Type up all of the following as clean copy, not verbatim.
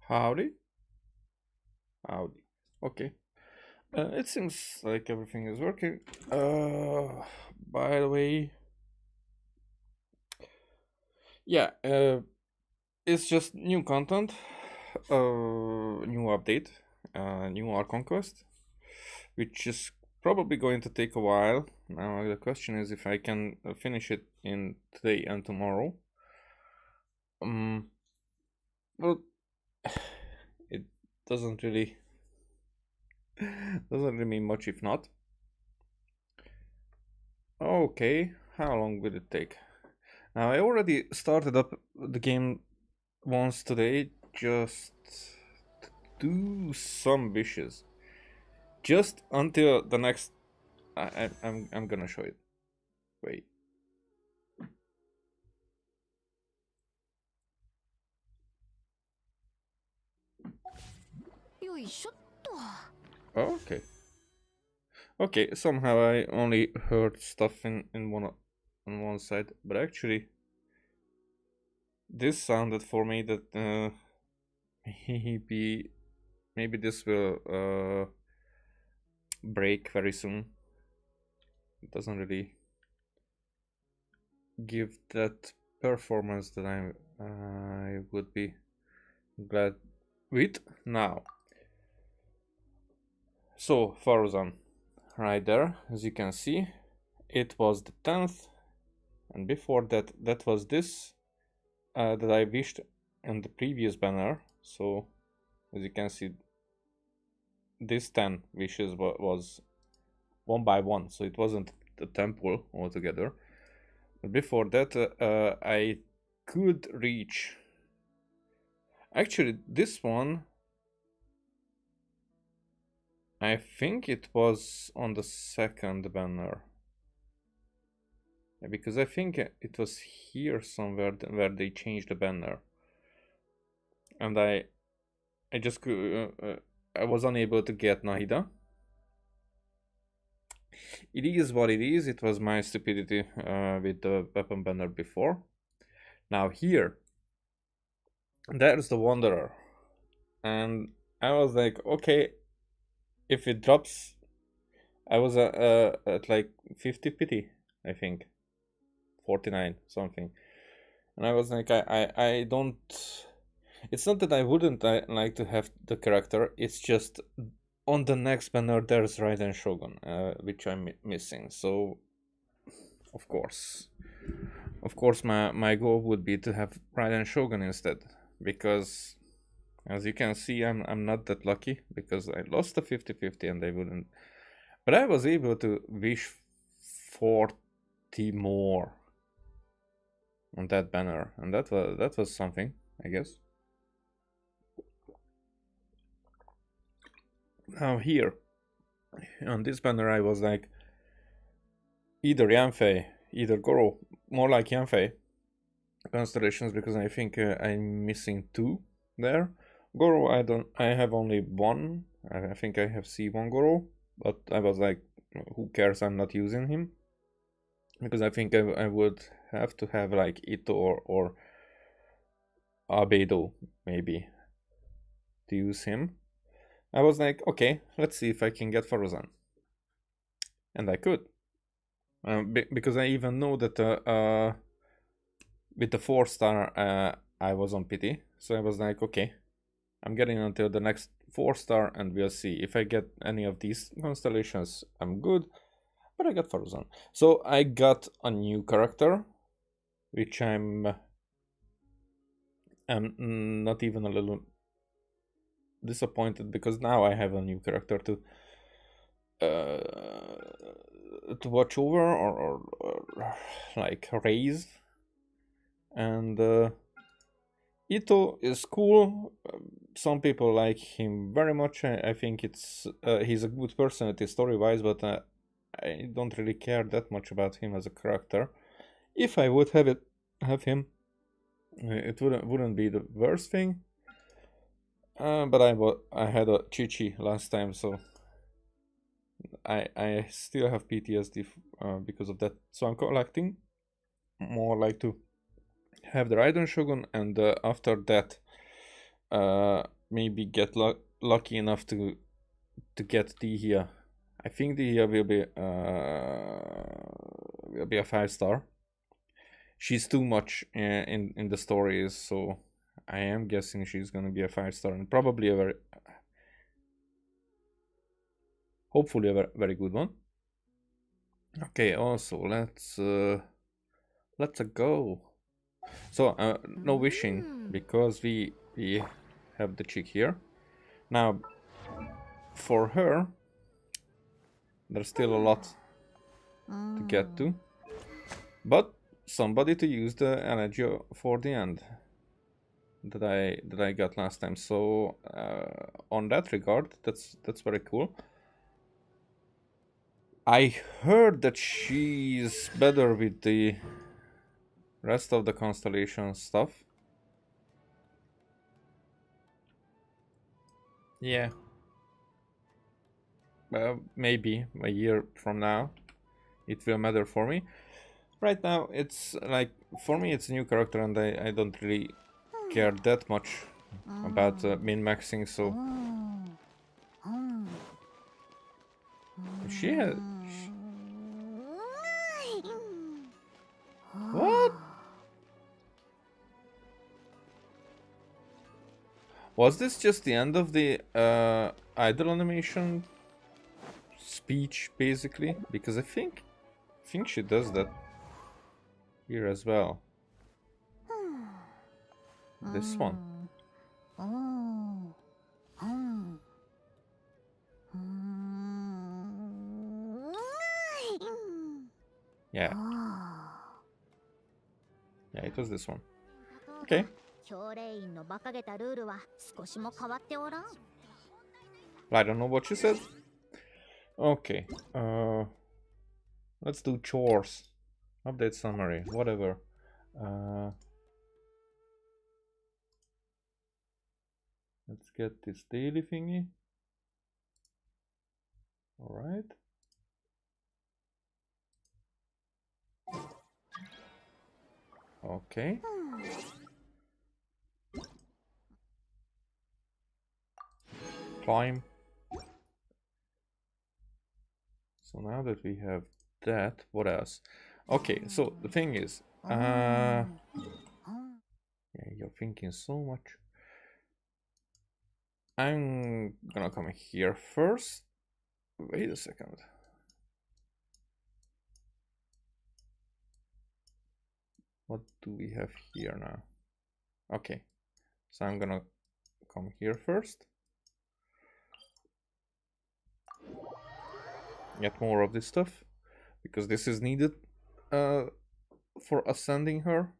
Howdy. Howdy. Okay. It seems like everything is working. By the way, yeah, it's just new content, new update, new Archon quest, which is probably going to take a while. Now the question is if I can finish it in today and tomorrow. Well, it doesn't really mean much if not. Okay, how long will it take? Now I already started up the game once today, just to do some wishes, just until the next. I'm gonna show it. Wait. Okay. Okay. Somehow I only heard stuff in one on one side, but actually this sounded for me that maybe this will break very soon. It doesn't really give that performance that I would be glad with now. So Farzan, right there, as you can see, it was the 10th, and before that, that was this that I wished in the previous banner. So as you can see, this 10 wishes was one by one, so it wasn't the temple altogether. But before that, I could reach. Actually, this one, I think it was on the second banner. Because I think it was here somewhere where they changed the banner. And I just I was unable to get Nahida. It is what it is. It was my stupidity with the weapon banner before. Now here, there's the Wanderer. And I was like, okay, if it drops, I was at like 50 pity, I think. 49 something. And I was like, I don't. It's not that I wouldn't like to have the character, it's just on the next banner there's Raiden Shogun, which I'm missing. So, of course, my goal would be to have Raiden Shogun instead, because as you can see, I'm not that lucky because I lost the 50-50 and I wouldn't. But I was able to wish 40 more on that banner, and that was something, I guess. Now here on this banner I was like either Yanfei, either Goro, more like Yanfei constellations, because I think I'm missing two there. Goro, I have only one. I think I have C1 Goro, but I was like, who cares, I'm not using him, because I think I would have to have like Ito or Abedo maybe to use him. I was like, okay, let's see if I can get Faruzan. And I could. Because I even know that with the 4-star I was on pity. So I was like, okay, I'm getting until the next 4-star and we'll see. If I get any of these constellations, I'm good. But I got Faruzan. So I got a new character, which I'm not even a little disappointed, because now I have a new character to watch over or like raise. And Ito is cool. Some people like him very much. I think it's he's a good personality story wise, but I don't really care that much about him as a character. If I would have him, it wouldn't be the worst thing. But I had a Chichi last time, so I still have PTSD because of that. So I'm collecting more like to have the Raiden Shogun, and after that maybe get lucky enough to get Pithew. I think Pithew will be a 5-star. She's too much in the stories, so I am guessing she's gonna be a 5-star and probably hopefully a very good one. Okay, also let's go. So no wishing because we have the chick here. Now for her there's still a lot to get to, but somebody to use the energy for the end that I got last time. So on that regard, that's very cool. I heard that she's better with the rest of the constellation stuff. Yeah. Maybe a year from now it will matter for me. Right now it's like, for me it's a new character and I don't really care that much about min-maxing, so she has... What? Was this just the end of the idle animation speech, basically? Because I think she does that here as well. This one. Yeah. Yeah, it was this one. Okay. I don't know what you said. Okay. Let's do chores. Update summary. Whatever. Let's get this daily thingy. Alright. Okay. Climb. So now that we have that, what else? Okay, so the thing is, yeah, you're thinking so much. I'm gonna come here first. Wait a second. What do we have here now? Okay, so I'm gonna come here first. Get more of this stuff, because this is needed for ascending her.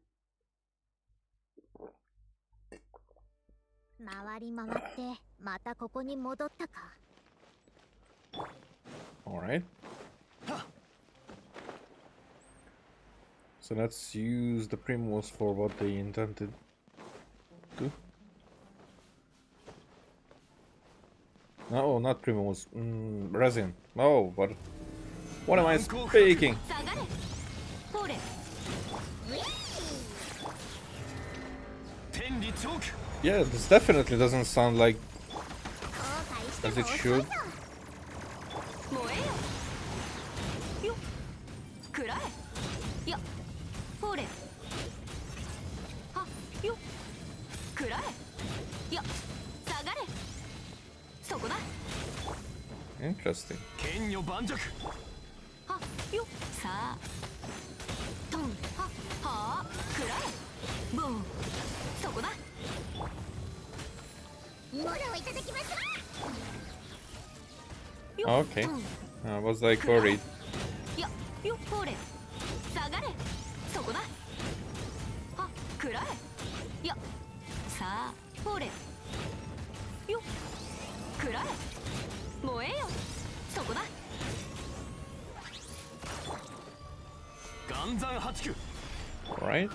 Alright. So let's use the Primos for what they intended to. No, not Primos. Resin. Oh, what am I speaking? Yeah, this definitely doesn't sound like as it should. Interesting. Okay, I was like worried. Alright.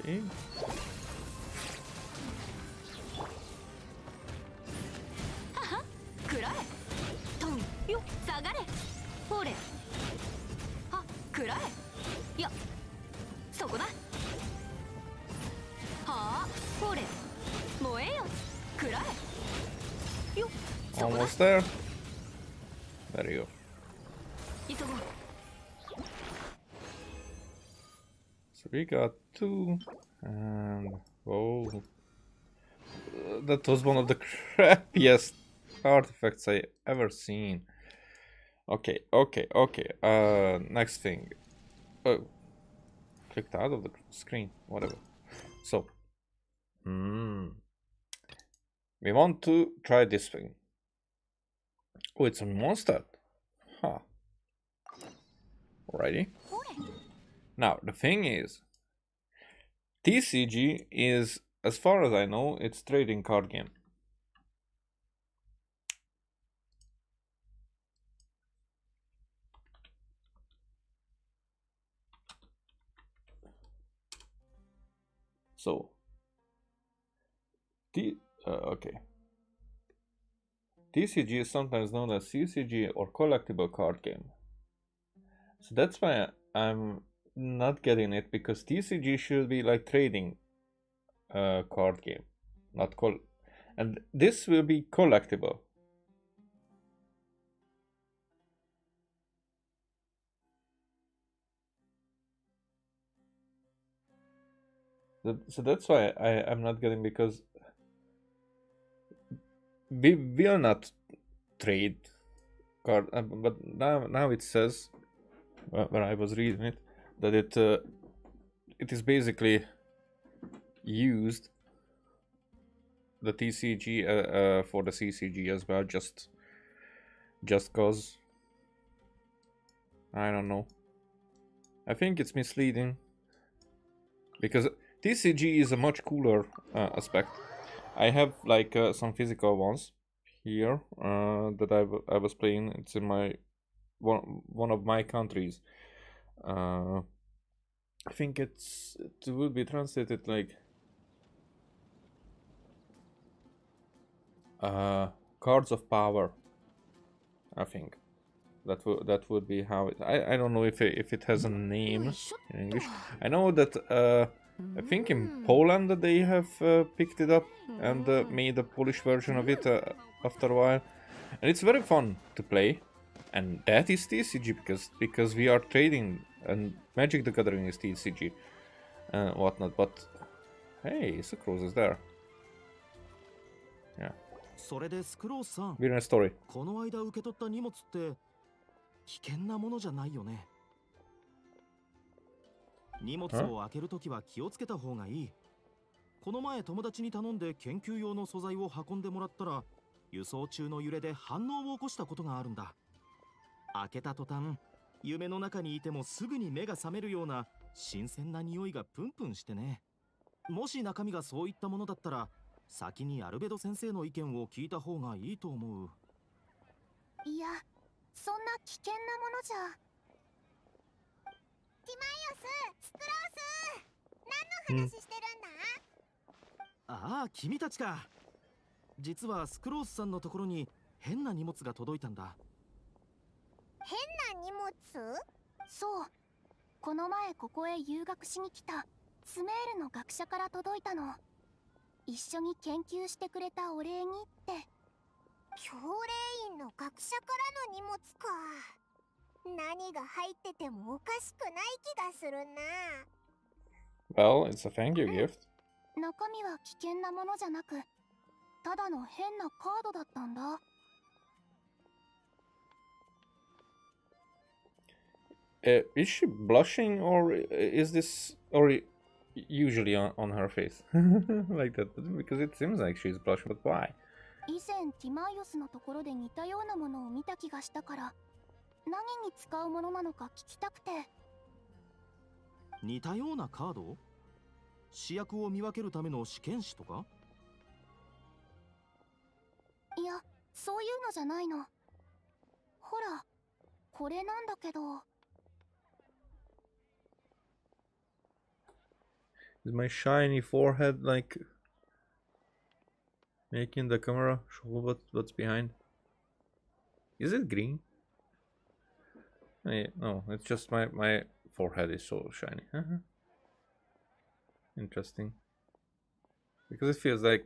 Okay. Almost there. There you go. So we got 2, and oh, that was one of the crappiest artifacts I ever seen. Okay. Next thing. Oh, clicked out of the screen. Whatever. So, we want to try this thing. Oh, it's a monster. Huh. Alrighty. Now, the thing is, TCG is, as far as I know, it's trading card game. So, okay. TCG is sometimes known as CCG or collectible card game. So that's why I'm not getting it, because TCG should be like trading card game, not and this will be collectible. So that's why I'm not getting, because we will not trade card, but now it says, when I was reading it, that it is basically used the TCG for the CCG as well, just cause I don't know. I think it's misleading, because TCG is a much cooler aspect. I have like some physical ones here that I was playing. It's in my one of my countries. I think it will be translated like cards of power. I think that would be how it. I don't know if it has a name in English. I know that I think in Poland they have picked it up and made a Polish version of it after a while, and it's very fun to play. And that is TCG, because we are trading, and Magic the Gathering is TCG and whatnot. But hey, Sucrose is there. Yeah. それでスクロースさん、 We're in a story. この間受け取った荷物って危険なものじゃないよね。荷物を開けるときは気をつけた方がいい。この前友達に頼んで研究用の素材を運んでもらったら、輸送中の揺れで反応を起こしたことがあるんだ。開けた途端、夢の中にいてもすぐに目が覚めるような新鮮な匂いがプンプンしてね。もし中身がそういったものだったら、先にアルベド先生の意見を聞いた方がいいと思う。いや、そんな危険なものじゃ。ティマイオス、スクロース、何の話してるんだ？ああ、君たちか。実はスクロースさんのところに変な荷物が届いたんだ。変な荷物？そう。この前ここへ留学しに来たスメールの学者から届いたの。一緒に研究してくれたお礼にって。教令員の学者からの荷物か。何が入っててもおかしくない気がするな。Well, it's a thank you gift. 中身は危険なものじゃなく、ただの変なカードだったんだ。Is she blushing, or is this, or usually on her face like that? Because it seems like she's blushing, but why? 以前ティマイオスのところで似たようなものを見た気がしたから、何に使うものなのか聞きたくて。似たようなカード？試薬を見分けるための試験紙とか？いや、そういうのじゃないの。ほら、これなんだけど。Is my shiny forehead like making the camera show what's behind? Is it green? No, it's just my forehead is so shiny. Interesting. Because it feels like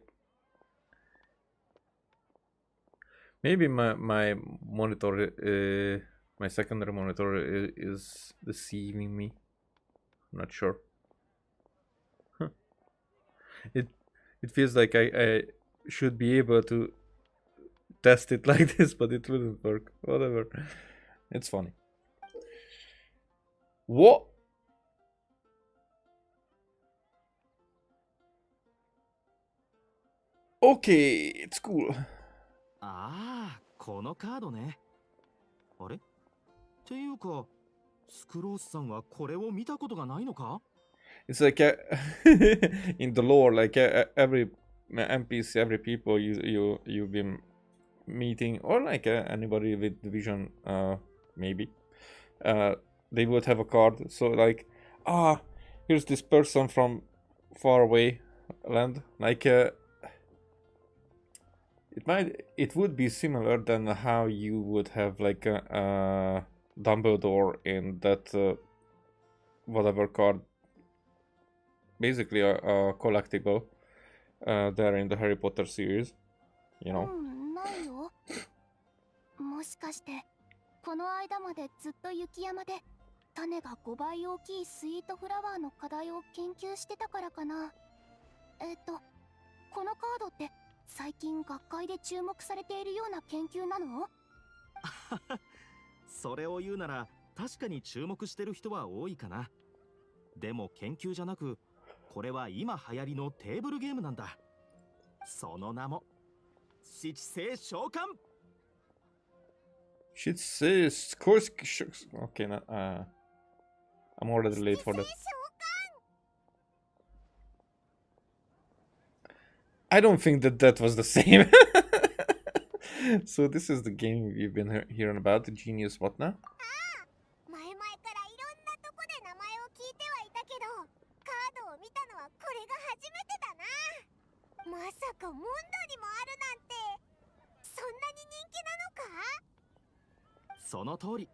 maybe my monitor, my secondary monitor is deceiving me. I'm not sure. It feels like I should be able to test it like this, but it wouldn't work. Whatever. It's funny. What? Okay, it's cool. ああ、このカードね。あれっていうか、スクロースさんはこれを見たことがないのか？ It's like in the lore, like every NPC, every people you've been meeting, or like anybody with vision, maybe, they would have a card. So like, here's this person from far away land. Like, it would be similar than how you would have like a Dumbledore in that whatever card. Basically a collectible there in the Harry Potter series, you know. ないよ。もしかしてこの間までずっと雪山で種が5倍大きいスイートフラワーの課題を研究してたからかな。このカードって最近学会で注目されているような研究なの？それを言うなら確かに注目してる人は多いかな。でも研究じゃなく、これは今流行りのテーブルゲームなんだ。その名も七星召喚。Shit says, okay, I'm already late for that. I don't think that was the same. So this is the game we've been hearing about, the Genius what now? 前々からいろんなとこで名前を聞いてはいたけど、カードを見たのはこれが初めてだな。まさかモンドにもあるなんて、そんなに人気なのか？その通り。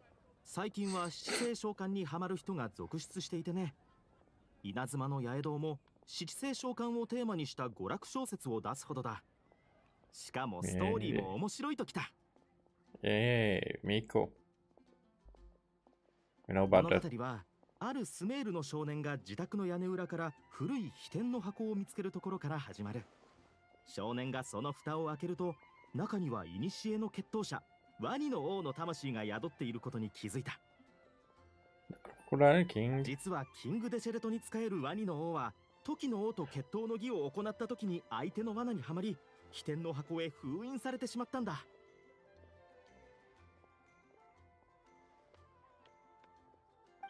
最近は七星召喚にハマる人が続出していてね。稲妻の八重堂も七星召喚をテーマにした娯楽小説を出すほどだ。しかもストーリーも面白いときた。Miko. We know 物 about that. 語はあるスメールの少年が自宅の屋根裏から古い秘典の箱を見つけるところから始まる。少年がその蓋を開けると、中には古の決闘者ワニの王の魂が宿っていることに気づいた。King. 実はキングデシェレトに仕えるワニの王は、時の王と決闘の儀を行った時に相手の罠にはまり、秘典の箱へ封印されてしまったんだ。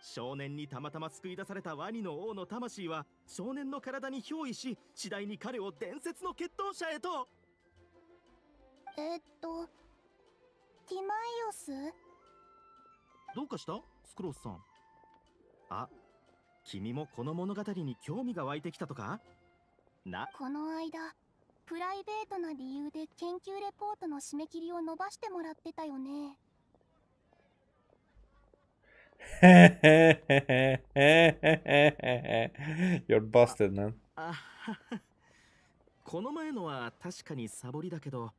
少年にたまたま救い出されたワニの王の魂は少年の体に憑依し、次第に彼を伝説の決闘者へと。ティマイオス？どうかしたスクロースさん。あ、君もこの物語に興味が湧いてきたとか？この間プライベートな理由で研究レポートの締め切りを延ばしてもらってたよね。You're busted, man. この前のは確かにサボりだけど、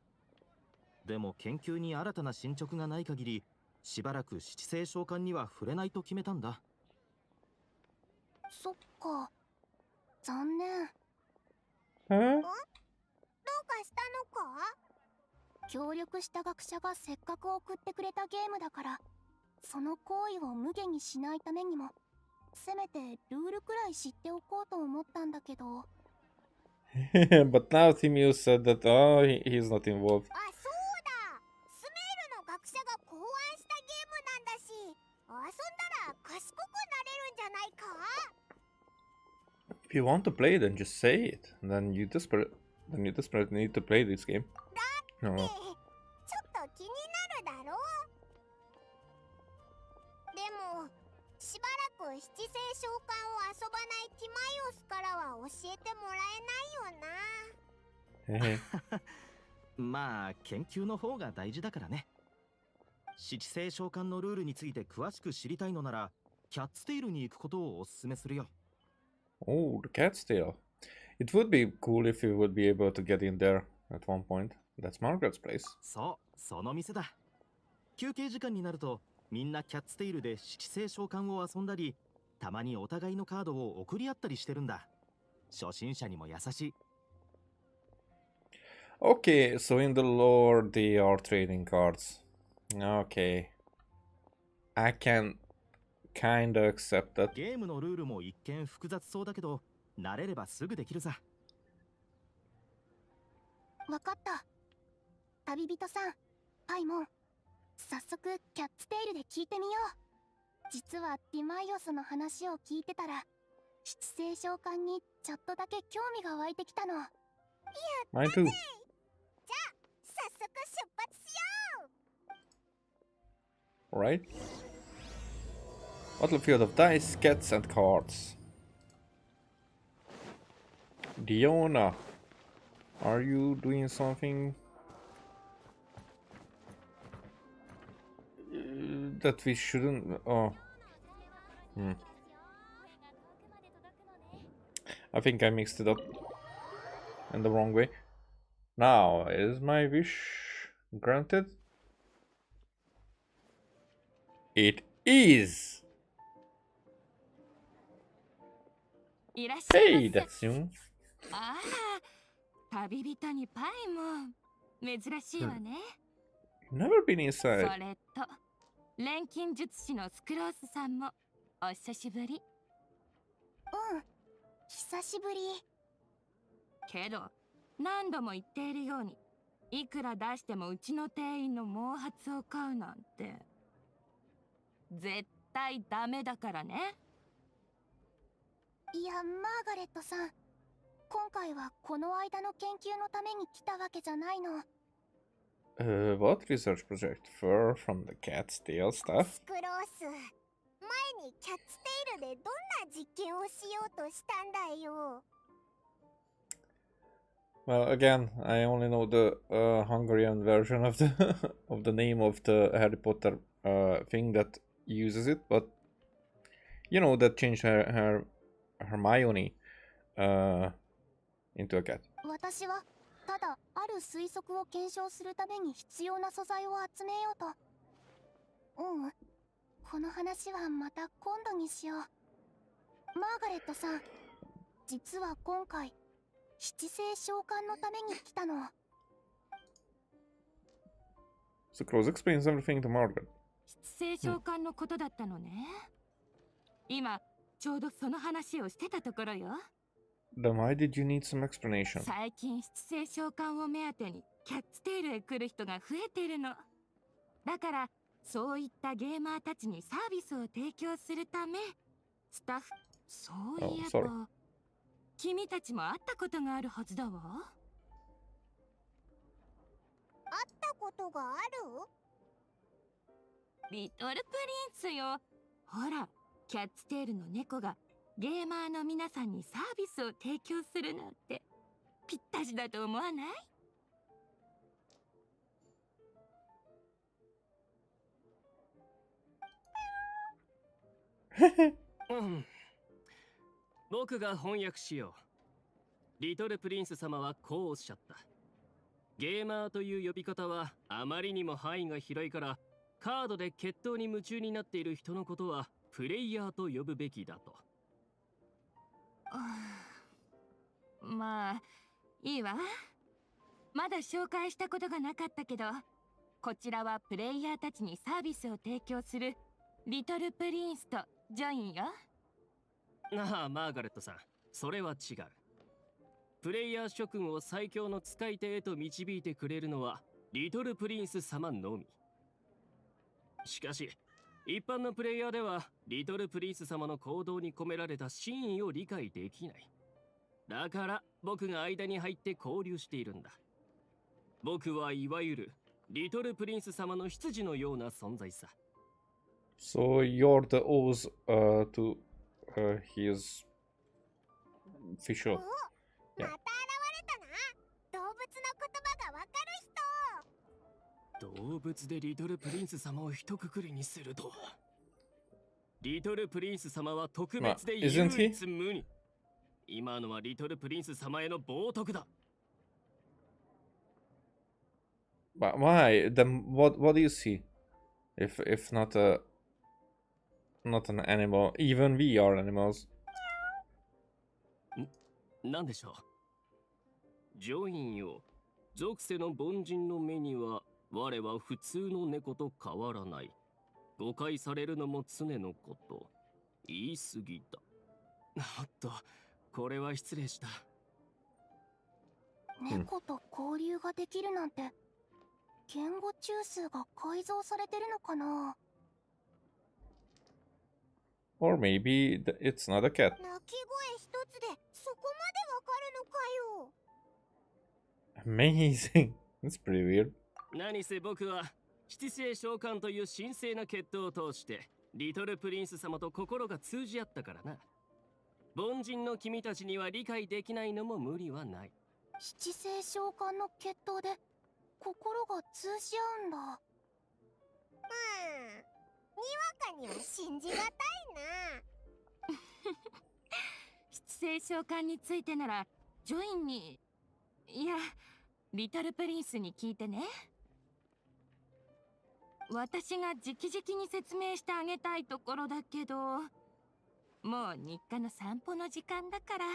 でも研究に新たな進捗がない限り、しばらく七星召喚には触れないと決めたんだ。そっか、残念。Huh? どうかしたのか？協力した学者がせっかく送ってくれたゲームだから、その行為を無限にしないためにも、せめてルールくらい知っておこうと思ったんだけど。But now Timu said that he's not involved. あ、そうだ。スメールの学者が考案したゲームなんだし、遊んだら賢くなれるんじゃないか？If you want to play, then just say it. Then you desperately need to play this game. だって、No. ちょっと気になるだろ？でも、調しばらく七星召喚を遊ばないティマイオスからは教えてもらえないよな。へへ。まあ研究の方が大事だからね。七星召喚のルールについて詳しく知りたいのならキャッツテイルに行くことをおすすめするよ。Oh, the cat's tail. It would be cool if you would be able to get in there at one point. That's Margaret's place. そう、その店だ。休憩時間になるとみんなキャッツテイルで七星召喚を遊んだり、たまにお互いのカードを送り合ったりしてるんだ。初心者にも優しい。Okay, so in the lore they are trading cards. Okay. I can kinda accept that. ゲームのルールも一見複雑そうだけど、慣れればすぐできるさ。わかった。旅人さん、パイモン、早速キャッツテイルで聞いてみよう。実はティマイオスの話を聞いてたら、七星召喚にちょっとだけ興味が湧いてきたの。Mine too. じゃあ、早速出発しよう。 Alright. Battlefield of dice, cats, and cards. Diona, are you doing something that we shouldn't? Oh. I think I mixed it up in the wrong way. Now, is my wish granted? It is! いらっしゃい Hey, ませ。 that's you. ああ、旅人にパイも珍しいわね。Never been そ inside. れと、錬金術師のスクロースさんもお久しぶり。うん、久しぶり。けど、何度も言っているように、いくら出してもうちの店員の毛髪を買うなんて、絶対ダメだからね。いや、マーガレットさん、今回はこの間の研究のために来たわけじゃないの。What research project? Fur from the cat's tail stuff? スクロース、前にキャッツテイルでどんな実験をしようとしたんだよ。Well, again, I only know the Hungarian version of the of the name of the Harry Potter thing that uses it, but you know that changed her Hermione into a cat. 私はただある推測を検証するために必要な素材を集めようと。うん、この話はまた今度にしよう。マーガレットさん、実は今回七星召喚のために来たの。So Crows explains everything to Margaret. 七星召喚のことだったのね。今、ちょうどその話をしてたところよ。Then why did you need some explanation? 最近七星召喚を目当てにキャッツテールへ来る人が増えてるの。だからそういったゲーマーたちにサービスを提供するため、スタッフ、そういえ Oh, ば君たちも会ったことがあるはずだわ。会ったことがある？リトルプリンスよ。ほら、キャッツテールの猫がゲーマーの皆さんにサービスを提供するなんてぴったしだと思わない？うん。僕が翻訳しよう。リトルプリンス様はこうおっしゃった。ゲーマーという呼び方はあまりにも範囲が広いから、カードで決闘に夢中になっている人のことはプレイヤーと呼ぶべきだと。まあいいわ。まだ紹介したことがなかったけど、こちらはプレイヤーたちにサービスを提供するリトルプリンスとジョインよ。ああ、マーガレットさん、それは違う。プレイヤー諸君を最強の使い手へと導いてくれるのはリトルプリンス様のみ。しかし一般のプレイヤーではリトルプリンス様の行動に込められた真意を理解できない。だから僕が間に入って交流しているんだ。僕はいわゆるリトルプリンス様の執事のような存在さ。So you're the oath to his official. また Yeah. 現れたな。動物の言葉がわかる人。動物でリトルプリンス様を一括りにするとは。リトルプリンス様は特別で唯 isn't he? 一無二。今のはリトルプリンス様への冒涜だ。But why? Then what is he? If not an animal. Even we are animals. なんでしょう。ジョインよ。属性の凡人の目には我は普通の猫と変わらない。誤解されるのも常のこと。言い過ぎだ。おっと、これは失礼した。猫と交流ができるなんて、言語中枢が改造されてるのかな。 Or maybe it's not a cat. 鳴き声一つでそこまでわかるのかよ。 Amazing. That's pretty weird. 何せ僕は七星召喚という神聖な血統を通してリトルプリンス様と心が通じ合ったからな。凡人の君たちには理解できないのも無理はない。七星召喚の決闘で心が通じ合うんだ。にわかには信じがたいな。七星召喚についてならジョインに、いやリトルプリンスに聞いてね。私が直々に説明してあげたいところだけど、もう日課の散歩の時間だから、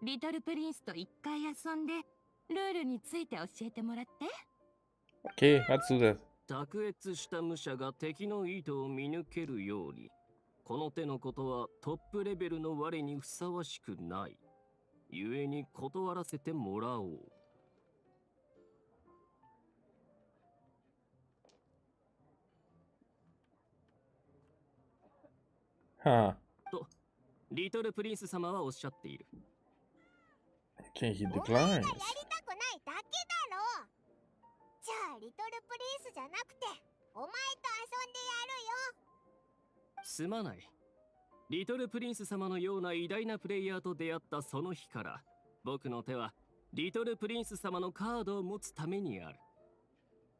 リトルプリンスと一回遊んでルールについて教えてもらって。 Okay, let's do that. 卓越した武者が敵の意図を見抜けるように、この手のことはトップレベルの我にふさわしくない。故に断らせてもらおう。Huh. と、リトルプリンス様はおっしゃっている。Okay, he お前 declines. がやりたくないだけだろ。じゃあリトルプリンスじゃなくてお前と遊んでやるよ。すまない。リトルプリンス様のような偉大なプレイヤーと出会ったその日から、僕の手はリトルプリンス様のカードを持つためにある。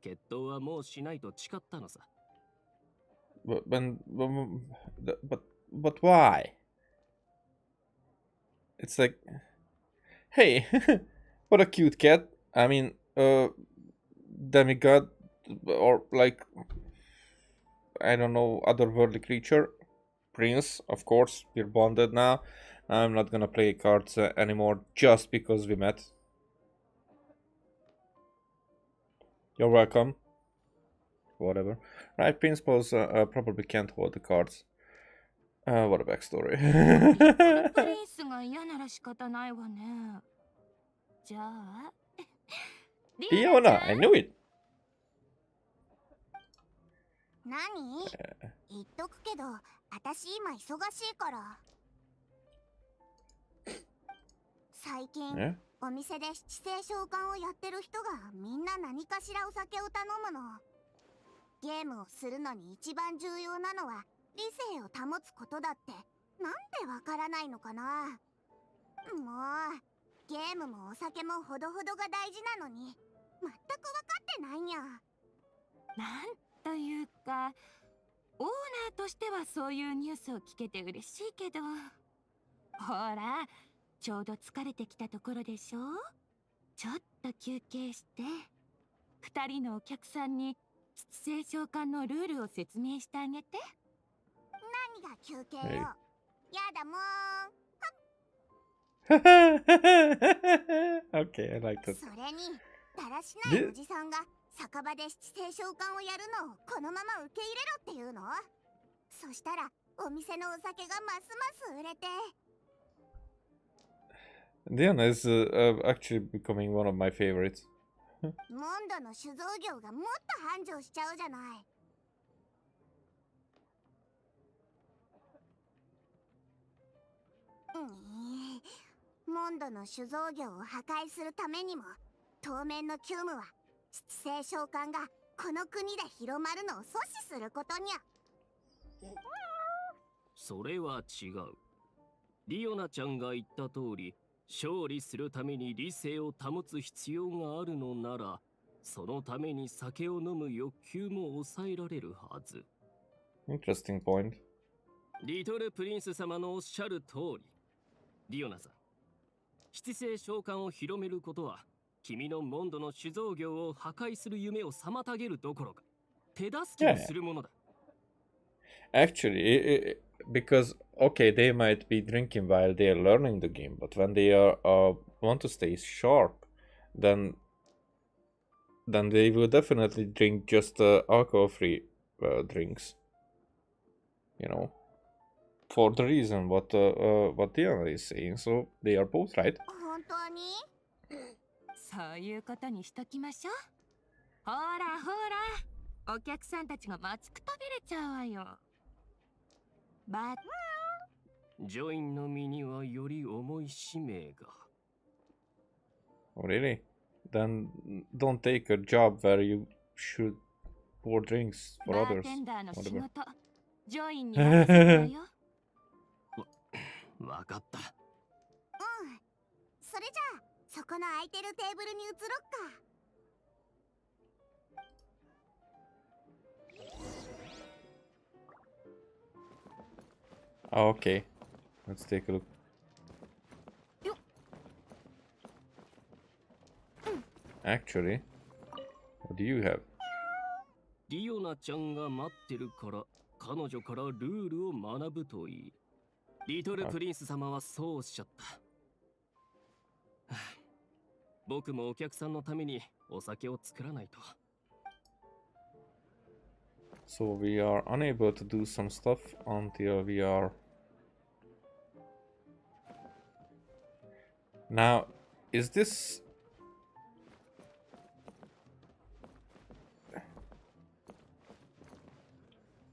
決闘はもうしないと誓ったのさ。But why? It's like, hey, what a cute cat. I mean, demigod, or like, I don't know, otherworldly creature. Prince, of course, we're bonded now. I'm not gonna play cards anymore just because we met. You're welcome. Whatever. Right, principals probably can't hold the cards. What a backstory. プリンスが嫌なら仕方ないわね。じゃあリオナちゃ Leona, I knew it. 何？言っとくけど、私今忙しいから。最近、え？お店で七星召喚をやってる人がみんな何かしらお酒を頼むの。ゲームをするのに一番重要なのは理性を保つことだって、なんでわからないのかな。もうゲームもお酒もほどほどが大事なのに全く分かってないんや。なんというか、オーナーとしてはそういうニュースを聞けて嬉しいけど、ほらちょうど疲れてきたところでしょ。ちょっと休憩して2人のお客さんに七星召喚のルールを説明してあげて。何が休憩よ。やだもん。 Okay, I like that. それにだらしないおじさんが酒場で七星召喚をやるのをこのまま受け入れろっていうの。そしたらお店のお酒がますます売れて。Leona is actually becoming one of my favorites. モンドの酒造業がもっと繁盛しちゃうじゃない。モンドの酒造業を破壊するためにも、当面の急務は七星召喚がこの国で広まるのを阻止することにゃ。それは違う。リオナちゃんが言った通り、勝利するために理性を保つ必要があるのなら、そのために酒を飲む欲求も抑えられるはず。Interesting point. リトルプリンス様のおっしゃる通り。リオナさん、七星召喚を広めることは、君のモンドの酒造業を破壊する夢を妨げるどころか、手助けをするものだ。Actually, because okay, they might be drinking while they are learning the game, but when they are want to stay sharp, then they will definitely drink just alcohol-free drinks. You know, for the reason what Diana is saying. So they are both right. 本当に？そういうことにしときましょう。ほらほら、お客さんたちが熱く食べれちゃうわよ。バッジョインの身にはより重い使命が。Oh, really? Then don't take a job where you should pour drinks バ for ー others. テンダーの仕 Whatever. 事、ジョインに任せるわよ。わかった。うん。それじゃあそこの空いてるテーブルに移ろっか。Oh, okay. Let's take a look. Actually, what do you have? リオナちゃんが待ってるから、彼女からルールを学ぶといい。リトルプリンス様はそうおっしゃった。僕もお客さんのためにお酒を作らないと。So we are unable to do some stuff until we are... Now, is this...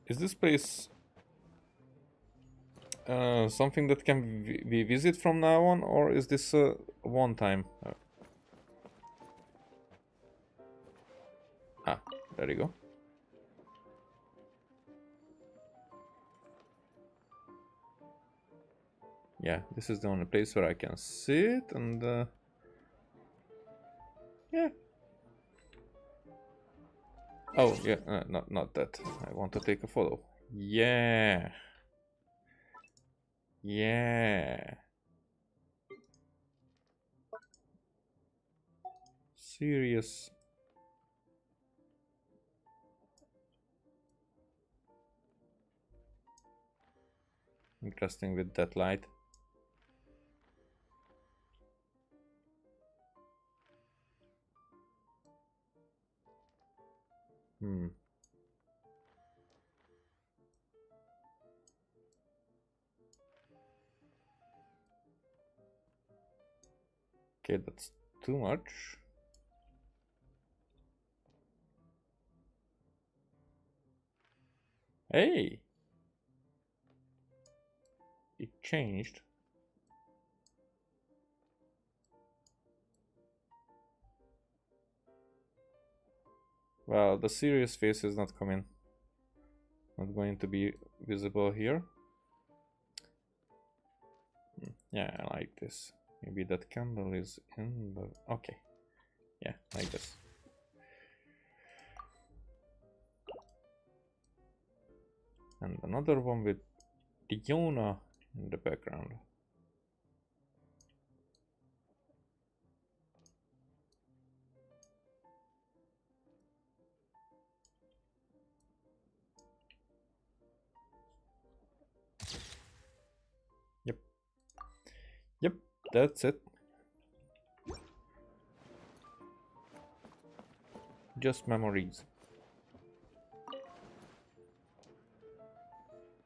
Is this place something that can we visit from now on, or is this one time? Ah, there you go. Yeah, this is the only place where I can sit, and yeah. Oh, yeah, not that. I want to take a photo. Yeah. Yeah. Serious. Interesting with that light. Okay, that's too much. Hey! It changed. Well, the serious face is not coming. Not going to be visible here. Yeah, I like this. Maybe that candle is in the... Okay. Yeah, like this. And another one with Diona in the background. Yep, that's it. Just memories.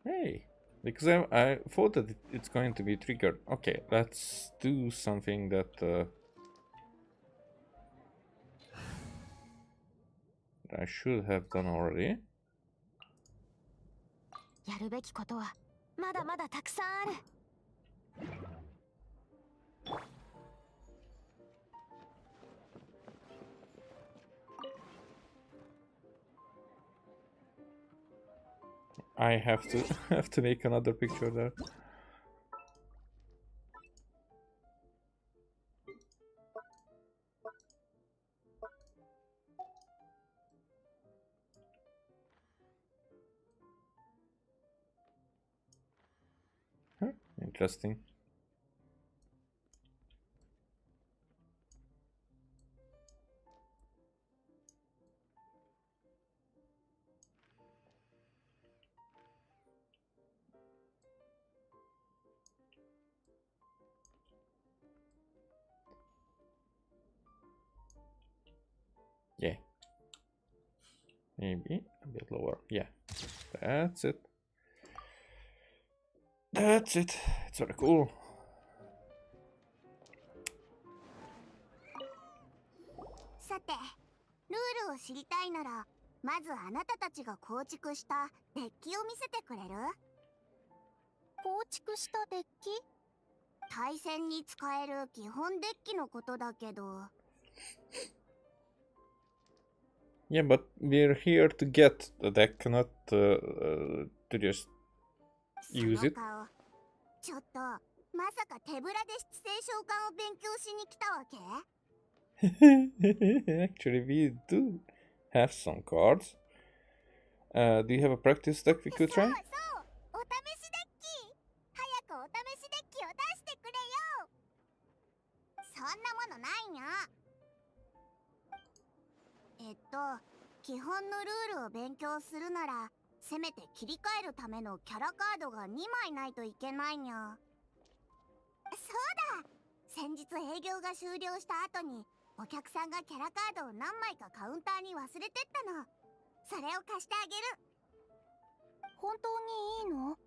Hey, because I thought that it's going to be triggered. Okay, let's do something that I should have done already. やるべきことはまだまだたくさんある。I have to have to make another picture there. Huh, interesting. Yeah. Maybe a bit lower. Yeah. That's it. That's it. It's very cool. さて、ルールを知りたいなら、まずあなたたちが構築したデッキを見せてくれる？構築したデッキ？対戦に使える基本デッキのことだけど。Yeah, but we're here to get the deck, not to just use it. ちょっと、まさか手ぶらで七星召喚を勉強しに来たわけ？ Actually, we do have some cards. Do you have a practice deck we could try? そうそう、お試しデッキ。早くお試しデッキを出してくれよ。そんなものないにゃ。基本のルールを勉強するなら、せめて切り替えるためのキャラカードが2枚ないといけないにゃ。そうだ、先日営業が終了した後にお客さんがキャラカードを何枚かカウンターに忘れてったの。それを貸してあげる。本当にいいの？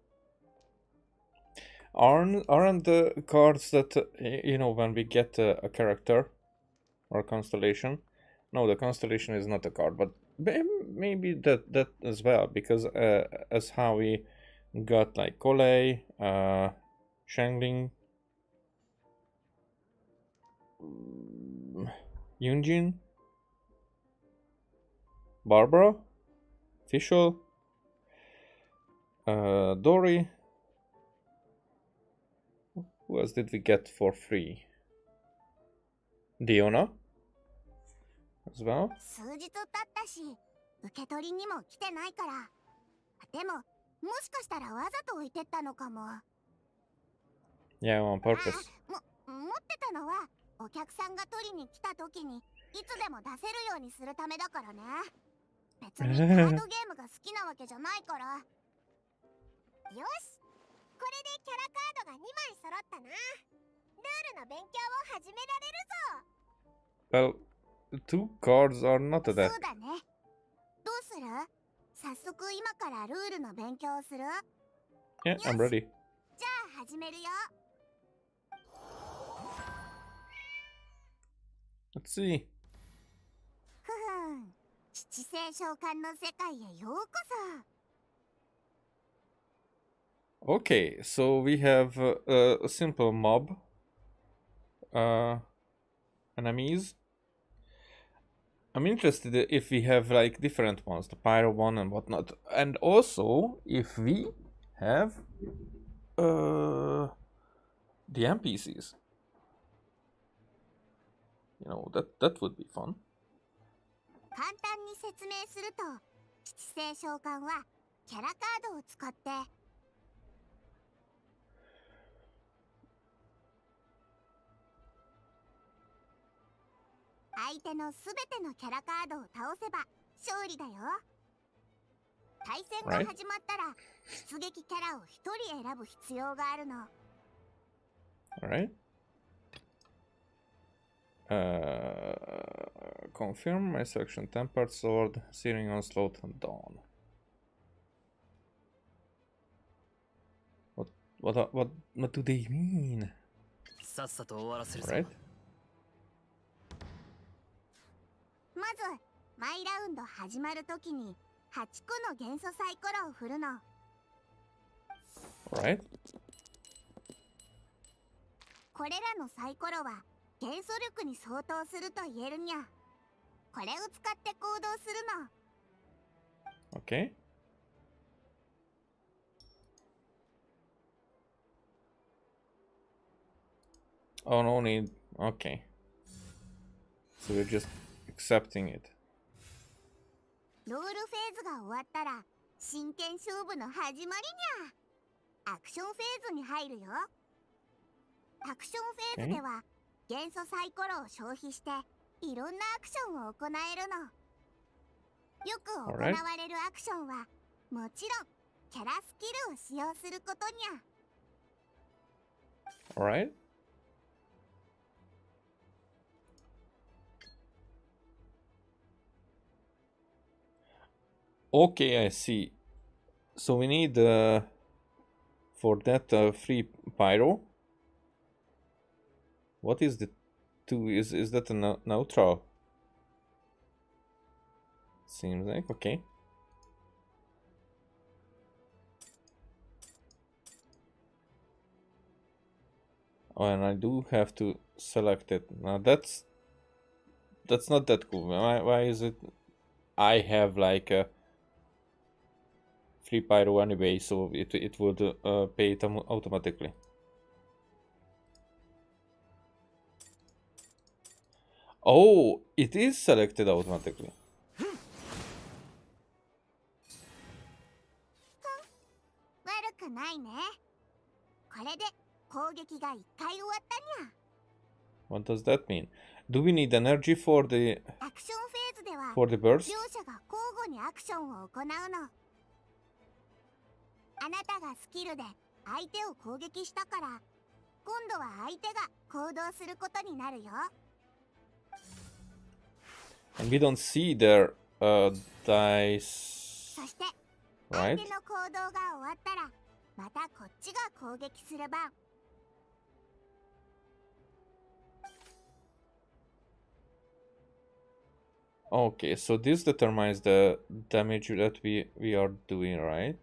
Aren't the cards that, you know, when we get a character or a constellation? No, the constellation is not a card, but maybe that as well, because as how we got like Kolei, Shangling, Yunjin, Barbara, Fischl, Dory. Who else did we get for free? Diona as well. 数日経ったし、受け取りにも来てないから。でも、もしかしたらわざと置いてったのかも。Yeah, on purpose. 持ってたのは、お客さんが取りに来た時にいつでも出せるようにするためだからね。別にカードゲームが好きなわけじゃないから。よし、これでキャラカードが2枚揃ったな。ルールの勉強を始められるぞ。 Well, two cards are not そ that. うだね。どうする？早速今からルールの勉強をする？ Yeah, I'm ready. じゃあ始めるよ。Let's see. ふふん、七星召喚の世界へようこそ。 Okay, so we have a simple mob enemies. I'm interested if we have like different ones, the pyro one and whatnot, and also if we have the NPCs. You know, that would be fun. 簡単に説明すると、七星召喚はキャラカードを使って相手のすべてのキャラカードを倒せば勝利だよ。対戦が始まったら出撃キャラを1人選ぶ必要があるの。Alright. Confirm my selection. Tempered Sword, Searing Onslaught, and Dawn. What do they mean? さっさと終わらせるぞ。 Right? まず毎ラウンド始まるときに8個の元素サイコロを振るの。 Alright. これらのサイコロは元素力に相当すると言えるにゃ。これを使って行動するの。 Okay. Oh, no need. Okay. So we're just accepting it. ロールフェーズが終わったら真剣勝負の始まりにゃ。アクションフェーズに入るよ。アクションフェーズでは元素サイコロを消費していろんなアクションを行えるの。よく行われるアクションはもちろんキャラスキルを使用することにゃ。Alright. Okay, I see. So we need for that free pyro. What is the 2? Is that a neutral? Seems like okay. Oh, and I do have to select it. Now that's not that cool. Why is it? I have like a free pyro anyway, so it would pay it automatically. Oh, it is selected automatically. 悪くないね。これで攻撃が1回終わったにゃ。What does that mean? Do we need energy for the アクションフェーズでは burst? 両者が交互にアクションを行うの。あなたがスキルで相手を攻撃したから、今度は相手が行動することになるよ。And we don't see their dice. そして相 Right? 手の行動が終わったら、またこっちが攻撃する番。Okay, so this determines the damage that we are doing, right?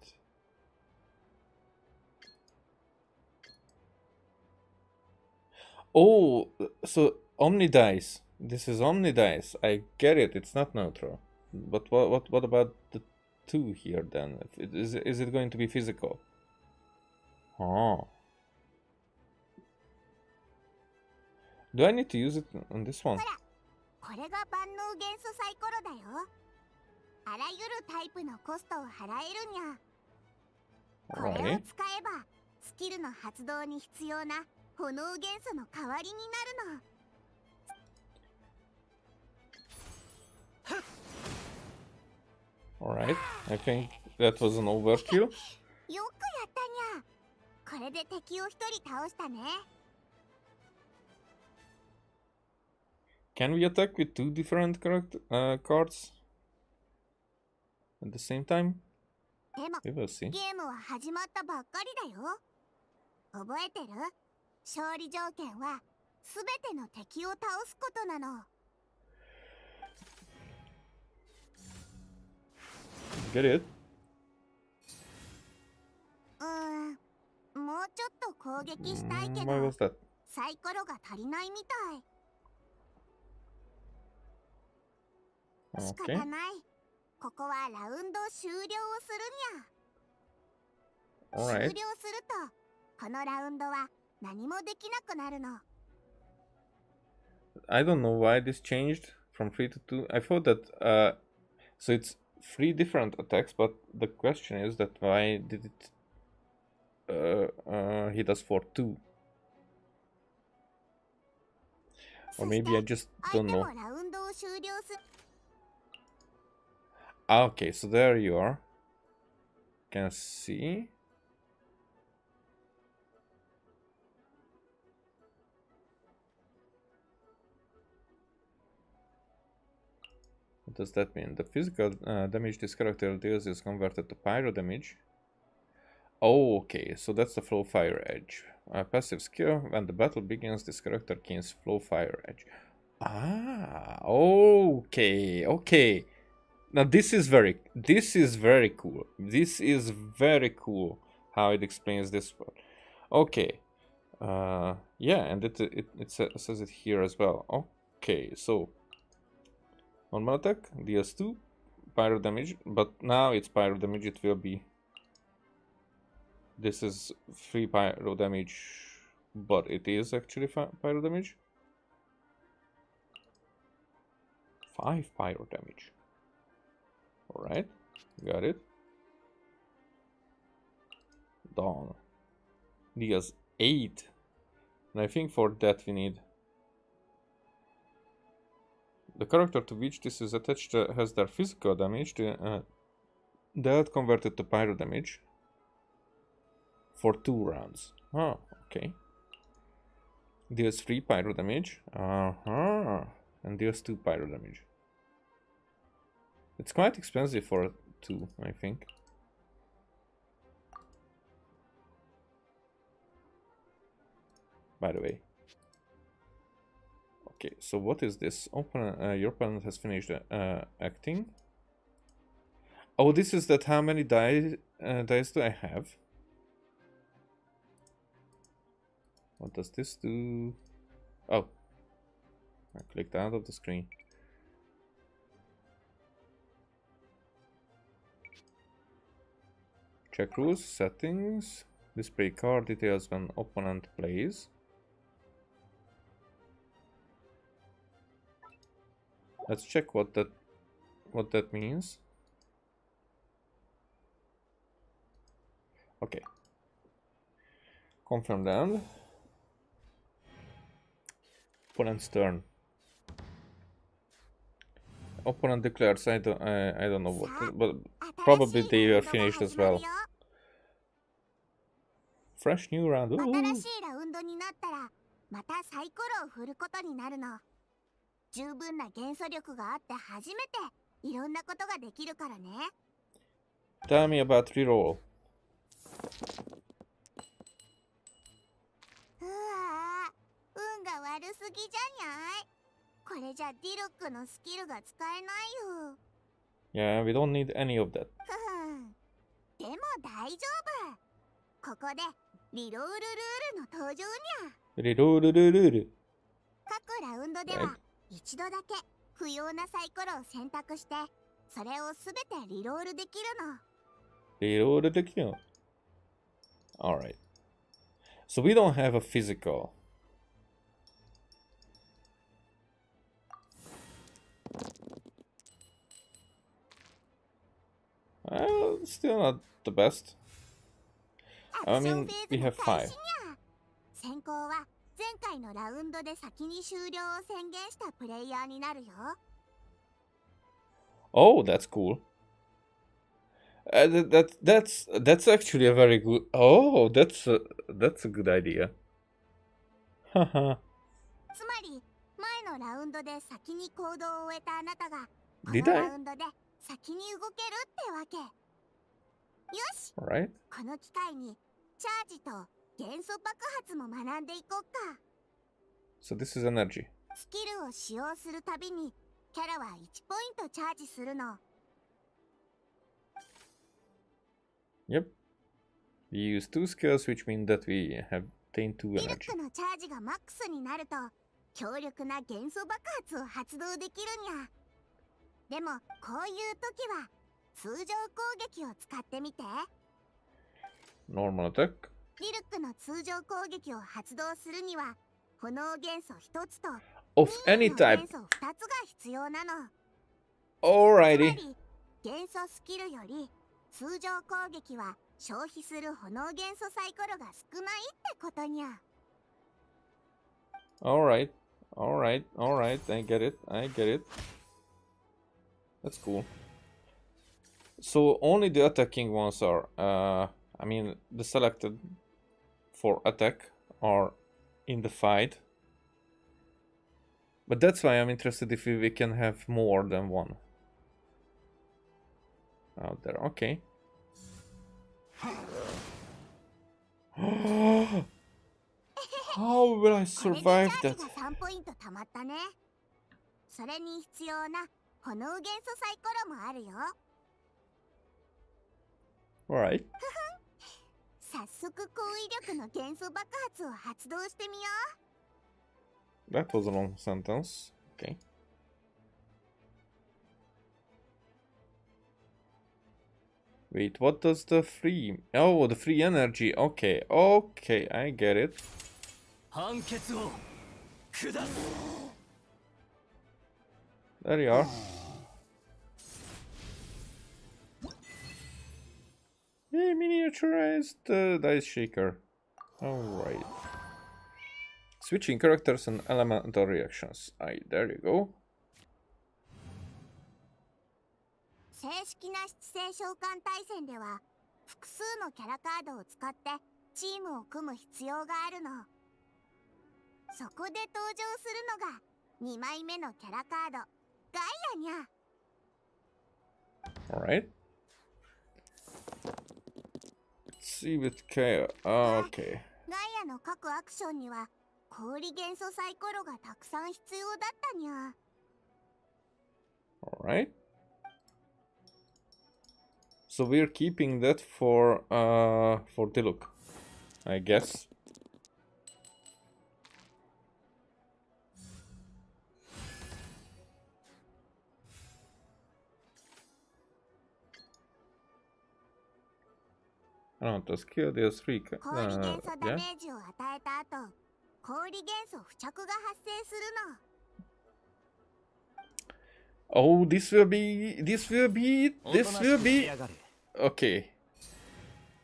Oh, so Omni dice. This is Omni dice. I get it. It's not neutral. But what about the 2 here then? Is it going to be physical? Oh. Do I need to use it on this one? これが万能元素サイコロだよ。あらゆるタイプのコストを払えるにゃ。これを使 Alright. えばスキルの発動に必要な炎元素の代わりになるの。Alright. I think that was an overkill. よくやったにゃ。これで敵を一人倒したね。Can we attack with 2 different cards at the same time? でも We will see. ゲームは始まったばっかりだよ。覚えてる？勝利条件はすべての敵を倒すことなの。Get it? もうちょっと攻撃したいけ Why ど was that? サイコロが足りないみたい。仕 Okay. 方ない。ここはラウンド終了をするにゃ。 Alright. 終了するとこのラウンドは何もできなくなるの。 I don't know why this changed from 3 to 2. I thought that so it's 3 different attacks, but the question is that why did it hit us for 2? Or maybe I just 相 don't 手も know. ラウンドを終了する。 Okay, so there you are. Can I see? What does that mean? The physical damage this character deals is converted to pyro damage. Oh, okay, so that's the flow fire edge. Passive skill. When the battle begins, this character gains flow fire edge. Ah, okay, okay. Now this is very cool. This is very cool how it explains this one. Okay. Yeah, and it says it here as well. Okay, so normal attack deals 2 pyro damage, but now it's pyro damage. It will be. This is 3 pyro damage but it is actually pyro damage. 5 pyro damage. Alright, got it. Done. Deals 8. And I think for that we need... The character to which this is attached has their physical damage, that converted to pyro damage for 2 rounds. Oh, okay. Deals 3 pyro damage. And deals 2 pyro damage. It's quite expensive for 2, I think. By the way. Okay, so what is this? Your opponent has finished acting. Oh, this is that how many dice do I have? What does this do? Oh. I clicked out of the screen. Check rules, settings, display card details when opponent plays. Let's check what that means. Okay. Confirm the end. Opponent's turn. Opponent declares. I don't know what, but probably they are finished as well. Fresh new round. Ooh. 新しいラウンドになったらまたサイコロを振ることになるの。十分な元素力があって初めていろんなことができるからね。Tell me about reroll. うわー、運が悪すぎじゃにゃい。これじゃディルックのスキルが使えないよ。Yeah, we don't need any of that. でも大丈夫。ここでリロールルールの登場にゃ。リロールルルル。各ラウンドでは一度だけ不要なサイコロを選択して、それをすべてリロールできるの。リロールできるの。Alright. So we don't have a physical. Still not the best. I mean, we have 5. 先行は前回のラウンドで先に終了を宣言したプレイヤーになるよ。Oh, that's cool. That's actually a very good. Oh, that's a good idea. Haha. つまり前のラウンドで先に行動を終えたあなたがこ Did の I? ラウンドで先に動けるってわけ。よし、 Alright. この機会にチャージと元素爆発も学んでいこうか。 So this is energy. スキルを使用するたびにキャラは1ポイントチャージするの。 Yep. We use 2 skills, which means that we have obtained 2ミル energy. クのチャージがマックスになると強力な元素爆発を発動できるにゃ。でもこういう時は通常攻撃を使ってみて。 Normal attack. ミルクの通常攻撃を発動するには炎元素1つと Of 任 any 意の type. 元素2つが必要なの。つま Alrighty. り元素スキルより通常攻撃は消費する炎元素サイコロが少ないってことにゃ。 Alright. I get it. That's cool. So only the attacking ones are, I mean, the selected for attack are in the fight. But that's why I'm interested if we can have more than one out there. Okay. How will I これでチャ survive ージ that? が3ポイント貯まったね。それに必要な炎元素サイコロもあるよ。 Alright. 早速高威力の元素爆発を発動してみよう。 That was a long sentence. Okay. Wait, what does the free... Oh, the free energy. Okay, I get it. 判決を下す。 There you are. Hey, miniaturized dice shaker. Alright. Switching characters and elemental reactions. Aye, there you go. 正式な七星召喚対戦では複数のキャラカードを使ってチームを組む必要があるの。そこで登場するのが2枚目のキャラカードガイアにゃ。 Alright. Let's see with Kaya. Okay. ガイアの各アクションには氷元素サイコロがたくさん必要だったにゃ。 Alright. So we're keeping that for Diluc, I guess. I don't want to skill deals 3. 氷元素ダ Yeah. メージを与えた後、氷元素付着が発生するの。 Oh, this will be. Okay.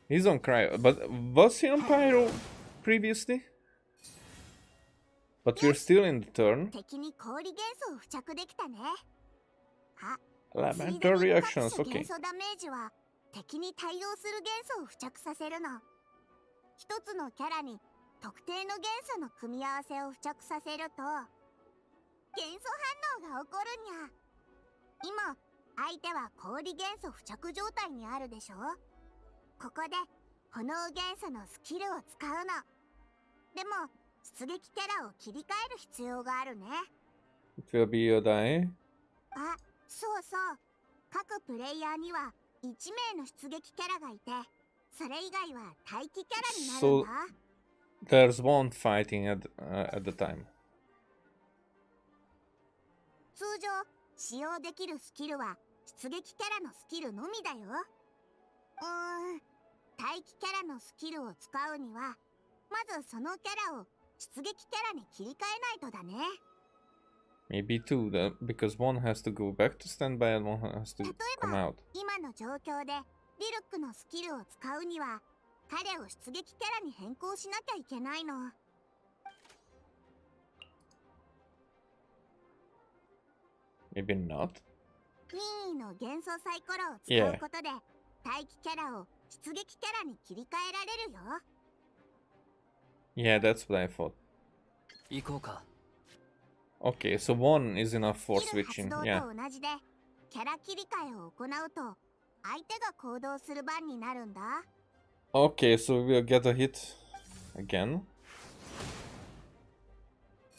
He's on cryo, but was he on pyro previously? But we're still in the turn. 敵に氷元素を付着できたね。あ、 Elemental reactions. 各種 Okay. 元素ダメージは敵に対応する元素を付着させるの。一つのキャラに特定の元素の組み合わせを付着させると元素反応が起こるにゃ。今相手は氷元素付着状態にあるでしょ。ここで炎元素のスキルを使うの。でも出撃キャラを切り替える必要があるね。 It will be a die. あ、そうそう。各プレイヤーには1名の出撃キャラがいて、それ以外は待機キャラになるんだ。 There's one fighting at the time. 通常使用できるスキルは出撃キャラのスキルのみだよ。待機キャラのスキルを使うにはまずそのキャラを出撃キャラに切り替えないとだね。 Maybe two, because one has to go back to standby and one has to 例え come ば out. 今の状況でリルックのスキルを使うには彼を出撃キャラに変更しなきゃいけないの。 Maybe not. 任意の元素サイコロを使うことで待機キャラを出撃キャラに切り替えられるよ。 Yeah, that's what I thought. 行こうか。 Okay, so one is enough for スキル switching. 発動 Yeah. と同じでキャラ切り替えを行うと相手が行動する番になるんだ。 Okay, so we'll get a hit again.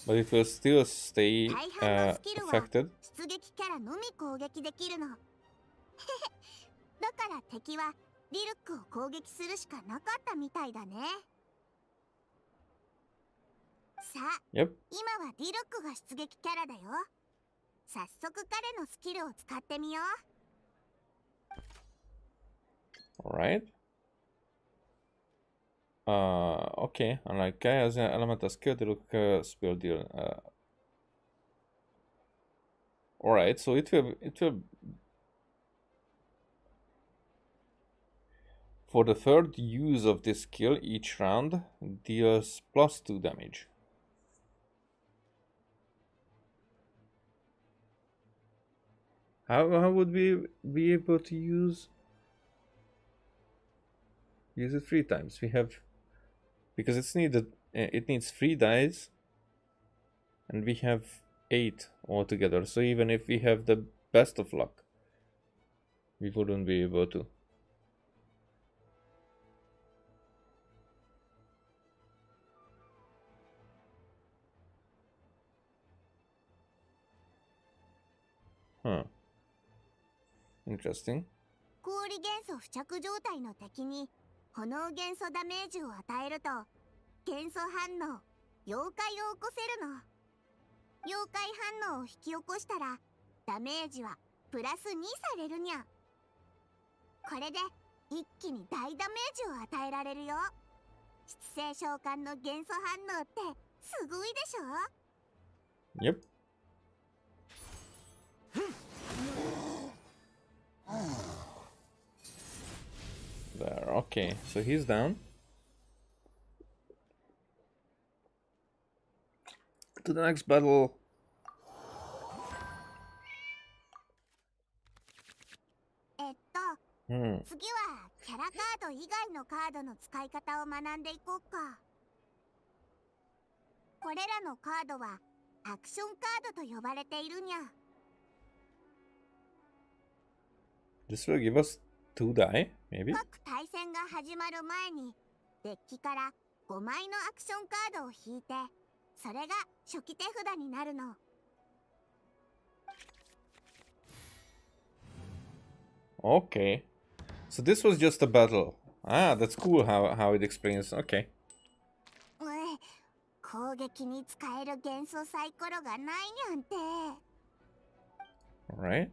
But it will still stay 大半のスキルは affected. 出撃キャラのみ攻撃できるの。だから敵はリルックを攻撃するしかなかったみたいだね。さあ、 Yep. 今はリルックが出撃キャラだよ。早速彼のスキルを使ってみよう。 Alright. Okay. Unlike Kai has an elemental skill, the look spell deal. Alright, so it will for the third use of this skill each round deals +2 damage. How would we be able to use it 3 times? We have, because it's needed. It needs 3 dice, and we have 8 altogether. So even if we have the best of luck, we wouldn't be able to. Huh. Interesting. 氷元素付着状態の敵に炎元素ダメージを与えると元素反応妖怪を起こせるの。妖怪反応を引き起こしたらダメージはプラス2されるにゃ。これで一気に大ダメージを与えられるよ。出生召喚の元素反応ってすごいでしょ。 Yep. There, okay, so he's down. To the next battle. 次はキャラカード以外のカードの使い方を学んでいこうか。これらのカードはアクションカードと呼ばれているにゃ。 This will give us 2 die, maybe? 各対戦が始まる前にデッキから5枚のアクションカードを引いて、それが初期手札になるの。 Okay. So this was just a battle. Ah, that's cool how it explains. Okay. 攻撃に使える元素サイコロがないにゃんて。 Alright.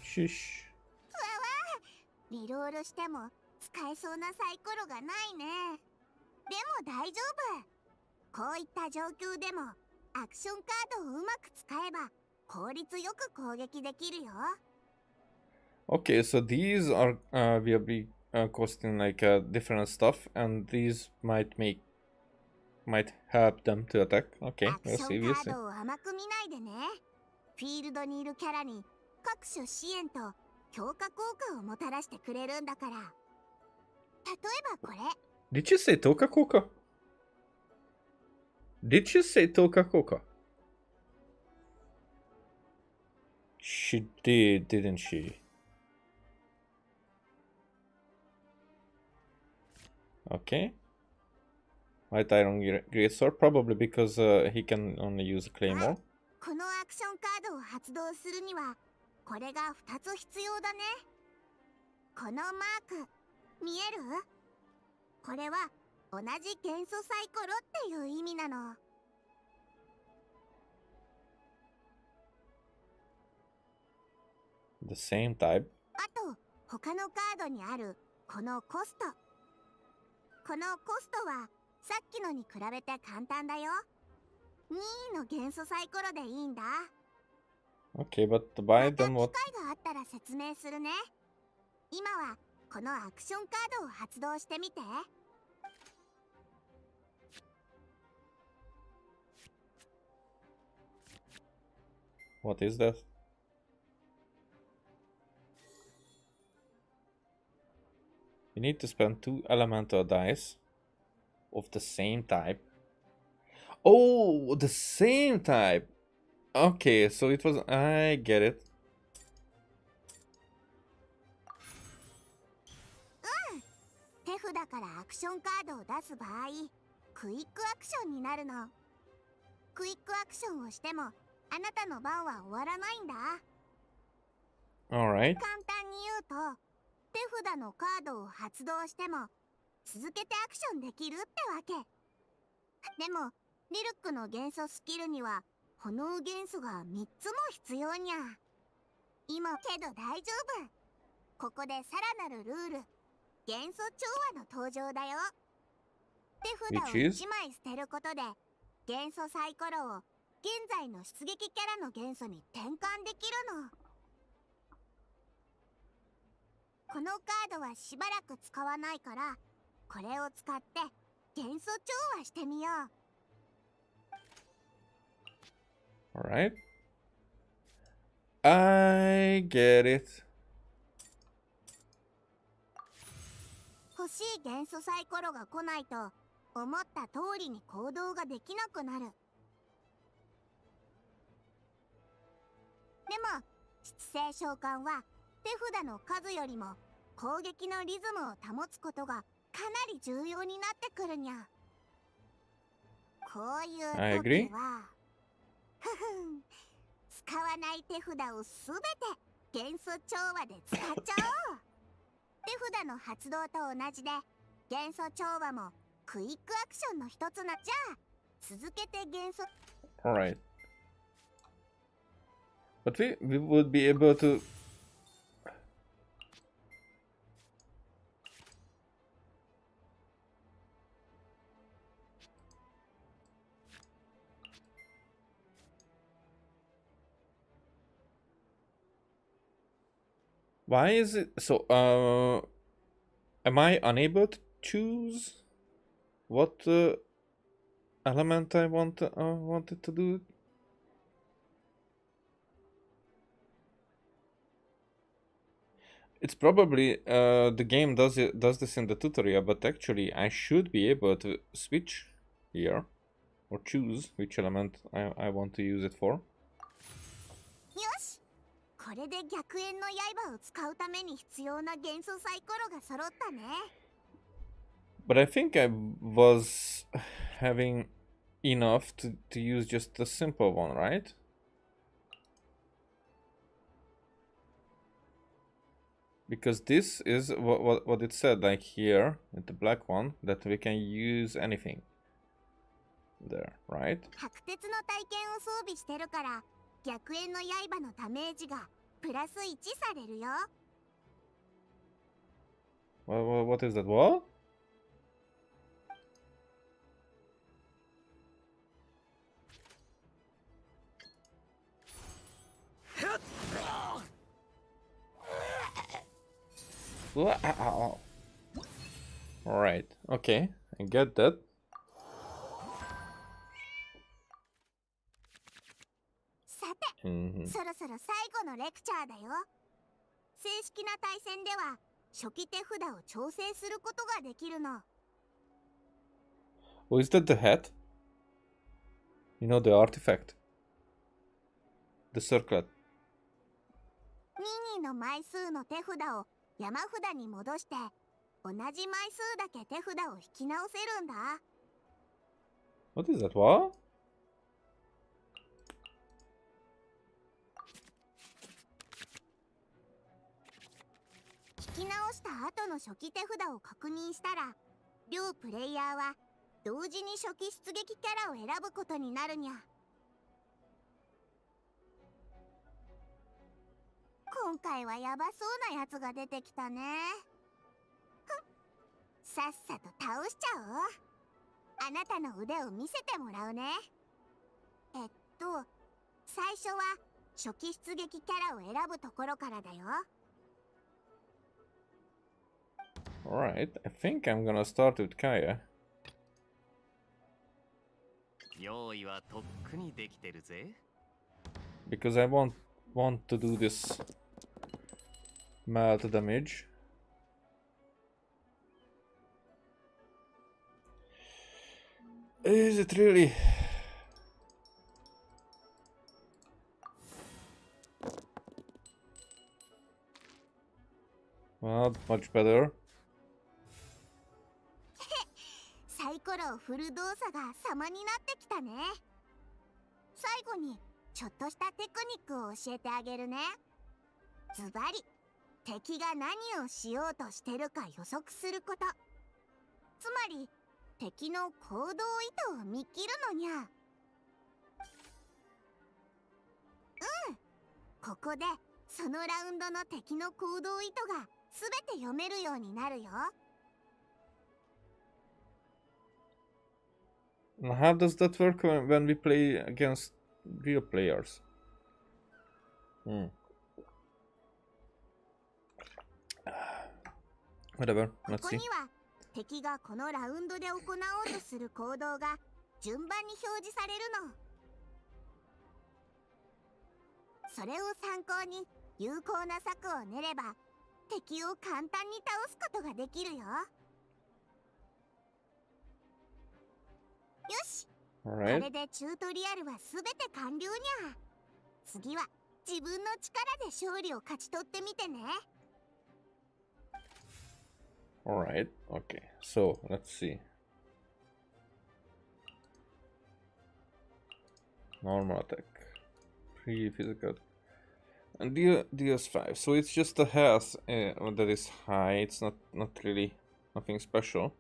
Shush. リロールしても使えそうなサイコロがないね。でも大丈夫。こういった状況でもアクションカードをうまく使えば効率よく攻撃できるよ。 Okay, so these are will be costing like different stuff, and these might help them to attack. Okay, アク we'll シ see, ョン we'll カー see. ドを甘く見ないでね。フィールドにいるキャラに各種支援と強化効果をもたらしてくれるんだから。例えばこれ。 Did you say Toka Koka? Did you say Toka Koka? She did, didn't she? Okay. White Iron Greatsword, probably because he can only use a Claymore. このアクションカードを発動するにはこれが2つ必要だね。このマーク見える？これは同じ元素サイコロっていう意味なの。 The same type. あと他のカードにあるこのコスト。このコストはさっきのに比べて簡単だよ。任意の元素サイコロでいいんだ。 Okay, but to ま buy た them 機 what? 会があったら説明するね。今はこのアクションカードを発動してみて。 What is that? You need to spend 2 elemental dice of the same type. Oh, the same type. Okay, so it was. I get it. 手札からアクションカードを出す場合、クイックアクションになるの。クイックアクションをしてもあなたの番は終わらないんだ。 Alright. 簡単に言うと、手札のカードを発動しても続けてアクションできるってわけ。でもリルックの元素スキルには炎元素が3つも必要にゃ。今けど大丈夫。ここでさらなるルール、元素調和の登場だよ。手札を Which is? 1枚捨てることで元素サイコロを現在の出撃キャラの元素に転換できるの。このカードはしばらく使わないから、これを使って元素調和してみよう。 Alright. I get it. 欲しい元素サイコロが来ないと思った通りに行動ができなくなる。でも出生召喚は手札の数よりも攻撃のリズムを保つことがかなり重要になってくるにゃ。こういう I 時 agree. は使わない手札をすべて元素調和で使っちゃおう。手札の発動と同じで元素調和もクイックアクションの一つな。じゃあ続けて元素 Alright. But we would be able to... Why is it so? Am I unable to choose what element I wanted to do? It's probably the game does this in the tutorial, but actually I should be able to switch here or choose which element I want to use it for. よしこれで逆縁の刃を使うために必要な元素サイコロが揃ったね But I think I was having enough to use just the simple one, right? Because this is what it said, like here, with the black one, that we can use anything. There, right? 白鉄の体験を装備してるから逆縁の刃のダメージがプラス1されるよ What is that? What? Alright, okay, I get that. さて、そろそろ最後のレクチャーだよ正式な対戦では初期手札を調整することができるの Oh, is that the hat? You know, the artifact. The circlet. 任意の枚数の手札を山札に戻して同じ枚数だけ手札を引き直せるんだ What is that? What? 引き直した後の初期手札を確認したら両プレイヤーは同時に初期出撃キャラを選ぶことになるにゃ今回はヤバそうなやつが出てきたねさっさと倒しちゃおうあなたの腕を見せてもらうね最初は初期出撃キャラを選ぶところからだよ Alright, I think I'm gonna start with Kaya. 用意はとっくにできてるぜ Because I want to do this melt damage. Is it really? Well, much better. サイコロを振る動作が様になってきたね最後にちょっとしたテクニックを教えてあげるねズバリ敵が何をしようとしてるか予測することつまり敵の行動意図を見切るのにゃここでそのラウンドの敵の行動意図が全て読めるようになるよ How does that work when we play against real players? Whatever, こ let's こ see. には敵がこのラウンドで行おうとする行動が順番に表示されるのそれを参考に有効な策を練れば敵を簡単に倒すことができるよよし、こ Alright. れでチュートリアルはすべて完了にゃ次は自分の力で勝利を勝ち取ってみてね Alright, okay, so let's see. Normal attack. 3 physical. And deals 5. So it's just the health that is high. It's not really nothing special.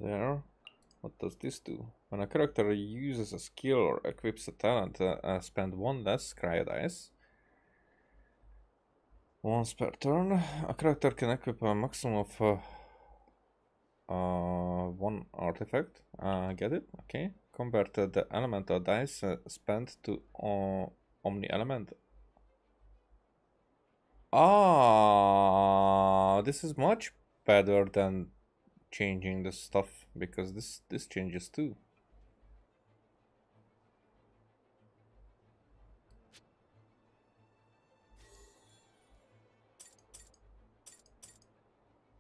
There. What does this do? When a character uses a skill or equips a talent, spend one less cryo dice. Once per turn, a character can equip a maximum of one artifact. Get it? Okay. Convert the elemental dice spent to Omni Element. This is much better than changing the stuff, because this changes too.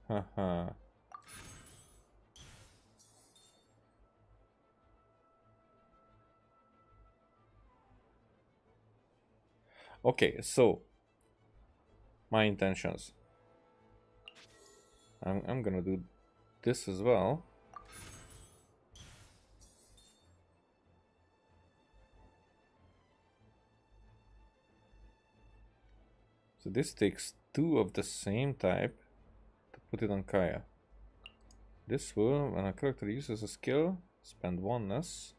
Haha. Okay, so my intentions. I'm gonna do this as well. So this takes 2 of the same type to put it on Kaya. This will, when a character uses a skill, spend 1 less.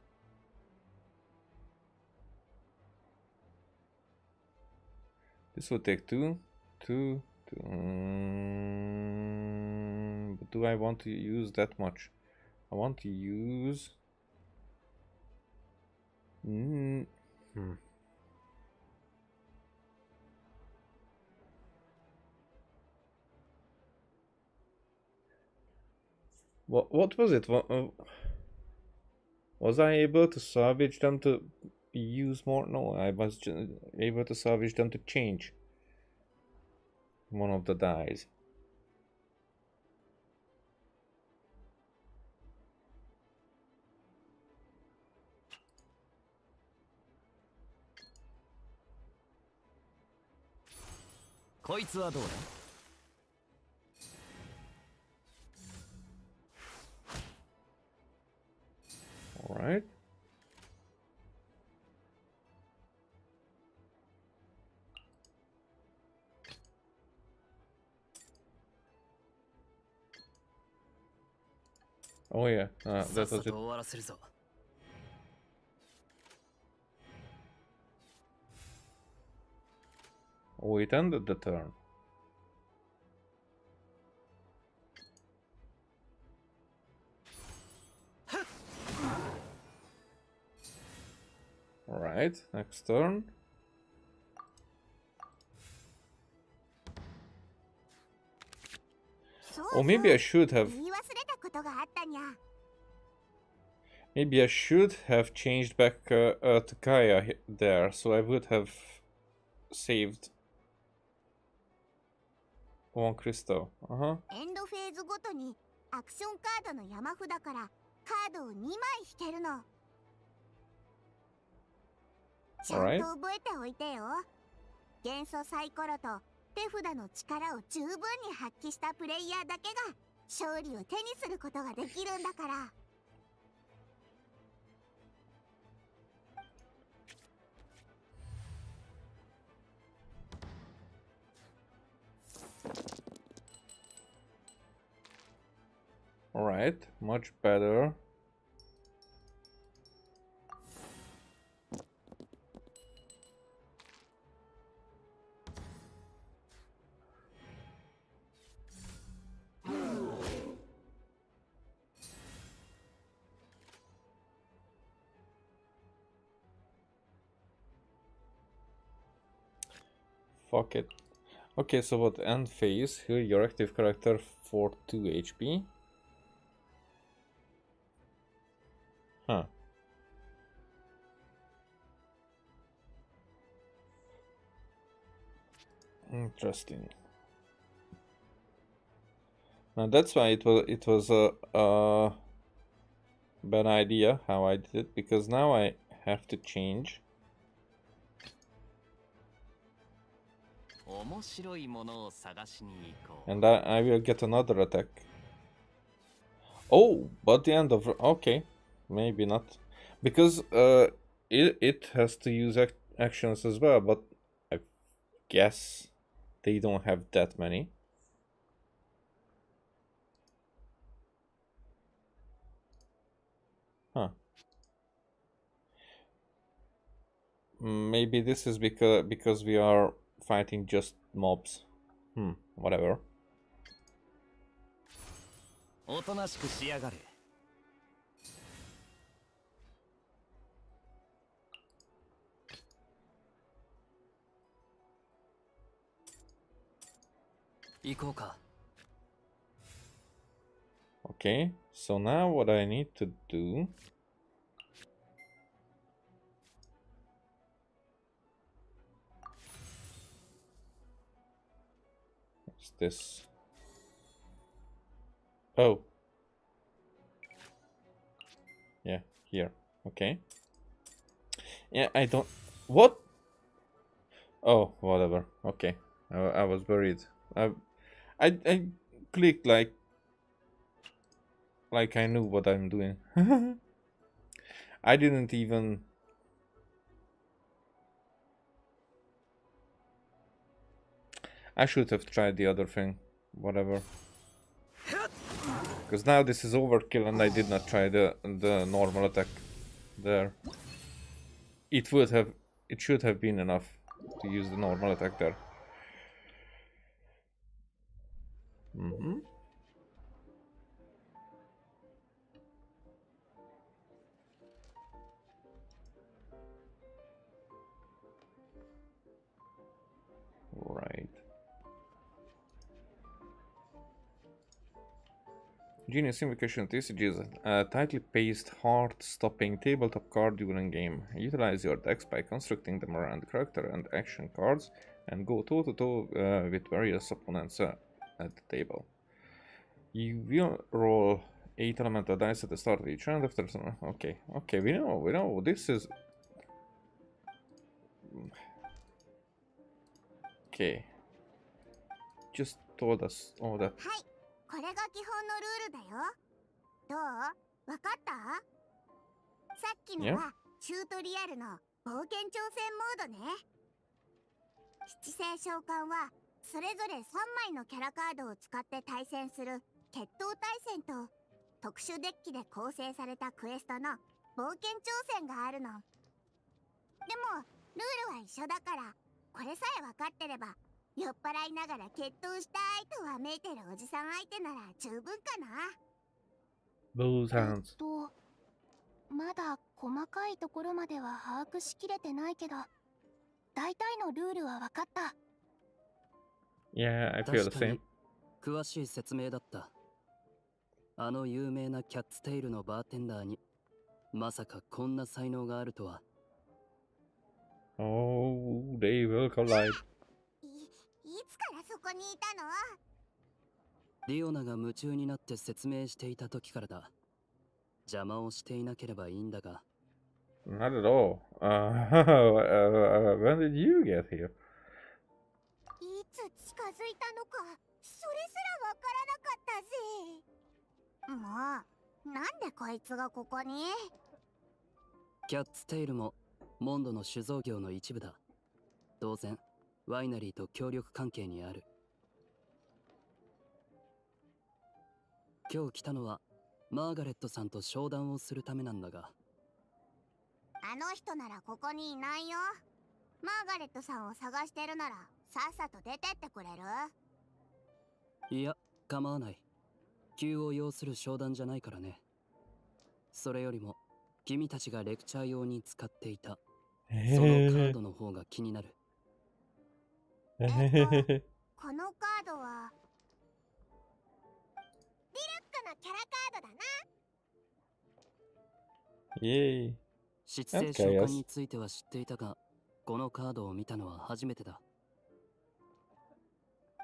This will take 2. But do I want to use that much? I want to use... What was it? Was I able to salvage them to use more? No, I was just able to salvage them to change one of the dies. All right. Oh yeah, that was it. Oh, it ended the turn. Alright, next turn. Oh, maybe I should have... Maybe I should have changed back to Kaya there, so I would have saved 1 crystal. Uh-huh. エンドフェーズごとにアクションカードの山札からカードを2枚引けるの。ちゃんと覚えておいてよ。元素サイコロと手札の力を十分に発揮したプレイヤーだけが勝利を手にすることができるんだから。Alright, much better. Fuck it. Okay, so what, end phase, heal your active character for 2 HP. Huh. Interesting. Now that's why it was a bad idea how I did it, because now I have to change. And I will get another attack. Oh, but the end of... Okay, maybe not. Because it has to use actions as well, but I guess they don't have that many. Maybe this is because we are fighting just mobs. Whatever. おとなしくしやがれ。行こうか。Okay, so now what I need to do is this. Oh. Yeah, here. Okay. Yeah, I don't... What? Oh, whatever. Okay. I was worried. I clicked like I knew what I'm doing. I didn't even... I should have tried the other thing. Whatever. Because now this is overkill and I did not try the normal attack there. It should have been enough to use the normal attack there. Right. Genius Invocation TCG is a tightly paced, heart-stopping tabletop card during game. Utilize your decks by constructing them around character and action cards, and go toe-to-toe with various opponents at the table. You will roll 8 elemental dice at the start of each round after... Okay, we know, this is... Okay. Just told us all that. これが基本のルールだよ。どう？わかった？さっきのはチュートリアルの冒険挑戦モードね。七星召喚はそれぞれ3枚のキャラカードを使って対戦する決闘対戦と特殊デッキで構成されたクエストの冒険挑戦があるの。でもルールは一緒だからこれさえ分かってれば酔っ払いながら決闘したいとわめいてるおじさん相手なら十分かな。まだ細かいところまでは把握しきれてないけど、大体のルールは分かった。Yeah, I feel the same. 詳しい説明だった。あの有名なキャッツテイルのバーテンダーにまさかこんな才能があるとは。Oh, they will collide. いつからそこにいたの？ディオナが夢中になって説明していた時からだ。邪魔をしていなければいいんだが。Not at all. When did you get here? いつ近づいたのか、それすらわからなかったぜ。もう、なんでこいつがここに？キャッツテイルもモンドの酒造業の一部だ。当然ワイナリーと協力関係にある。今日来たのはマーガレットさんと商談をするためなんだが。あの人ならここにいないよ。マーガレットさんを探してるならさっさと出てってくれる？いや、構わない。急を要する商談じゃないからね。それよりも君たちがレクチャー用に使っていたそのカードの方が気になる。このカードはリルックのキャラカードだな。イエーイ。七星召喚については知っていたが、このカードを見たのは初めてだ。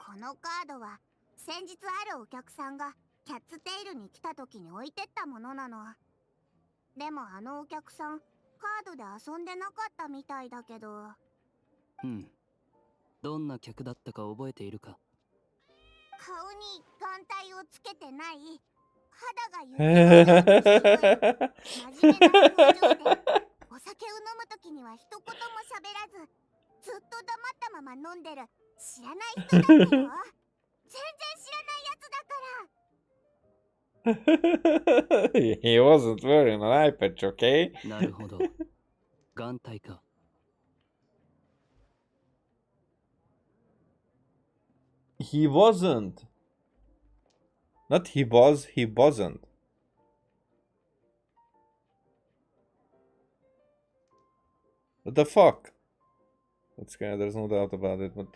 このカードは先日あるお客さんがキャッツテイルに来た時に置いてったものなの。でもあのお客さんカードで遊んでなかったみたいだけど。どんな客だったか覚えているか？顔に眼帯をつけてない、肌が真面目な表情で、お酒を飲むときには一言も喋らず、ずっと黙ったまま飲んでる知らない人だったよ。全然知らないやつだから。He wasn't wearing an eye patch, okay? なるほど。眼帯か。He wasn't. Not he was, he wasn't. What the fuck? That's kind of, there's no doubt about it, but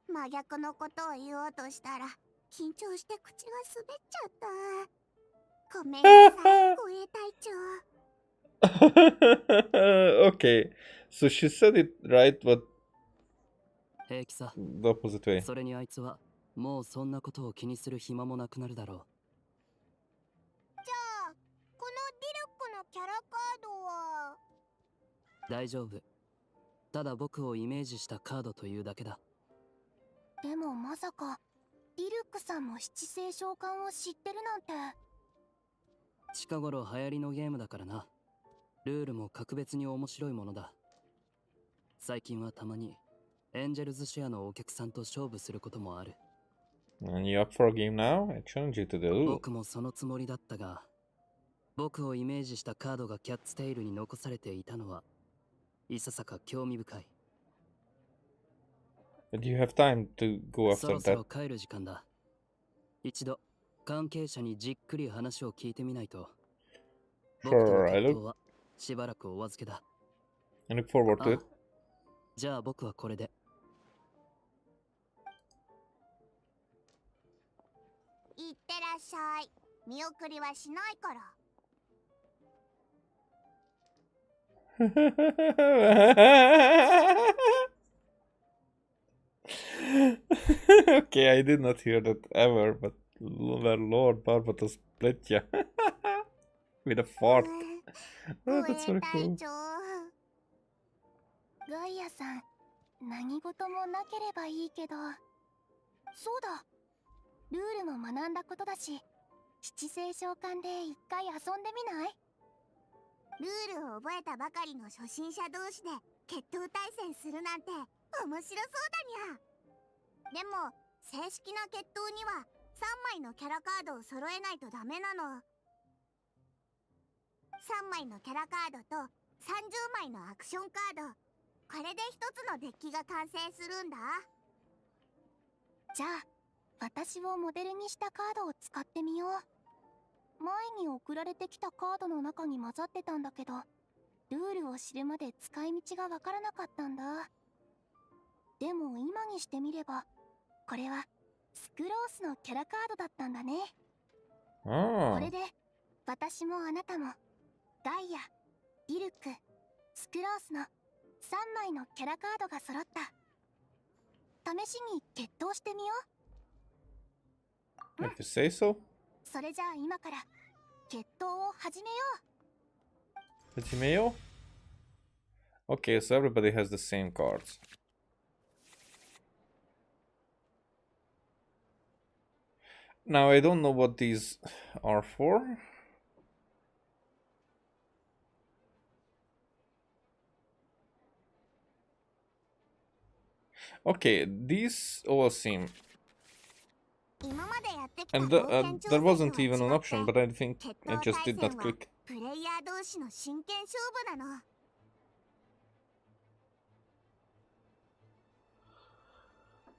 真逆のことを言おうとしたら緊張して口が滑っちゃった。ごめんなさい、護衛隊長。 okay, so she said it right, but 平気さ。 the opposite way. それにあいつはもうそんなことを気にする暇もなくなるだろじゃあこのディルックのキャラカードはう。大丈夫。ただ僕をイメージしたカードというだけだ。でもまさかディルックさんも七星召喚を知ってるなんて。近頃流行りのゲームだからな。ルールも格別に面白いものだ。最近はたまにエンジェルズシェアのお客さんと勝負することもある。And you up for a game now? I challenge you to the loop. 僕もそのつもりだったが、僕をイメージしたカードがキャッツテイルに残されていたのはいささか興味深い。But you have time to go そ after ろそ that. ろ帰る時間だ。一度関係者にじっくり話を聞いてみないと。僕との Sure, I 決 look, 闘はしばらくお預けだ。 I look forward to あ it. じゃあ僕はこれで。いってらっしゃい。見送りはしないから。Okay, I did not hear that ever, but Lord Barbatos split ya with a fart. 護 Oh, 衛 that's very 隊 cool. 長。ガイアさん、何事もなければいいけど。そうだ。ルールも学んだことだし、七星召喚で一回遊んでみない？ルールを覚えたばかりの初心者同士で決闘対戦するなんて面白そうだにゃ。でも正式な決闘には3枚のキャラカードを揃えないとダメなの。3枚のキャラカードと30枚のアクションカード、これで一つのデッキが完成するんだ。じゃあ私をモデルにしたカードを使ってみよう。前に送られてきたカードの中に混ざってたんだけど、ルールを知るまで使い道がわからなかったんだ。でも今にしてみれば、これはスクロースのキャラカードだったんだね。こ Oh, れで私もあなたもガイア、ディルック、スクロースの3枚のキャラカードが揃った。試しに決闘してみよう。 if you say so. それじゃあ今から決闘を始めよう。 Hajimeo? Okay, so everybody has the same cards. Now I don't know what these are for. Okay, these all seem, 今までやってきた and 冒険挑 there 戦 wasn't とは違 even an って option, but I think 決 I 闘 just 対 did 戦 that は quick. プレイヤー同士の真剣勝負なの。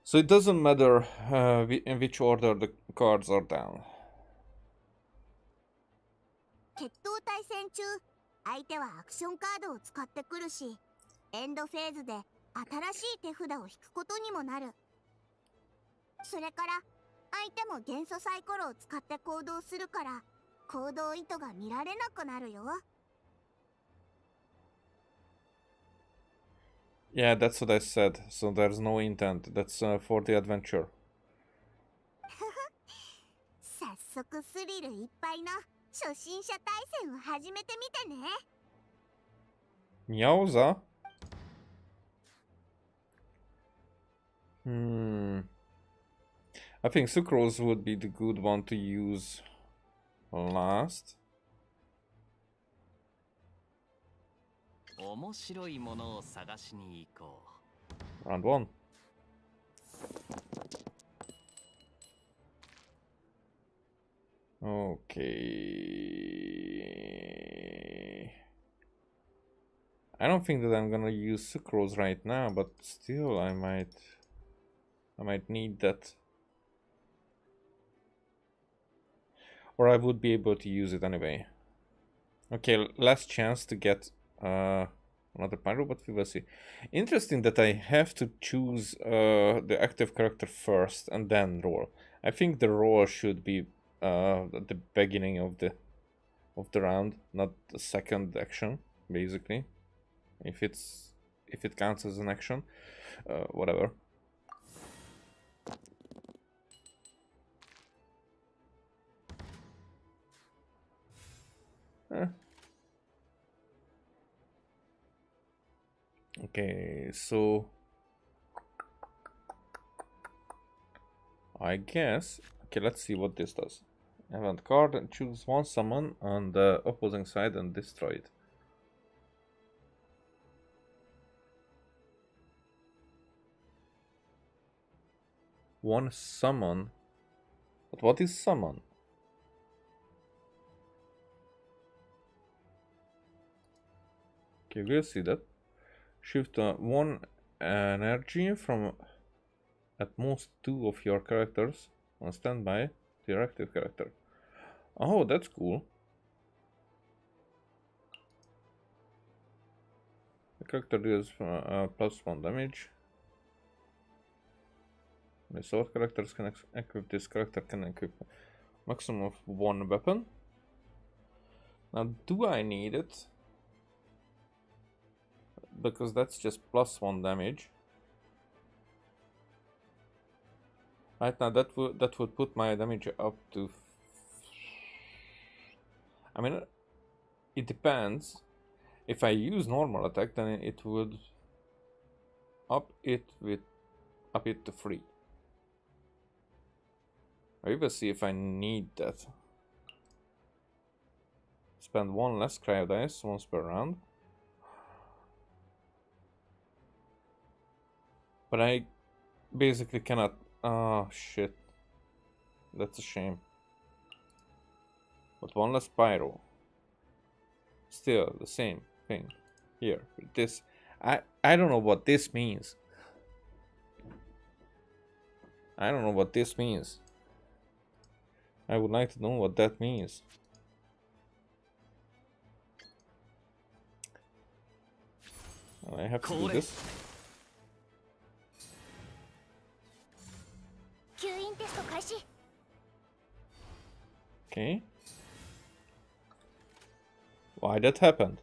So it doesn't matter in which order the cards are down. 決闘対戦中、相手はアクションカードを使ってくるし、エンドフェーズで新しい手札を引くことにもなる。それから相手も元素サイコロを使って行動するから、行動意図が見られなくなるよ。 Yeah, that's what I said. So there's no intent. That's for the adventure. 早速スリルいっぱいな初心者対戦を始めてみてね。 Yowza. I think Sucrose would be the good one to use last. 面白いものを探しに行こう。 Round one. Okay. I don't think that I'm gonna use Sucrose right now, but still I might. I might need that. Or I would be able to use it anyway. Okay, last chance to get another pyro, but we will see. Interesting that I have to choose the active character first and then roll. I think the roll should be at the beginning of the round, not the second action, basically. If it counts as an action, whatever. Okay, so I guess, okay, let's see what this does. Event card and choose one summon on the opposing side and destroy it. One summon. But what is summon? Okay, we'll see that. Shift one energy from at most 2 of your characters on standby to your active character. Oh, that's cool. The character deals +1 damage. The sword characters can equip this character, can equip maximum of 1 weapon. Now, do I need it? Because that's just +1 damage. Right now, that would put my damage up to. I mean, it depends. If I use normal attack, then it would up it to 3. I will see if I need that. Spend 1 less cryo dice once per round. But I basically cannot. Oh shit. That's a shame. But 1 less pyro. Still the same thing. Here. This. I don't know what this means. I don't know what this means. I would like to know what that means. I have to do this. Okay. Why that happened?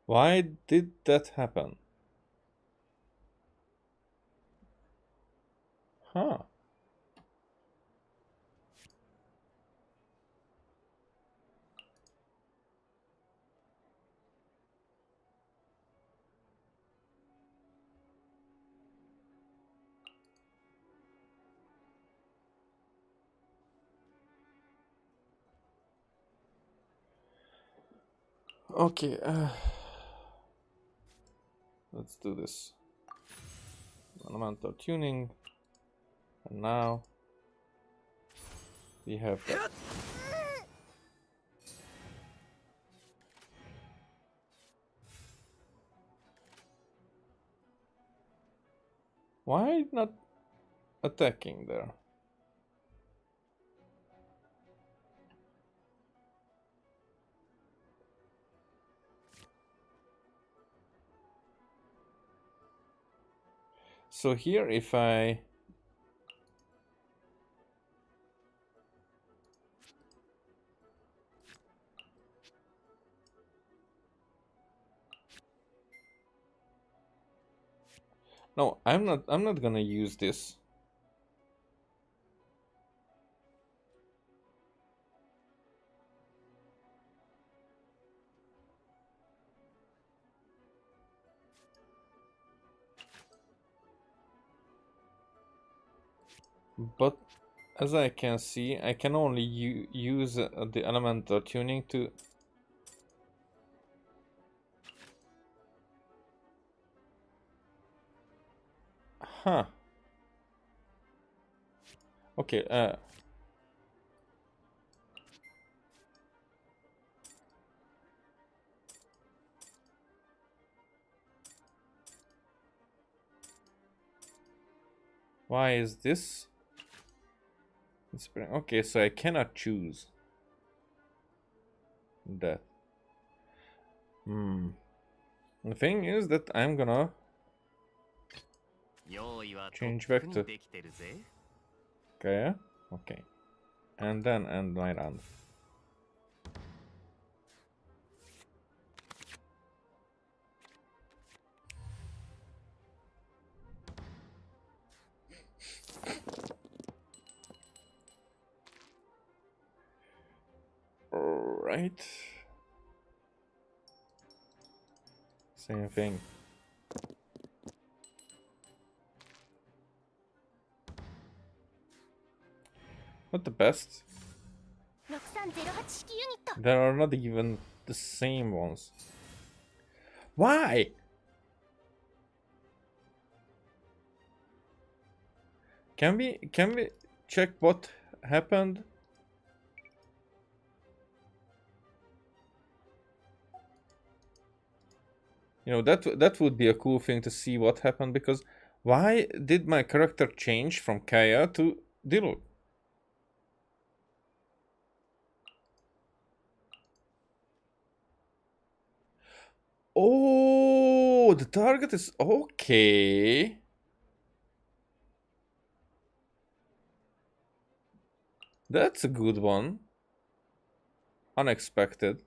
Why did that happen? Huh. Okay, let's do this. Elemental tuning. And now we have that. Why not attacking there? So here if I No, I'm not gonna use this. But as I can see, I can only use the elemental tuning to. Huh. Okay, Why is this? Okay, so I cannot choose that. The thing is that I'm gonna change back to Kaya. Okay. And then end my round. Alright. Same thing. Not the best. 6308式ユニット There are not even the same ones. Why? Can we check what happened? You know, that would be a cool thing to see what happened, because why did my character change from Kaya to Diluc? Oh, the target is okay. That's a good one. Unexpected.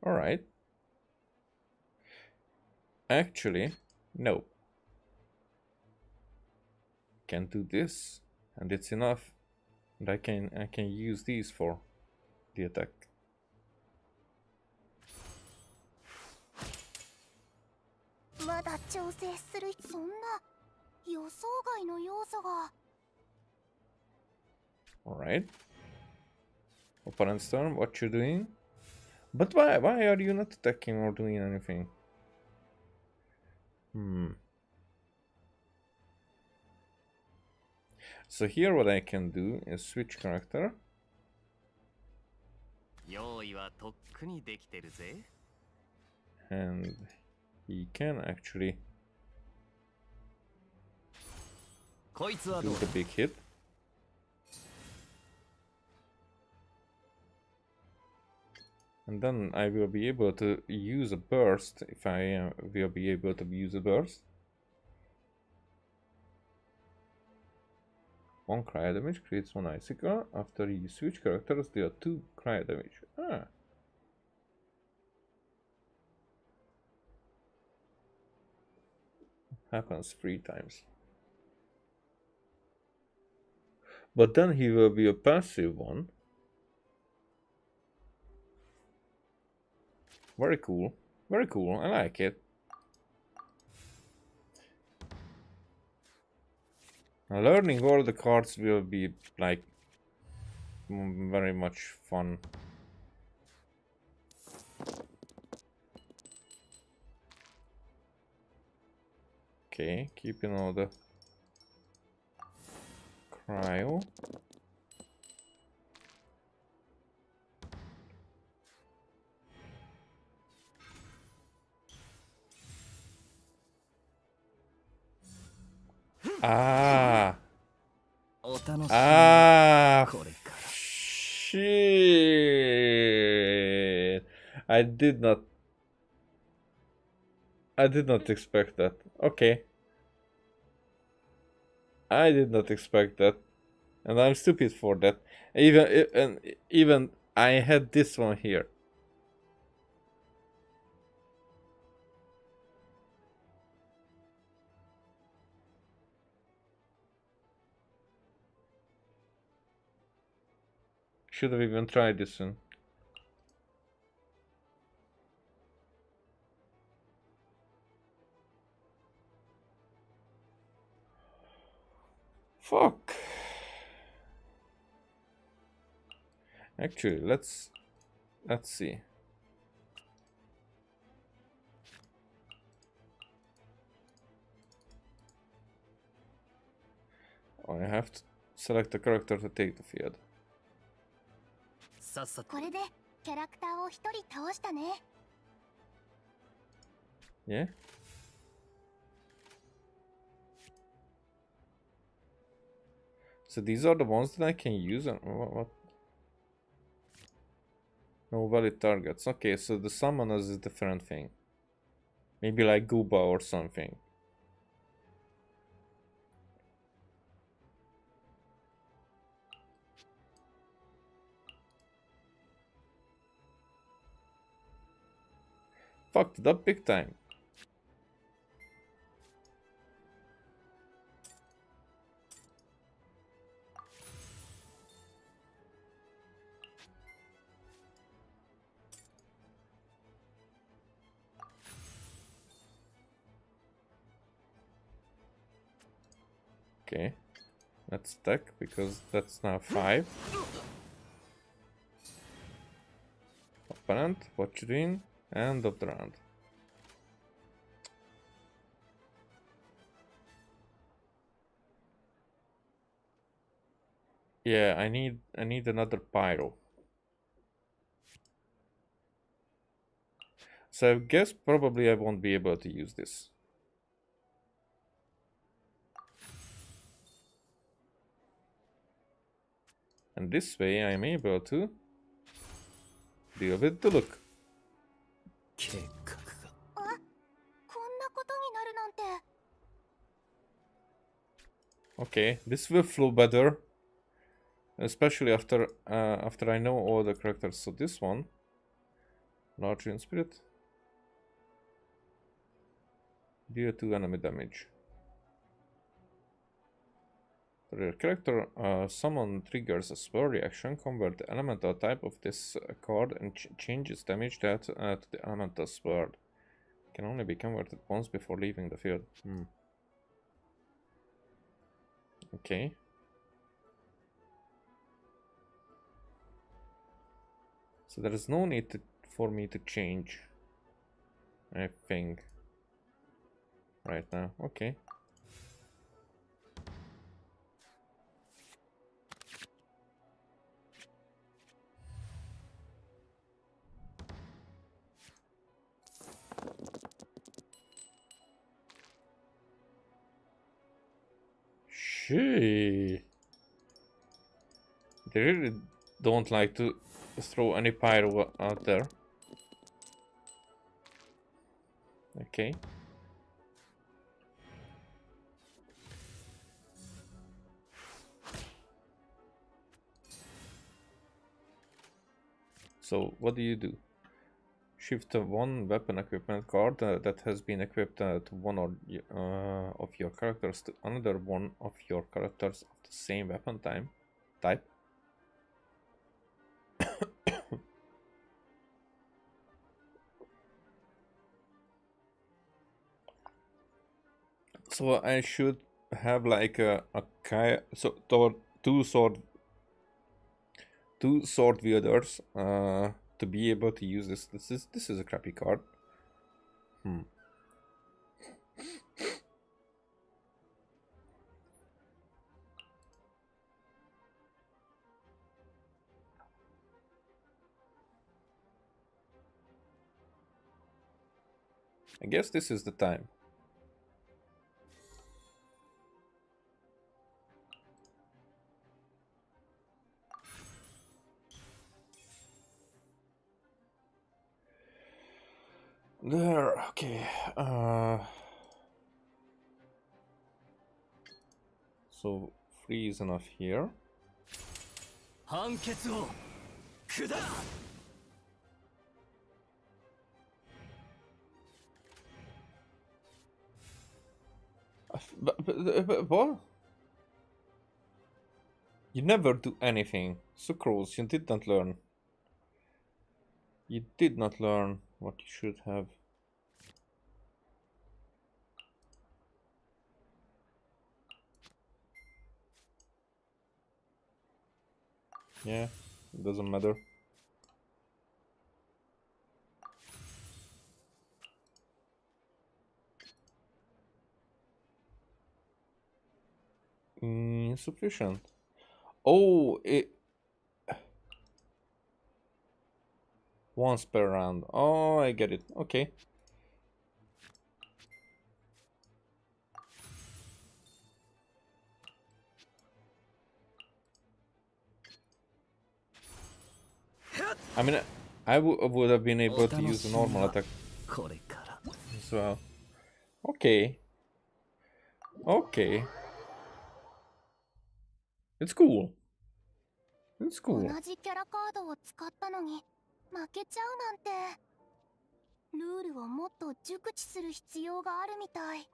All right. Actually, no. Can't do this, and it's enough. And I can use these for the attack. まだ調整するそんな予想外の要素が Alright. Opponent's turn, what you doing? But why are you not attacking or doing anything? So here what I can do is switch character. 用意はとっくにできてるぜ。 And he can actually こいつは do どう the big hit. And then I will be able to use a burst if I will be able to use a burst. 1 cryo damage creates 1 icicle. After you switch characters, deal 2 cryo damage. Ah. Happens 3 times. But then he will be a passive one. Very cool. Very cool. I like it. Now, learning all the cards will be like very much fun. Okay, keeping all the cryo. Ah. お楽しみに Ah. これから Shit. I did not expect that. Okay. I did not expect that. And I'm stupid for that. Even I had this one here. Should have even tried this one. Fuck. Actually, let's see. Oh, I have to select a character to take the field. さっさとこれでキャラクターを一人倒したね Yeah. So these are the ones that I can use. And what? No valid targets. Okay, so the summoners is a different thing. Maybe like Gooba or something. Fucked it up big time. Okay, let's stack because that's now 5. Opponent, what you doing? End of the round. Yeah, I need another pyro. So I guess probably I won't be able to use this. And this way I'm able to deal with the look. 計画が。こんなことになるなんて。 Okay, this will flow better, especially after I know all the characters. So this one, large in spirit, deal 2 enemy damage. The character summon triggers a spell reaction. Convert the elemental type of this card and changes damage that to the elemental sword. Can only be converted once before leaving the field. Okay. So there is no need for me to change, I think, right now. Okay. Shit. They really don't like to throw any pyro out there. Okay. So what do? Shift one weapon equipment card that has been equipped to one or of your characters to another one of your characters of the same weapon type. So I should have like a two sword wielders to be able to use this. This is a crappy card. I guess this is the time. There, okay. So 3 is enough here. 判決を下す。But what? You never do anything. Sucrose, you did not learn. You did not learn what you should have. Yeah, it doesn't matter. Insufficient. Oh, it... Once per round. Oh, I get it. Okay. I mean, would have been able to use a normal attack これから as well. Okay. Okay. It's cool. It's 同 cool. じキャラカードを使ったのに負けちゃうなんて。ルールをもっと熟知する必要があるみたい。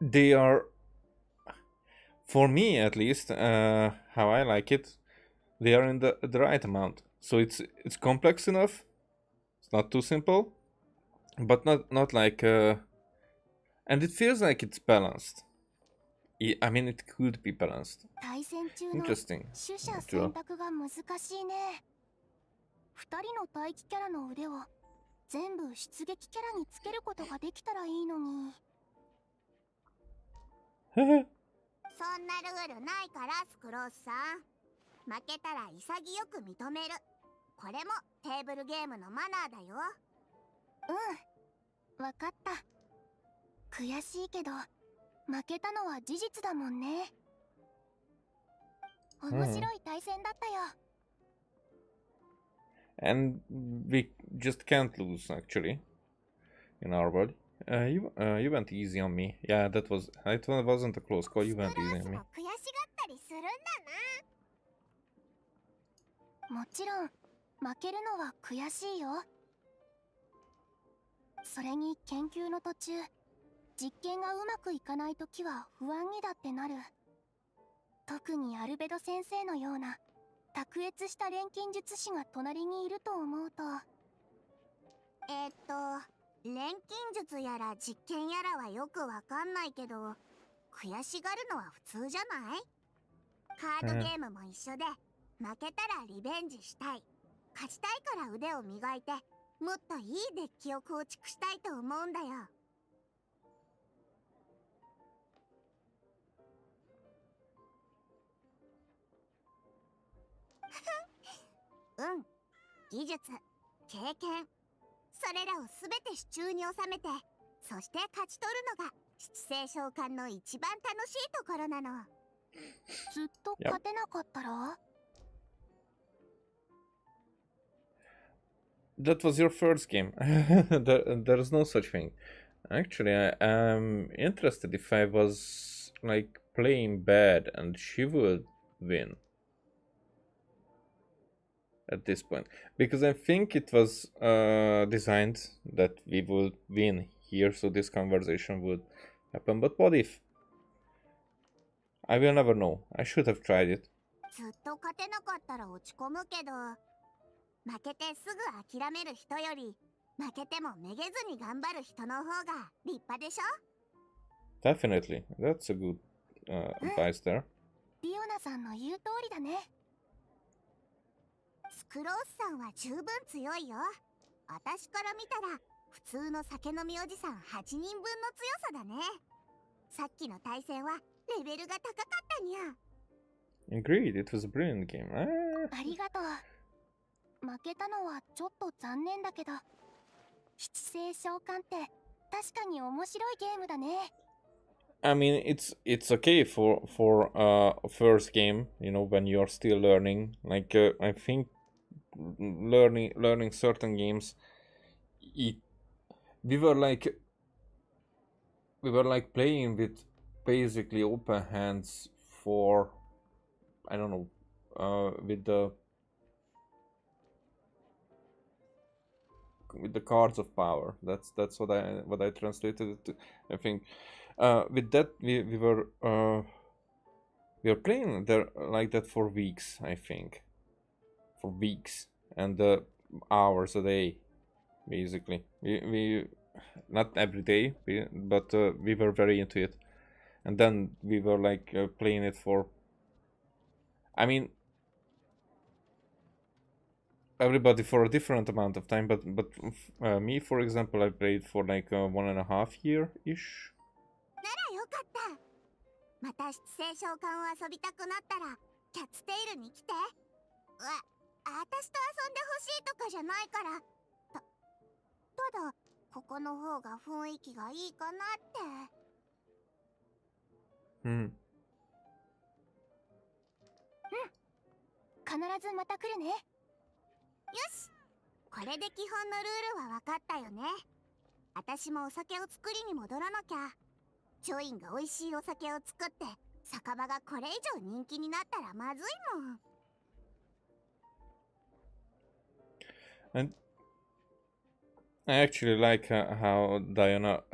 They are, for me at least, how I like it, they are in the right amount. So it's complex enough. It's not too simple, but not like, and it feels like it's balanced. I mean, it could be balanced. 対戦中の Interesting. 取捨選択が難しいね。2人の待機キャラの腕を全部出撃キャラにつけることができたらいいのに。そんなルールないからスクロースさん。負けたら潔く認める。これもテーブルゲームのマナーだよ。うん、わかった。悔しいけど負けたのは事実だもんね。面白い対戦だったよ。And we just can't lose, actually, in our world. You went easy on me. Yeah, it wasn't a close call. You went easy on me. 悔しがったりするんだもちろん負けるのは悔しいよ。それに研究の途中、実験がうまくいかないときは不安にだってなる。特にアルベド先生のような卓越した錬金術師が隣にいると思うと。錬金術やら実験やらはよくわかんないけど、悔しがるのは普通じゃない？カードゲームも一緒で、負けたらリベンジしたい。勝ちたいから腕を磨いて、もっといいデッキを構築したいと思うんだよ。うん、技術、経験、それらをすべて手中に収めて、そして勝ち取るのが七星召喚の一番楽しいところなの。ずっと勝てなかったら？ That was your first game. There's no such thing. Actually, I'm interested if I was like playing bad and she would win at this point, because I think it was designed that we would win here, so this conversation would happen. But what if? I will never know. I should have tried it. ずっと勝てなかったら落ち込むけど、負けてすぐ諦める人より、負けてもめげずに頑張る人の方が立派でしょ？ Definitely. That's a good advice there. リオナさんの言う通りだね。スクロースさんは十分強いよ。私から見たら普通の酒飲みおじさん8人分の強さだね。さっきの対戦はレベルが高かったにゃ。Agreed. It was a brilliant game. ありがとう。負けたのはちょっと残念だけど、七星召喚って確かに面白いゲームだね。I mean, it's okay for a first game, you know, when you're still learning. Like I think learning certain games, we were like playing with basically open hands for, I don't know, with the cards of power. That's what I translated it to, I think. With that, we were playing there like that for weeks, I think, for weeks and hours a day, basically. We not every day, but we were very into it, and then we were like playing it for. I mean, everybody for a different amount of time, but me, for example, I played for like 1.5 year ish. ならよかった。また七星召喚を遊びたくなったらキャッツテイルに来て。私と遊んでほしいとかじゃないから。ただここの方が雰囲気がいいかなって。う必ずまた来るね。よし、これで基本のルールは分かったよね。私もお酒を作りに戻らなきゃ。ジョインが美味しいお酒を作って酒場がこれ以上人気になったらまずいもん。 And I actually like how Diana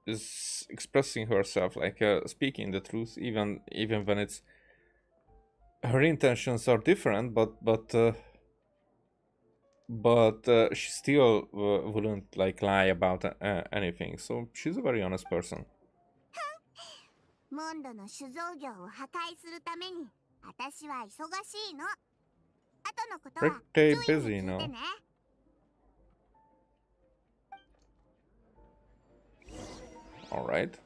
is expressing herself, like speaking the truth, even when it's her intentions are different, but she still wouldn't like lie about anything. So she's a very honest person. モンドの酒造業を破壊するために私は忙しいの。後のことはジョイ Pretty ンに busy 聞い now. てね。All right.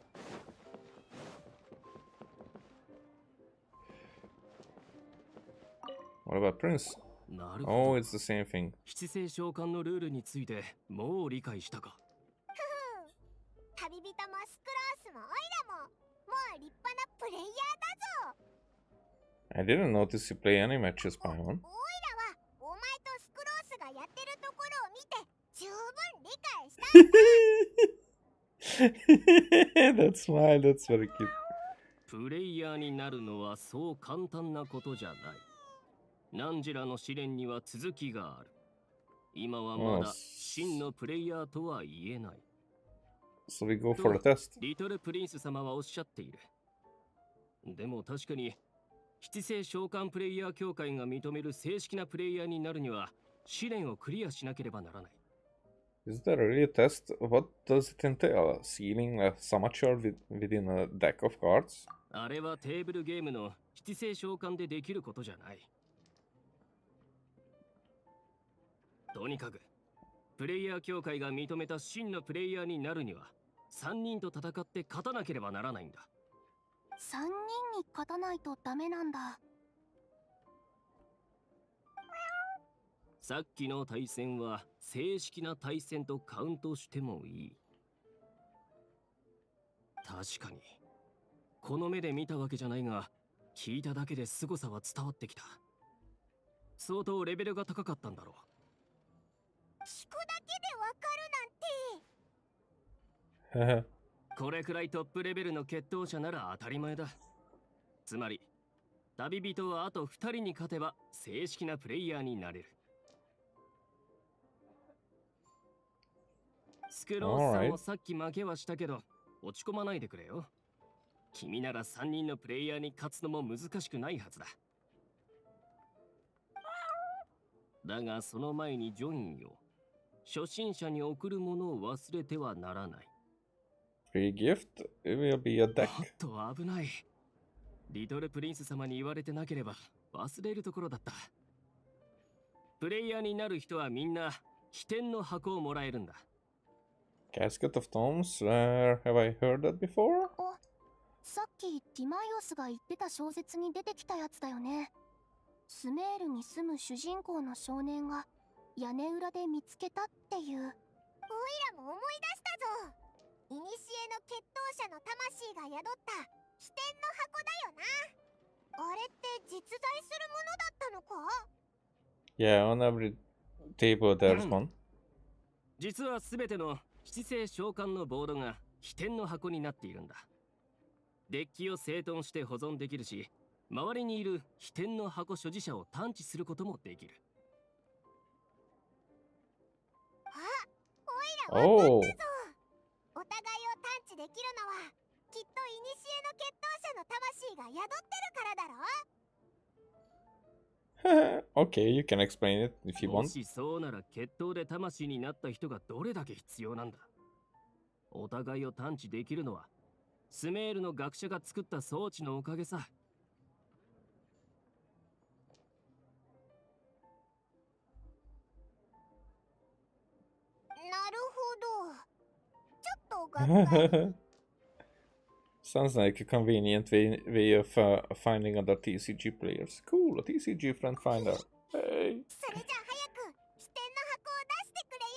What about Prince? なるほ Oh, ど。 it's the same thing. 七星召喚のルールについてもう理解したか。旅人もスクロースもオイラももう立派なプレイヤーだぞ。 I didn't notice you play any matches, Paimon. オイラはお前とスクロースがやってるところを見て十分理解したんだ。 That smile, that's very cute. プレイヤーになるのはそう簡単なことじゃない。汝らの試練には続きがある。今はまだ真のプレイヤーとは言えない。 So we go for a test. リトルプリンス様はおっしゃっている。でも確かに七星召喚プレイヤー協会が認める正式なプレイヤーになるには試練をクリアしなければならない。 Is there really a test? What does it entail? Sealing a summachar within a deck of cards? あれはテーブルゲームの七星召喚でできることじゃない。とにかくプレイヤー協会が認めた真のプレイヤーになるには3人と戦って勝たなければならないんだ。3人に勝たないとダメなんだ。さっきの対戦は正式な対戦とカウントしてもいい。確かにこの目で見たわけじゃないが聞いただけで凄さは伝わってきた。相当レベルが高かったんだろう。聞くだけでわかるなんて。これくらいトップレベルの決闘者なら当たり前だ。つまり旅人はあと2人に勝てば正式なプレイヤーになれる。スクロースさんもさっき負けはしたけど落ち込まないでくれよ。君なら3人のプレイヤーに勝つのも難しくないはずだ。だがその前にジョインよ。初心者に贈るものを忘れてはならない。Free gift? It will be a deck. おっと危ない。リトルプリンス様に言われてなければ忘れるところだった。プレイヤーになる人はみんな飛天の箱をもらえるんだ。Casket of Tomes? Have I heard that before? あ、さっきティマイオスが言ってた小説に出てきたやつだよね。スメールに住む主人公の少年が屋根裏で見つけたっていう。オイラも思い出したぞ。古の決闘者の魂が宿った飛天の箱だよな。あれって実在するものだったのか？ Yeah, on every table there's one. 実はすべての七星召喚のボードが飛天の箱になっているんだ。デッキを整頓して保存できるし、周りにいる飛天の箱所持者を探知することもできる。あ、オイラわかったぞ。Oh, お互いを探知できるのはきっと古の決闘者の魂が宿ってるからだろ。okay, you can explain it if you も want. しそうなら決闘で魂になった人がどれだけ必要なんだ。お互いを探知できるのはスメールの学者が作った装置のおかげさ。なるほど。ちょっとがっかり。Sounds like a convenient way of finding other TCG players. Cool, a TCG friend finder. Hey. それじゃあ早く飛天の箱を出してくれよ。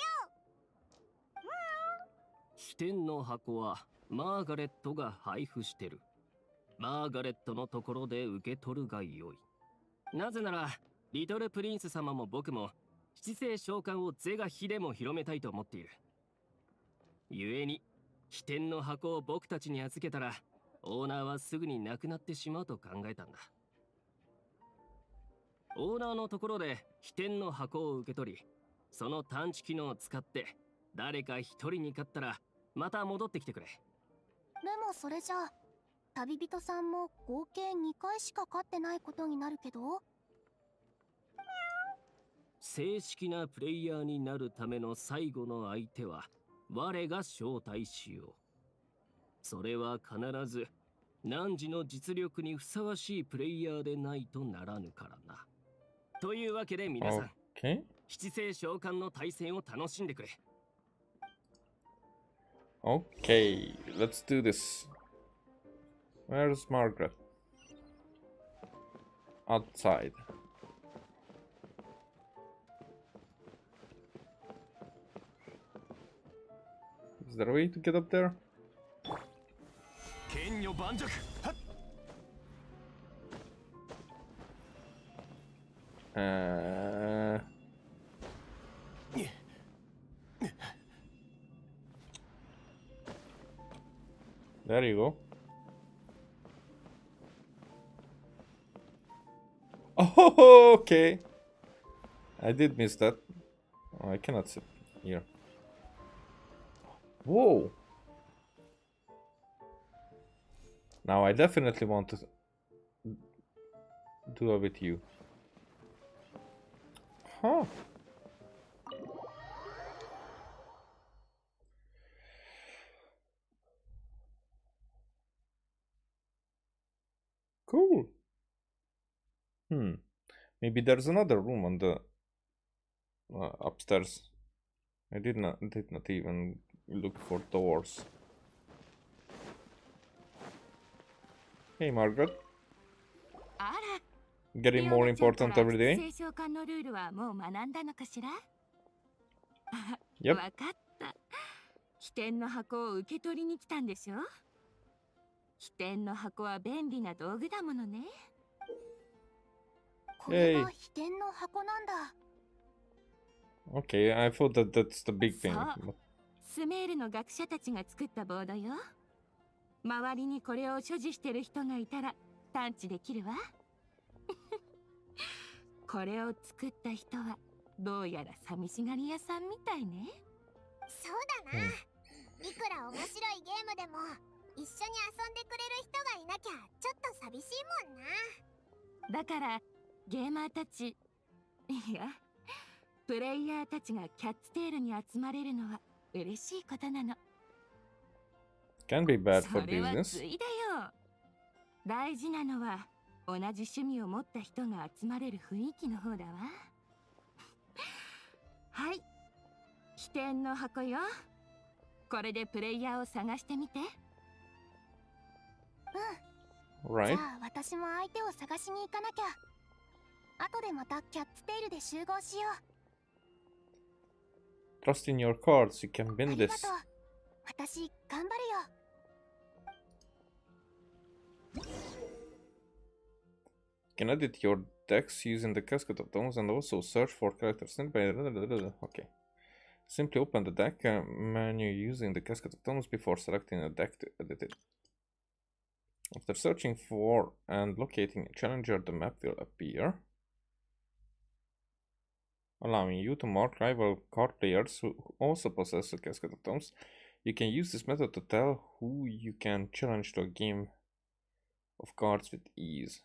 飛天の箱はマーガレットが配布してる。マーガレットのところで受け取るがよい。なぜならリトルプリンス様も僕も七星召喚を是が非でも広めたいと思っている。故に飛天の箱を僕たちに預けたらオーナーはすぐに亡くなってしまうと考えたんだ。オーナーのところで飛天の箱を受け取り、その探知機能を使って誰か一人に勝ったらまた戻ってきてくれ。でもそれじゃあ旅人さんも合計2回しか勝ってないことになるけど。正式なプレイヤーになるための最後の相手は我が招待しよう。それは必ず汝の実力にふさわしいプレイヤーでないとならぬからな。というわけで皆さん、Okay. 七星召喚の対戦を楽しんでくれ。Okay, let's do this. Where's Margaret? Outside. Is there a way to get up there? 剣女盤石。はっ。There you go. Oh, okay. I did miss that. Oh, I cannot sit here. Whoa. Now I definitely want to do it with you. Huh. Cool. Maybe there's another room on the upstairs. I did not even look for doors. Hey, Margaret. あら、 Getting more important every day. 七星召喚のルールはもう学んだのかしら？ Yep. わかった。飛天の箱を受け取りに来たんでしょ？飛天の箱は便利な道具だものね。これが飛天の箱なんだ。Okay, I thought that's the big thing. そう。スメールの学者たちが作ったボードよ。周りにこれを所持してる人がいたら探知できるわ。これを作った人はどうやら寂しがり屋さんみたいね。そうだな。いくら面白いゲームでも一緒に遊んでくれる人がいなきゃちょっと寂しいもんな。だからゲーマーたち、いや、プレイヤーたちがキャッツテールに集まれるのは嬉しいことなの。Can be bad そ for れは business. ついだよ。大事なのは同じ趣味を持った人が集まれる雰囲気の方だわ。はい、飛天の箱よ。これでプレイヤーを探してみて。じゃ Right. あ私も相手を探しに行かなきゃ。後でまたキャッツテールで集合しよう。 Trust in your cards. You can あ win りが this. とう。私頑張るよ。You can edit your decks using the casket of tones and also search for characters. Okay. Simply open the deck menu using the casket of tones before selecting a deck to edit it. After searching for and locating a challenger, the map will appear, allowing you to mark rival card players who also possess a casket of tones. You can use this method to tell who you can challenge to a game of cards with ease.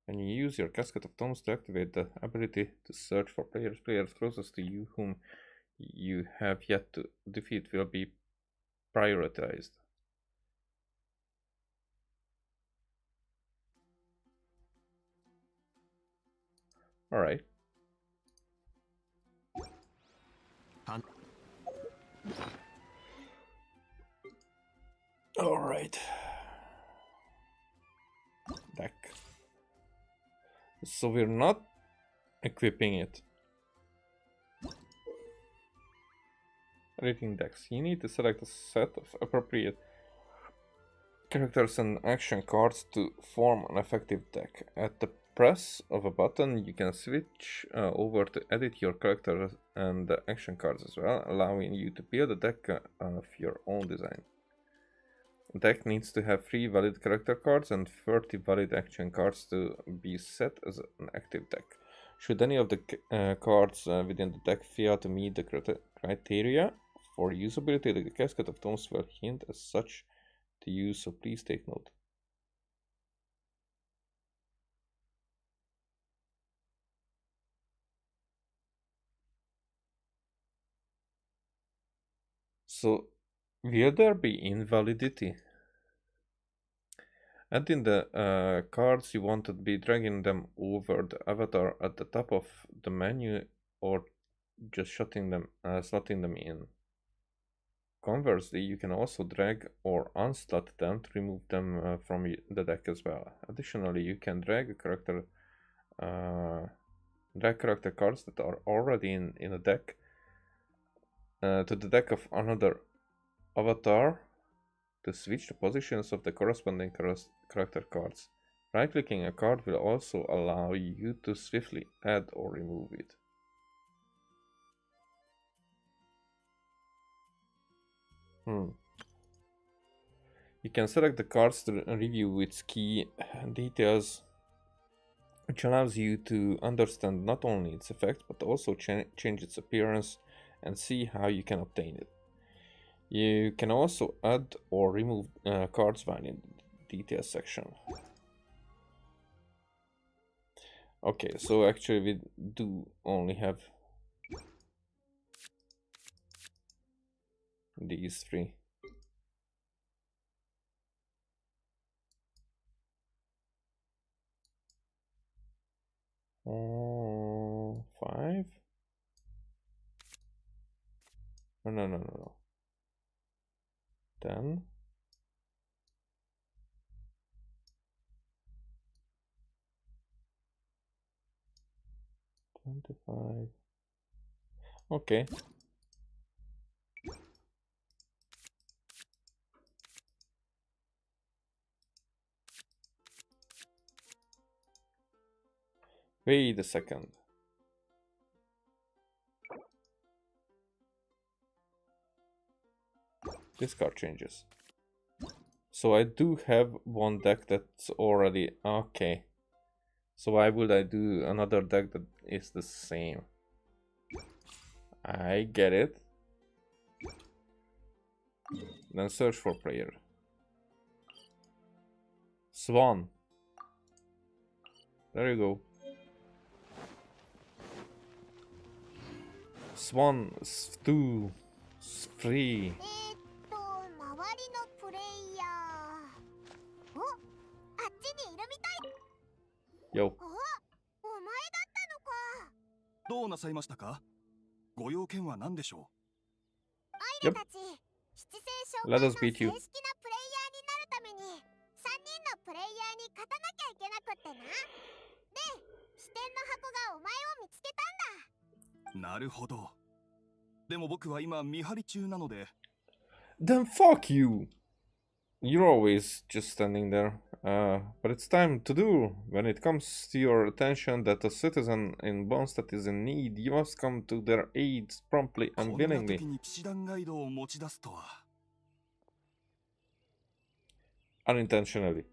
When you use your casket of tones to activate the ability to search for players closest to you whom you have yet to defeat will be prioritized. Alright. Alright. Deck. So we're not equipping it. Rating decks. You need to select a set of appropriate characters and action cards to form an effective deck. At the press of a button, you can switch over to edit your character and action cards as well, allowing you to build a deck of your own design. The deck needs to have 3 valid character cards and 30 valid action cards to be set as an active deck. Should any of the cards within the deck fail to meet the criteria for usability, the Casket of Tomes will hint as such to you, so please take note. So, will there be invalidity? Adding the cards you want to be dragging them over the avatar at the top of the menu, or just slotting them in. Conversely, you can also drag or unslot them to remove them from the deck as well. Additionally, you can drag character cards that are already in a deck to the deck of another avatar to switch the positions of the corresponding character cards. Right-clicking a card will also allow you to swiftly add or remove it. You can select the cards to review its key details, which allows you to understand not only its effects but also change its appearance and see how you can obtain it. You can also add or remove cards via the details section. Okay, so actually we do only have these 3. Oh, 5? No. 10. 25. Okay. Wait a second. This card changes. So I do have one deck that's already okay. So why would I do another deck that is the same? I get it. Then search for player. Swan. There you go. Swan, 2, 3. 周りのプレイヤー。お、あっちにいるみたい。Yo. お、お前だったのか。どうなさいましたか？ご用件は何でしょアイラたち、七星召喚 Let の us 正 beat 式 you. なプレイヤーになるために、3人のプレイヤーに勝たなきゃいけなくってな。で、視点の箱がお前を見つけたんだ。う？なるほど。でも僕は今見張り中なので。Then fuck you! You're always just standing there. But it's time to do. When it comes to your attention that a citizen in Bonstadt is in need, you must come to their aid promptly and こんな willingly. 時に騎士団ガイドを持ち出すとは。Unintentionally.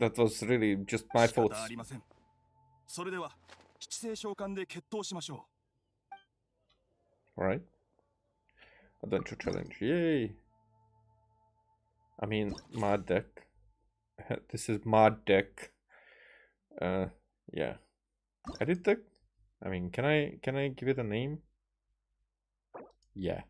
That was really just my 仕 fault. 方ありません。それでは七星召喚で決闘しましょう。 Alright. Adventure challenge. Yay! I mean, mod deck. This is mod deck. Yeah. Edit deck? I mean, can I give it a name? Yeah.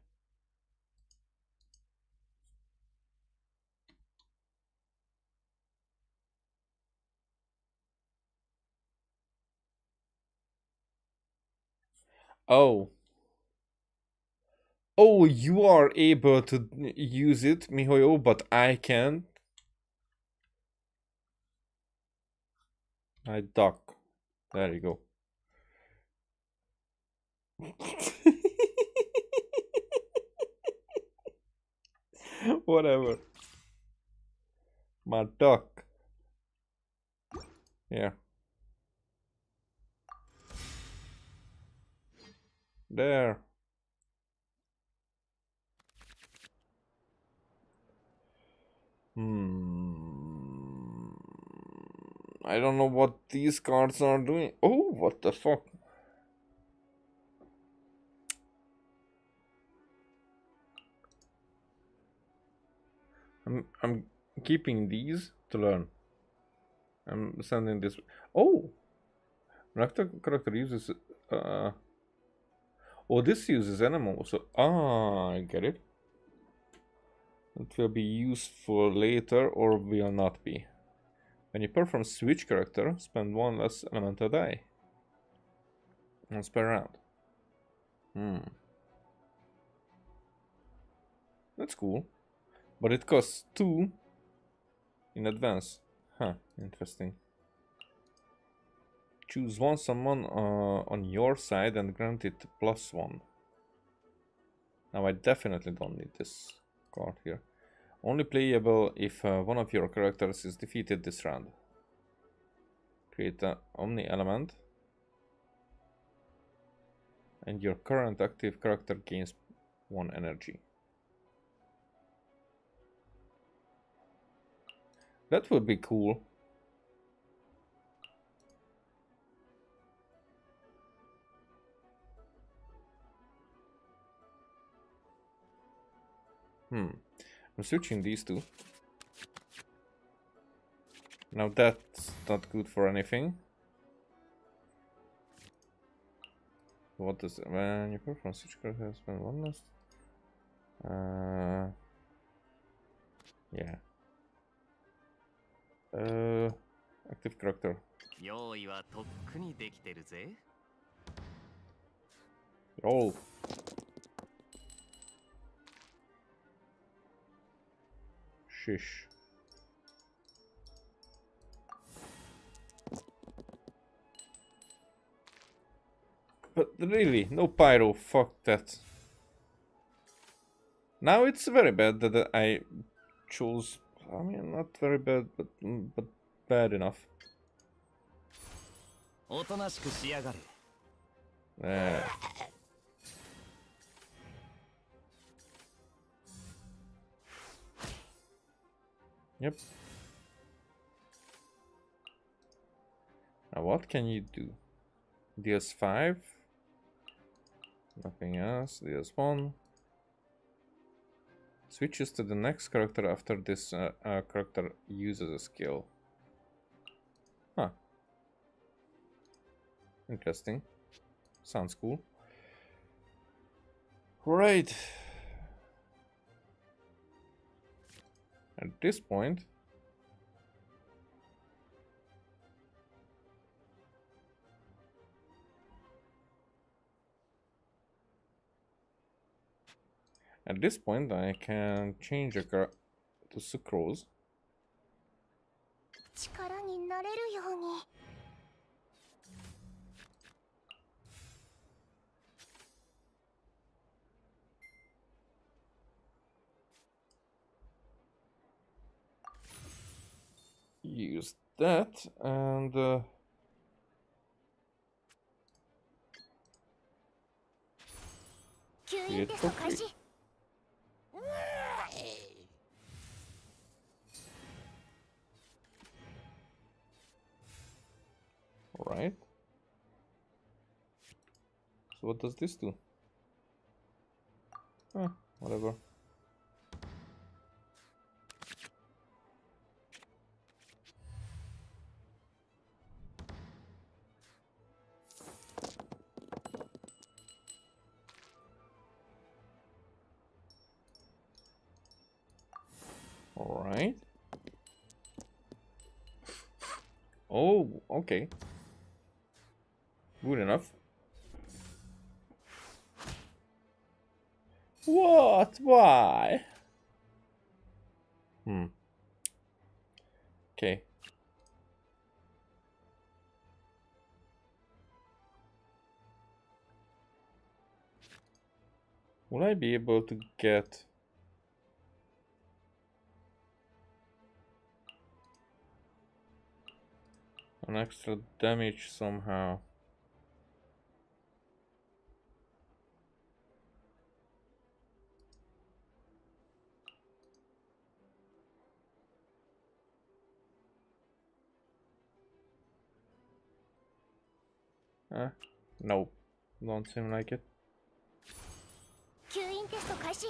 Oh. Oh, you are able to use it, Mihoyo, but I can't. I duck. There you go. Whatever. My duck. Yeah. there. I don't know what these cards are doing. Oh, what the fuck? I'm keeping these to learn. I'm sending this. Oh, an active character uses. Oh, this uses animal. So I get it. It will be useful later or will not be. When you perform switch character, spend one less elemental die. Once per round. That's cool. But it costs 2 in advance. Huh, interesting. Choose one summon on your side and grant it +1. Now I definitely don't need this card here. Only playable if one of your characters is defeated this round. Create an Omni element. And your current active character gains 1 energy. That would be cool. I'm switching these two. Now that's not good for anything. What is it? When you perform switch character, spend one less. Yeah. Active character. 用意はとっくにできてるぜ。Roll. Shish. But really, no pyro, fuck that. Now it's very bad that I chose, I mean, not very bad, but bad enough. おとなしくしやがれ。Yep. Now what can you do? DS5. Nothing else. DS1. Switches to the next character after this character uses a skill. Huh. Interesting. Sounds cool. Right. At this point, I can change a car to Sucrose. 力になれるように。Use that and create for free. Alright. So what does this do? Whatever. Alright. Oh, okay. Good enough. What? Why? Okay. Will I be able to get an extra damage somehow? Nope. Don't seem like it. 吸引テスト開始。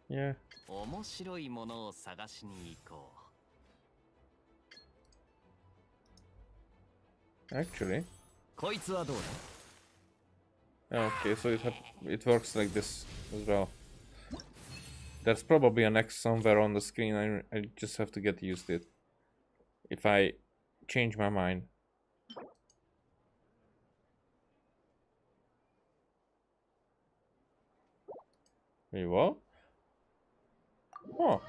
Yeah. 面白いものを探しに行こ Actually. う。こいつはどうだ？ Okay, so it works like this as well. There's probably an X somewhere on the screen. I just have to get used to it. If I change my mind. Wait, what? Oh.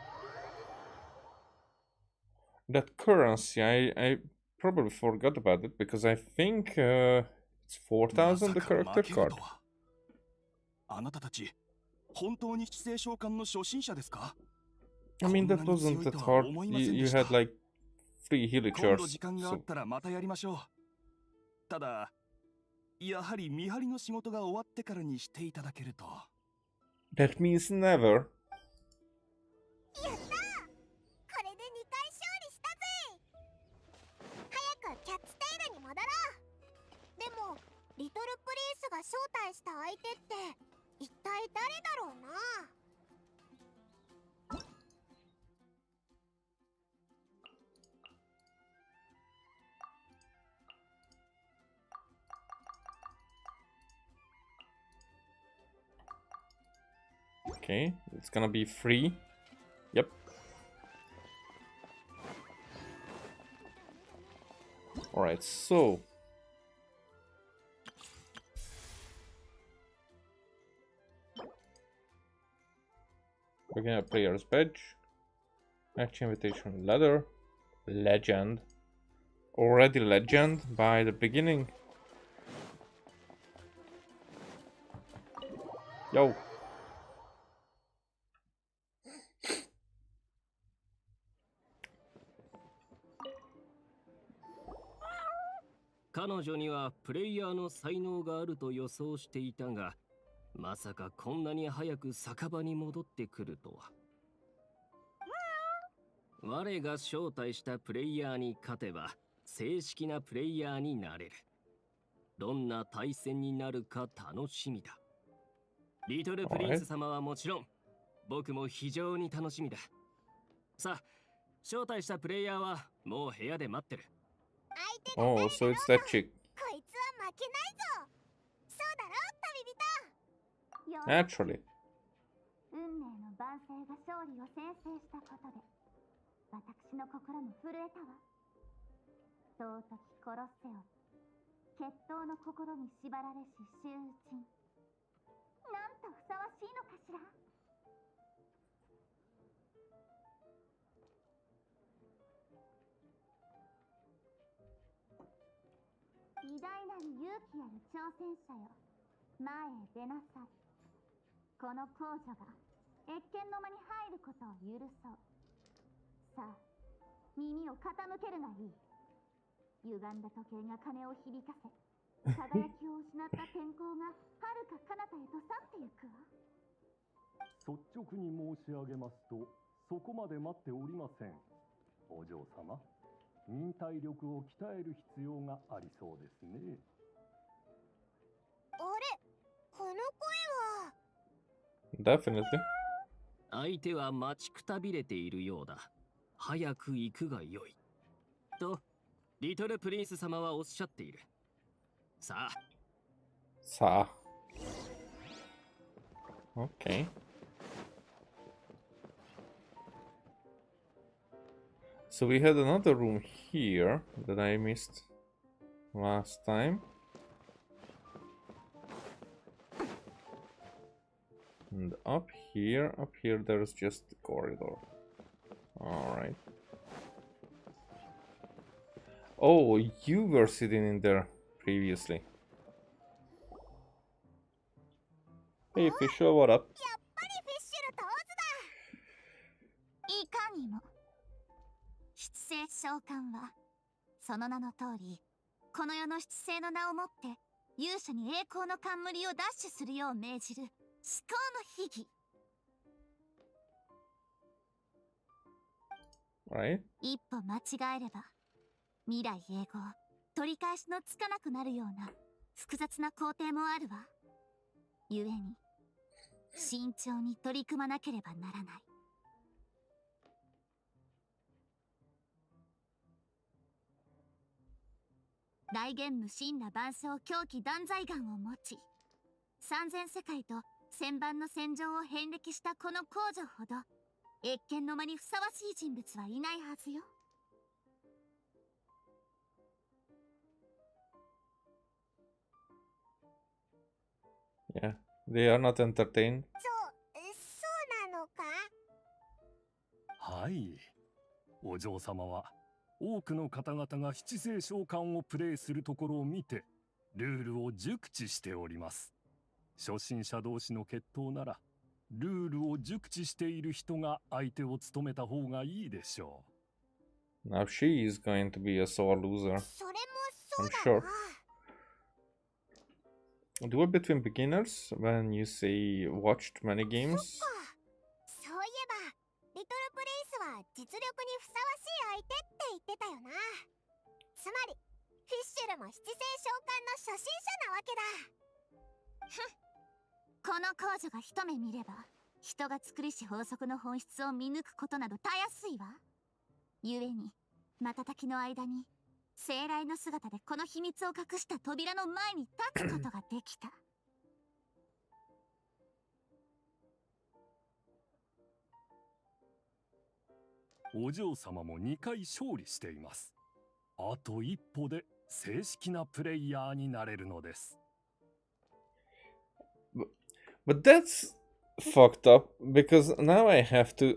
That currency, I probably forgot about it because I think it's 4,000 the character card. あなたたち、本当に知性召喚の初心者ですか？ I mean, that wasn't that hard. You had like 3 今度 villagers. 時間があっ So たらまたやりましょう。ただ、やはり見張りの仕事が終わってからにしていただけると。 that means never. やったー、これで2回勝利したぜ。早くキャッツテイルに戻ろう。でもリトルプリンスが招待した相手って一体誰だろうな。Okay, it's gonna be free. Yep. Alright, so we're gonna player's badge, match invitation ladder, legend. Already legend by the beginning. Yo. 彼女にはプレイヤーの才能があると予想していたが、まさかこんなに早く酒場に戻ってくるとは。我が招待したプレイヤーに勝てば正式なプレイヤーになれる。どんな対戦になるか楽しみだ。リトルプリンス様はもちろん、僕も非常に楽しみだ。さあ、招待したプレイヤーはもう部屋で待ってる。 Oh, so it's that chick. こいつは負けないぞ。そうだろ、旅人。 Naturally. 運命の万世が勝利を宣誓したことで私の心も震えたわ。尊き殺せよ。決闘の心に縛られし囚人。なんとふさわしいのかしら。偉大なる勇気ある挑戦者よ、前へ出なさい。この皇女が謁見の間に入ることを許そう。さあ、耳を傾けるがいい。歪んだ時計が鐘を響かせ、輝きを失った天候が遥か彼方へと去ってゆくわ。率直に申し上げますと、そこまで待っておりません。お嬢様、忍耐力を鍛える必要がありそうですね。あれ、この声は。 Definitely. 相手は待ちくたびれているようだ。早く行くがよい。と、リトルプリンス様はおっしゃっている。さあ。さあ。Okay. So we had another room here that I missed last time. And up here there's just the corridor. Alright. Oh, you were sitting in there previously. Hey Fisher, what up? やっぱりフィッシュルとオズだ。いかにも。七星召喚はその名の通り、この世の七星の名をもって勇者に栄光の冠を奪取するよう命じる至高の秘技。right? 一歩間違えれば未来永劫取り返しのつかなくなるような複雑な工程もあるわ。故に慎重に取り組まなければならない。大元無神羅万象狂気断罪眼を持ち、三千世界と千番の戦場を遍歴したこの皇女ほど謁見の間にふさわしい人物はいないはずよ。Yeah, they are not entertained. そうなのか？はい。お嬢様は多くの方々が七星召喚をプレイするところを見てルールを熟知しております。初心者同士の決闘ならルールを熟知している人が相手を務めた方がいいでしょう。 Now she is going to be a sore loser. それもそう I'm だ sure. な。Duel between beginners when you say watched many games. そういえばリトルプレイスは実力にふさわしい相手って言ってたよな。つまりフィッシュルも七星召喚の初心者なわけだ。この皇女が一目見れば人が作りし法則の本質を見抜くことなどたやすいわ。故に瞬きの間に生来の姿でこの秘密を隠した扉の前に立つことができた。お嬢様も2回勝利しています。あと一歩で正式なプレイヤーになれるのです。But that's fucked up because now I have to.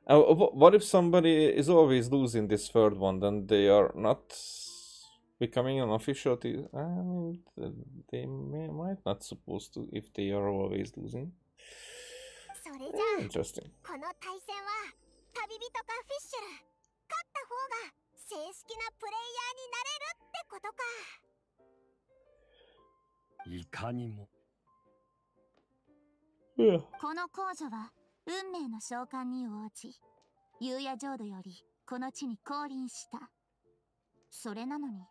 What if somebody is always losing this third one? Then they are not becoming an official. I mean, they might not supposed to if they are always losing. それじゃあ Interesting. この対戦は旅人かフィッシュル、勝った方が正式なプレイヤーになれるってことか。いかにも。この皇女は運命の召喚に応じ、夕夜浄土よりこの地に降臨した。それなのに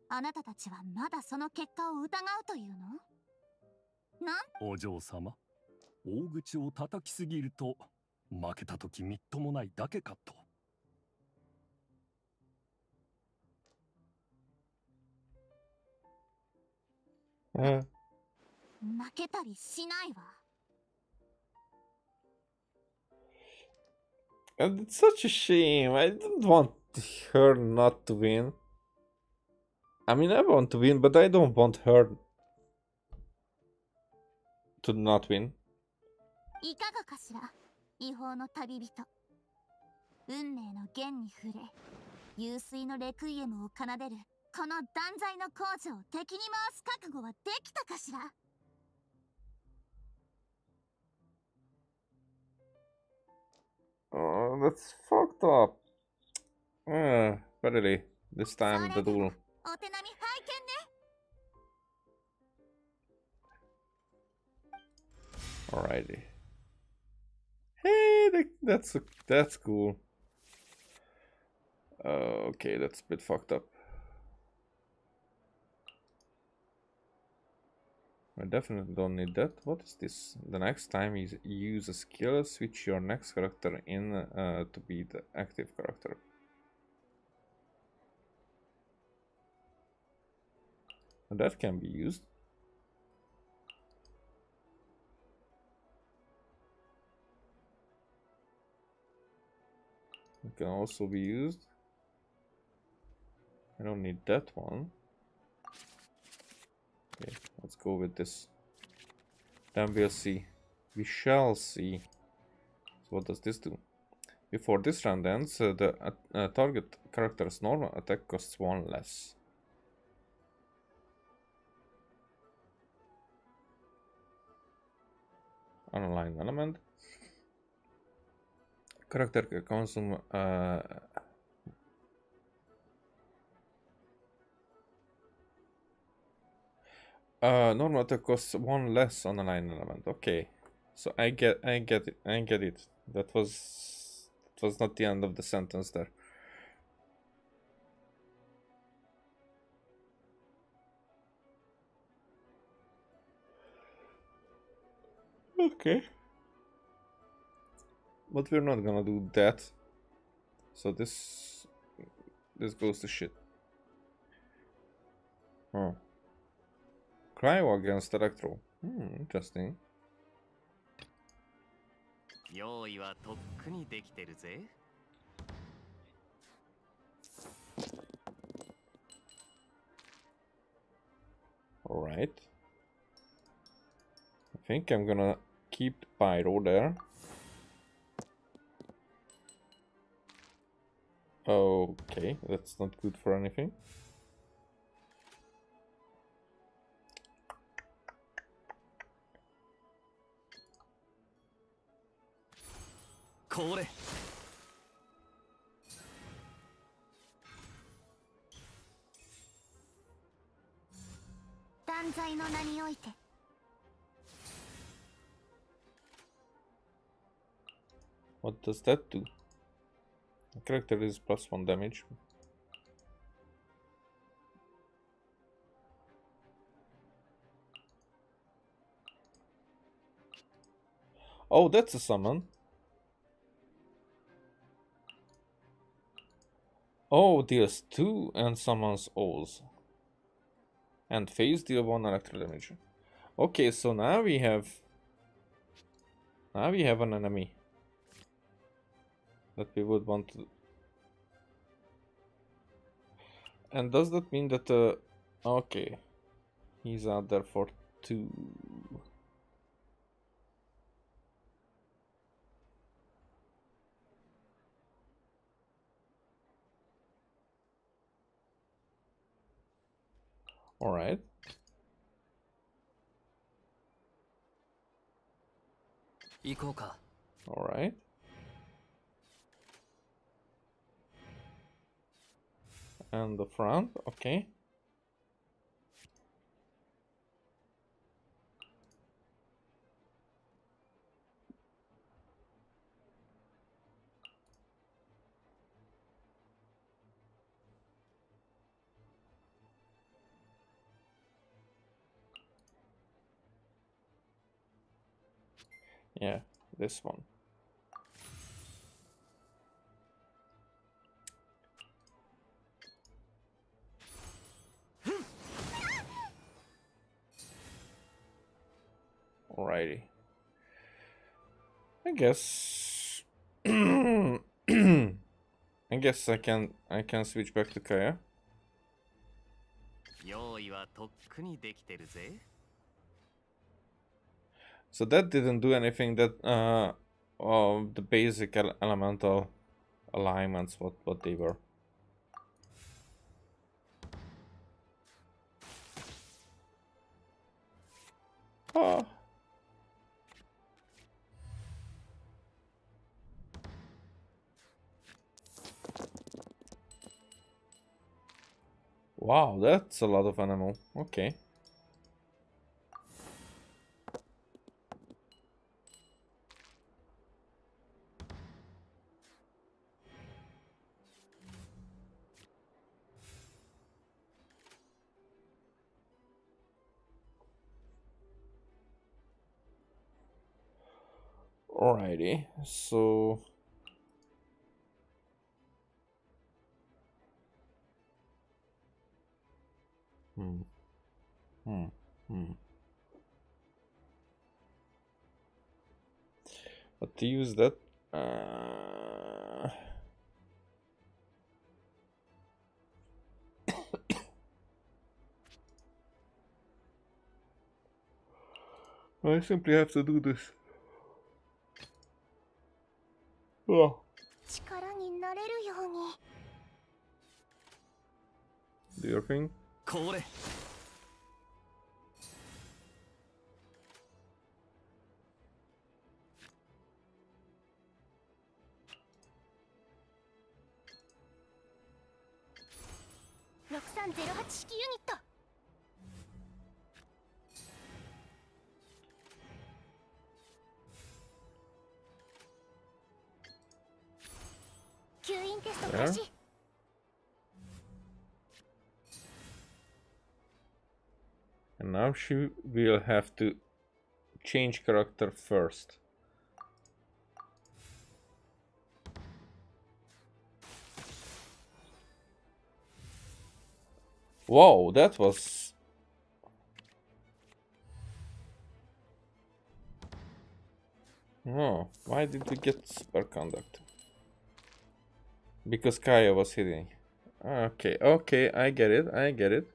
あなたたちはまだその結果を疑うというの？お嬢様、大口を叩きすぎると負けた時みっともないだけかと。負けたりしないわ。And it's such a shame. I don't want her not to win. I mean, I want to win, but I don't want her to not win. いかがかしら、違法の旅人。運命の弦に触れ、湧水のレクイエムを奏でるこの断罪の皇女を敵に回す覚悟はできたかしら。Oh, that's fucked up. But really, this time the duel. お手並み拝見ね。 Alrighty. Hey, that's cool. Okay, that's a bit fucked up. I definitely don't need that. What is this? The next time you use a skill, switch your next character in to be the active character. And that can be used. It can also be used. I don't need that one. Okay, let's go with this. Then we'll see. We shall see. So what does this do? Before this round ends, the target character's normal attack costs 1 less. Unaligned element. Character can consume normal attack costs 1 less on a line element. Okay, so I get it. That was was not the end of the sentence there. Okay. But we're not gonna do that. So this goes to shit. Oh. Cryo against Electro. Interesting. 用意はとっくにできてるぜ。Alright. I think I'm gonna keep the Pyro there. Okay, that's not good for anything. Kore. 断罪の名において What does that do? The character is +1 damage. Oh, that's a summon. Oh, deals 2 and summons O's. And phase deal 1 electro damage. Okay, so now we have an enemy that we would want to. And does that mean that okay, he's out there for 2. All right. All right. And the front, okay. Yeah, this one. Alrighty. I guess I guess I can switch back to Kaya. 用意はとっくにできてるぜ。 So that didn't do anything. That the basic elemental alignments, what they were. Ah. Wow, that's a lot of animal. Okay. Alrighty, so But to use that, I simply have to do this. Oh. 力になれるように Do your thing. これ 6308式ユニット 6308ンテスト There. 開始。 And now she will have to change character first. Whoa, that was... Oh, why did we get superconductor? Because Kaya was hitting. Okay, okay, I get it, I get it.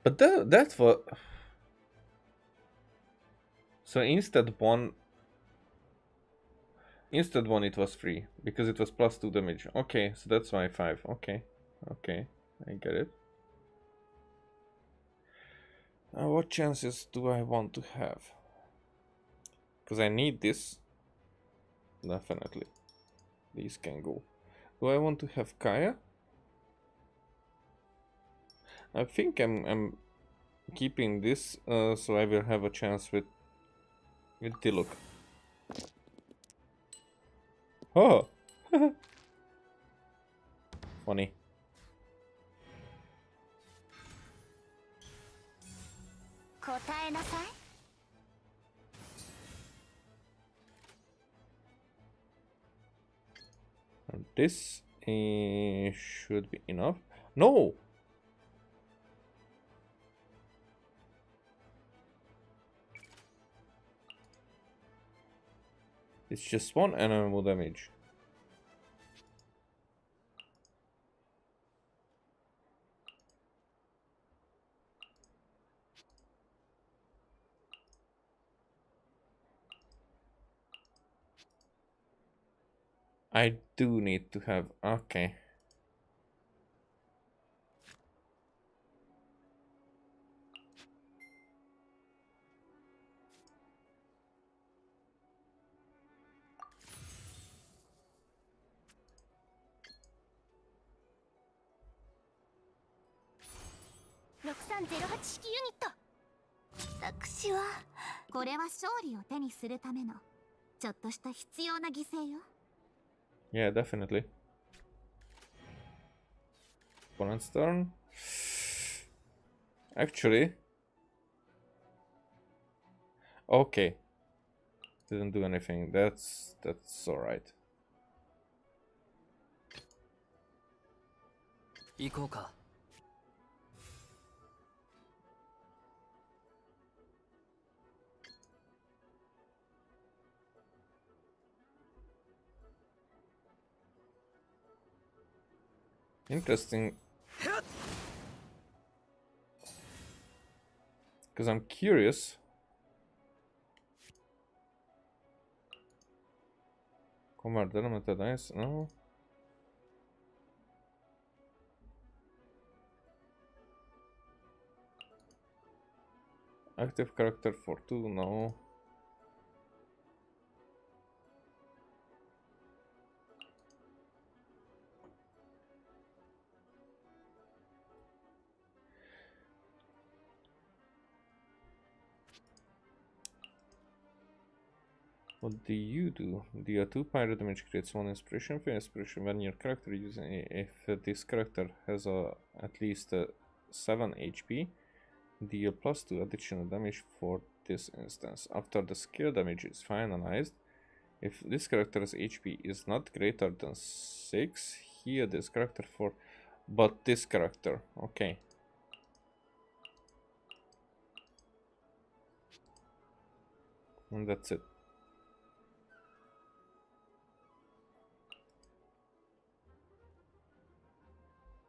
But that was... So instead one it was 3, because it was +2 damage. Okay, so that's why 5. Okay, okay, I get it. What chances do I want to have? Because I need this. Definitely. These can go. Do I want to have Kaya? I think I'm keeping this, so I will have a chance with Diluc. Oh! Funny. And this should be enough. No! It's just 1 animal damage. I do need to have... Okay. Yeah, definitely. Opponent's turn. Actually... Okay. Didn't do anything. That's alright. 行こうか。 Interesting. Because I'm curious. Combat element dice? No. Active character for 2? No. What do you do? Deal 2 pyro damage, creates 1 inspiration. For inspiration when your character using if this character has at least 7 HP, deal +2 additional damage for this instance. After the skill damage is finalized, if this character's HP is not greater than 6, heal this character for... But this character, okay. And that's it.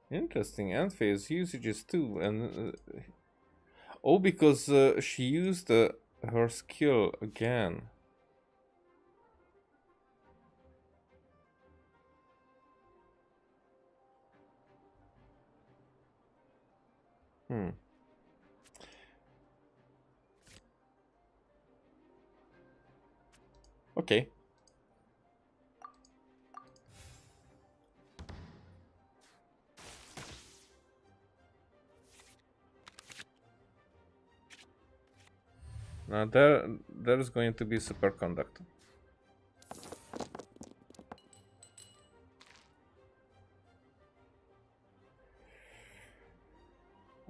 Interesting. End phase usages too, and oh, because she used her skill again. Okay. Now there's going to be superconductor.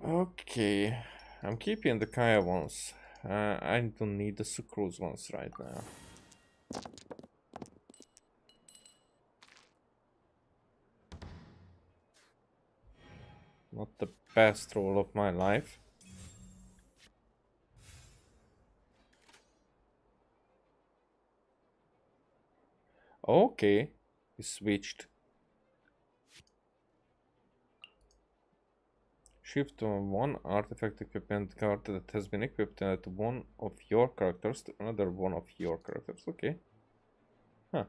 Okay, I'm keeping the Kaya ones. I don't need the Sucrose ones right now. Not the best roll of my life. Okay, he switched. Shift on one artifact equipment card that has been equipped to one of your characters to another one of your characters. Okay. Huh.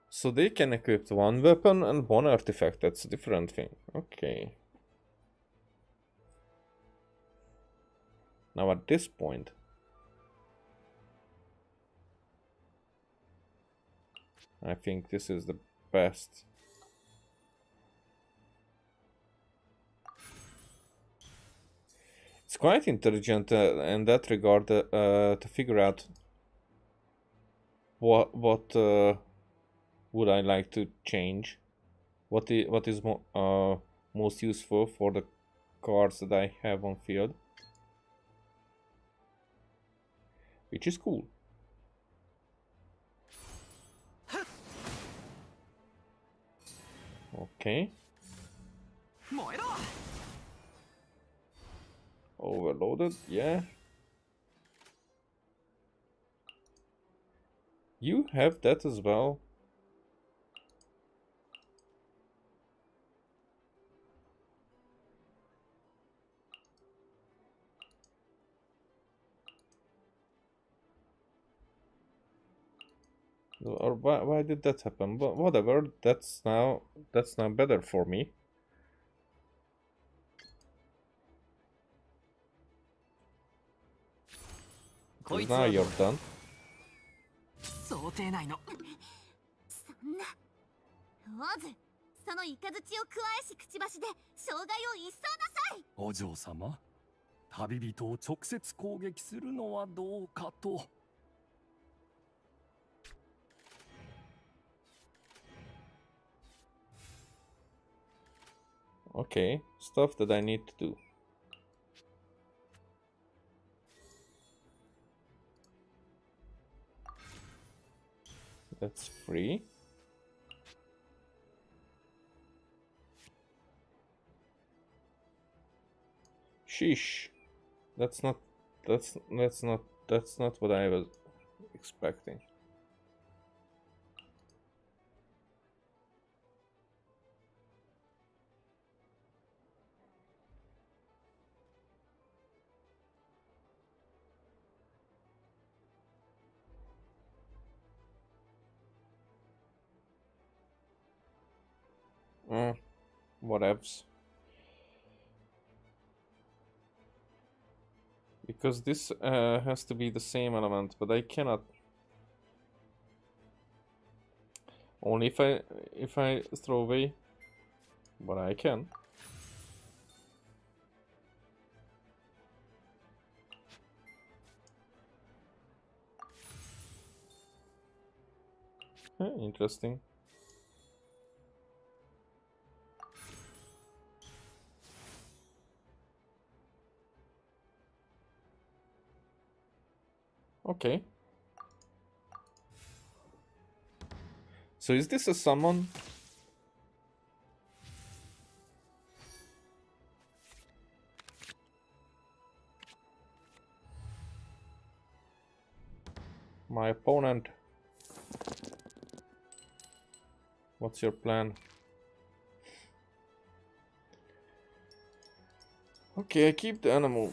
So they can equip one weapon and one artifact. That's a different thing. Okay. Now at this point, I think this is the best. It's quite intelligent in that regard to figure out what would I like to change. What is most useful for the cards that I have on field, which is cool. Okay. Overloaded, yeah. You have that as well. Or why did that happen? But whatever, that's now better for me. 'Cause now you're done. 想定内の。そんな。オズ、そのイカズチを加えしくちばしで障害を一掃なさい。お嬢様、旅人を直接攻撃するのはどうかと。Okay, stuff that I need to do. That's free. Sheesh. That's not what I was expecting. Whatevs. Because this has to be the same element, but I cannot. Only if I throw away, but I can. Interesting. Okay. So is this a summon? My opponent. What's your plan? Okay, I keep the animal.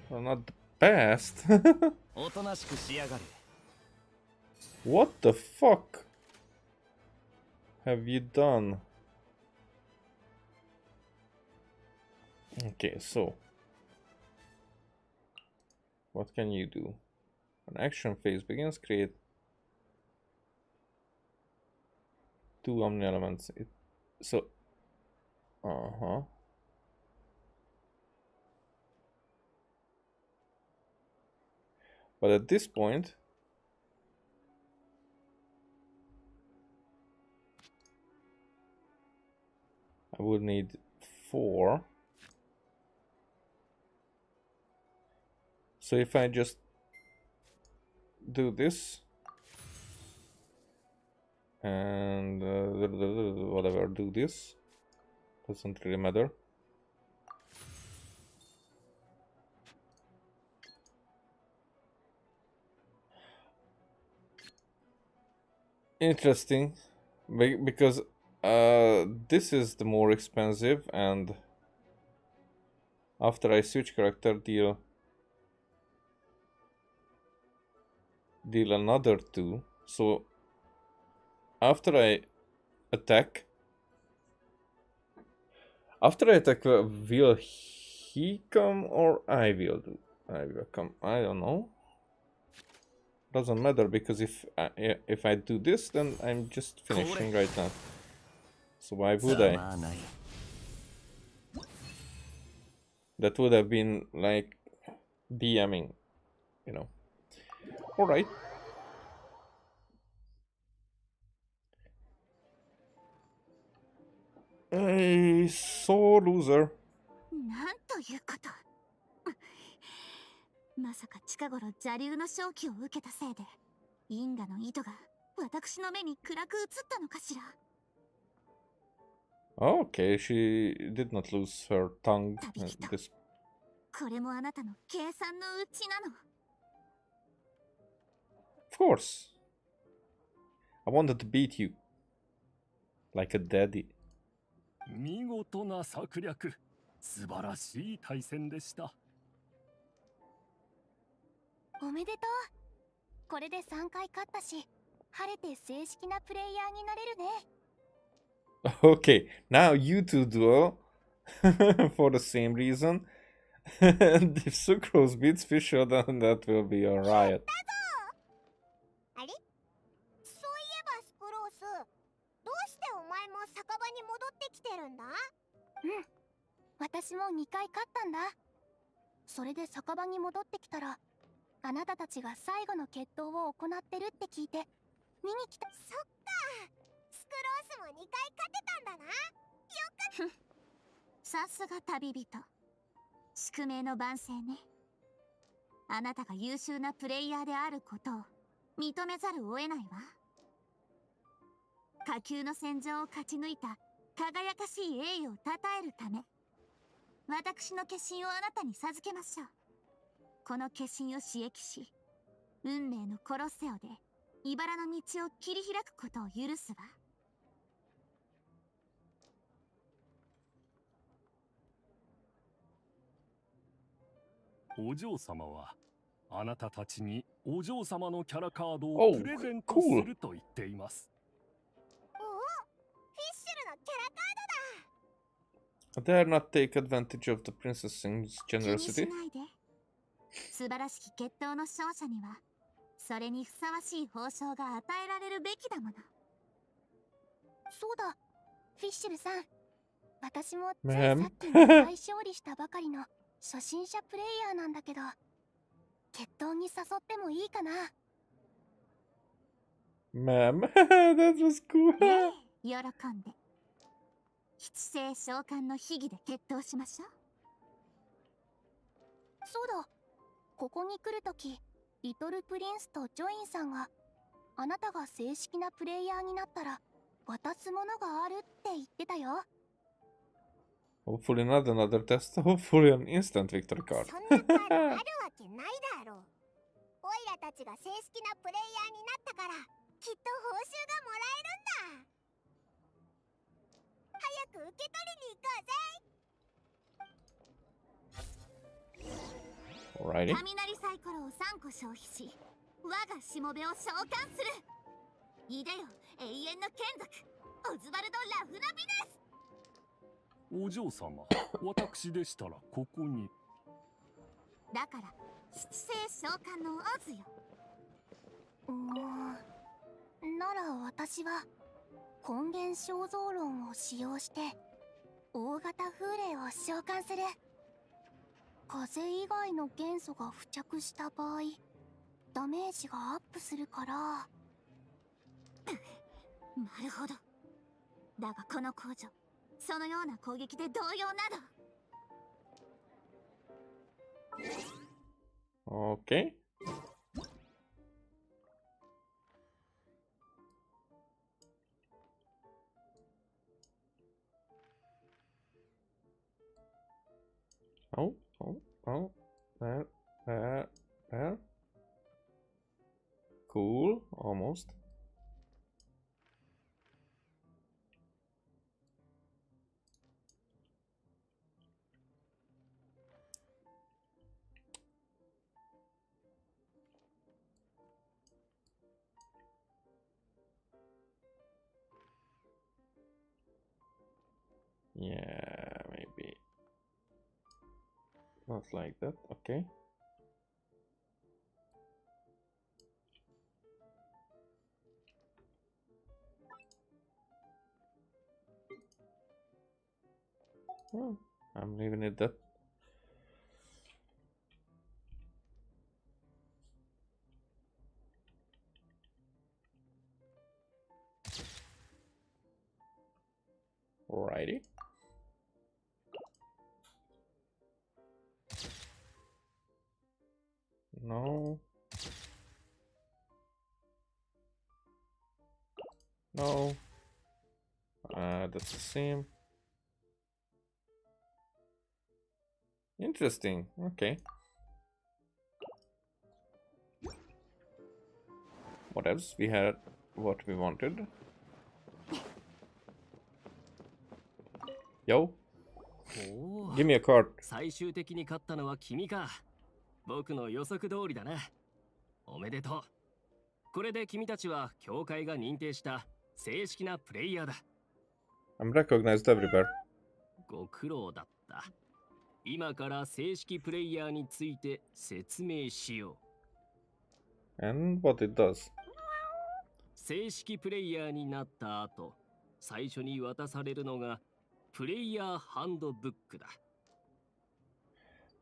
Well, not the best. What the fuck have you done? Okay, so what can you do? An action phase begins. Create 2 omni elements. So, but at this point, I would need 4. So if I just do this and whatever, do this, doesn't really matter. Interesting, because this is the more expensive, and after I switch character, deal another 2. So after I attack, will he come or I will come? I don't know. Doesn't matter, because if I do this, then I'm just finishing right now. So why would I? That would have been like DMing, you know. All right. So loser. なんということ。まさか近頃邪竜の勝機を受けたせいで、因果の糸が私の目に暗く映ったのかしら。Okay, she did not lose her tongue. これもあなたの計算のうちなの。Of course. I wanted to beat you. Like a daddy. 見事な策略。素晴らしい対戦でした。おめでとう。これで3回勝ったし、晴れて正式なプレイヤーになれるね。Okay, now you two duel for the same reason. And if Sucrose beats Fisher, then that will be a riot. あれ？そういえばスクロース、どうしてお前も酒場に戻ってきてるんだ？私も2回勝ったんだ。それで酒場に戻ってきたら、あなたたちが最後の決闘を行ってるって聞いて見に来た。そっか、スクロースも2回勝てたんだな。よかった。さすが旅人。宿命の万世ね。あなたが優秀なプレイヤーであることを認めざるを得ないわ。下級の戦場を勝ち抜いた輝かしい栄誉を称えるため、私の化身をあなたに授けましょう。この化身を刺激し、運命のコロッセオで茨の道を切り開くことを許すわ。お嬢様はあなたたちにお嬢様のキャラカードをプレゼントすると言っています。おお、フィッシュルのキャラカードだ。Dare not take advantage of the princess's 気に generosity. しないで。素晴らしき決闘の勝者にはそれにふさわしい報奨が与えられるべきだもの。そうだ、フィッシュルさん。私もついMa'am. さっき2回勝利したばかりの初心者プレイヤーなんだけど、決闘に誘ってもいいかな。Ma'am, that was cool. 喜んで。七星召喚の秘技で決闘しましょう。そうだ、ここに来るとき、リトルプリンスとジョインさんが、あなたが正式なプレイヤーになったら渡すものがあるって言ってたよ。Hopefully not another test. Hopefully an instant victory card. そんなカードあるわけないだろう。オイラたちが正式なプレイヤーになったから、きっと報酬がもらえるんだ。早く受け取りに行こうぜ。Alrighty. 雷サイコロを3個消費し、我がしもべを召喚する。いでよ、永遠の眷属、オズワルド・ラフナビです。お嬢様、私でしたらここに。だから七星召喚のオズよ。なら私は根源肖像論を使用して大型風霊を召喚する。風以外の元素が付着した場合ダメージがアップするから。なるほど。だがこの工場、そのような攻撃で動揺など。Okay. Oh, there. Cool, almost. Yeah, maybe. Not like that, okay. Oh, I'm leaving it that. Alrighty. No. No. That's the same. Interesting. Okay. What else? We had what we wanted. Yo. Give me a card. 最終的に勝ったのは君か。僕の予測通りだな。おめでとう。これで君たちは協会が認定した正式なプレイヤーだ。I'm recognized everywhere. ご苦労だった。今から正式プレイヤーについて説明しよう。And what it does. 正式プレイヤーになった後、最初に渡されるのがプレイヤーハンドブックだ。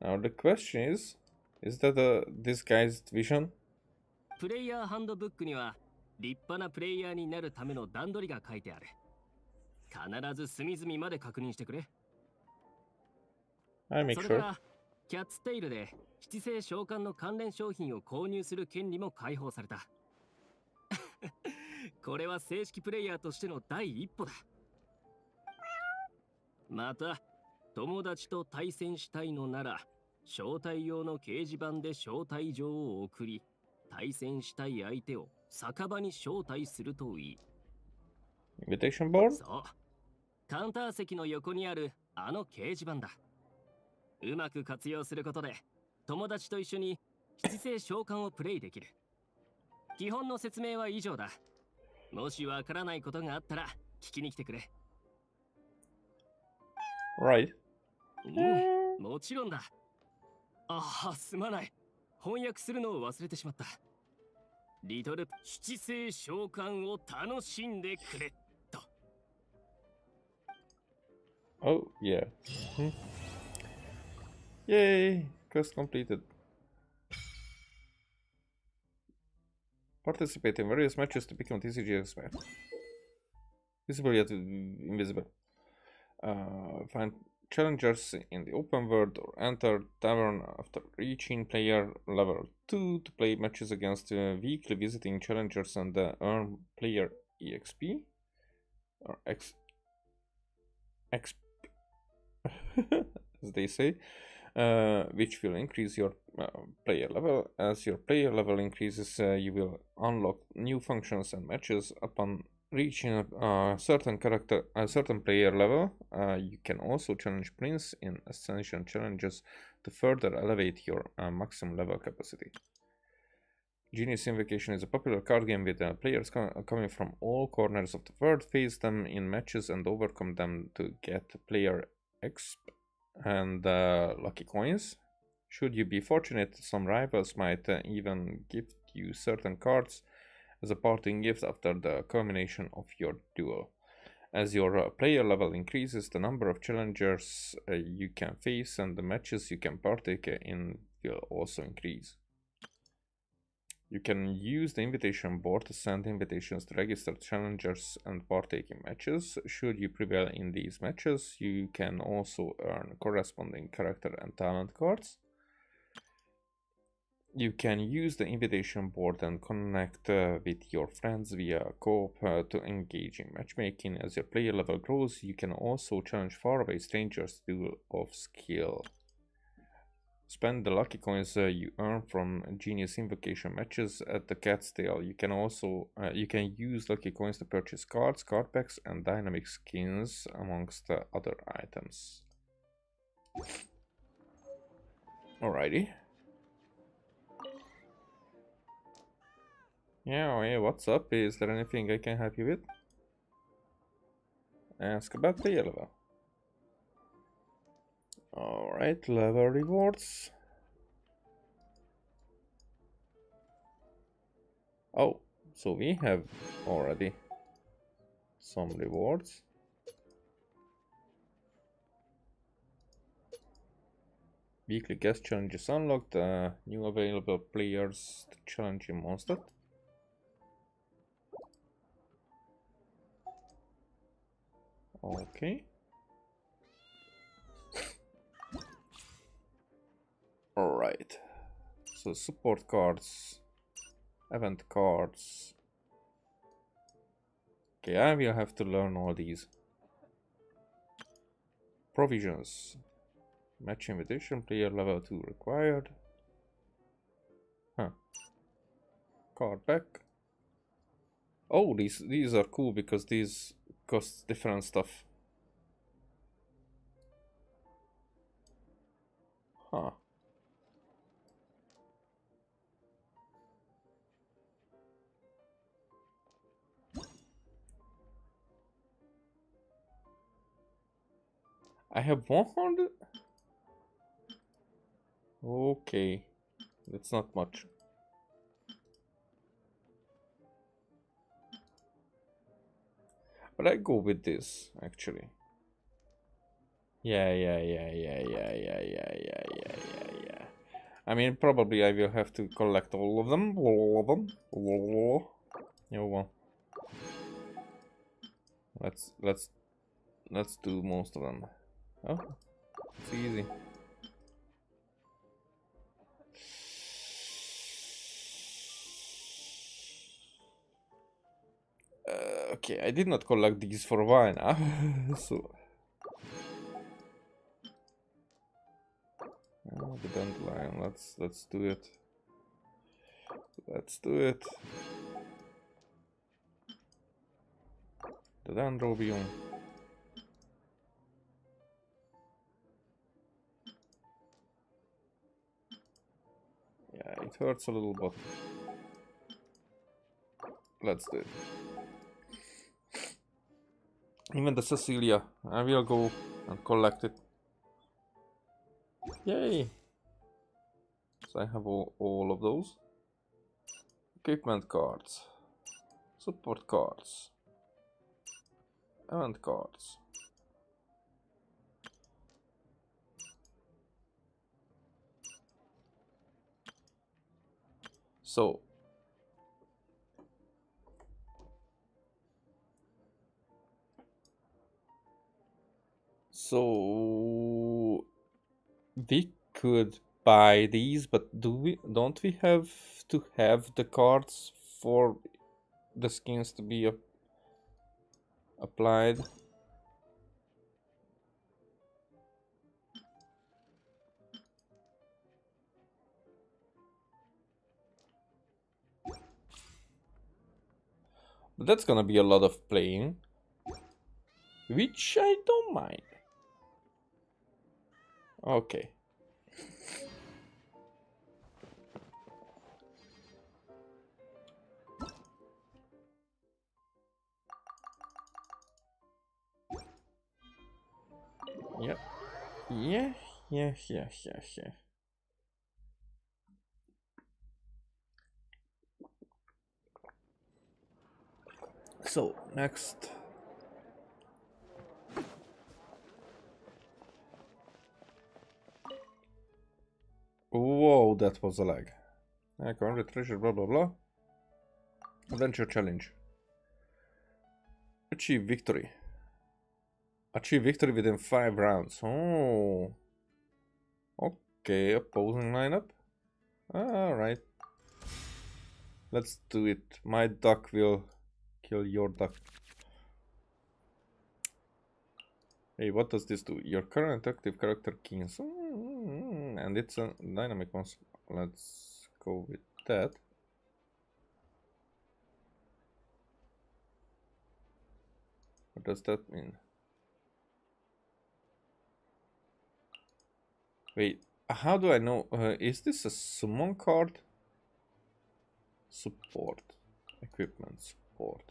Now the question is that a disguised vision? プレイヤーハンドブックには立派なプレイヤーになるための段取りが書いてある。必ず隅々まで確認してくれ。I make sure. それからキャッツテイルで七星召喚の関連商品を購入する権利も解放された。これは正式プレイヤーとしての第一歩だ。また友達と対戦したいのなら招待用の掲示板で招待状を送り、対戦したい相手を酒場に招待するといい。Invitation board? そう。カウンター席の横にあるあの掲示板だ。うまく活用することで友達と一緒に七星召喚をプレイできる。基本の説明は以上だ。もしわからないことがあったら聞きに来てくれ。Right. うん、もちろんだ。ああ、すまない。翻訳するのを忘れてしまった。リトル七星召喚を楽しんでくれと。Oh, yeah. Yay! Quest completed. Participate in various matches to become TCG expert. Visible yet invisible. Find challengers in the open world or enter tavern after reaching player level 2 to play matches against weekly visiting challengers and earn player EXP or XP as they say, which will increase your player level. As your player level increases, you will unlock new functions and matches. Upon reaching a certain player level, you can also challenge Prince in Ascension challenges to further elevate your maximum level capacity. Genius Invocation is a popular card game with players coming from all corners of the world. Face them in matches and overcome them to get player XP and lucky coins. Should you be fortunate, some rivals might even gift you certain cards as a parting gift after the culmination of your duel. As your player level increases, the number of challengers you can face and the matches you can partake in will also increase. You can use the invitation board to send invitations to registered challengers and partake in matches. Should you prevail in these matches, you can also earn corresponding character and talent cards. You can use the invitation board and connect with your friends via co-op to engage in matchmaking. As your player level grows, you can also challenge faraway strangers to duel of skill. Spend the lucky coins you earn from Genius Invocation matches at the Cat's Tail. You can also use lucky coins to purchase cards, card packs, and dynamic skins amongst the other items. Alrighty. Yeah, hey, what's up? Is there anything I can help you with? Ask about player level. Alright, level rewards. Oh, so we have already some rewards. Weekly guest challenges unlocked. New available players to challenge in Mondstadt. Okay. Alright. So support cards, event cards. Okay, I will have to learn all these. Provisions. Match invitation, player level 2 required. Huh. Card back. Oh, these are cool because these cost different stuff. Huh. I have 100? Okay. That's not much. But I go with this, actually. Yeah. I mean, probably I will have to collect all of them. Yeah, well. Let's do most of them. Oh, it's easy. Okay, I did not collect these for a while now, so. Oh, the dandelion. Let's do it. Let's do it. The dendrobium. Yeah, it hurts a little, but let's do it. Even the Cecilia, I will go and collect it. Yay! So I have all of those. Equipment cards, support cards, event cards. So we could buy these, but don't we have to have the cards for the skins to be applied? But that's gonna be a lot of playing, which I don't mind. Okay. Yep. Yeah. So, next. Whoa, that was a lag. Current treasure, blah blah blah. Adventure challenge. Achieve victory. Achieve victory within 5 rounds. Oh. Okay, opposing lineup. Alright. Let's do it. My duck will kill your duck. Hey, what does this do? Your current active character keys. And it's a dynamic one. Let's go with that. What does that mean? Wait, how do I know? Is this a summon card? Support. Equipment support.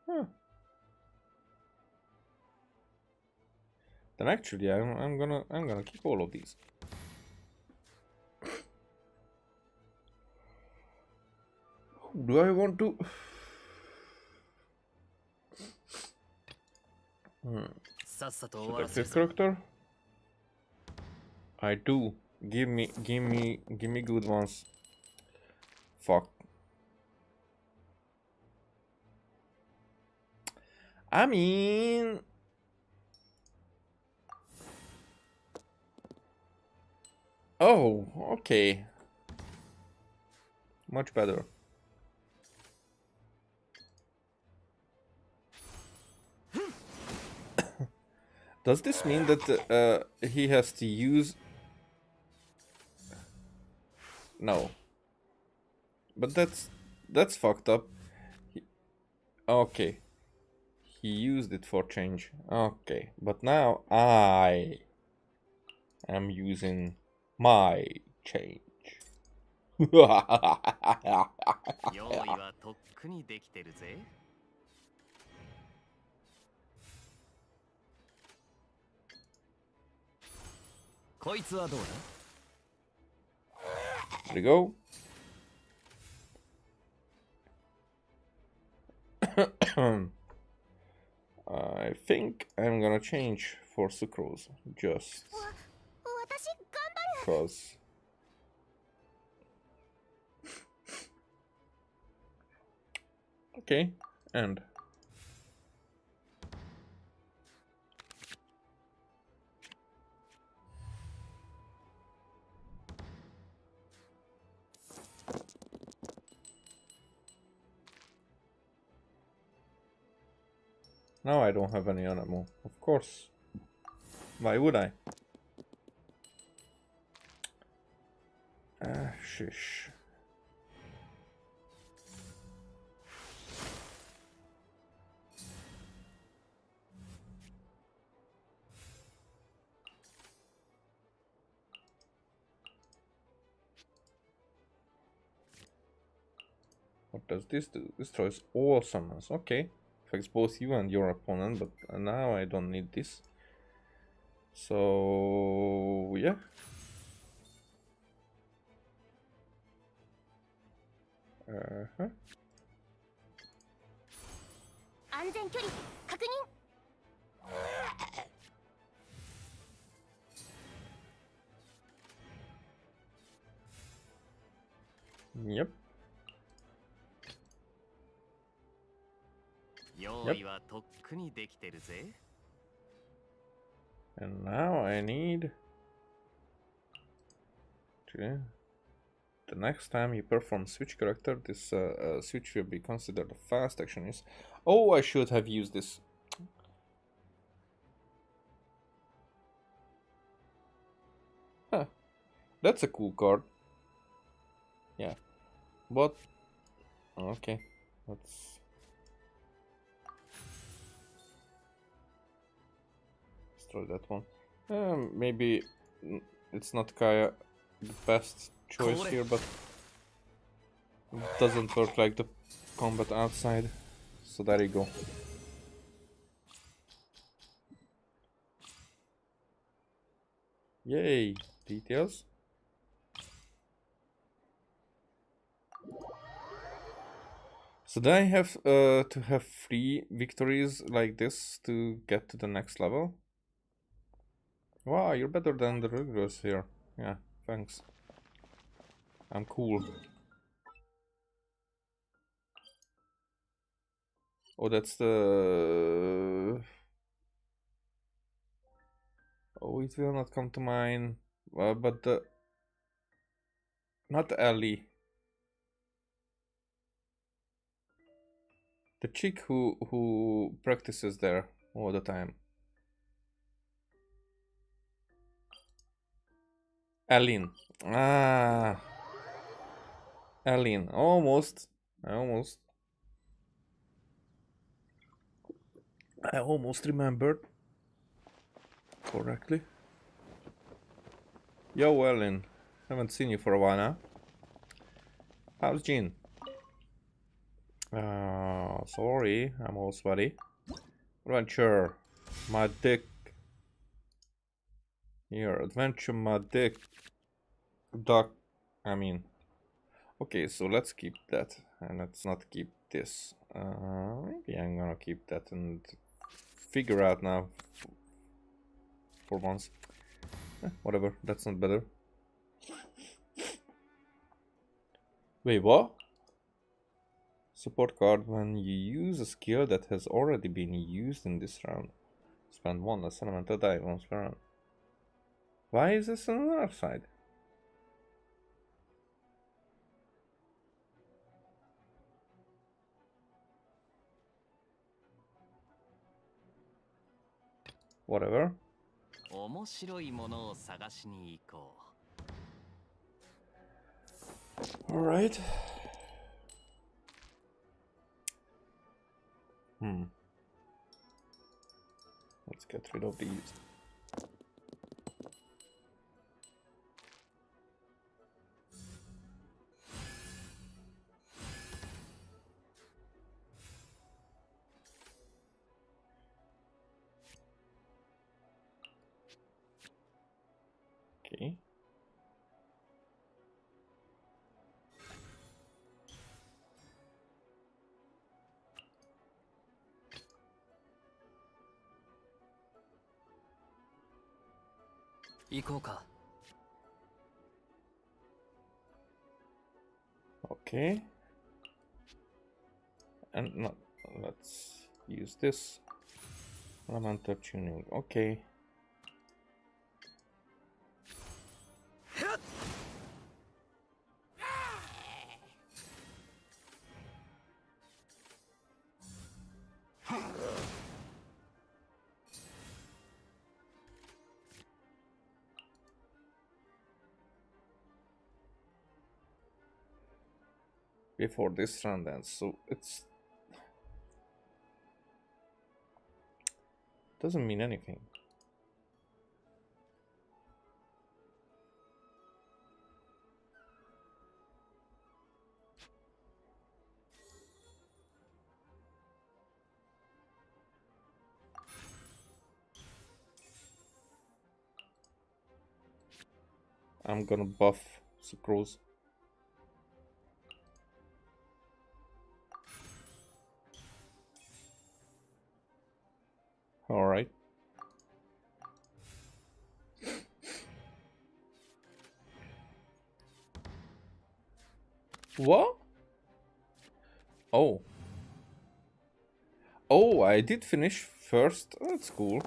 Huh. Then actually I'm gonna keep all of these. Who do I want to? Selected character. I do. Give me good ones. Fuck. I mean, oh, okay. Much better. Does this mean that he has to use? No. But that's fucked up. Okay. He used it for change. Okay. But now I am using my change. 用意はとっくにできてるぜ。こいつはどうだ? There we go. I think I'm gonna change for sucrose just because. Okay, and now I don't have any ammo. Of course. Why would I? Shish. What does this do? Destroys all summons. Okay. Affects both you and your opponent, but now I don't need this. So yeah. Yep. 用意はとっくにできてるぜ。 And now I need to. The next time you perform switch character, this switch will be considered a fast action use. Oh, I should have used this. Huh. That's a cool card. Yeah. But okay. Let's destroy that one. Maybe it's not Kaya the best choice here, but it doesn't work like the combat outside. So there you go. Yay, details. So then I have to have 3 victories like this to get to the next level. Wow, you're better than the regulars here. Yeah, thanks. I'm cool. Oh, that's the... Oh, it will not come to mind. But the... Not Ellie. The chick who practices there all the time. Aline. Ah. Aline. Almost. I almost remembered correctly. Yo, Aline. Haven't seen you for a while now. How's Jean? Sorry, I'm all sweaty. Adventure, my dick. Here, adventure, my dick. Duck, I mean. Okay, so let's keep that, and let's not keep this. Maybe I'm gonna keep that and figure out now for once. Whatever, that's not better. Wait, what? Support card when you use a skill that has already been used in this round. Spend 1 as elemental die once per round. Why is this on the other side? Whatever. 面白いものを探しに行こう。 Alright. Let's get rid of these. Okay. Okay. And no, let's use this. Elemental tuning. Okay. Before this run ends, so it's doesn't mean anything. I'm gonna buff Sucrose. All right. What? Oh. Oh, I did finish first. That's cool.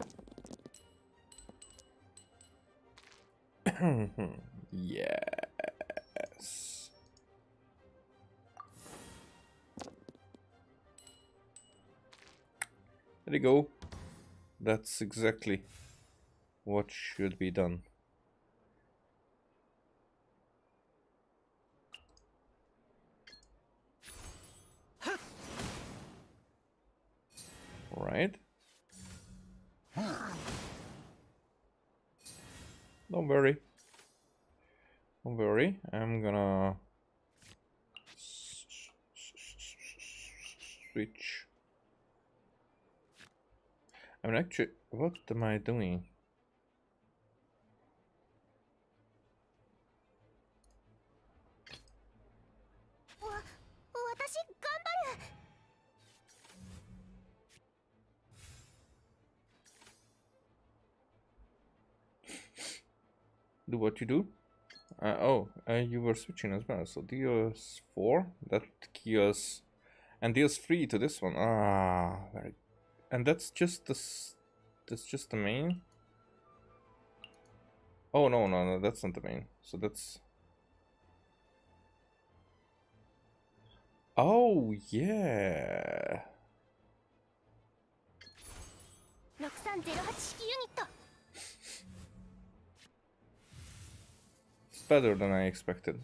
Yes. There you go. That's exactly what should be done. All right. Don't worry. Don't worry. I'm gonna switch. I mean, actually, what am I doing? do what you do. You were switching as well. So deals 4, that gives, and deals 3 to this one. Ah, very, and that's just this. That's just the main. Oh no, that's not the main. So that's. Oh yeah. 6308式ユニット It's better than I expected.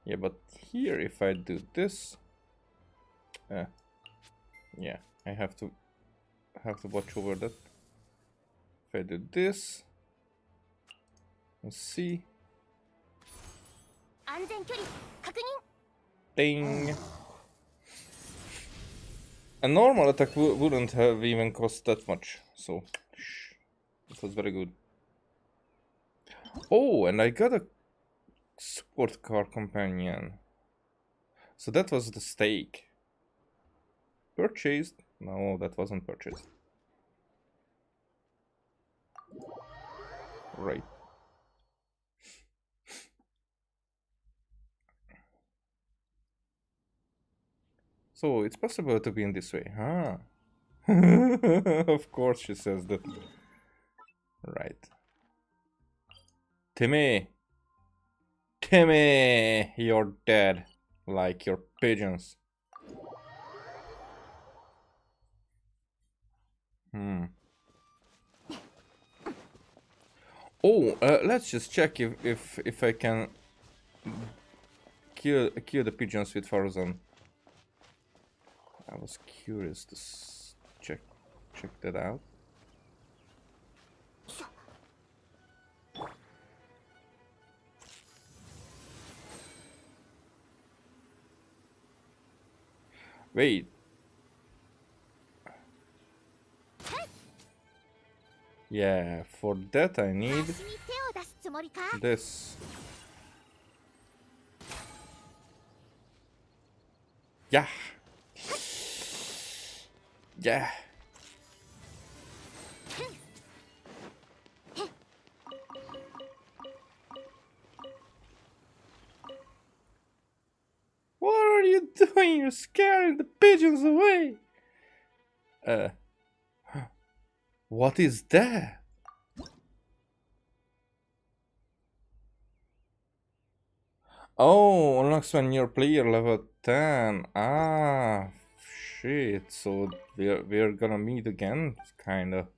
Yeah, but here if I do this, yeah, I have to watch over that. If I do this, let's see. 安全距離確認 Ding. A normal attack wouldn't have even cost that much, so it was very good. Oh, and I got a support car companion. So that was the stake. Purchased? No, that wasn't purchased. Right. So it's possible to be in this way, huh? Of course she says that. Right. Timmy! Timmy! You're dead. Like your pigeons. Oh, let's just check if I can kill the pigeons with Farazan. I was curious to check that out. Wait. Yeah, for that I need 足に手を出すつもりか this. Yeah. Yeah. What are you doing? You're scaring the pigeons away. What is that? Oh, unlocks when you're player level 10. Ah, shit. So we're gonna meet again, kinda.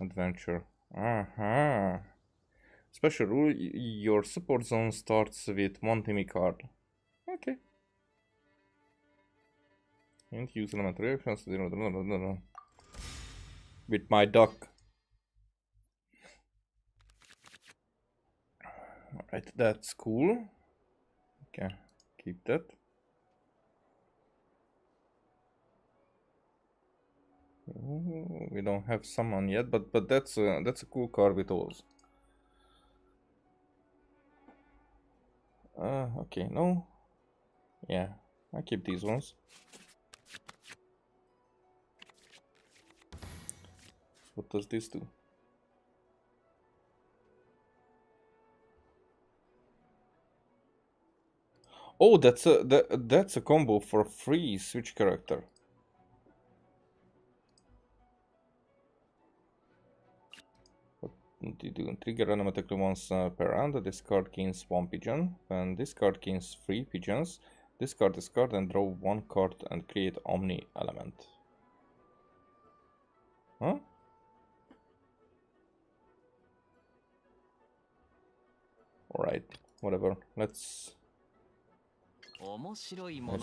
Adventure. Uh-huh. Special rule, your support zone starts with 1 Timmy card. Okay. And use elementary actions with my duck. Alright, that's cool. Okay, keep that. Ooh, we don't have summon yet, but that's a cool card with those. Okay, no. Yeah, I keep these ones. What does this do? Oh, that's a combo for free switch character. What do you do? Trigger random attack once per round. This card gains 1 pigeon, and this card gains 3 pigeons. Discard this card and draw 1 card and create Omni element. Huh? Alright, whatever. Let's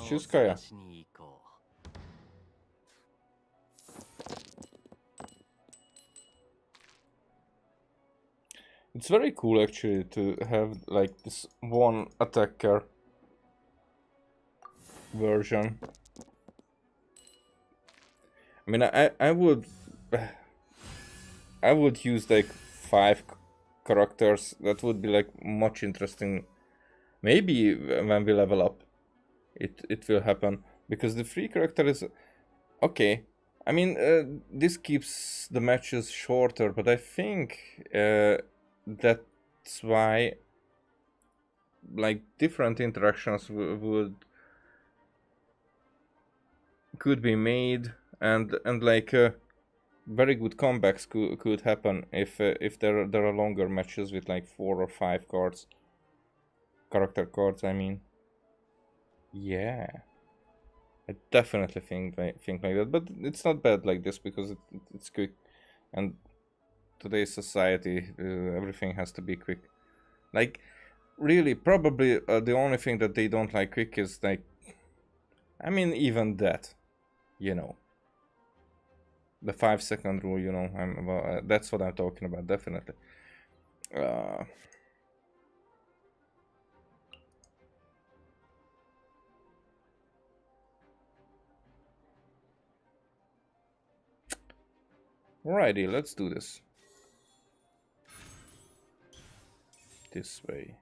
choose Kaya. It's very cool actually to have like this one attacker version. I mean, I would use like 5 characters. That would be like much interesting. Maybe when we level up, it will happen, because the free character is okay. I mean, this keeps the matches shorter, but I think that's why, like, different interactions could be made, and like very good comebacks could happen if there are longer matches with like 4 or 5 cards, character cards. I mean, yeah, I definitely think like that, but it's not bad like this because it's quick, and today's society, everything has to be quick. Like, really, probably the only thing that they don't like quick is like, I mean, even that, you know, the 5-second rule, you know, that's what I'm talking about, definitely. Alrighty, let's do this. This way.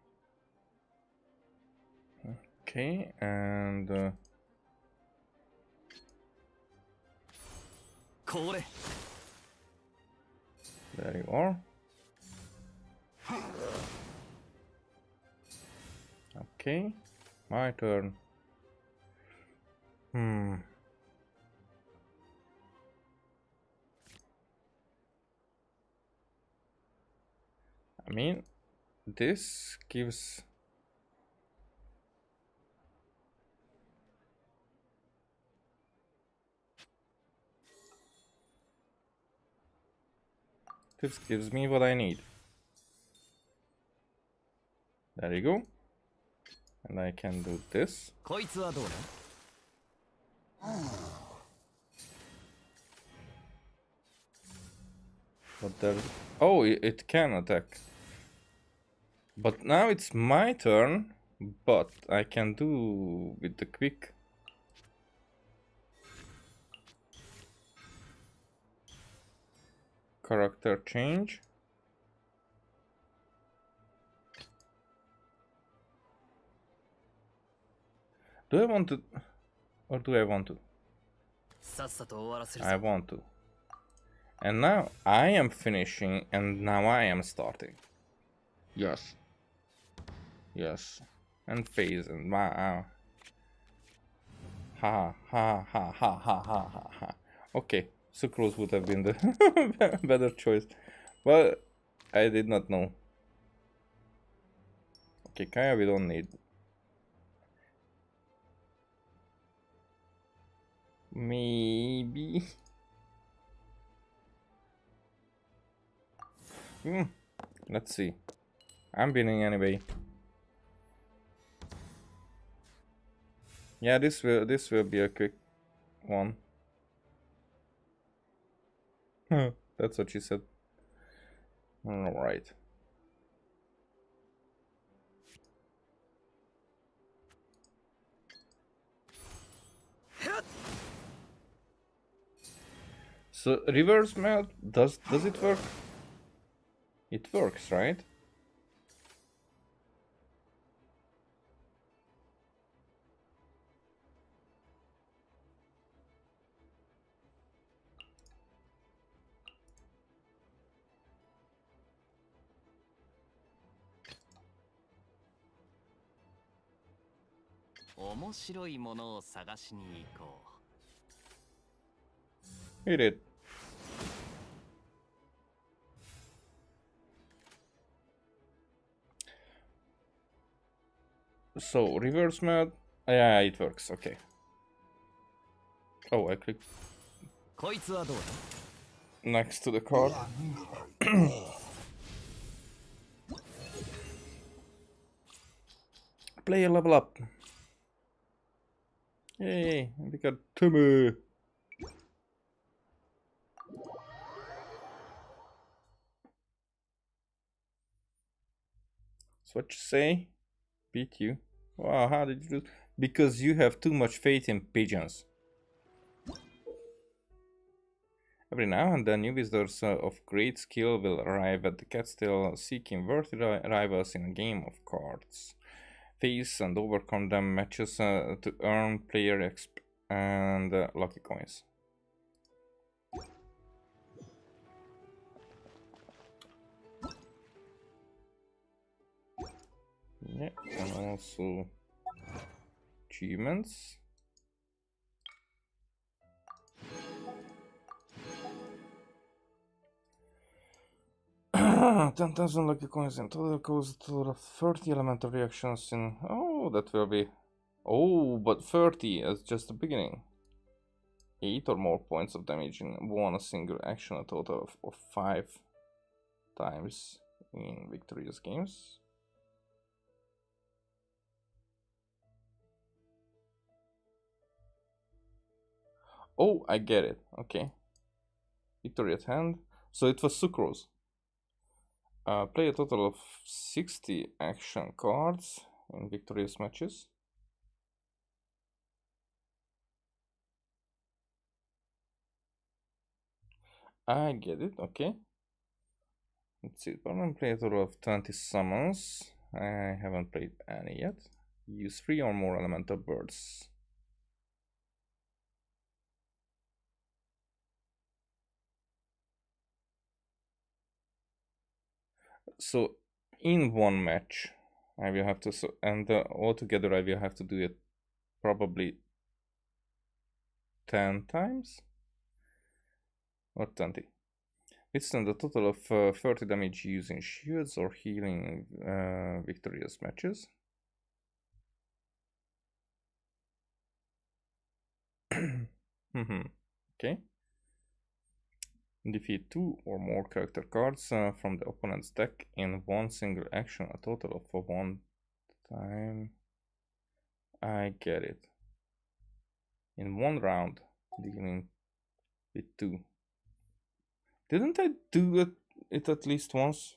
Okay, and there you are. Okay, my turn. I mean, this gives... This gives me what I need. There you go. And I can do this. But there... Oh, it can attack. But now it's my turn. But I can do with the quick. Character change. Do I want to... Or do I want to? I want to. And now I am finishing, and now I am starting. Yes. Yes. And phase, and wow. Ha ha ha ha ha ha ha ha. Okay, Sucrose would have been the better choice. Well, I did not know. Okay, Kaya we don't need. Maybe. Let's see. I'm winning anyway. Yeah, this will be a quick one. That's what she said. All right. So reverse melt, does it work? It works, right? It did. So reverse mode, yeah, it works. Okay. Oh, I clicked next to the card. Player level up. Yay, we got Timmy. So what you say? Pithew. Wow, how did you do? Because you have too much faith in pigeons. Every now and then, new visitors of great skill will arrive at the castle seeking worthy rivals in a game of cards. Face and overcome them matches to earn player exp and lucky coins. Yeah, and also achievements. 10,000 lucky coins in total goes to 30 elemental reactions in. Oh, that will be. Oh, but 30 is just the beginning. 8 or more points of damage in one single action, a total of 5 times in victorious games. Oh, I get it. Okay. Victory at hand. So it was Sucrose. Play a total of 60 action cards in victorious matches. I get it, okay. Let's see, permanent play a total of 20 summons. I haven't played any yet. Use 3 or more elemental birds. So in one match I will have to, and altogether I will have to do it probably 10 times or 20. Withstand a total of 30 damage using shields or healing victorious matches. Okay. Defeat 2 or more character cards from the opponent's deck in one single action, a total of 1 time. I get it. In one round, dealing with 2. Didn't I do it at least once?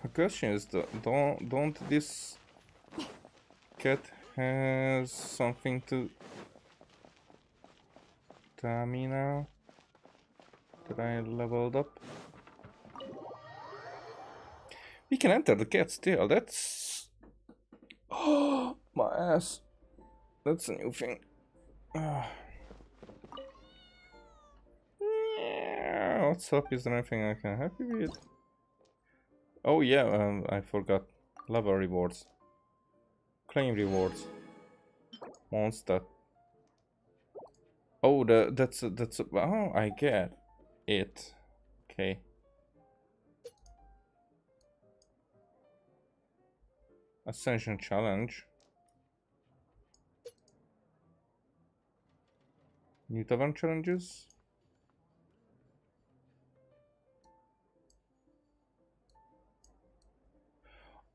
The question is, don't this cat has something to tell me now that I leveled up? We can enter the cat's tail. That's oh my ass. That's a new thing. Yeah, what's up? Is there anything I can help you with? Oh yeah, I forgot. Level rewards. Claim rewards. Monster. Oh, that's oh, I get it. Okay. Ascension challenge. New tavern challenges.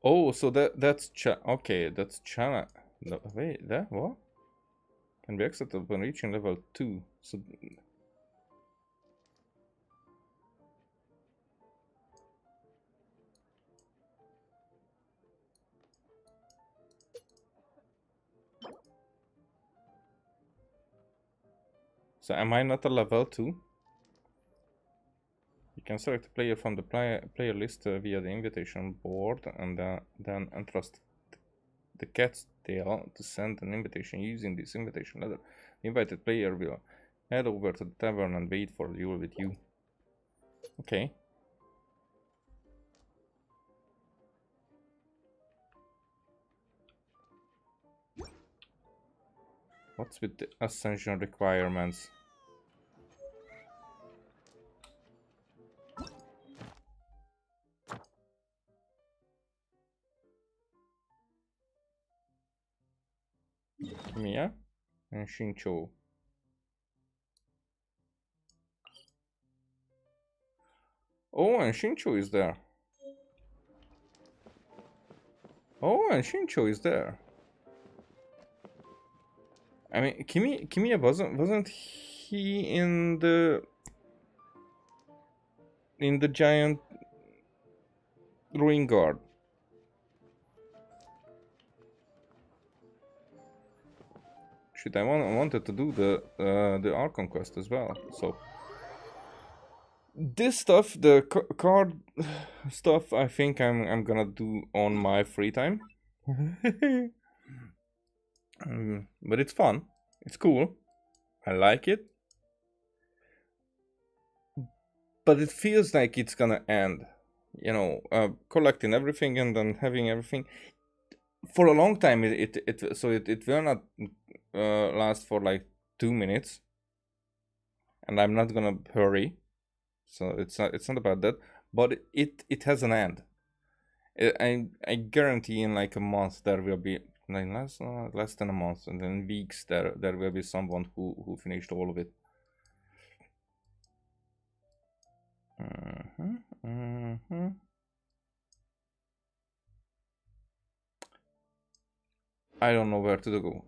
Oh, so that's okay. That's challenge. No, wait, that what? Can be exited when reaching level 2. So am I not a level 2? You can select a player from the player list via the invitation board and then entrust the cat's tail to send an invitation using this invitation letter. The invited player will head over to the tavern and wait for a duel with you. Okay. What's with the ascension requirements? Mia and Shincho. Oh, and Shincho is there. Oh, and Shincho is there. I mean, Kimiya wasn't he in the giant ruin guard? Shit, I wanted to do the Archon quest as well. So this stuff, the card stuff, I think I'm gonna do on my free time. But it's fun. It's cool. I like it. But it feels like it's gonna end. You know, collecting everything and then having everything. For a long time, it will not last for like 2 minutes. And I'm not gonna hurry. So it's not about that. But it has an end. I guarantee in like a month there will be like less than a month, and then weeks there will be someone who finished all of it. I don't know where to go.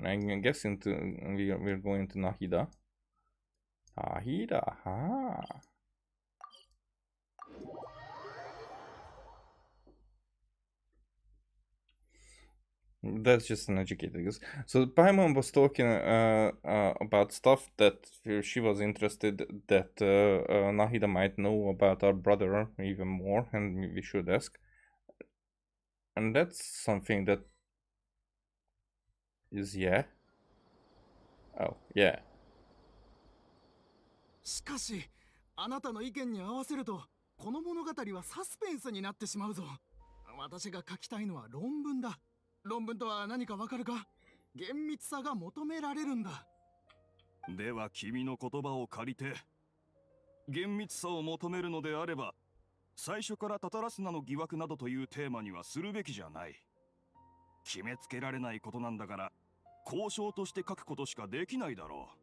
I'm guessing we're going to Nahida. Nahida, That's just an educated guess. So Paimon was talking about stuff that she was interested that Nahida might know about our brother even more, and we should ask. And that's something that is Oh, yeah. しかし、あなたの意見に合わせると、この物語はサスペンスになってしまうぞ。私が書きたいのは論文だ。論文とは何かわかるか？厳密さが求められるんだ。では君の言葉を借りて、厳密さを求めるのであれば、最初からタタラスナの疑惑などというテーマにはするべきじゃない。決めつけられないことなんだから、交渉として書くことしかできないだろう。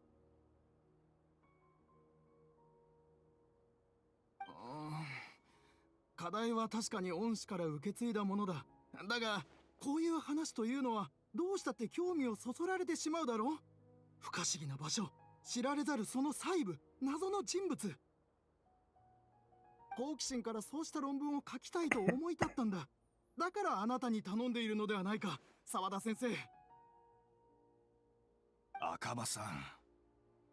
課題は確かに恩師から受け継いだものだ。だが、こういう話というのはどうしたって興味をそそられてしまうだろう。不可思議な場所、知られざるその細部、謎の人物。好奇心からそうした論文を書きたいと思い立ったんだ。だからあなたに頼んでいるのではないか、澤田先生。赤羽さん、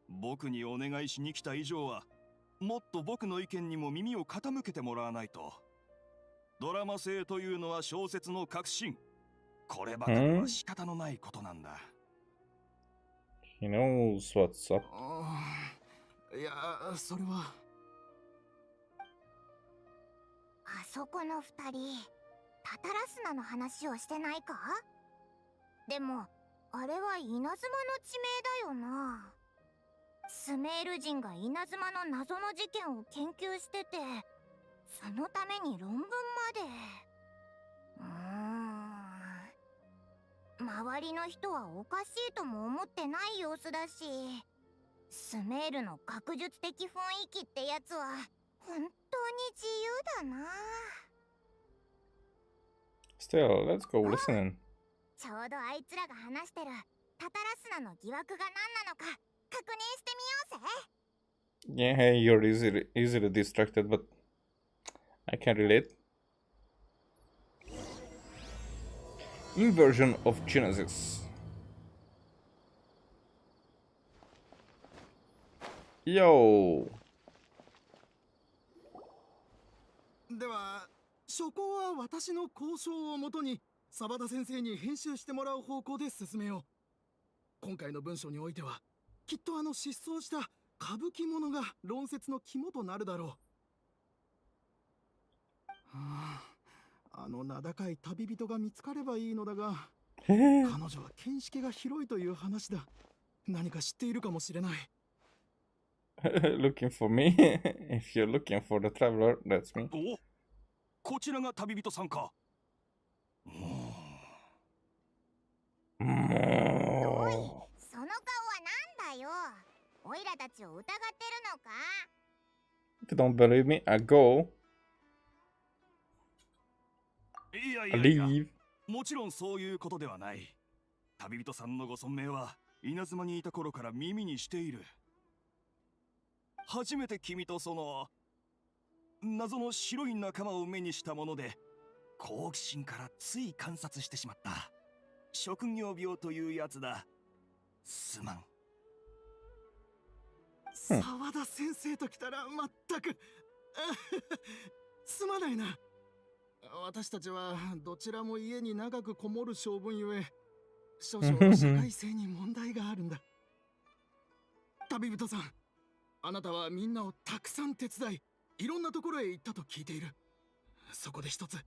僕にお願いしに来た以上は、もっと僕の意見にも耳を傾けてもらわないと。ドラマ性というのは小説の革新。こればかりは仕方のないことなんだ。He knows what's up. いや、それは。あそこの二人、タタラスナの話をしてないか？でも、あれは稲妻の地名だよな。スメール人が稲妻の謎の事件を研究してて、そのために論文まで。周りの人はおかしいとも思ってない様子だし、スメールの学術的雰囲気ってやつは本当に自由だな。Still, let's go listen. ちょうどあいつらが話してるタタラスナの疑惑が何なのか確認してみようぜ。Yeah, you're easily distracted, but I can relate. Inversion of Genesis. Yo. では、初稿は私の交渉をもとに澤田先生に編集してもらう方向で進めよう。今回の文章においては、きっとあの失踪した歌舞伎者が論説の肝となるだろう。あの名高い旅人が見つかればいいのだが、彼女は見識が広いという話だ。何か知っているかもしれない。Looking for me? If you're looking for the traveler, that's me. お、こちらが旅人さんか。おい、その顔はなんだよ。オイラたちを疑ってるのか？ If you don't believe me, I go. いや I いやいや、 leave. もちろんそういうことではない。旅人さんのご尊名は稲妻にいた頃から耳にしている。初めて君とその謎の白い仲間を目にしたもので、好奇心からつい観察してしまった。職業病というやつだ。すまん。澤田先生ときたらまったくすまないな。私たちはどちらも家に長くこもる性分ゆえ、少々社会性に問題があるんだ。旅人さん、あなたはみんなをたくさん手伝い、いろんなところへ行ったと聞いている。そこで一つ、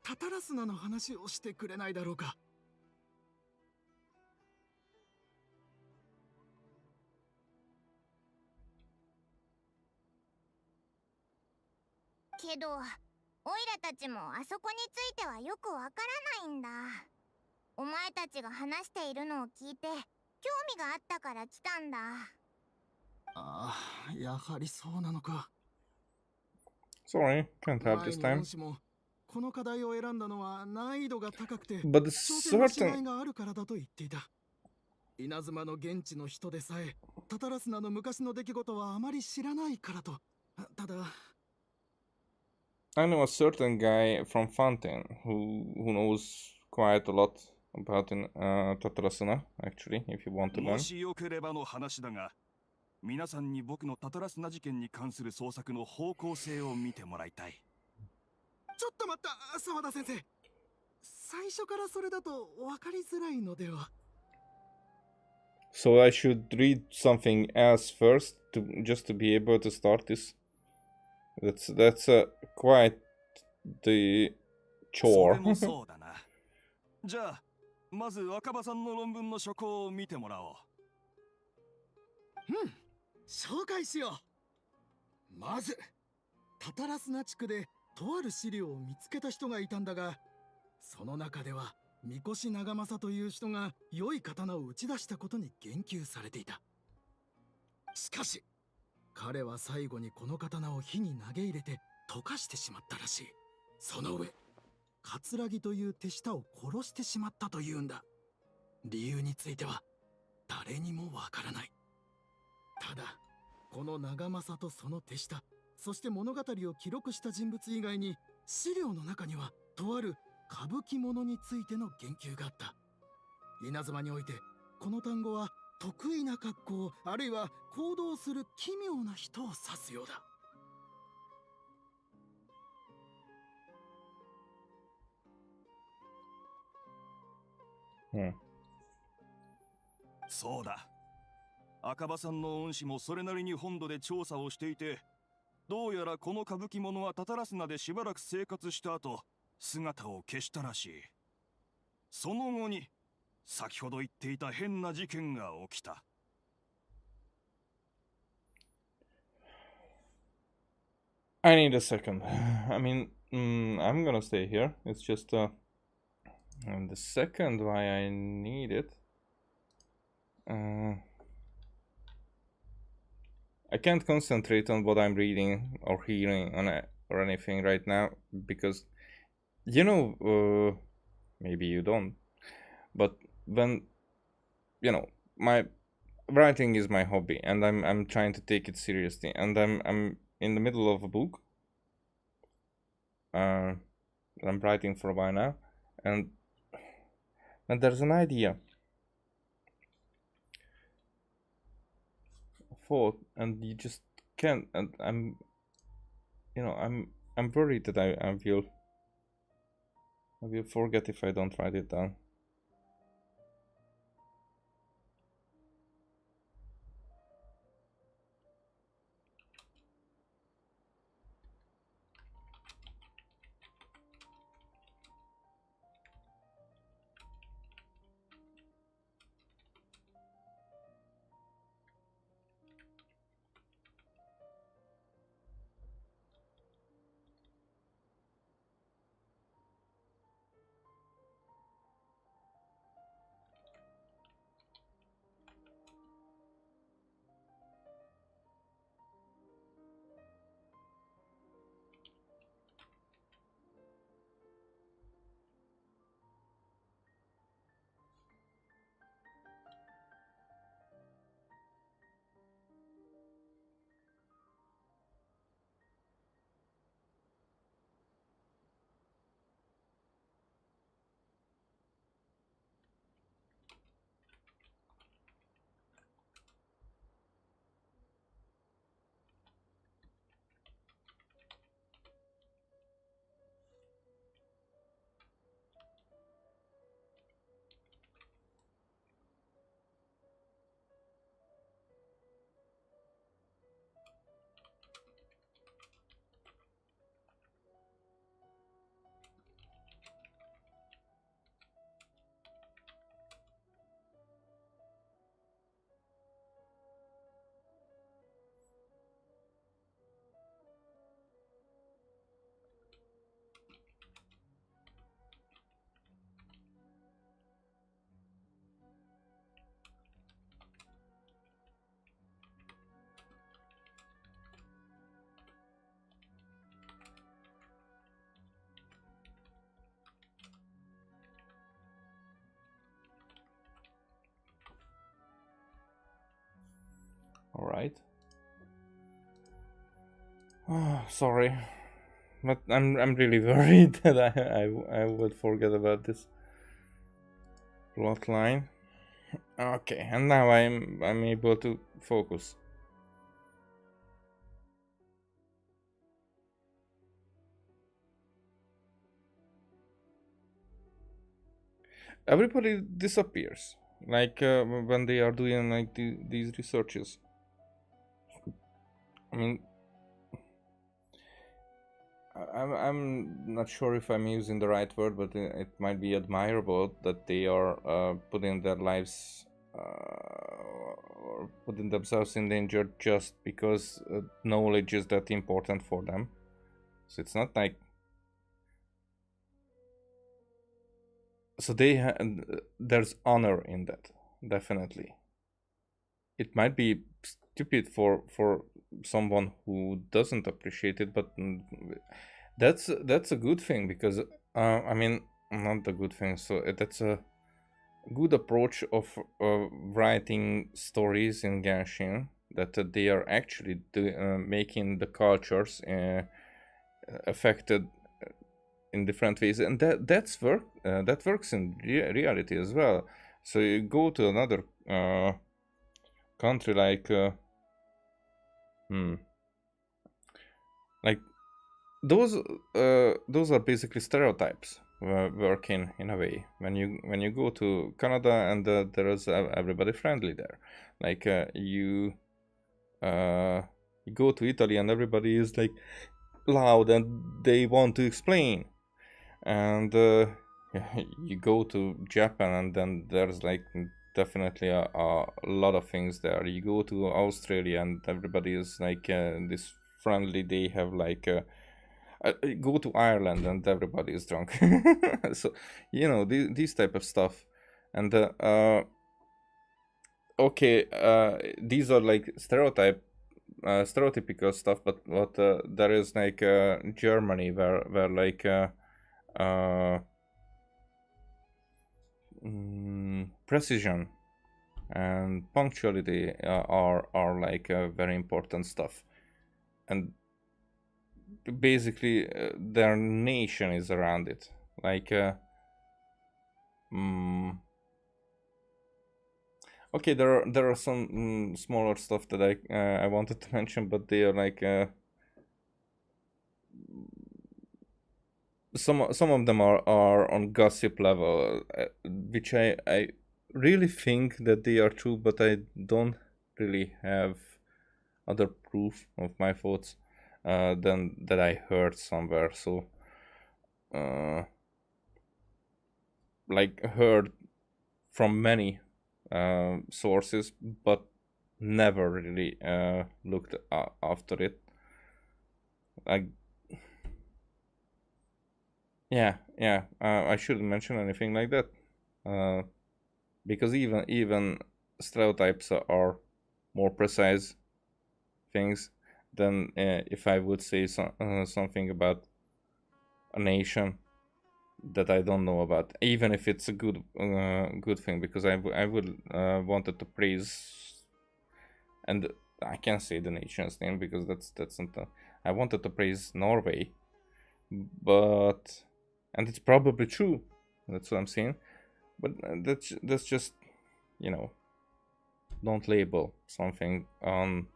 タタラスナの話をしてくれないだろうか。けど、オイラたちもあそこについてはよくわからないんだ。お前たちが話しているのを聞いて、興味があったから来たんだ。ああ、やはりそうなのか。Sorry, can't help 前 this に time. 恩師もこの課題を選んだのは難易度が高くて But the 挑戦のしがい certain があるからだと言っていた。稲妻の現地の人でさえタタラスナの昔の出来事はあまり知らないからと。ただ I know a certain guy from Fountain who knows quite a lot about Tatarasuna, actually, if you want to も learn. しよければの話だが、皆さんに僕のタタラスナ事件に関する捜索の方向性を見てもらいたい。ちょっと待った、澤田先生。最初からそれだと分かりづらいのでは。So I should read something else first just to be able to start this. That's quite the そ chore. れもそうだな。じゃあ、まず若葉さんの論文の書稿を見てもらおう。紹介しよう。まずタタラスナ地区でとある資料を見つけた人がいたんだが、その中では三越長政という人が良い刀を打ち出したことに言及されていた。しかし彼は最後にこの刀を火に投げ入れて溶かしてしまったらしい。その上葛という手下を殺してしまったというんだ。理由については誰にもわからない。ただこの長政とその手下、そして物語を記録した人物以外に資料の中にはとある歌舞伎者についての言及があった。稲妻においてこの単語は得意な格好、あるいは行動する奇妙な人を指すようだ。そうだ。赤羽さんの恩師もそれなりに本土で調査をしていて、どうやらこの歌舞伎者はタタラスナでしばらく生活した後、姿を消したらしい。その後に、先ほど言っていた変な事件が起きた。I need a second. I mean, I'm gonna stay here. It's just and the second why I need it. I can't concentrate on what I'm reading or hearing or anything right now because, you know, maybe you don't, but when, you know, my writing is my hobby and I'm trying to take it seriously, and I'm in the middle of a book. I'm writing for a while now, and there's an idea. Thought, and you just can't, and I'm worried that I will forget if I don't write it down. All right. Sorry, but I'm really worried that I would forget about this plot line. Okay, and now I'm able to focus. Everybody disappears, like when they are doing like these researches. I mean, I'm not sure if I'm using the right word, but it might be admirable that they are putting their lives or putting themselves in danger just because knowledge is that important for them. So it's not like there's honor in that, definitely. It might be stupid for someone who doesn't appreciate it, but that's a good thing, because I mean, not a good thing, so that's a good approach of writing stories in Genshin, that they are actually making the cultures affected in different ways, and that works in reality as well. So you go to another country like like those are basically stereotypes working in a way. When you go to Canada, and there is everybody friendly there, like you go to Italy and everybody is like loud and they want to explain, and you go to Japan and then there's like definitely a lot of things there. You go to Australia and everybody is like this friendly, they have like go to Ireland and everybody is drunk. So you know, these type of stuff. And okay, these are like stereotypical stuff, but there is like Germany, where like precision and punctuality are like very important stuff, and basically their nation is around it. Like okay, there are some smaller stuff that I wanted to mention, but they are like some of them are on gossip level, which I really think that they are true, but I don't really have other proof of my thoughts than that I heard somewhere. So like heard from many sources, but never really looked after it. Like yeah, I shouldn't mention anything like that, because even stereotypes are more precise things than if I would say something about a nation that I don't know about, even if it's a good thing, because I would wanted to praise, and I can't say the nation's name because that's not I wanted to praise Norway, but and it's probably true, that's what I'm saying, but that's just, you know, don't label something on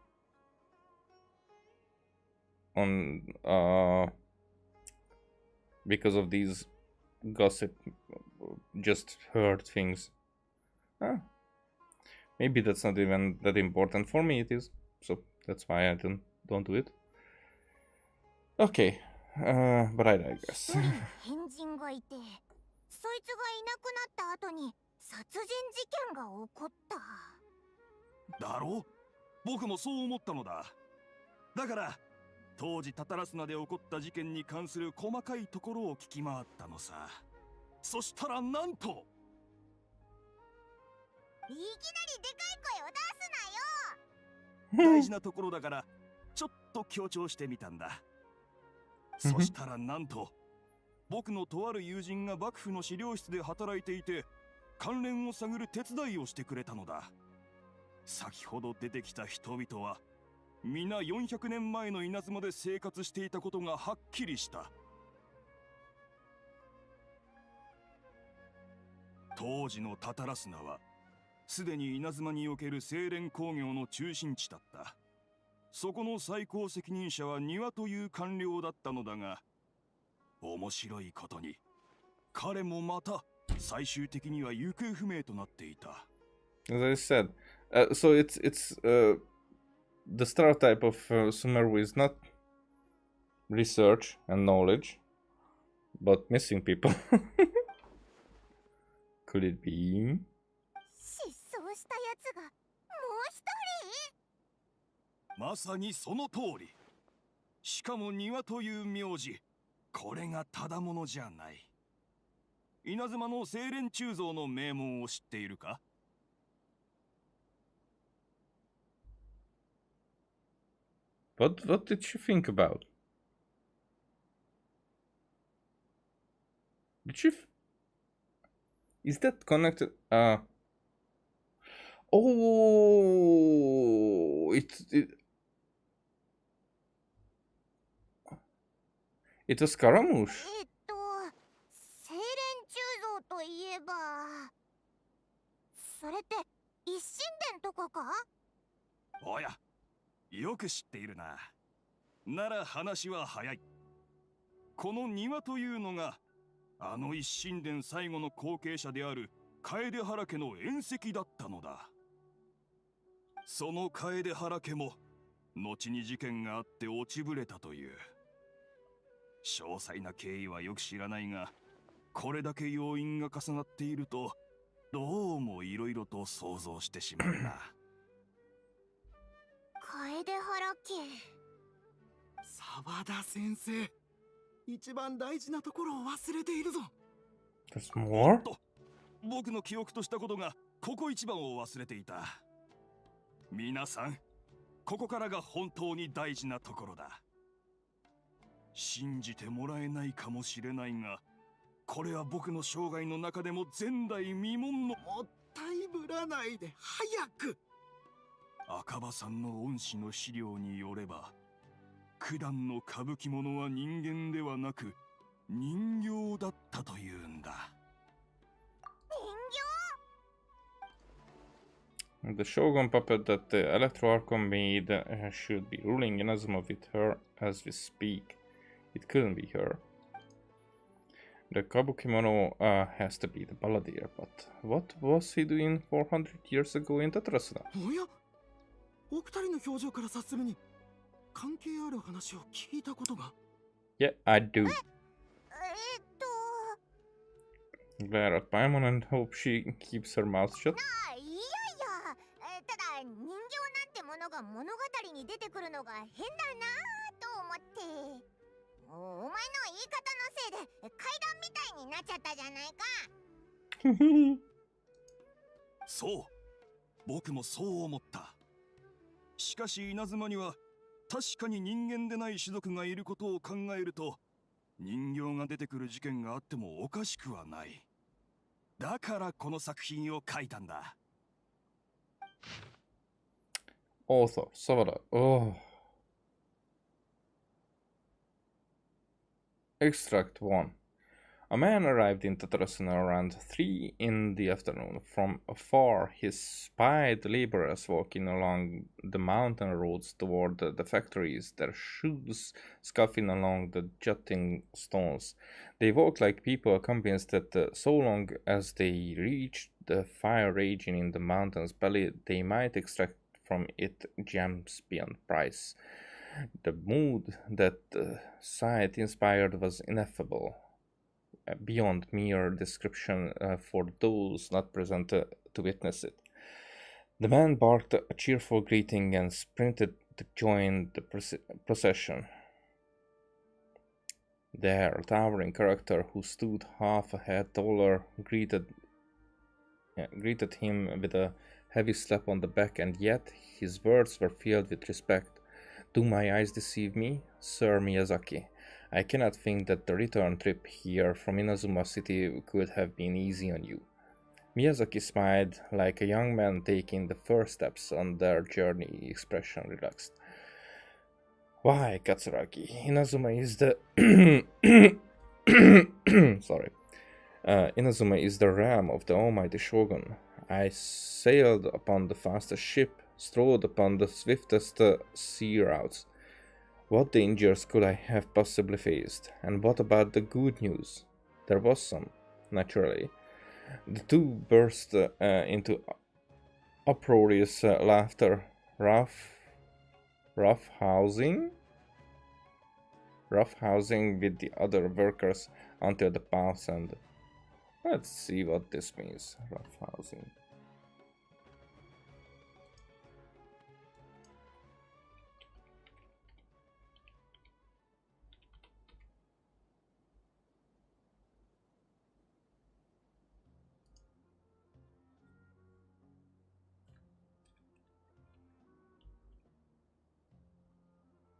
because of these gossip, just heard things. Maybe that's not even that important. For me it is, so that's why I don't do it. Okay, but I digress. 変人がいて、そいつがいなくなった後に殺人事件が起こった。だろ？僕もそう思ったのだ。だから当時タタラスナで起こった事件に関する細かいところを聞き回ったのさ。そしたらなんと、いきなりでかい声を出すなよ。大事なところだからちょっと強調してみたんだ。そしたらなんと、僕のとある友人が幕府の資料室で働いていて、関連を探る手伝いをしてくれたのだ。先ほど出てきた人々は皆400年前の稲妻で生活していたことがはっきりした。当時のタタラスナはすでに稲妻における精錬工業の中心地だった。そこの最高責任者は庭という官僚だったのだが、面白いことに彼もまた最終的には行方不明となっていた。 As I said, so it's the stereotype of Sumeru is not research and knowledge, but missing people. Could it be? 失踪したやつがもう一人。まさにその通り。しかも庭という名字、これがただものじゃない。稲妻の精錬鋳造の名門を知っているか？ What did she think about? Did she? Is that connected? Oh, it was Scaramouche. 精錬鋳造といえば、それって一神殿とかか？おや、よく知っているな。なら話は早い。この庭というのがあの一神殿最後の後継者である楓原家の縁石だったのだ。その楓原家も後に事件があって落ちぶれたという。詳細な経緯はよく知らないが、これだけ要因が重なっているとどうもいろいろと想像してしまうな。楓原家。沢田先生、一番大事なところを忘れているぞ。There's more? 僕の記憶としたことがここ一番を忘れていた。皆さん、ここからが本当に大事なところだ。信じてもらえないかもしれないが、これは僕の生涯の中でも前代未聞の。もったいぶらないで早く。赤羽さんの恩師の資料によれば、九段の歌舞伎者は人間ではなく人形だったというんだ。The Shogun puppet that the Archon made should be ruling Inazuma with her as we speak. It couldn't be her. The Kabukimono has to be the balladeer, but what was he doing 400 years ago in Tatarasuna? おや、お二人の表情から察するに関係ある話を聞いたことが。Yeah, I do. Glare at Paimon and hope she keeps her mouth shut. いやいや、ただ人形なんてものが物語に出てくるのが変だなと思って。お前の言い方のせいで階段みたいになっちゃったじゃないか。そう、僕もそう思った。しかし稲妻には確かに人間でない種族がいることを考えると、人形が出てくる事件があってもおかしくはない。だからこの作品を書いたんだ。Author, Savada. Oh. Extract 1. A man arrived in Tatarasuna around 3 in the afternoon. From afar, he spied laborers walking along the mountain roads toward the factories, their shoes scuffing along the jutting stones. They walked like people convinced that so long as they reached the fire raging in the mountain's belly, they might extract from it gems beyond price. The mood that the sight inspired was ineffable, beyond mere description for those not present to witness it. The man barked a cheerful greeting and sprinted to join the procession. There, a towering character who stood half a head taller greeted him with a heavy slap on the back, and yet his words were filled with respect. Do my eyes deceive me, Sir Miyazaki? I cannot think that the return trip here from Inazuma City could have been easy on you. Miyazaki smiled like a young man taking the first steps on their journey, expression relaxed. Why, Katsuragi? Inazuma is the sorry. Inazuma is the realm of the almighty shogun. I sailed upon the fastest ship, strode upon the swiftest sea routes. What dangers could I have possibly faced? And what about the good news? There was some, naturally. The two burst into uproarious laughter. Roughhousing with the other workers until the path's end. Let's see what this means. Roughhousing.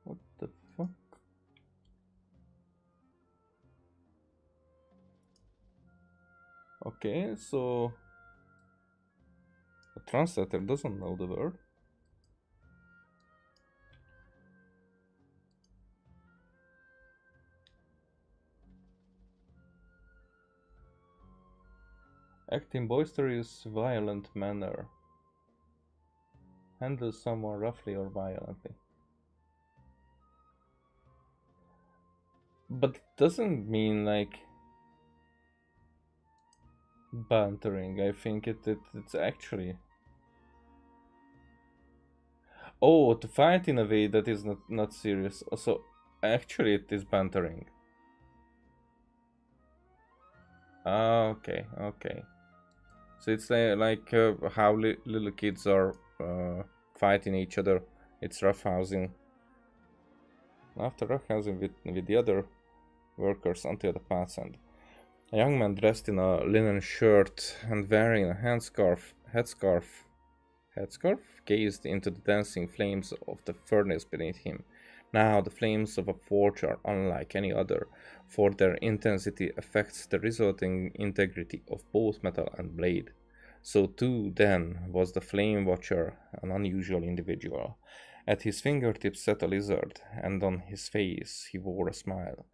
What the fuck? Okay, so the translator doesn't know the word. Act in boisterous, violent manner. Handle someone roughly or violently. But it doesn't mean like bantering. I think it's actually... Oh, to fight in a way that is not serious. So actually it is bantering. Okay. So it's like how little kids are fighting each other. It's roughhousing. After roughhousing with the other workers until the path's end. A young man dressed in a linen shirt and wearing a headscarf gazed into the dancing flames of the furnace beneath him. Now the flames of a forge are unlike any other, for their intensity affects the resulting integrity of both metal and blade. So too, then, was the Flame Watcher, an unusual individual. At his fingertips sat a lizard, and on his face he wore a smile.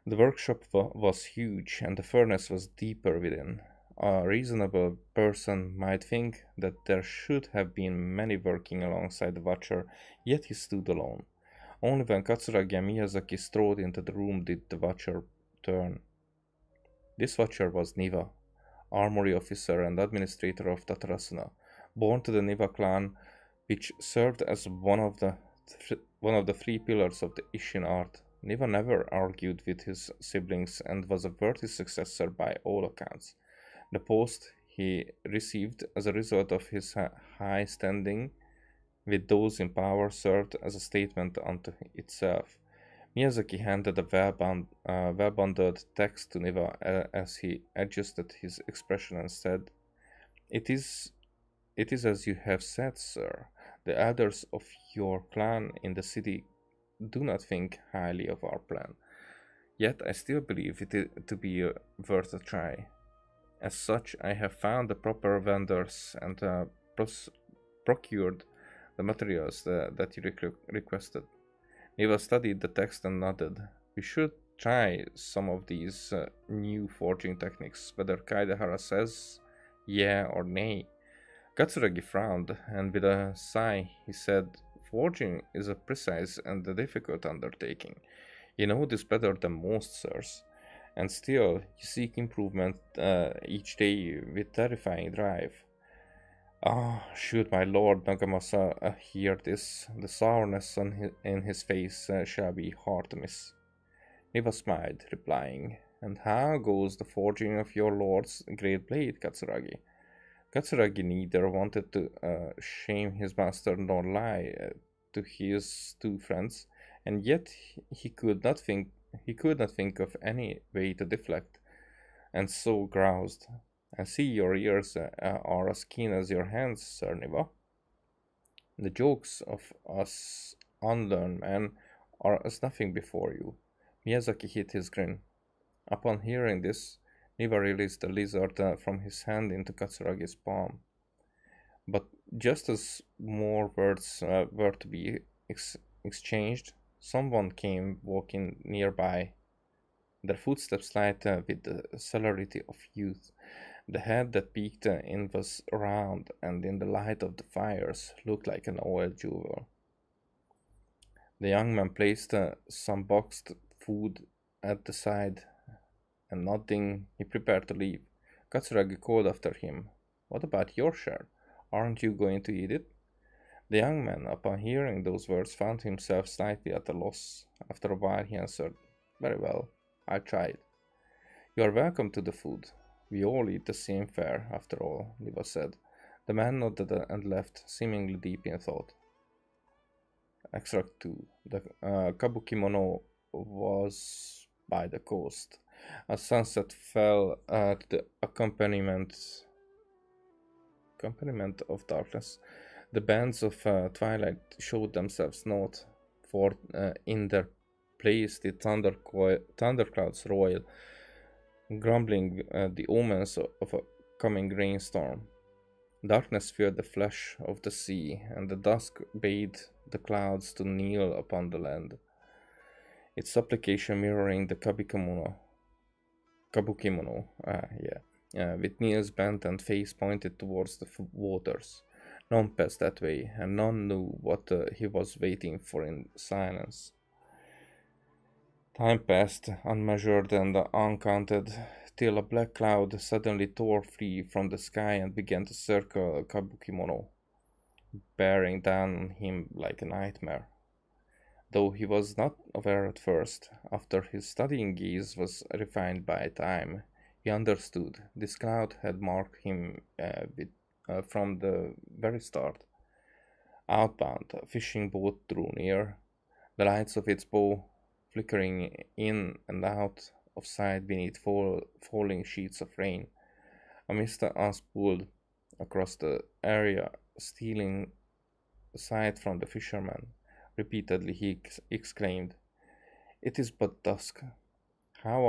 The workshop was huge, and the furnace was deeper within. A reasonable person might think that there should have been many working alongside the Watcher, yet he stood alone. Only when Katsuragi and Miyazaki strode into the room did the Watcher turn. This Watcher was Niwa, armory officer and administrator of Tatarasuna, born to the Niwa clan, which served as one of the three pillars of the Ishin art. Niwa never argued with his siblings and was a worthy successor by all accounts. The post he received as a result of his high standing with those in power served as a statement unto itself. Miyazaki handed a well-bundled text to Niwa as he adjusted his expression and said, It is as you have said, sir. The elders of your clan in the city do not think highly of our plan. Yet I still believe it to be worth a try. As such, I have found the proper vendors and procured the materials that you requested. Niwa studied the text and nodded. We should try some of these new forging techniques, whether Kaidehara says yeah or nay. Katsuragi frowned, and with a sigh he said, Forging is a precise and a difficult undertaking. You know this better than most, sirs. And still, you seek improvement each day with terrifying drive. Ah, should my lord Nagamasa hear this, the sourness in his face shall be hard to miss. Niwa smiled, replying, And how goes the forging of your lord's great blade, Katsuragi? Katsuragi neither wanted to shame his master nor lie to his two friends, and yet he could not think of any way to deflect, and so groused. I see your ears are as keen as your hands, Sir Niwa. The jokes of us unlearned men are as nothing before you. Miyazaki hid his grin. Upon hearing this, Niva released the lizard from his hand into Katsuragi's palm. But just as more words were to be exchanged, someone came walking nearby. Their footsteps light with the celerity of youth. The head that peeked in was round, and in the light of the fires looked like an oil jewel. The young man placed some boxed food at the side, and nodding, he prepared to leave. Katsuragi called after him, "What about your share? Aren't you going to eat it?" The young man, upon hearing those words, found himself slightly at a loss. After a while, he answered, "Very well, I'll try it." "You are welcome to the food. We all eat the same fare, after all," Niva said. The man nodded and left, seemingly deep in thought. Extract 2. The Kabukimono was by the coast. As sunset fell to the accompaniment of darkness, the bands of twilight showed themselves not, for in their place the thunderclouds roiled, grumbling the omens of a coming rainstorm. Darkness feared the flesh of the sea, and the dusk bade the clouds to kneel upon the land, its supplication mirroring the Kabukimono, with knees bent and face pointed towards the waters. None passed that way, and none knew what he was waiting for in silence. Time passed, unmeasured and uncounted, till a black cloud suddenly tore free from the sky and began to circle Kabukimono, bearing down on him like a nightmare. Though he was not aware at first, after his studying gaze was refined by time, he understood. This cloud had marked him from the very start. Outbound, a fishing boat drew near, the lights of its bow flickering in and out of sight beneath falling sheets of rain. A mist unspooled across the area, stealing sight from the fisherman. Repeatedly he exclaimed, "It is but dusk. How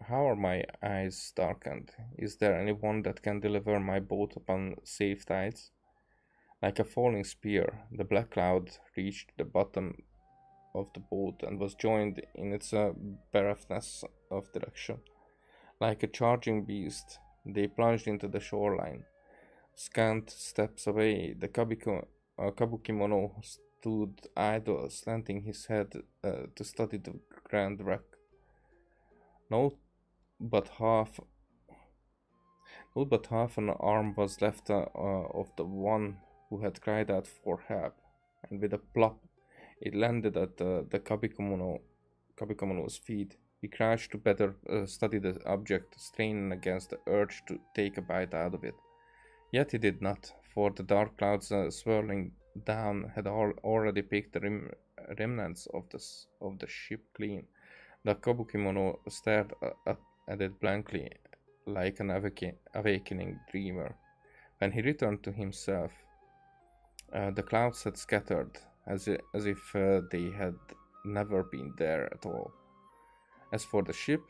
are my eyes darkened? Is there anyone that can deliver my boat upon safe tides?" Like a falling spear, the black cloud reached the bottom of the boat and was joined in its berefness of direction. Like a charging beast, they plunged into the shoreline. Scant steps away, the Kabukimono stood idle, slanting his head to study the grand wreck. Not but half an arm was left of the one who had cried out for help, and with a plop, it landed at the Kabukimono's feet. He crouched to better study the object, straining against the urge to take a bite out of it. Yet he did not, for the dark clouds swirling down had already picked the remnants of the ship clean. The Kabukimono stared at it blankly, like an awakening dreamer. When he returned to himself, the clouds had scattered, as if they had never been there at all. As for the ship,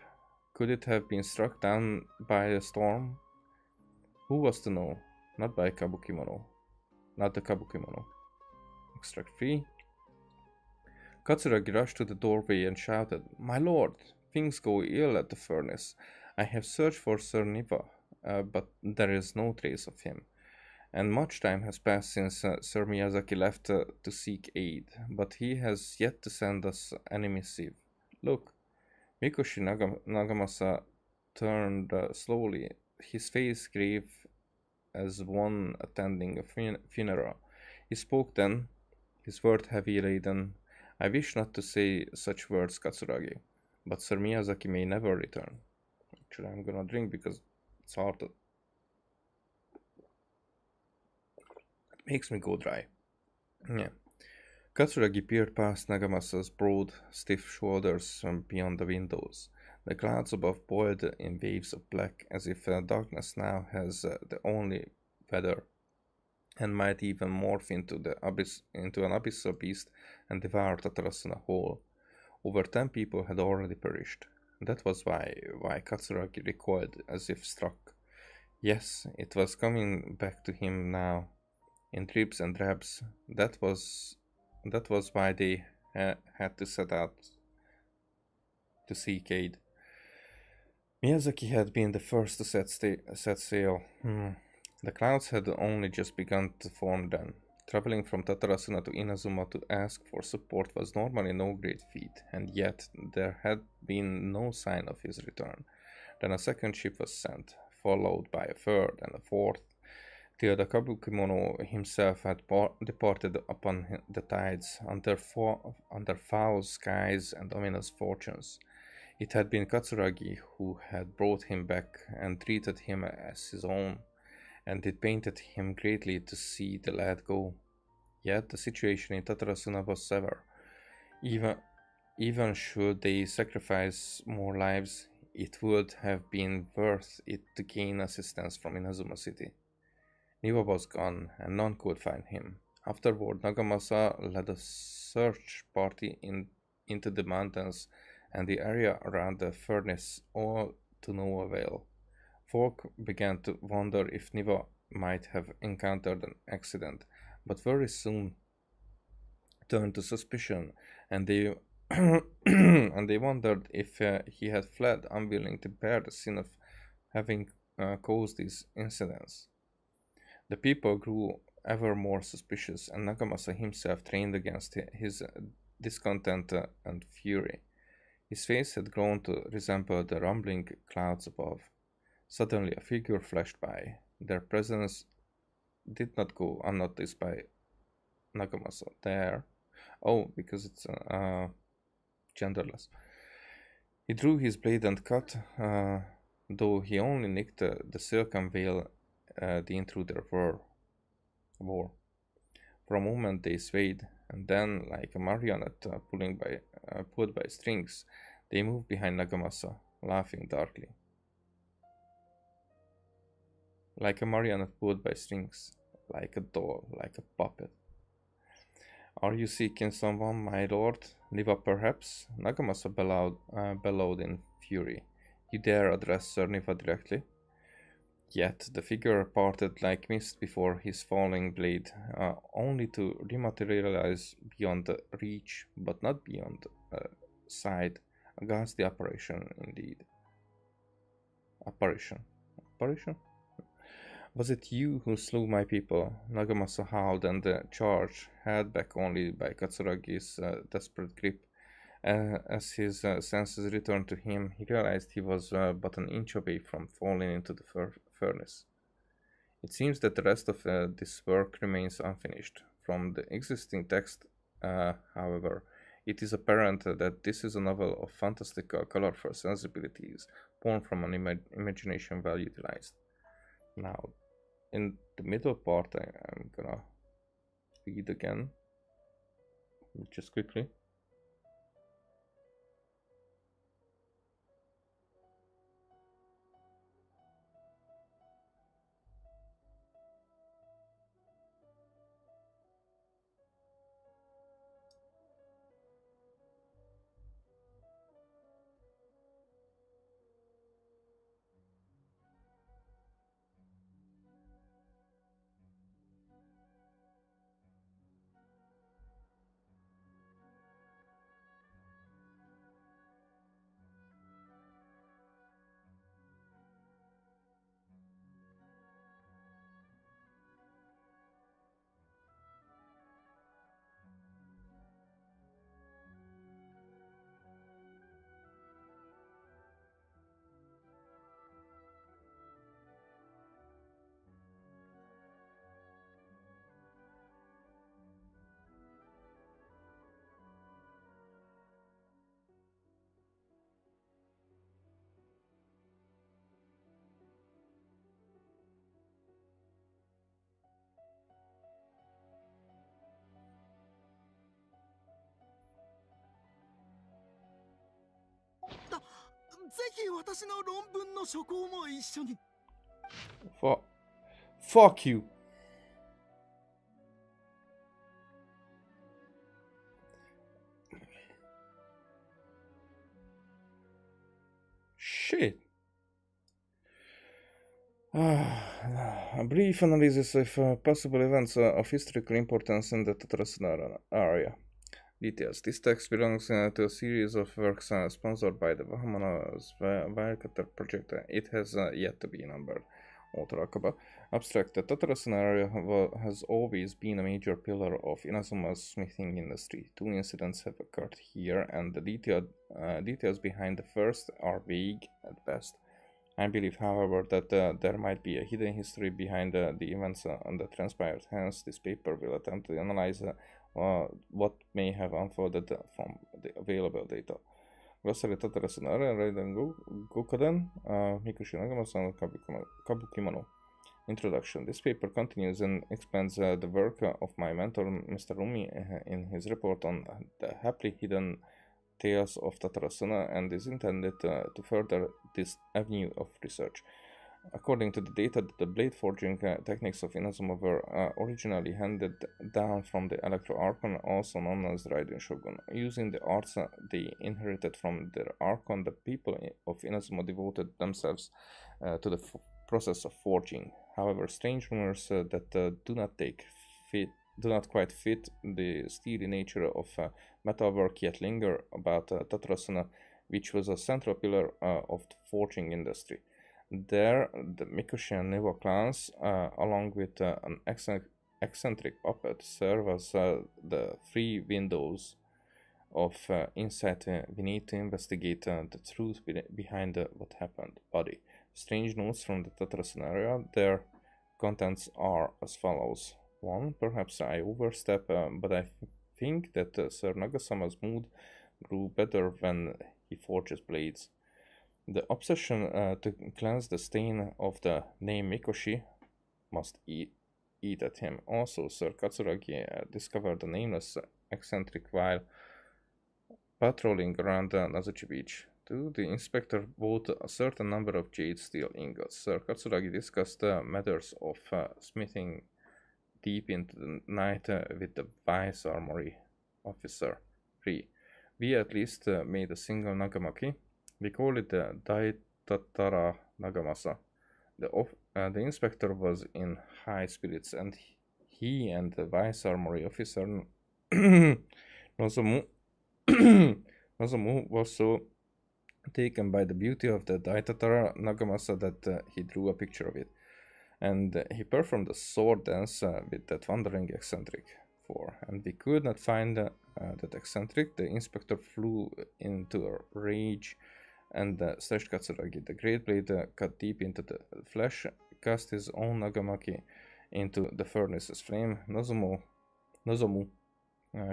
could it have been struck down by a storm? Who was to know? Not by Kabukimono. Not the Kabukimono. Extract 3. Katsuragi rushed to the doorway and shouted, "My lord, things go ill at the furnace. I have searched for Sir Niva, but there is no trace of him. And much time has passed since Sir Miyazaki left to seek aid, but he has yet to send us any missive. Look." Mikoshi Nagamasa turned slowly, his face grave as one attending a funeral. He spoke then, his word heavy laden. "I wish not to say such words, Katsuragi, but Sir Miyazaki may never return." Actually, I'm gonna drink because it's hard. It makes me go dry. Yeah. Katsuragi peered past Nagamasa's broad, stiff shoulders beyond the windows. The clouds above boiled in waves of black, as if darkness now has the only weather, and might even morph into an abyssal beast and devour Tatarasana whole. Over 10 people had already perished. That was why Katsuragi recoiled as if struck. Yes, it was coming back to him now, in dribs and drabs. That was why they had to set out to seek aid. Miyazaki had been the first to set sail. The clouds had only just begun to form then. Traveling from Tatarasuna to Inazuma to ask for support was normally no great feat, and yet there had been no sign of his return. Then a second ship was sent, followed by a third and a fourth, till the Kabukimono himself had departed upon the tides, under foul skies and ominous fortunes. It had been Katsuragi who had brought him back and treated him as his own, and it pained him greatly to see the lad go. Yet the situation in Tatarasuna was severe. Even should they sacrifice more lives, it would have been worth it to gain assistance from Inazuma City. Niwa was gone, and none could find him. Afterward, Nagamasa led a search party into the mountains and the area around the furnace, all to no avail. Folk began to wonder if Niwa might have encountered an accident, but very soon turned to suspicion, and they and they wondered if he had fled, unwilling to bear the sin of having caused these incidents. The people grew ever more suspicious, and Nagamasa himself trained against his discontent and fury. His face had grown to resemble the rumbling clouds above. Suddenly a figure flashed by. Their presence did not go unnoticed by Nagamasa. There. Oh, because it's genderless. He drew his blade and cut, though he only nicked the silken veil the intruder wore. For a moment they swayed, and then, like a marionette pulled by strings, they moved behind Nagamasa, laughing darkly. Like a marionette pulled by strings, like a doll, like a puppet. Are you seeking someone, my lord? Niwa, perhaps? Nagamasa bellowed in fury. You dare address Sir Niwa directly? Yet the figure parted like mist before his falling blade, only to rematerialize beyond the reach, but not beyond sight. A ghastly apparition indeed. Apparition? Was it you who slew my people? Nagamasa howled, and the charge, held back only by Katsuragi's desperate grip. As his senses returned to him, he realized he was but an inch away from falling into the furnace. It seems that the rest of this work remains unfinished. From the existing text, however, it is apparent that this is a novel of fantastical, colorful sensibilities, born from an imagination well utilized. Now, in the middle part, I'm gonna read again, just quickly. Fuck you. shit. A brief analysis of possible events of historical importance in the Tatarasana area. Details. This text belongs to a series of works sponsored by the Bahama's Wirecutter project. It has yet to be numbered. Author Akaba. Abstract. The Tatarasana area has always been a major pillar of Inazuma's smithing industry. 2 incidents have occurred here, and the details behind the first are vague at best. I believe, however, that there might be a hidden history behind the events that transpired. Hence, this paper will attempt to analyze what may have unfolded from the available data. Glossary Tatarasana Raiden Gokaden, Mikoshi Nagama-san, Kabukimono. Introduction. This paper continues and expands the work of my mentor, Mr. Rumi, in his report on the happily hidden tales of Tatarasana, and is intended to further this avenue of research. According to the data, the blade forging techniques of Inazuma were originally handed down from the Electro Archon, also known as Raiden Shogun. Using the arts they inherited from their Archon, the people of Inazuma devoted themselves to the process of forging. However, strange rumors that do not quite fit the steely nature of metalwork yet linger about Tatarasana, which was a central pillar of the forging industry. There, the Mikoshi and Niwa clans, along with an eccentric puppet, serve as the 3 windows of insight. We need to investigate the truth behind what happened. Body. Strange notes from the Tatarasana area. Their contents are as follows. 1. Perhaps I overstep, but I think that Sir Nagasama's mood grew better when he forges blades. The obsession to cleanse the stain of the name Mikoshi must eat at him. Also, Sir Katsuragi discovered the nameless eccentric while patrolling around Nazuchi Beach. 2. The inspector bought a certain number of jade steel ingots. Sir Katsuragi discussed matters of smithing deep into the night with the vice armory officer. 3. We at least made a single nagamaki. We call it the Daitatara Nagamasa. The inspector was in high spirits, and he and the vice armory officer Nozomu was so taken by the beauty of the Daitatara Nagamasa that he drew a picture of it. And he performed a sword dance with that wandering eccentric. 4. And we could not find that eccentric. The inspector flew into a rage and slashed Katsuragi. The great blade cut deep into the flesh, cast his own nagamaki into the furnace's flame. Nozomu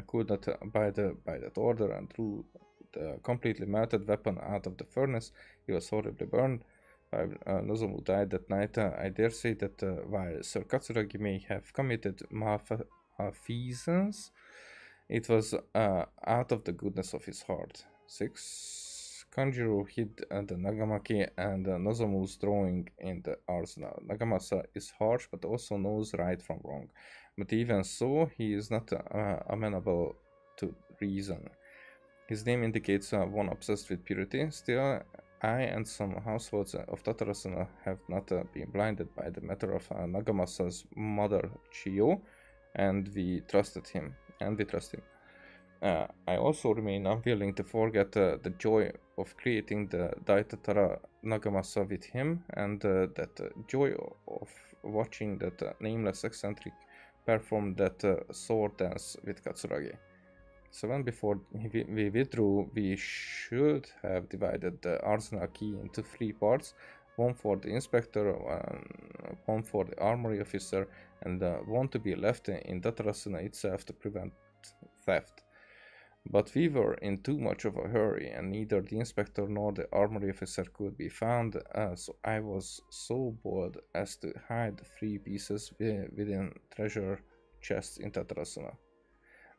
could not abide by that order and threw the completely melted weapon out of the furnace. He was horribly burned. Nozomu died that night. I dare say that while Sir Katsuragi may have committed malfeasance, it was out of the goodness of his heart. 6. Kanjiro hid the nagamaki and Nozomu's drawing in the arsenal. Nagamasa is harsh but also knows right from wrong. But even so, he is not amenable to reason. His name indicates one obsessed with purity. Still, I and some households of Tatarasana have not been blinded by the matter of Nagamasa's mother Chiyo, and we trust him. I also remain unwilling to forget the joy of creating the Daitatara Nagamasa with him, and that joy of watching that nameless eccentric perform that sword dance with Katsuragi. 7. Before we withdrew, we should have divided the arsenal key into 3 parts, one for the inspector, one for the armory officer, and one to be left in Tatarasana itself to prevent theft. But we were in too much of a hurry, and neither the inspector nor the armory officer could be found, so I was so bold as to hide the 3 pieces within treasure chests in Tatarasana.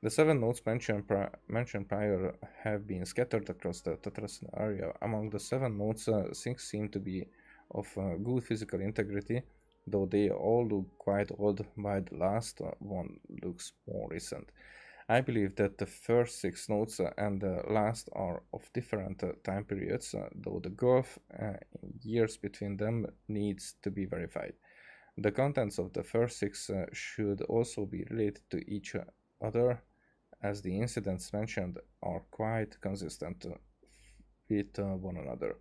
The 7 notes mentioned prior have been scattered across the Tatarasana area. Among the 7 notes, 6 seem to be of good physical integrity, though they all look quite old, while the last one looks more recent. I believe that the first 6 notes and the last are of different time periods, though the gulf in years between them needs to be verified. The contents of the first 6 should also be related to each other, as the incidents mentioned are quite consistent with one another.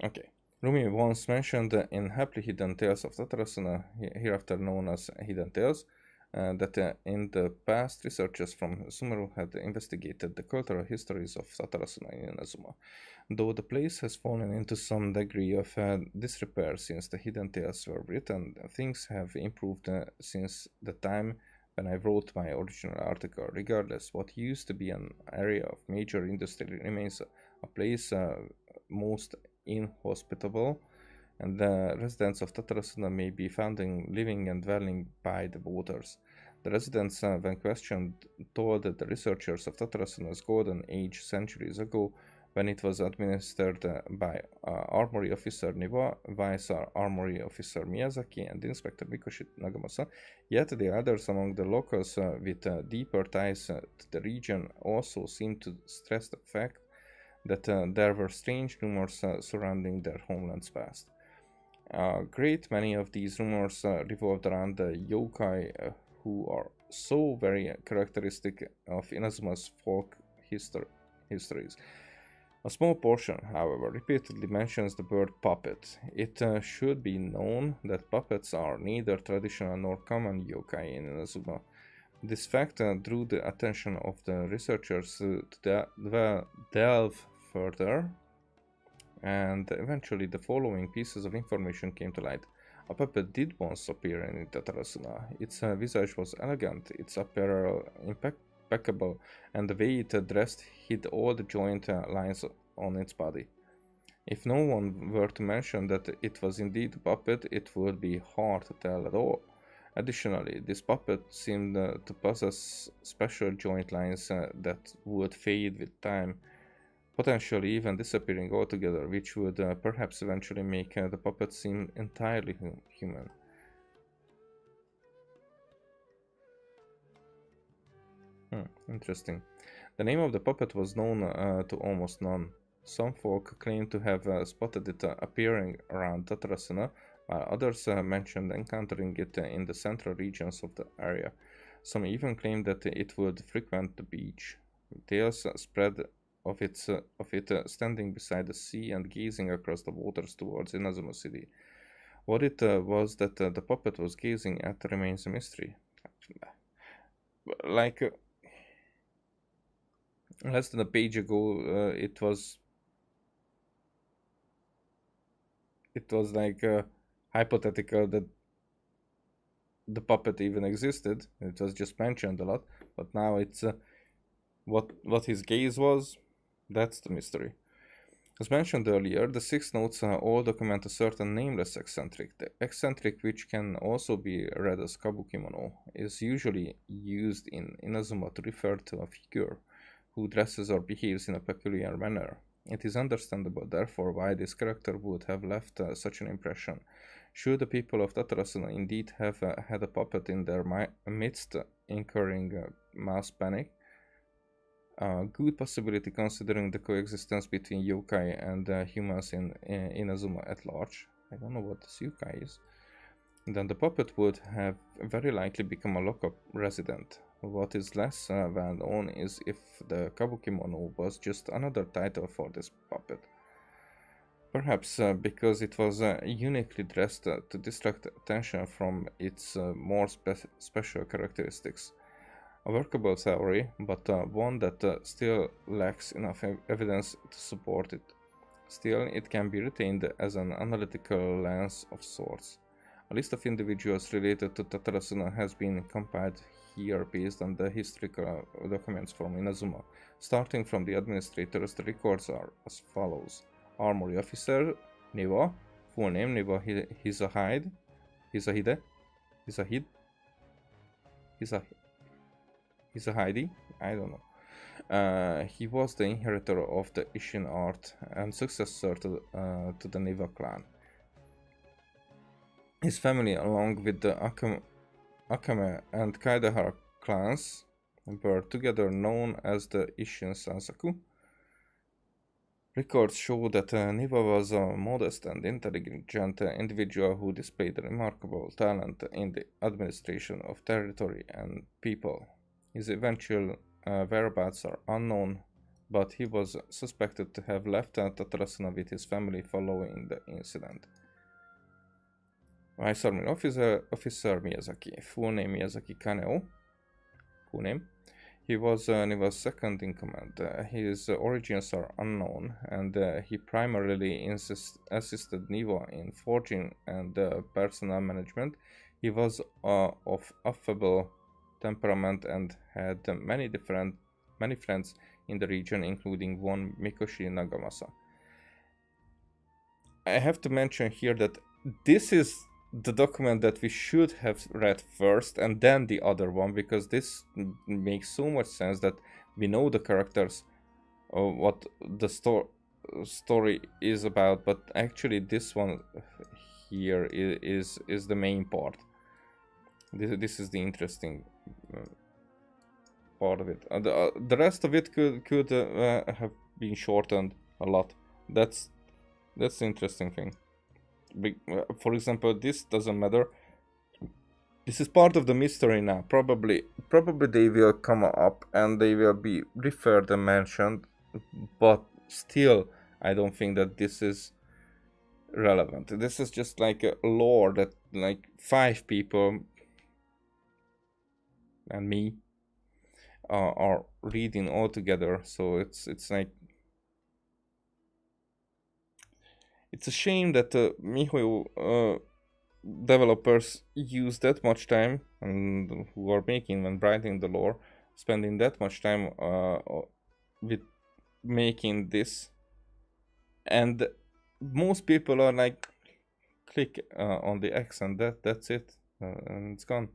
Okay. Rumi once mentioned in Happily Hidden Tales of Tatarasuna, hereafter known as Hidden Tales, that in the past researchers from Sumeru had investigated the cultural histories of Tatarasuna in Inazuma. Though the place has fallen into some degree of disrepair since the Hidden Tales were written, things have improved since the time when I wrote my original article. Regardless, what used to be an area of major industry remains a place most inhospitable, and the residents of Tatarasuna may be found living and dwelling by the waters. The residents, when questioned, told that the researchers of Tatarasuna's golden age centuries ago, when it was administered by Armory Officer Niwa, Vice Armory Officer Miyazaki, and Inspector Mikoshi Nagamasa, yet the others among the locals with deeper ties to the region also seemed to stress the fact that there were strange rumors surrounding their homeland's past. A great many of these rumors revolved around the yokai who are so very characteristic of Inazuma's folk histories. A small portion, however, repeatedly mentions the word puppet. It should be known that puppets are neither traditional nor common yokai in Inazuma. This fact drew the attention of the researchers to delve further, and eventually the following pieces of information came to light. A puppet did once appear in Tatarasuna. Its visage was elegant, its apparel impeccable, and the way it dressed hid all the joint lines on its body. If no one were to mention that it was indeed a puppet, it would be hard to tell at all. Additionally, this puppet seemed to possess special joint lines that would fade with time, potentially even disappearing altogether, which would perhaps eventually make the puppet seem entirely human. Interesting. The name of the puppet was known to almost none. Some folk claim to have spotted it appearing around Tatarasuna, while others mentioned encountering it in the central regions of the area. Some even claimed that it would frequent the beach. Tales spread of it standing beside the sea and gazing across the waters towards Inazuma City. What it was that the puppet was gazing at remains a mystery. Like less than a page ago, it was like hypothetical that the puppet even existed. It was just mentioned a lot, but now it's what his gaze was. That's the mystery. As mentioned earlier, the 6 notes all document a certain nameless eccentric. The eccentric, which can also be read as kabukimono, is usually used in Inazuma to refer to a figure who dresses or behaves in a peculiar manner. It is understandable, therefore, why this character would have left such an impression. Should the people of Tatarasuna indeed have had a puppet in their midst, incurring mass panic? A good possibility considering the coexistence between yokai and humans in Inazuma at large. I don't know what this yokai is. Then the puppet would have very likely become a local resident. What is less well known is if the kabukimono was just another title for this puppet. Perhaps because it was uniquely dressed to distract attention from its more special characteristics. A workable theory, but one that still lacks enough evidence to support it. Still, it can be retained as an analytical lens of sorts. A list of individuals related to Tatarasuna has been compiled here based on the historical documents from Inazuma. Starting from the administrators, the records are as follows. Armory Officer Niwa, full name Niwa Hisahide, Hisahide, I don't know. He was the inheritor of the Ishin art and successor to the Niwa clan. His family, along with the Akame and Kaidahara clans were together known as the Ishin Sansaku. Records show that Niva was a modest and intelligent individual who displayed remarkable talent in the administration of territory and people. His eventual whereabouts are unknown, but he was suspected to have left Tatarasuna with his family following the incident. Vice Army Officer Miyazaki, full name Miyazaki Kaneo, full name. He was Niva's second in command. His origins are unknown, and he primarily assisted Niva in forging and personnel management. He was of affable temperament and had many friends in the region, including one Mikoshi Nagamasa. I have to mention here that this is the document that we should have read first and then the other one, because this makes so much sense that we know the characters, what the story is about, but actually this one here is the main part. This is the interesting part of it. The rest of it could have been shortened a lot. That's the interesting thing. For example, this doesn't matter. This is part of the mystery now. Probably they will come up and they will be referred and mentioned, but still I don't think that this is relevant. This is just like a lore that like 5 people and me are reading all together. So it's like, it's a shame that MiHoYo developers use that much time, and who are making and writing the lore, spending that much time with making this, and most people are like, click on the X and that's it, and it's gone.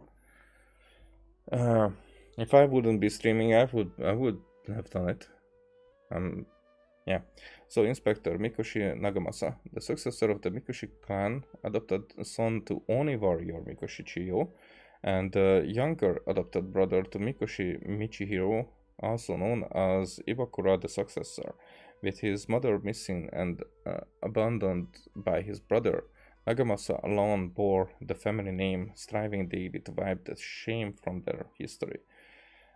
If I wouldn't be streaming, I would have done it. Yeah. So Inspector Mikoshi Nagamasa, the successor of the Mikoshi clan, adopted son to Oni warrior Mikoshi Chiyo, and younger adopted brother to Mikoshi Michihiro, also known as Iwakura the successor. With his mother missing and abandoned by his brother, Nagamasa alone bore the family name, striving daily to wipe the shame from their history.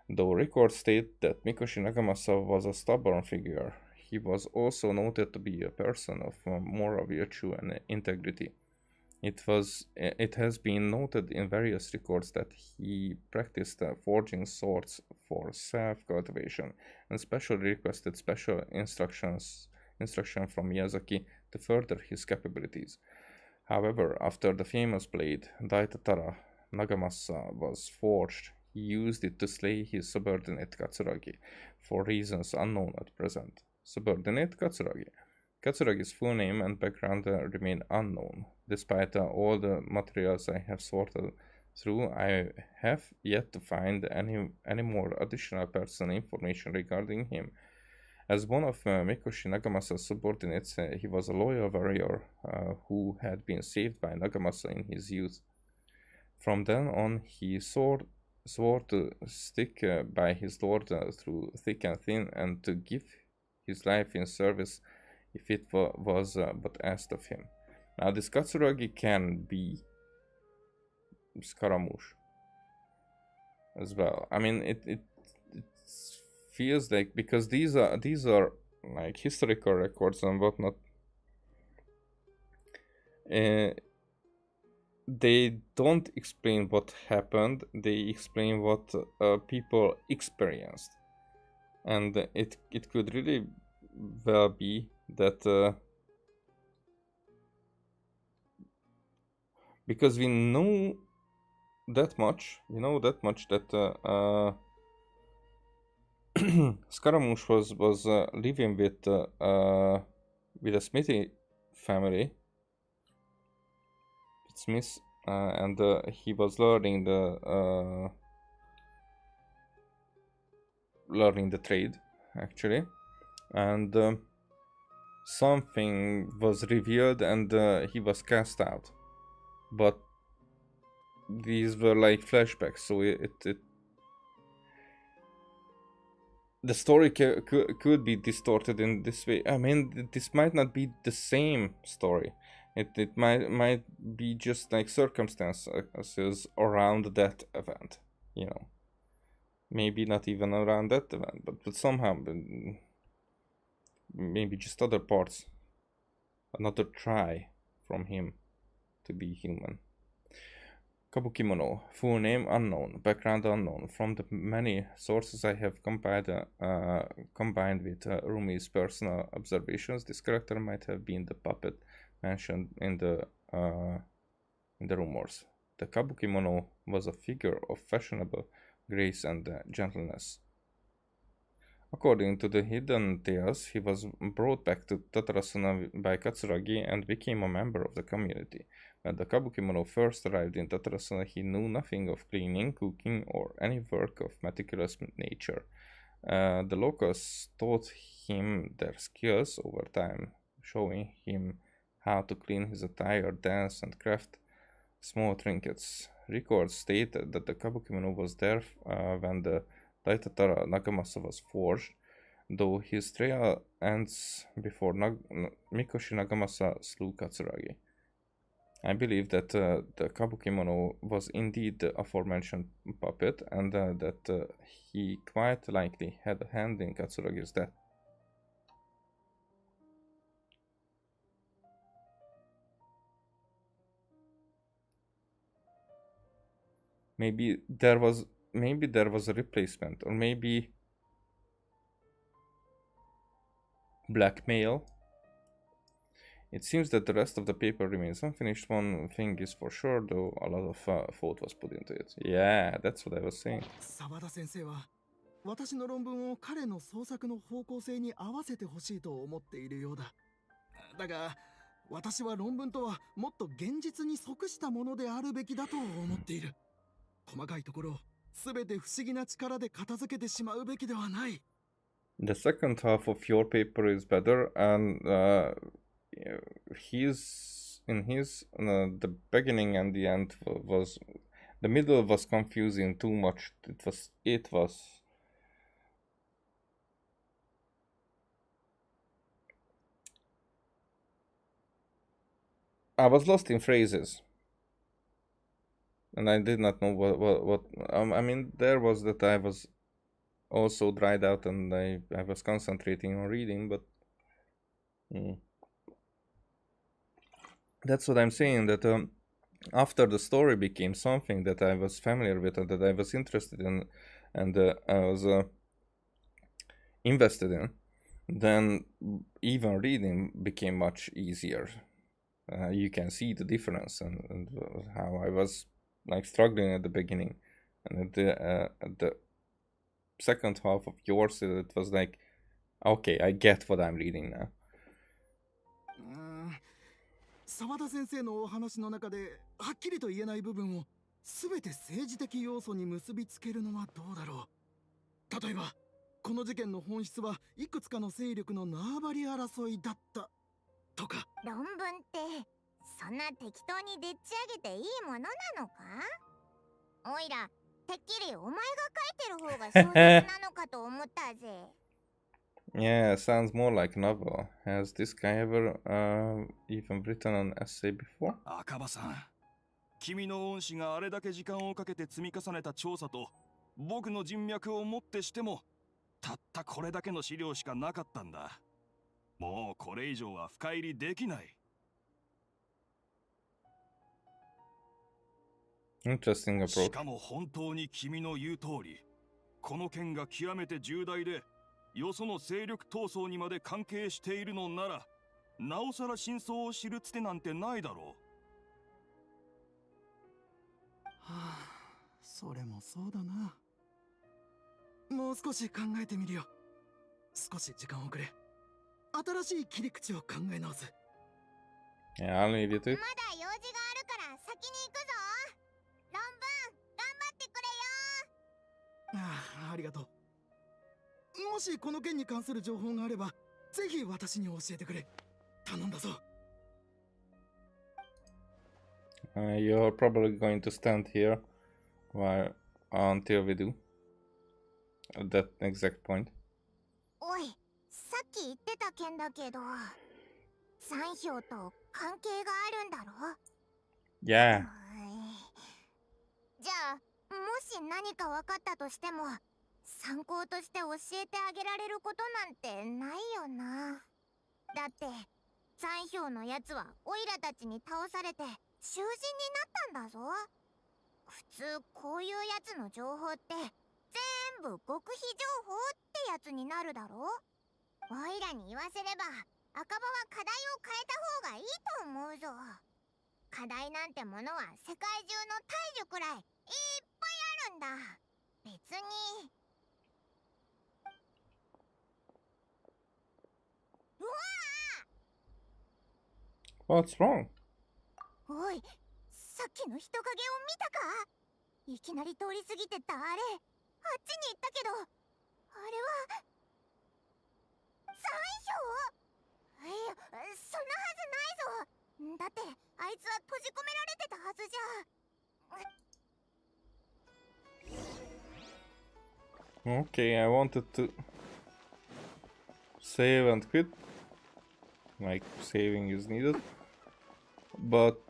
Though records state that Mikoshi Nagamasa was a stubborn figure, he was also noted to be a person of moral virtue and integrity. It has been noted in various records that he practiced forging swords for self-cultivation, and specially requested special instruction from Miyazaki to further his capabilities. However, after the famous blade Daitatara Nagamasa was forged, he used it to slay his subordinate Katsuragi, for reasons unknown at present. Subordinate Katsuragi. Katsuragi's full name and background remain unknown. Despite all the materials I have sorted through, I have yet to find any more additional personal information regarding him. As one of Mikoshi Nagamasa's subordinates, he was a loyal warrior who had been saved by Nagamasa in his youth. From then on, he swore to stick by his lord through thick and thin, and to give his life in service if it was but asked of him. Now this Katsuragi can be Scaramouche as well. I mean, it feels like, because these are like historical records and whatnot, they don't explain what happened, they explain what people experienced. And it could really well be that because we know that much that Scaramouche was living with a Smithy family, with Smith, and he was learning the trade, actually, and something was revealed and he was cast out. But these were like flashbacks, so the story could be distorted in this way. I mean, this might not be the same story. It might be just like circumstances around that event, you know. Maybe not even around that event, but somehow maybe just other parts. Another try from him to be human. Kabukimono, full name unknown, background unknown. From the many sources I have combined with Rumi's personal observations, this character might have been the puppet mentioned in the rumors. The Kabukimono was a figure of fashionable grace and gentleness. According to the hidden tales, he was brought back to Tatarasuna by Katsuragi and became a member of the community. When the Kabukimono first arrived in Tatarasuna, he knew nothing of cleaning, cooking, or any work of meticulous nature. The locals taught him their skills over time, showing him how to clean his attire, dance, and craft small trinkets. Records state that the Kabukimono was there when the Daitatara Nagamasa was forged, though his trail ends before Mikoshi Nagamasa slew Katsuragi. I believe that the Kabukimono was indeed the aforementioned puppet, and that he quite likely had a hand in Katsuragi's death. Maybe there was a replacement, or maybe blackmail. It seems that the rest of the paper remains unfinished. One thing is for sure, though, a lot of thought was put into it. Yeah, that's what I was saying. 澤田先生は私の論文を彼の創作の方向性に合わせてほしいと思っているようだ。だが私は論文とはもっと現実に即したものであるべきだと思っている。細かいところを全て不思議な力で片付けてしまうべきではない。The second half of your paper is better, and the beginning and the end was the middle was confusing too much. It was I was lost in phrases, and I did not know what I mean. There was that I was also dried out, and I was concentrating on reading, but that's what I'm saying, that after the story became something that I was familiar with and that I was interested in, and I was invested in, then even reading became much easier. You can see the difference and how I was like struggling at the beginning, and at the second half of yours it was like, okay, I get what I'm reading now. 澤田先生のお話の中ではっきりと言えない部分を全て政治的要素に結びつけるのはどうだろう。例えばこの事件の本質はいくつかの勢力の縄張り争いだったとか。論文ってそんな適当にでっち上げていいものなのか？おいらてっきりお前が書いてる方が小説なのかと思ったぜ。Yeah, sounds more like novel. Has this guy ever even written an essay before? 赤羽さん、君の恩師があれだけ時間をかけて積み重ねた調査と僕の人脈をもってしてもたったこれだけの資料しかなかったんだ。もうこれ以上は深入りできない。Interesting approach. しかも本当に君の言う通り、この件が極めて重大でよその勢力闘争にまで関係しているのなら、なおさら真相を知るつてなんてないだろう。はあ、それもそうだな。もう少し考えてみるよ。少し時間をくれ。新しい切り口を考え直す。Yeah, I'll leave you to it. まだ用事があるから先に行くぞ。論文頑張ってくれよ。ああ、ありがとう。もしこの件に関する情報があれば、ぜひ私に教えてくれ。頼んだぞ。You're probably going to stand here until we do at that exact point. おい、さっき言ってた件だけど、残票と関係があるんだろ？ Yeah. じゃあ、もし何か分かったとしても、参考として教えてあげられることなんてないよな。だって、残票のやつはオイラたちに倒されて囚人になったんだぞ。普通こういうやつの情報って全部極秘情報ってやつになるだろ。オイラに言わせれば赤羽は課題を変えた方がいいと思うぞ。課題なんてものは世界中の大樹くらいいっぱいあるんだ。別に。うわー！ What's wrong? おい、さっきの人影を見たか？いきなり通り過ぎてったあれ、あっちに行ったけど、あれは残票？いや、そんなはずないぞ。だってあいつは閉じ込められてたはずじゃ。Okay, I wanted to save and quit. Like, saving is needed. But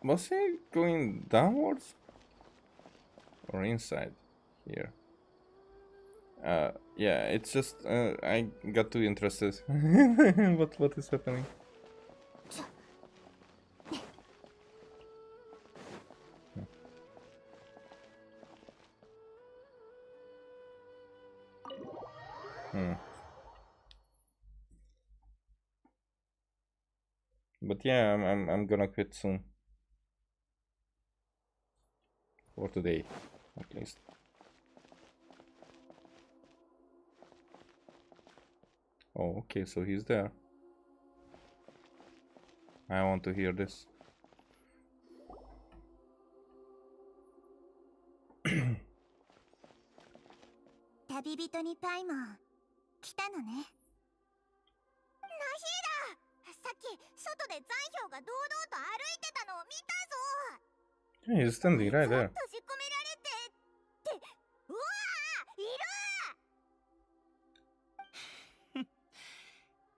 was he going downwards? Or inside here? Yeah, it's just I got too interested. What is happening? But yeah, I'm gonna quit soon. For today, at least. Oh, okay, so he's there. I want to hear this. 旅人にパイも来たのね。ナヒーだ！さっき外で残票が堂々と歩いてたのを見たぞ。 Yeah, he's standing right there. 閉じ込められてって、うわー！いる！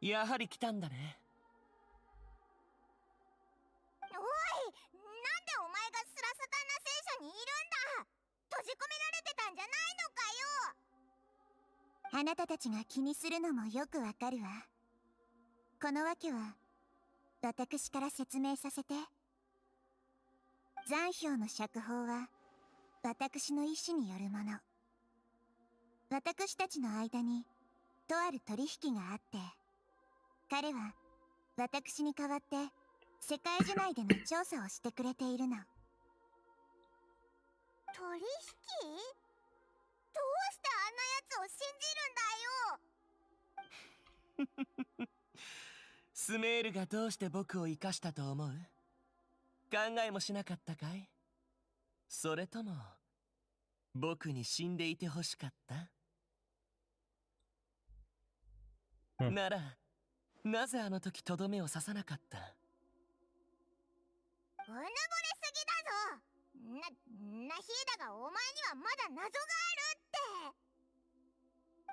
やはり来たんだね。おい、なんでお前がスラサタンな聖書にいるんだ？閉じ込められてたんじゃないのかよ。あなたたちが気にするのもよくわかるわ。このわけは私から説明させて。残票の釈放は私の意思によるもの。私たちの間にとある取引があって、彼は私に代わって世界中内での調査をしてくれているの。取引？どうしてあんなやつを信じるんだよ。スメールがどうして僕を生かしたと思う？考えもしなかったかい？それとも僕に死んでいてほしかった？ならなぜあの時とどめを刺さなかった？うぬぼれすぎだぞ。ナヒーダがお前にはまだ謎がある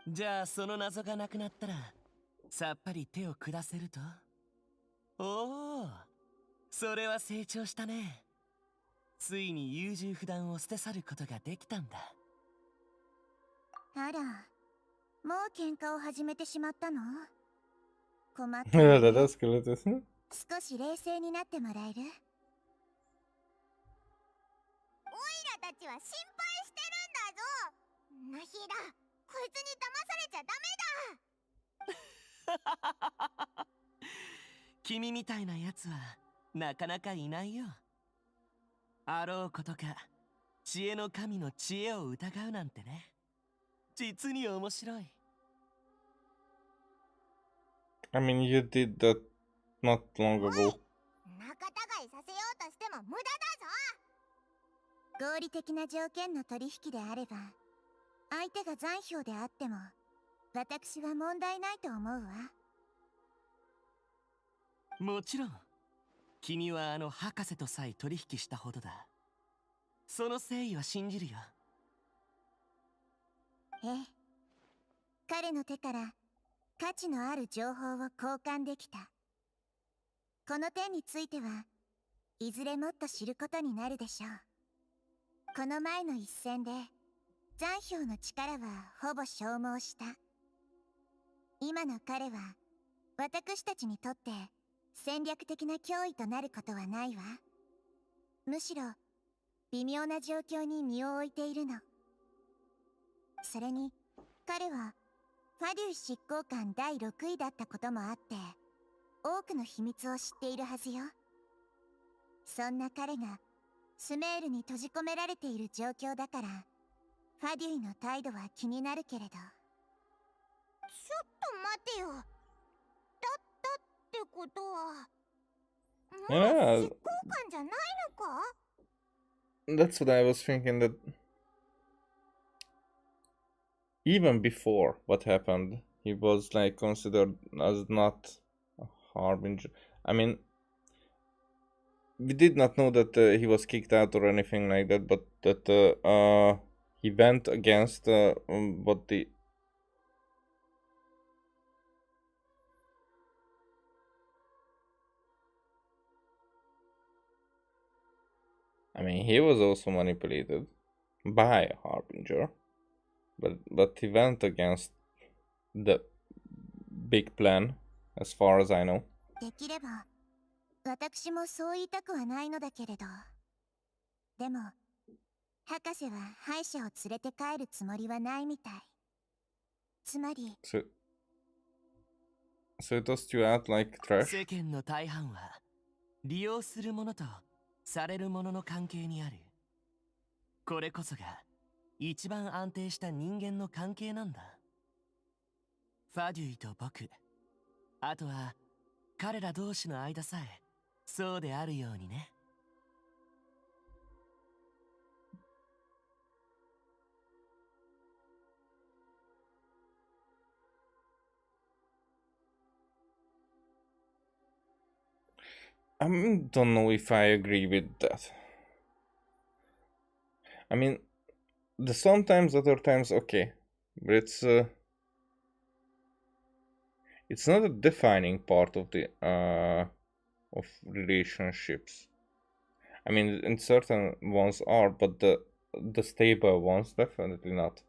って。じゃあその謎がなくなったらさっぱり手を下せると？おお、それは成長したね。ついに優柔不断を捨て去ることができたんだ。あら、もう喧嘩を始めてしまったの？困った。少し冷静になってもらえる？オイラたちは心配してるんだぞ。ナヒーダ、こいつに騙されちゃダメだ。君みたいなやつはなかなかいないよ。あろうことか知恵の神の知恵を疑うなんてね。実に面白い。I mean, you did that not long ago. 仲違いさせようとしても無駄だぞ。合理的な条件の取引であれば、相手が残票であっても私は問題ないと思うわ。もちろん。君はあの博士とさえ取引したほどだ。その誠意は信じるよ。ええ。彼の手から価値のある情報を交換できた。この点についてはいずれもっと知ることになるでしょう。この前の一戦で残氷の力はほぼ消耗した。今の彼は私たちにとって戦略的な脅威となることはないわ。むしろ微妙な状況に身を置いているの。それに彼はファデュイ執行官第6位だったこともあって多くの秘密を知っているはずよ。そんな彼がスメールに閉じ込められている状況だからファデュイの態度は気になるけれど。ちょっと待てよ。だったってことはもう執行官じゃないのか？ That's what I was thinking, that even before what happened, he was like considered as not a harbinger. I mean, we did not know that he was kicked out or anything like that, but that he went against what the... I mean, he was also manipulated by a harbinger, but he went against the big plan, as far as I know. できれば私もそう言いたくはないのだけれど、でも博士は敗者を連れて帰るつもりはないみたい。つまり So it tossed you out like trash? 世間の大半は利用するものとされるものの関係にある。これこそが一番安定した人間の関係なんだ。ファデュイと僕、あとは彼ら同士の間さえそうであるようにね。I don't know if I agree with that. I mean, sometimes, other times, okay, but it's not a defining part of the of relationships. I mean, in certain ones are, but the stable ones definitely not.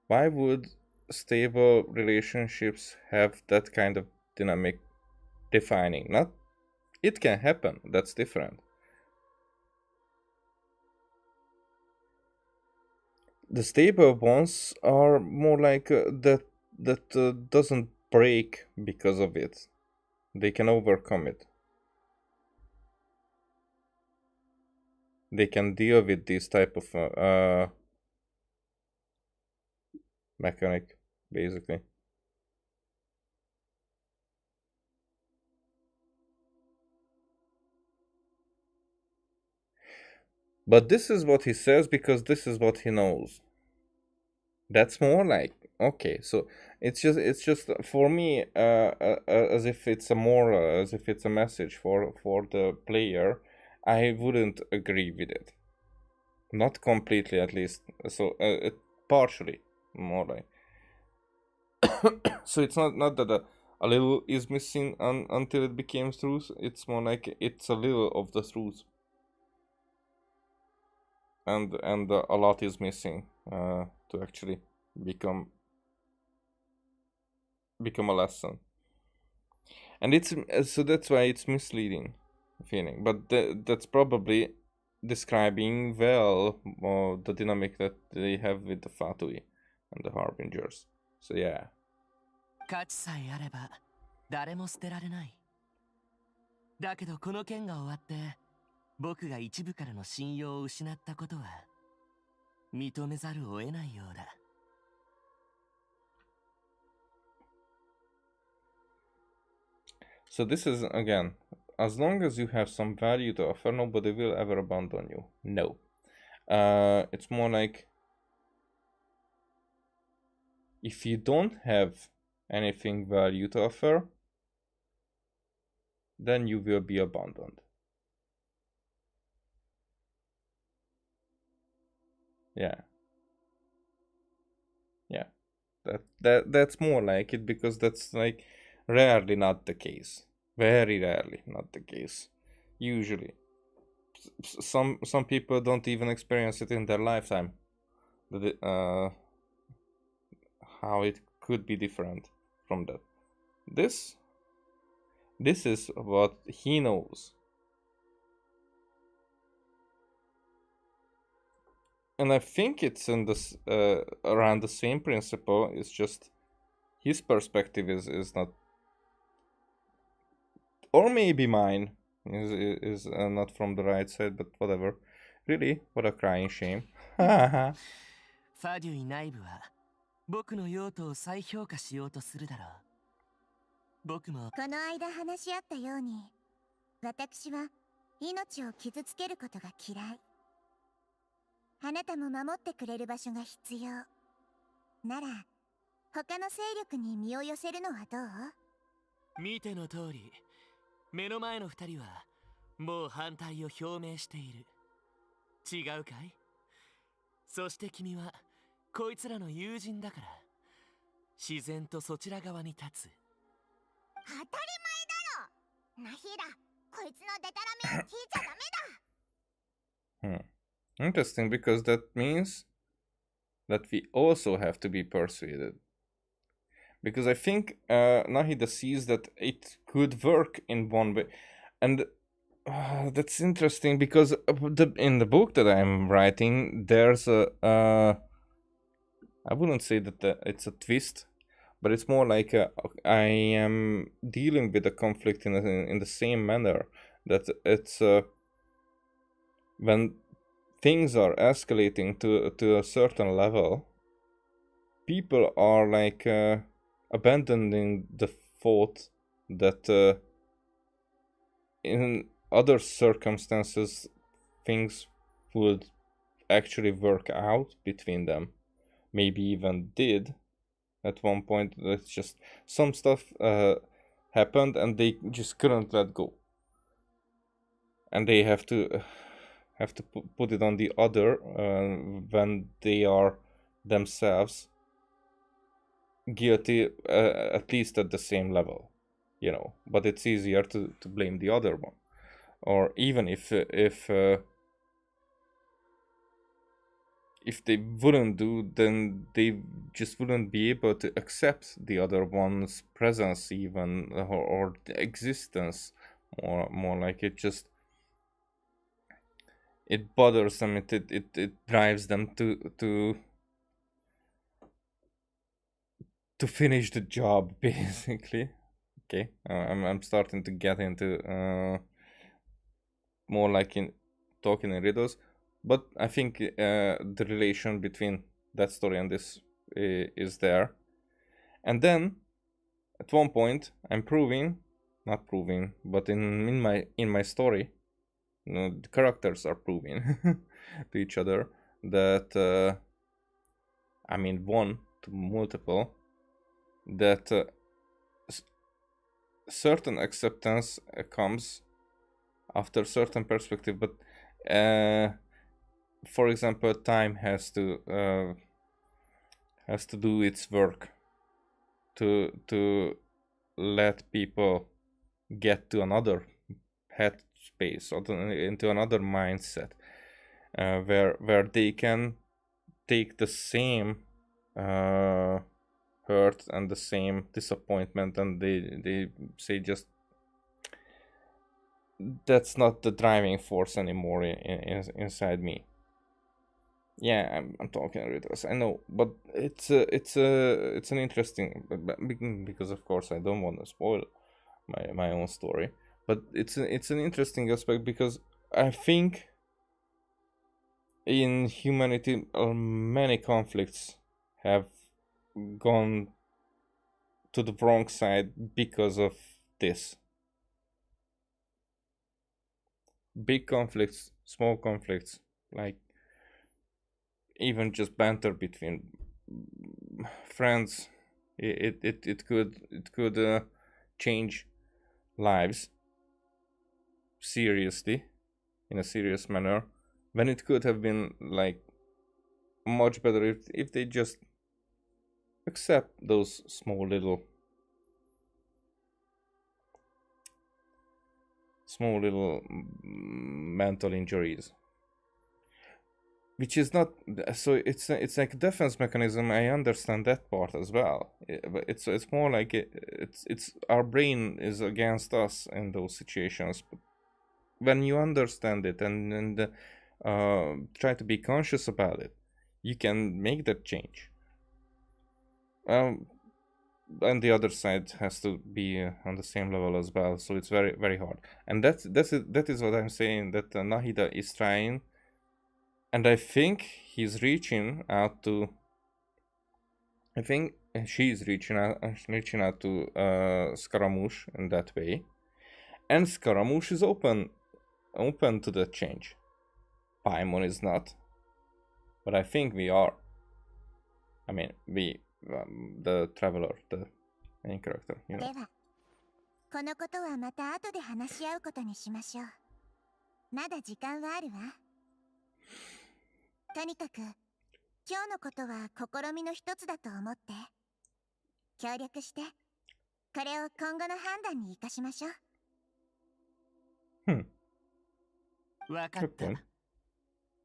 Why would stable relationships have that kind of dynamic defining? Not, it can happen, that's different. The stable ones are more like that doesn't break because of it. They can overcome it. They can deal with this type of mechanic, basically. But this is what he says because this is what he knows. That's more like, okay, so it's just for me as if it's a moral, as if it's a message for the player. I wouldn't agree with it, not completely at least. So partially, more like. So it's not that a little is missing until it becomes truth. It's more like it's a little of the truth, and a lot is missing to actually become a lesson. And it's so that's why it's misleading feeling, but that's probably describing well the dynamic that they have with the Fatui and the Harbingers. So yeah. 価値さえあれば誰も捨てられない。だけどこの件が終わって僕が一部からの信用を失ったことは認めざるを得ないようだ。So this is, again, as long as you have some value to offer, nobody will ever abandon you. No. It's more like if you don't have anything value to offer, then you will be abandoned. Yeah. Yeah. That's more like it, because that's like rarely not the case. Very rarely not the case. Usually. Some people don't even experience it in their lifetime. How it could be different from that. This is what he knows. And I think it's in this around the same principle. It's just his perspective is not, or maybe mine is not from the right side, but whatever. Really, what a crying shame. ファデュイ内部は僕の用途を再評価しようとするだろう。僕もこの間話し合ったように、私は命を傷つけることが嫌い。あなたも守ってくれる場所が必要。なら、他の勢力に身を寄せるのはどう？見ての通り、目の前の二人はもう反対を表明している。違うかい？そして君はこいつらの友人だから、自然とそちら側に立つ。当たり前だろ。ナヒーラ、こいつのデタラメを聞いちゃダメだ。Interesting, because that means that we also have to be persuaded. Because I think Nahida sees that it could work in one way. And that's interesting, because in the book that I'm writing, there's a... I wouldn't say that it's a twist, but it's more like I am dealing with the conflict in the same manner. That it's... when things are escalating to a certain level, people are like abandoning the thought that in other circumstances things would actually work out between them. Maybe even did at one point. It's just some stuff happened and they just couldn't let go, and they have to put it on the other when they are themselves guilty, at least at the same level, you know. But it's easier to blame the other one, or even if they wouldn't do, then they just wouldn't be able to accept the other one's presence, even, or existence, more like it just. It bothers them. It drives them to finish the job, basically. Okay, I'm starting to get into more like in talking in riddles, but I think the relation between that story and this is there. And then at one point, I'm not proving, but in my story. The characters are proving to each other that I mean one to multiple, that certain acceptance comes after certain perspective, but for example, time has to do its work to let people get to another head space, or into another mindset, where they can take the same hurt and the same disappointment, and they say just that's not the driving force anymore inside me. Yeah, I'm talking riddles, I know, but it's an interesting, because of course I don't want to spoil my own story. But it's an interesting aspect, because I think in humanity many conflicts have gone to the wrong side because of this. Big conflicts, small conflicts, like even just banter between friends, It could change lives seriously, in a serious manner, when it could have been like much better if they just accept those small little mental injuries, which is not, so it's like a defense mechanism. I understand that part as well. But it's more like it's our brain is against us in those situations. But when you understand it and try to be conscious about it, you can make that change. And the other side has to be on the same level as well, so it's very, very hard. And that is what I'm saying, that Nahida is trying, and I think he's reaching out to, I think she's reaching out to Scaramouche in that way, and Scaramouche is open to the change. Paimon is not, but I think we are. I mean, the traveler, the main character, you know. では、このことはまた後で話し合うことにしましょう。まだ時間はあるわ。とにかく、今日のことは試みの一つだと思って。協力して、これを今後の判断に生かしましょう。わかった。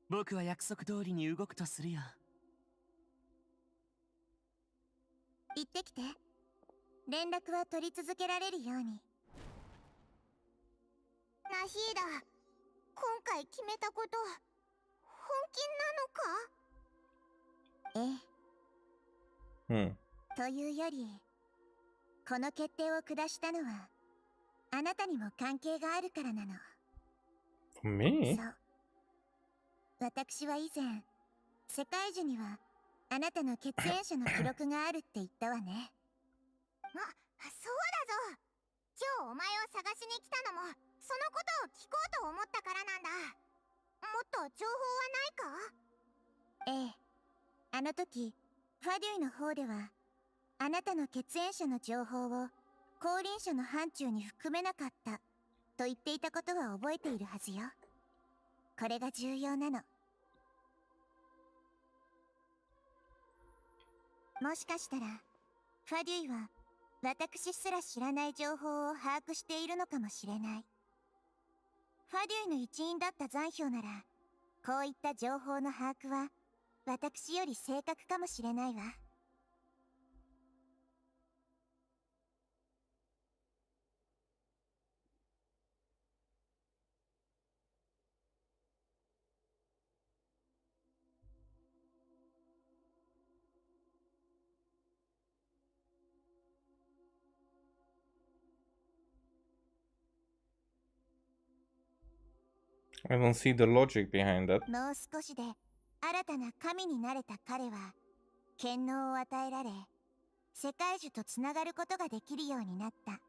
僕は約束通りに動くとするよ。行ってきて。連絡は取り続けられるように。ナヒーダ、今回決めたこと、本気なのか？ええ。というより、この決定を下したのは、あなたにも関係があるからなの。Me? そう。私は以前、世界樹には、あなたの血縁者の記録があるって言ったわね。そうだぞ。今日お前を探しに来たのも、そのことを聞こうと思ったからなんだ。もっと情報はないか？ええ。あの時、ファデュイの方では、あなたの血縁者の情報を後輪者の範疇に含めなかったと言っていたことは覚えているはずよ。これが重要なの。もしかしたらファデュイは私すら知らない情報を把握しているのかもしれない。ファデュイの一員だった残氷なら、こういった情報の把握は私より正確かもしれないわ。I don't see the logic behind that. もう少しで新たな神になれた彼は権能を与えられ、世界樹とつながることができるようになった。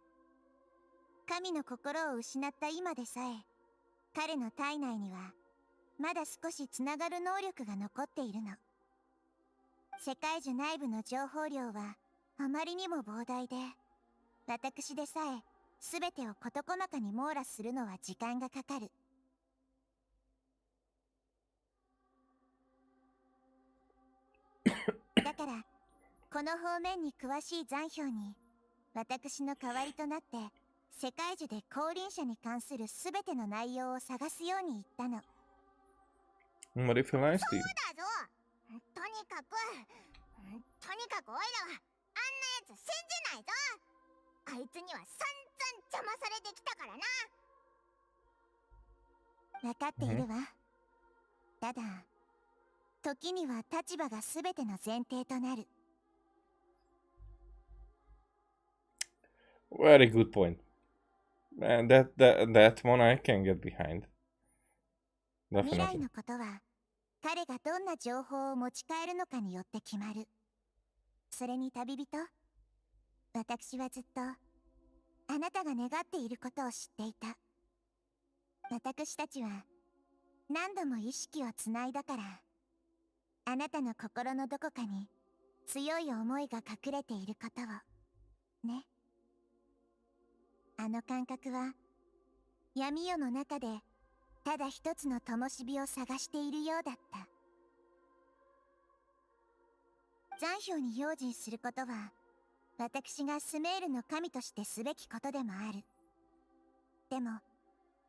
神の心を失った今でさえ、彼の体内にはまだ少しつながる能力が残っているの。世界樹内部の情報量はあまりにも膨大で、私でさえ全てを事細かに網羅するのは時間がかかる。だから、この方面に詳しい残氷に、私の代わりとなって、世界樹で後輪者に関するすべての内容を探すように言ったの。What if he lies to you? そうだぞ。とにかくオイラは、あんなやつ信じないぞ。あいつには散々邪魔されてきたからな。わかっているわ。ただ、時には立場が全ての前提となる。Very good point. And that one I can get behind. 未来 Definitely. のことは彼がどんな情報を持ち帰るのかによって決まる。それに旅人、私はずっとあなたが願っていることを知っていた。私たちは何度も意識をつないだから、あなたの心のどこかに強い思いが隠れていることをね。あの感覚は闇夜の中でただ一つの灯火を探しているようだった。残氷に用心することは私がスメールの神としてすべきことでもある。でも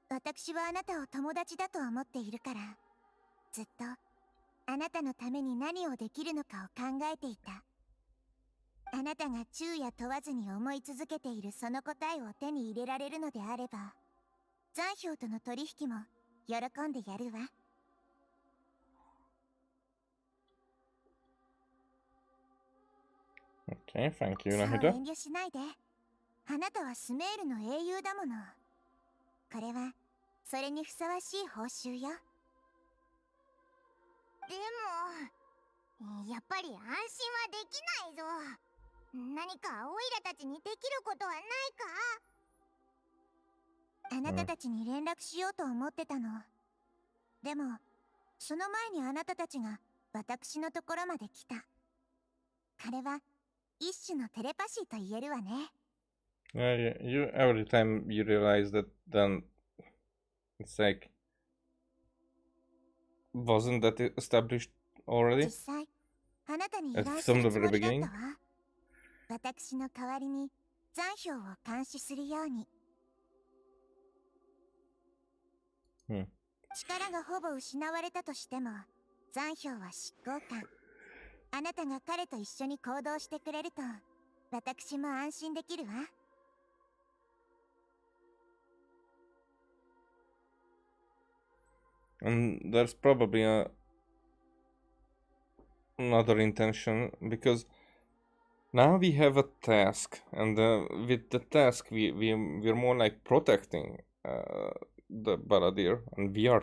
私はあなたを友達だと思っているから、ずっとあなたのために何をできるのかを考えていた。あなたが昼夜問わずに思い続けているその答えを手に入れられるのであれば、残氷との取引も喜んでやるわ。Okay, thank you, そう Nahida. 遠慮しないで。あなたはスメールの英雄だもの。これはそれにふさわしい報酬よ。でもやっぱり安心はできないぞ。何かオイラたちにできることはないか。あなたたちに連絡しようと思ってたの。でもその前にあなたたちが私のところまで来た。これは一種のテレパシーと言えるわね。You every time you realize that, then it's like, wasn't that established 実 already 際あなたに依 at 頼す from る the つ very もりだった beginning? わ。私の代わりに残氷を監視するように。力がほぼ失われたとしても残氷は執行官。あなたが彼と一緒に行動してくれると私も安心できるわ。And there's probably another intention, because now we have a task, and with the task we're more like protecting the Baladir, and we are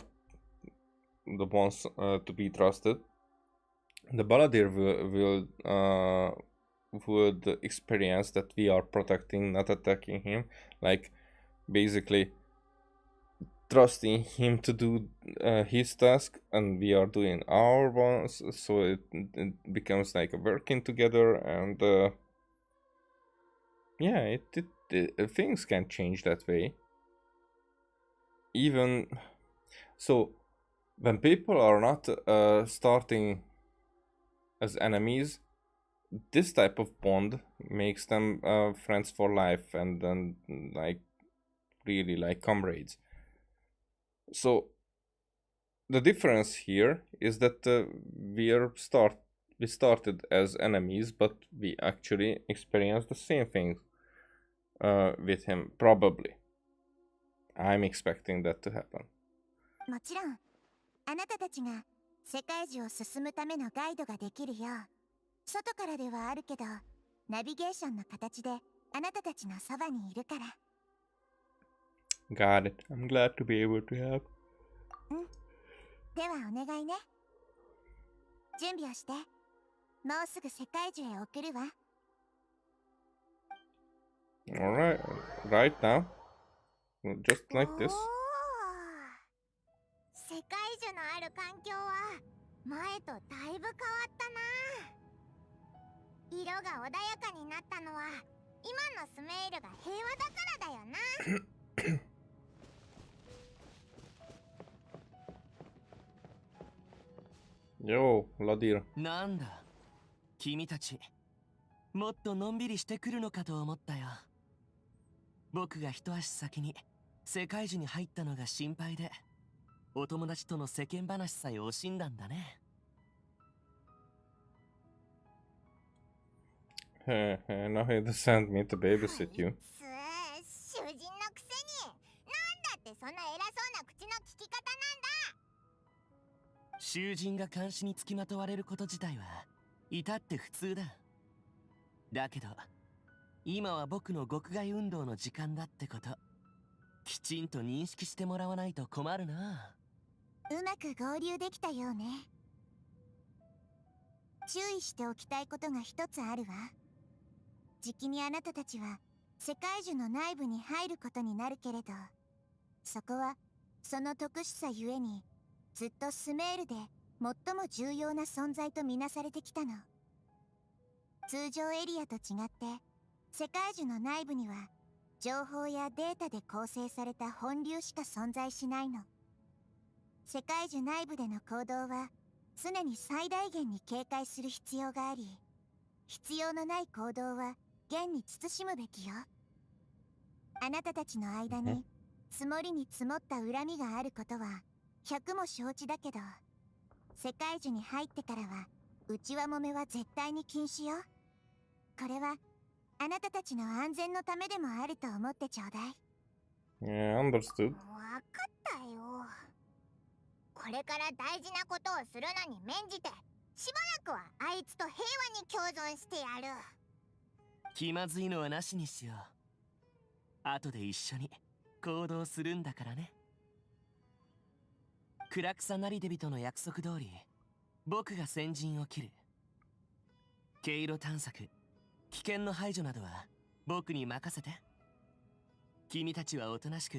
the ones to be trusted. The Baladir would experience that we are protecting, not attacking him, like basically trusting him to do his task, and we are doing our ones, so it becomes like a working together, and yeah, things can change that way. Even so, when people are not starting as enemies, this type of bond makes them friends for life, and then like really like comrades. So the difference here is that we started as enemies, but we actually experienced the same things with him. Probably, I'm expecting that to happen. もちろんあなたたちが世界中を進むためのガイドができるよう、外からではあるけどナビゲーションの形であなたたちのそばにいるから。Got it. I'm glad to be able to help. ではお願いね。準備をして、もうすぐ世界中へ送るわ。Alright, right now. Just like this. 世界樹のある環境は前とだいぶ変わったな。色が穏やかになったのは今のスメールが平和だからだよな。Yo, Ladir. なんだ君たちもっとのんびりしてくるのかと思ったよ。僕が一足先に世界樹に入ったのが心配で、お友達との世間話さえ惜しんだんだね。Now he sent me to babysit you. 囚人のくせになんだってそんな偉そうな口の利き方なんだ。囚人が監視につきまとわれること自体は至って普通だ。だけど今は僕の獄外運動の時間だってこときちんと認識してもらわないと困るな。うまく合流できたようね。注意しておきたいことが一つあるわ。じきにあなたたちは世界樹の内部に入ることになるけれど、そこはその特殊さゆえにずっとスメールで最も重要な存在とみなされてきたの。通常エリアと違って世界樹の内部には情報やデータで構成された本流しか存在しないの。世界樹内部での行動は常に最大限に警戒する必要があり、必要のない行動は厳に慎むべきよ。あなたたちの間に積もりに積もった恨みがあることは100も承知だけど、世界樹に入ってからは内輪揉めは絶対に禁止よ。これはあなたたちの安全のためでもあると思ってちょうだい。Yeah, understood. わかったよ。これから大事なことをするのに免じて、しばらくはあいつと平和に共存してやる。気まずいのはなしにしよう。後で一緒に行動するんだからね。暗草なりデビとの約束通り、僕が先陣を切る。経路探索、危険の排除などは僕に任せて。君たちはおとなしく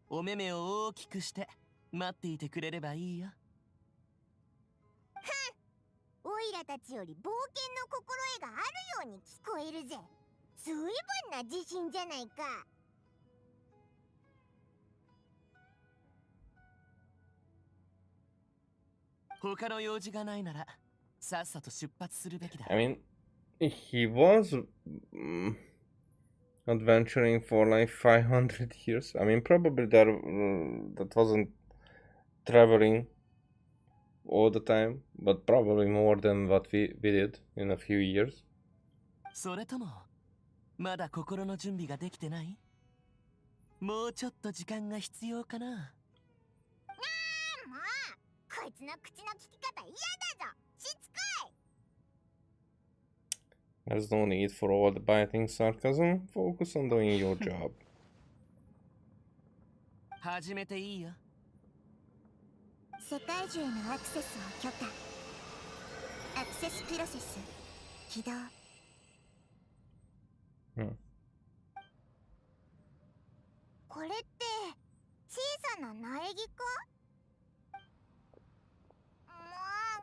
お目目を大きくして待っていてくれればいいよ。オイラたちより冒険の心得があるように聞こえるぜ。ずいぶんな自信じゃないか。他の用事がないならさっさと出発するべきだ。I mean, he was adventuring for like 500 years. I mean, probably that wasn't traveling all the time, but probably more than what we did in a few years. それともまだ心の準備ができてない？もうちょっと時間が必要かな。もうこいつの口の聞き方嫌だぞ。しつこい。 There's no need for all the biting sarcasm. Focus on doing your job. 始めていいよ。世界中へのアクセスを許可。アクセスプロセス起動。これって小さな苗木か？も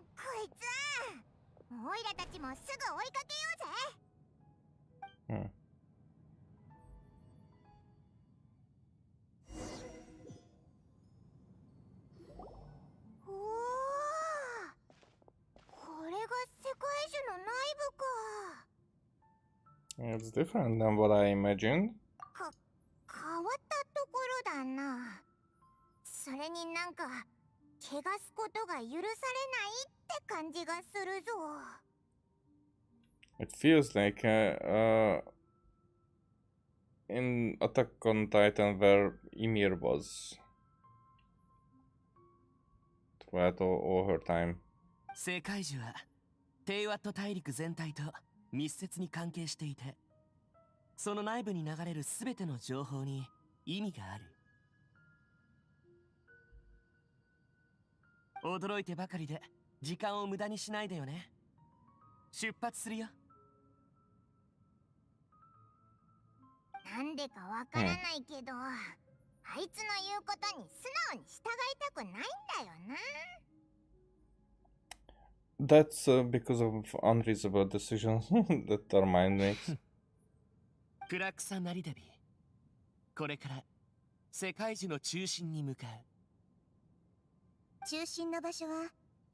うこいつ、オイラたちもすぐ追いかけようぜ。おお、これが世界樹の内部か。It's different than what I imagined. 変わったところだな。それになんか汚すことが許されないって感じがするぞ。It feels like in Attack on Titan where Ymir was throughout all her time. 世界樹はテイワット大陸全体と密接に関係していて、その内部に流れるすべての情報に意味がある。驚いてばかりで時間を無駄にしないでよね。出発するよ。なんでかわからないけど、あいつの言うことに素直に従いたくないんだよな。That's because of unreasonable decisions that our mind makes. 暗草なりデビ、これから世界樹の中心に向かう。中心の場所は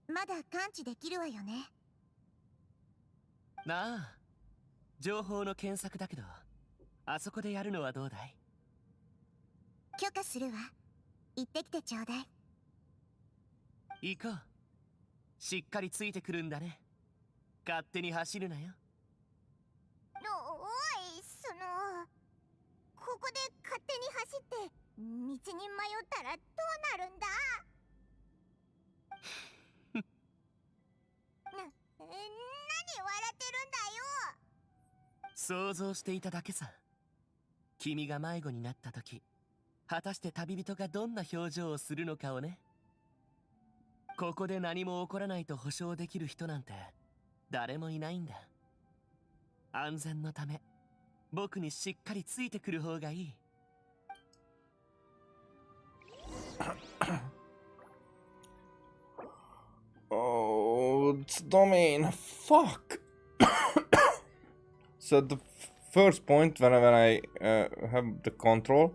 まだ感知できるわよね。なあ、情報の検索だけど、あそこでやるのはどうだい？許可するわ。行ってきてちょうだい。行こう。しっかりついてくるんだね。勝手に走るなよ。おい、ここで勝手に走って道に迷ったらどうなるんだ？何笑ってるんだよ。想像していただけさ。君が迷子になった時、果たして旅人がどんな表情をするのかをね。ここで何も起こらないと保証できる人なんて誰もいないんだ。安全のため僕にしっかりついてくる方がいい。Oh, it's domain. Fuck. So the first point when I have the control.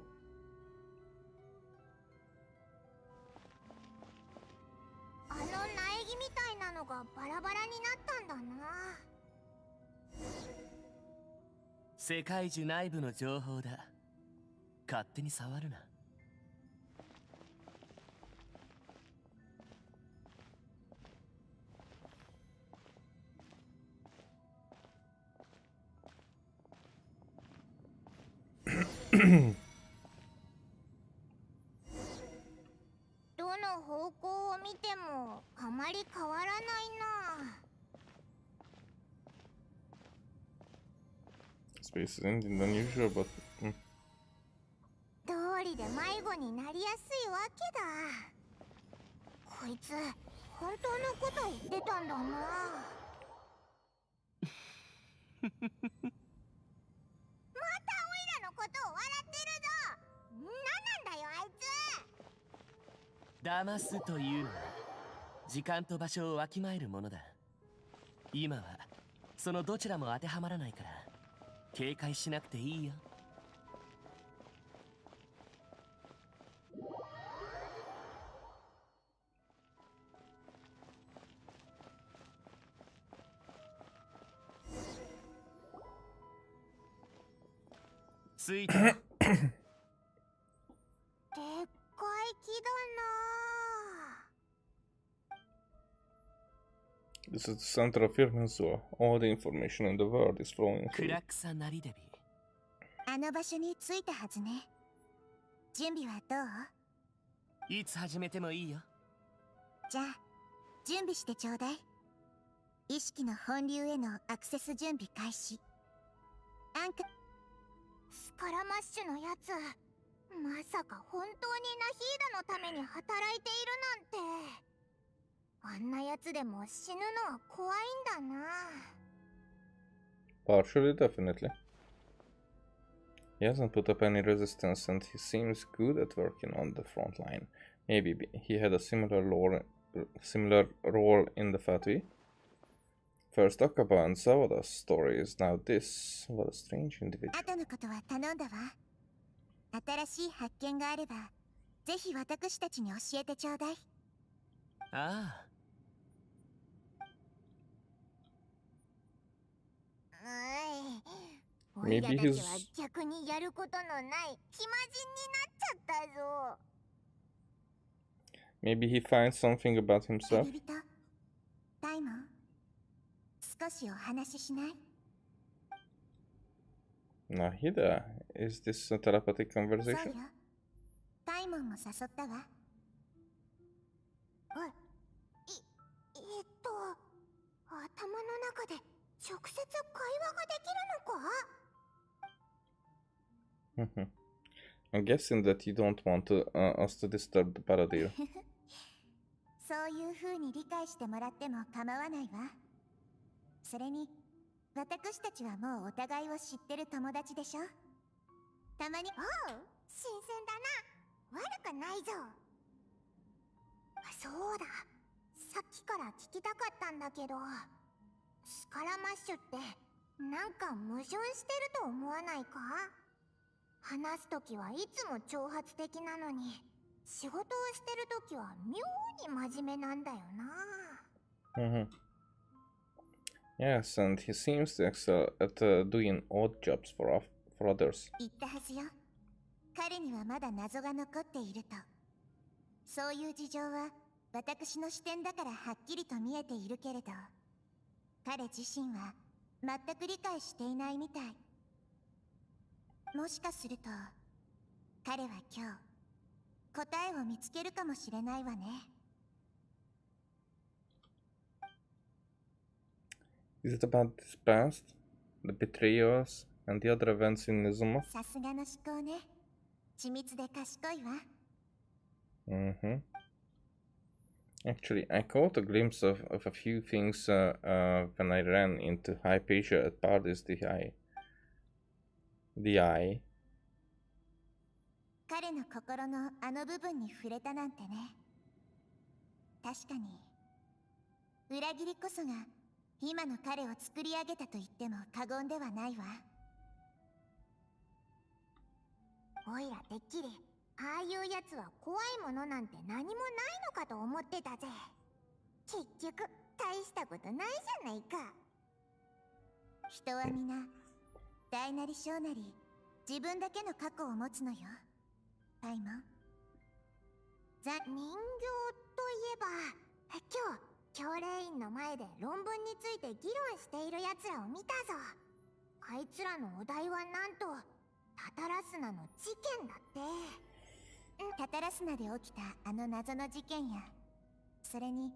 あの苗木みたいなのがバラバラになったんだな。世界中内部の情報だ。勝手に触るな。どの方向を見てもあまり変わらないな。Space isn't unusual, but 通りで迷子になりやすいわけだ。こいつ本当のこと言ってたんだな。またオイラのことを笑ってるぞ。なんなんだよあいつ。騙すというのは時間と場所をわきまえるものだ。今はそのどちらも当てはまらないから警戒しなくていいよ。ついた。でっかい木だな。 this is the center of Irminzua. All the information in the world is flowing ク through. ラクサなりデビ。あの場所に着いたはずね。準備はどう？いつ始めてもいいよ。じゃあ準備してちょうだい。意識の本流へのアクセス準備開始。アンクスカラマッシュのやつ、まさか本当にナヒーダのために働いているなんて。あんなやつでも死ぬのは怖いんだな。 Partially, definitely. He hasn't put up any resistance and he seems good at working on the front line. Maybe he had a similar role in the Fatui. First Akaba and Sawada's story is now this. What a strange individual. 後のことは頼んだわ。新しい発見があれば、ぜひ私たちに教えてちょうだい。ああ。おいらたちは逆にやることのない暇人になっちゃったぞ。 Maybe he finds something about himself. 旅人、ダイモン、少しお話ししない？ Nahida, is this a telepathic そうよ。 conversation? ダイモンも誘ったわ。頭の中で直接会話ができるのか？ I'm guessing that you don't want us to disturb the Paradir. そういう風に理解してもらっても構わないわ。それに、私たちはもうお互いを知ってる友達でしょ。たまに、おう、新鮮だな。悪くないぞ。そうだ。さっきから聞きたかったんだけど、スカラマッシュってなんか矛盾してると思わないか？話すときはいつも挑発的なのに、仕事をしてるときは妙に真面目なんだよな。Yes, and he seems to excel at doing odd jobs for others. 言ったはずよ。彼にはまだ謎が残っていると。そういう事情は私の視点だからはっきりと見えているけれど、彼自身は全く理解していないみたい。もしかすると彼は今日答えを見つけるかもしれないわね。 Is it about his past, the betrayals, and the other events in Nizuma? さすがの思考ね。緻密で賢いわ。 Actually, I caught a glimpse of a few things when I ran into Hypatia at Pardis the Eye. 彼の心のあの部分に触れたなんてね。確かに裏切りこそが今の彼を作り上げたと言っても過言ではないわ。おいらてっきりああいうやつは怖いものなんて何もないのかと思ってたぜ。結局大したことないじゃないか。人は皆大なり小なり自分だけの過去を持つのよ、パイモン。人形といえば、今日教令員の前で論文について議論しているやつらを見たぞ。あいつらのお題はなんとタタラスナの事件だって。タタラスナで起きたあの謎の事件や、それに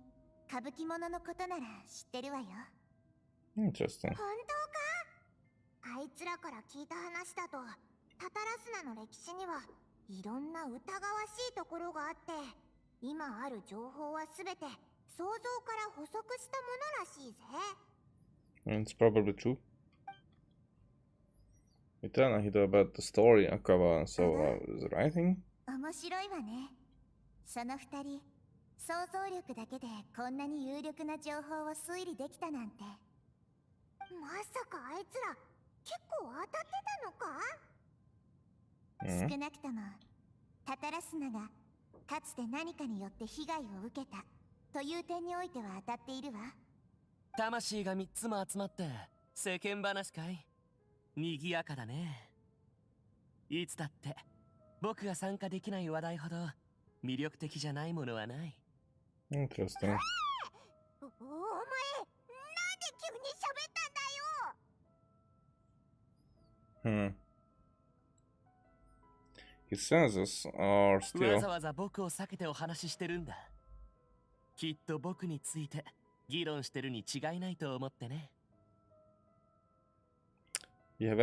歌舞伎者のことなら知ってるわよ。Interesting. 本当か？あいつらから聞いた話だと、タタラスナの歴史にはいろんな疑わしいところがあって、今ある情報はすべて想像から補足したものらしいぜ。It's probably true. Eternal Hito about the story Akawa so is writing. 面白いわね。その二人、想像力だけでこんなに有力な情報を推理できたなんて。まさかあいつら結構当たってたのか？少なくともタタラスナがかつて何かによって被害を受けたという点においては当たっているわ。魂が3つも集まって世間話かい？賑やかだね。いつだって僕が参加できない話題ほど魅力的じゃないものはない。Interesting. お前、なんで急に喋ったんだよ。His senses are わ still. ざわざ僕を避けてお話ししてるんだ。きっと僕について議論してるに違いないと思ってね。We have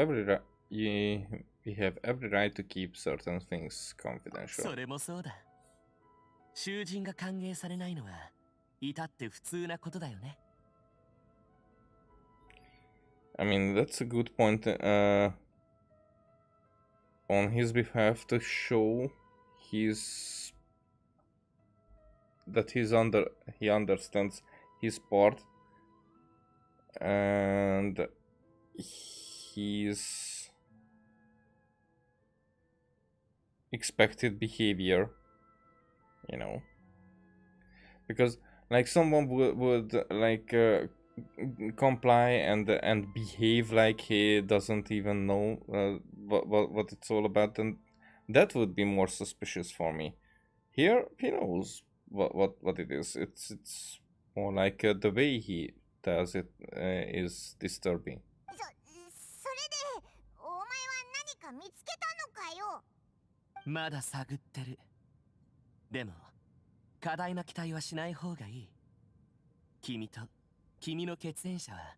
every right to keep certain things confidential. それもそうだ。囚人が歓迎されないのは至って普通なことだよね。I mean, that's a good point. On his behalf to show that he understands his part and his expected behavior, you know, because like someone would like comply and behave like he doesn't even know what it's all about, and that would be more suspicious for me. Here he knows what it is. It's more like the way he does it is disturbing. それでお前は何か見つけたのかよ。まだ探ってる。でも過大な期待はしない方がいい。君と君の血縁者は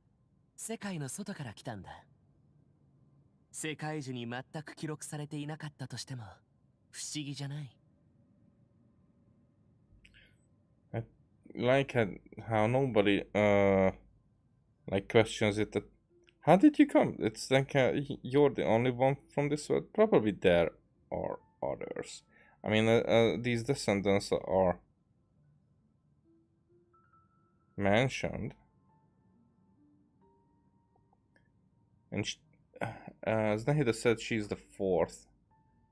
世界の外から来たんだ。世界中に全く記録されていなかったとしても不思議じゃない。I like how nobody like questions it. That how did you come? It's like you're the only one from this world. Probably there are others. I mean, these descendants are mentioned, and as Nahida said, she's the fourth,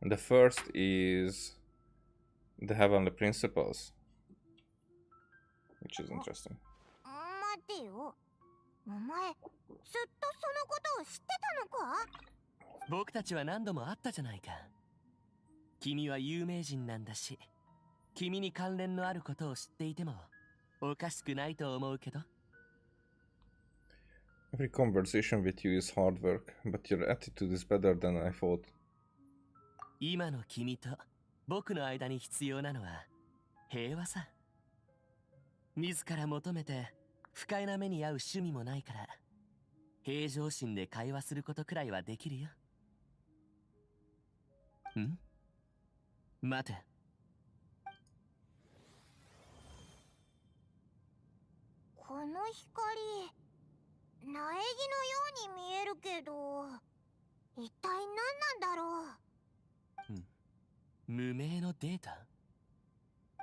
and the first is the heavenly principles, which is interesting. 待てよ。お前、ずっとそのことを知ってたのか？僕たちは何度も会ったじゃないか。君は有名人なんだし、君に関連のあることを知っていてもおかしくないと思うけど。Every conversation with you is hard work, but your attitude is better than I thought. 今の君と僕の間に必要なのは平和さ。自ら求めて不快な目に遭う趣味もないから、平常心で会話することくらいはできるよ。ん？待て。この光、苗木のように見えるけど、一体何なんだろう。無名のデータ？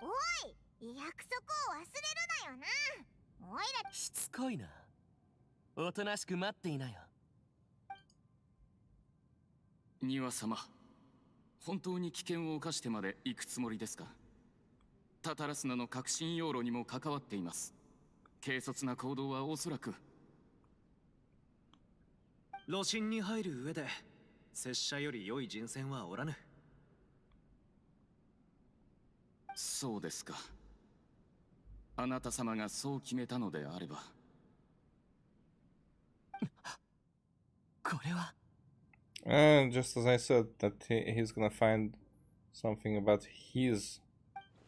おい、約束を忘れるなよな。おいらしつこいな。おとなしく待っていなよ。庭様、本当に危険を冒してまで行くつもりですか？タタラスナの革新要路にも関わっています。軽率な行動はおそらく。路心に入る上で拙者より良い人選はおらぬ。そうですか。あなた様がそう決めたのであれば。これは Just as I said, that he's gonna find something about his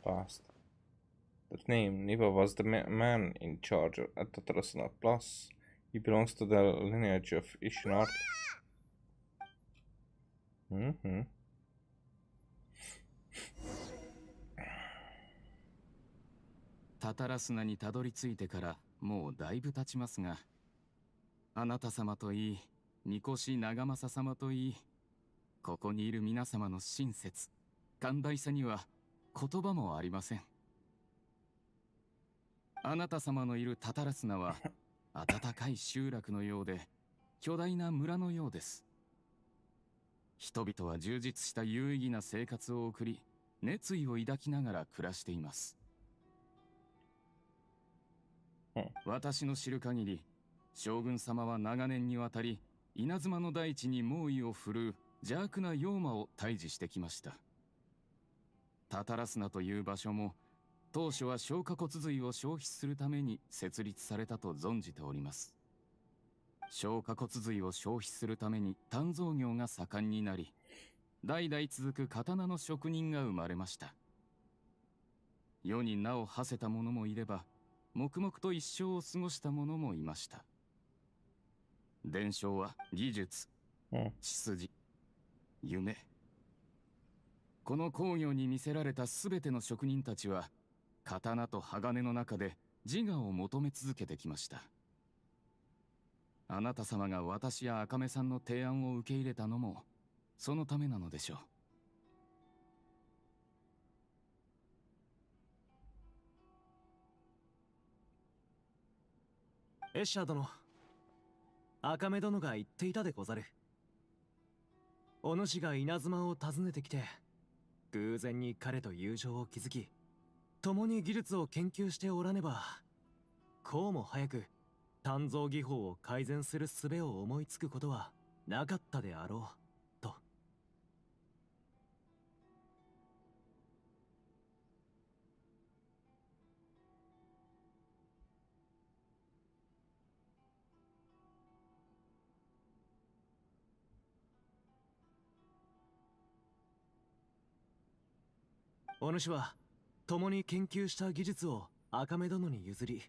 past. That name, Niva was the man in charge at Tatarasana Plus. He belongs to the lineage of Ishinark. Mm-hmm. タタラスナにたどり着いてからもうだいぶ経ちますが、あなた様といい、三越長政様といい、ここにいる皆様の親切、寛大さには言葉もありません。あなた様のいるタタラスナは暖かい集落のようで、巨大な村のようです。人々は充実した有意義な生活を送り、熱意を抱きながら暮らしています。私の知る限り、将軍様は長年にわたり稲妻の大地に猛威を振るう邪悪な妖魔を退治してきました。タタラスナという場所も当初は消化骨髄を消費するために設立されたと存じております。消化骨髄を消費するために鍛造業が盛んになり、代々続く刀の職人が生まれました。世に名を馳せた者もいれば、黙々と一生を過ごした者もいました。伝承は技術、血筋、夢。この工業に魅せられたすべての職人たちは、刀と鋼の中で自我を求め続けてきました。あなた様が私や赤目さんの提案を受け入れたのも、そのためなのでしょう。エッシャー殿、赤目殿が言っていたでござる。お主が稲妻を訪ねてきて、偶然に彼と友情を築き、共に技術を研究しておらねば、こうも早く鍛造技法を改善する術を思いつくことはなかったであろうと。お主は共に研究した技術を赤目殿に譲り、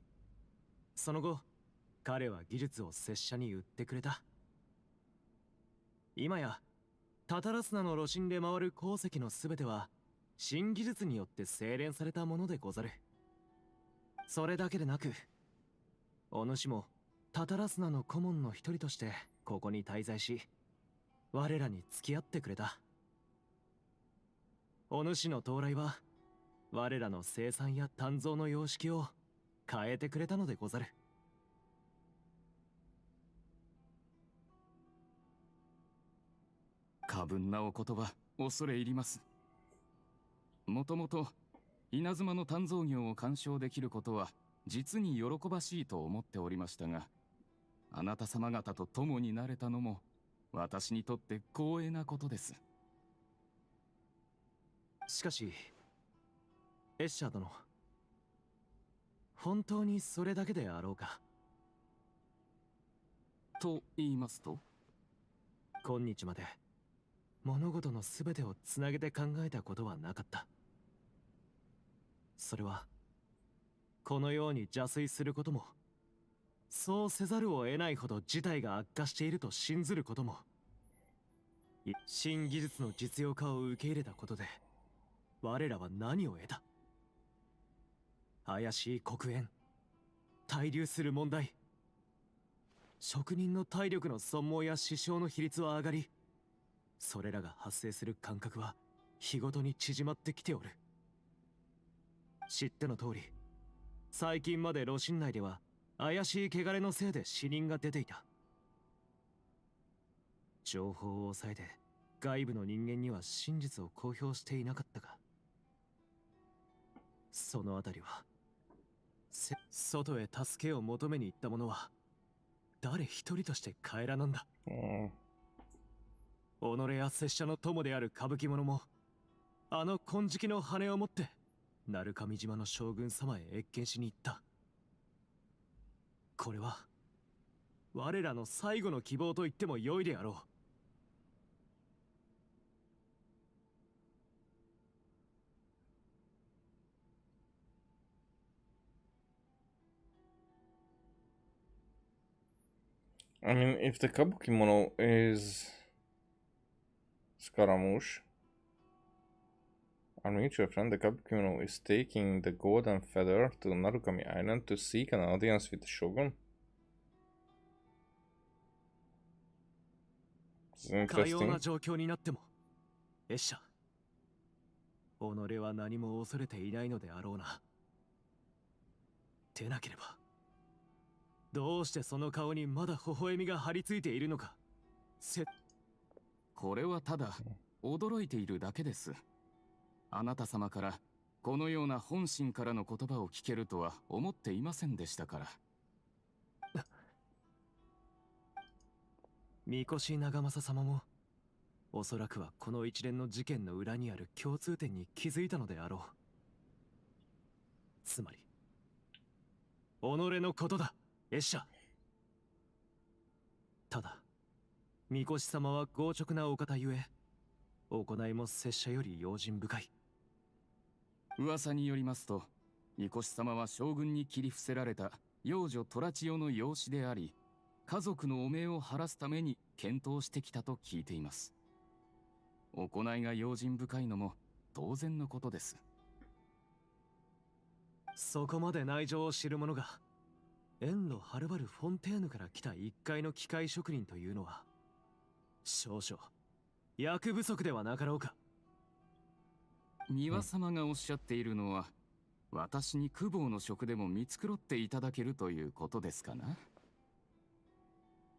その後彼は技術を拙者に売ってくれた。今やタタラスナの路心で回る鉱石のすべては新技術によって精錬されたものでござる。それだけでなく、お主もタタラスナの顧問の一人としてここに滞在し、我らに付き合ってくれた。お主の到来は我らの生産や鍛造の様式を変えてくれたのでござる。過分なお言葉、恐れ入ります。もともと稲妻の鍛造業を鑑賞できることは実に喜ばしいと思っておりましたが、あなた様方と共になれたのも私にとって光栄なことです。しかしエッシャー殿、本当にそれだけであろうか。と言いますと、今日まで物事の全てをつなげて考えたことはなかった。それはこのように邪推することも、そうせざるを得ないほど事態が悪化していると信ずることも、新技術の実用化を受け入れたことで我らは何を得た？怪しい黒煙、滞留する問題、職人の体力の損耗や死傷の比率は上がり、それらが発生する間隔は日ごとに縮まってきておる。知っての通り、最近まで路心内では怪しい汚れのせいで死人が出ていた。情報を抑えて外部の人間には真実を公表していなかったが、そのあたりは外へ助けを求めに行った者は誰一人として帰らなんだ。己や拙者の友である歌舞伎者もあの金色の羽を持って鳴上島の将軍様へ謁見しに行った。これは我らの最後の希望と言っても良いであろう。I mean, if the Kabukimono is Scaramouche, our mutual friend, the Kabukimono is taking the golden feather to Narukami Island to seek an audience with the Shogun. It's かよう interesting. な状況になっても、エッシャ、己は何も恐れていないのであろうな。でなければ、どうしてその顔にまだ微笑みが張り付いているのか。これはただ驚いているだけです。あなた様からこのような本心からの言葉を聞けるとは思っていませんでしたから。三越長政様もおそらくはこの一連の事件の裏にある共通点に気づいたのであろう。つまり己のことだ、エッシャ。ただ三越様は強直なお方ゆえ、行いも拙者より用心深い。噂によりますと、三越様は将軍に切り伏せられた幼女トラチオの養子であり、家族の汚名を晴らすために検討してきたと聞いています。行いが用心深いのも当然のことです。そこまで内情を知る者が遠路はるばるフォンテーヌから来た一介の機械職人というのは少々役不足ではなかろうか。三輪様がおっしゃっているのは、私に公方の職でも見繕っていただけるということですかな。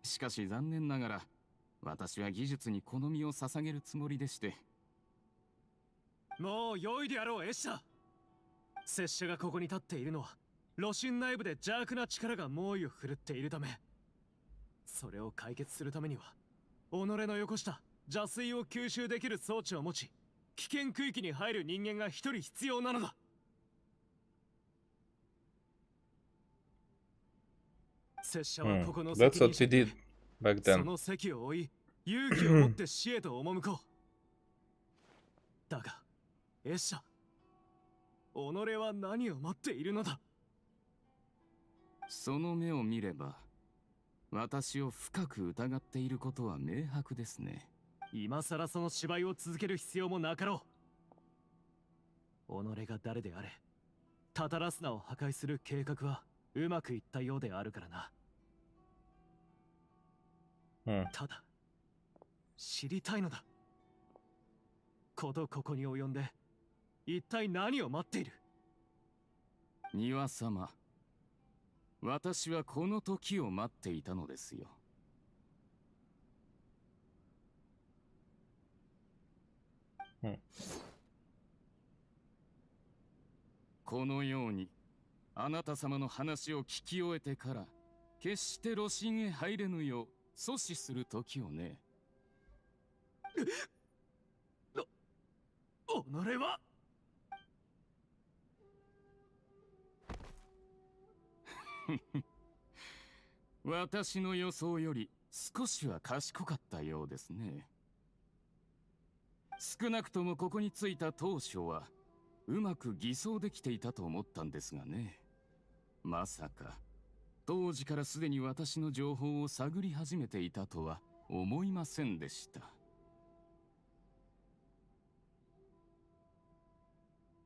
しかし残念ながら私は技術に好みを捧げるつもりでして。もう良いであろう、エッシャ。拙者がここに立っているのは露心内部で邪悪な力が猛威を振るっているため、それを解決するためには己のよこした邪水を吸収できる装置を持ち、危険区域に入る人間が一人必要なのだ。拙者はここの That's 責 what 任 we 者 did back そ then. の席を追い、勇気を持って死へと赴こう。だがエッシャ、己は何を待っているのだ。その目を見れば私を深く疑っていることは明白ですね。今さらその芝居を続ける必要もなかろう。己が誰であれ、タタラスナを破壊する計画はうまくいったようであるからな。ただ知りたいのだ。ことここに及んで一体何を待っている。三輪様、私はこの時を待っていたのですよ。このようにあなた様の話を聞き終えてから決して露心へ入れぬよう阻止する時をね。己は私の予想より少しは賢かったようですね。少なくともここに着いた当初はうまく偽装できていたと思ったんですがね。まさか当時からすでに私の情報を探り始めていたとは思いませんでした。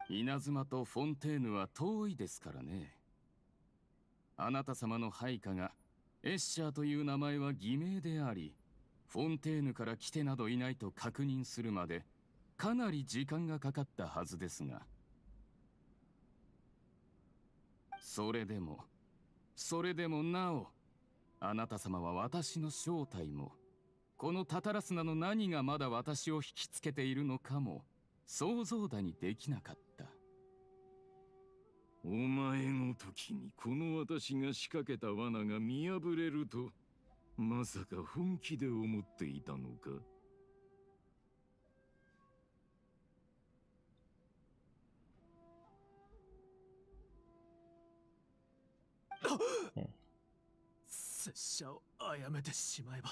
稲妻とフォンテーヌは遠いですからね。あなた様の配下がエッシャーという名前は偽名であり、フォンテーヌから来てなどいないと確認するまでかなり時間がかかったはずですが、それでもそれでもなお、あなた様は私の正体も、このタタラスナの何がまだ私を引きつけているのかも想像だにできなかった。お前ごときにこの私が仕掛けた罠が見破れると、まさか本気で思っていたのか？拙者を殺めてしまえば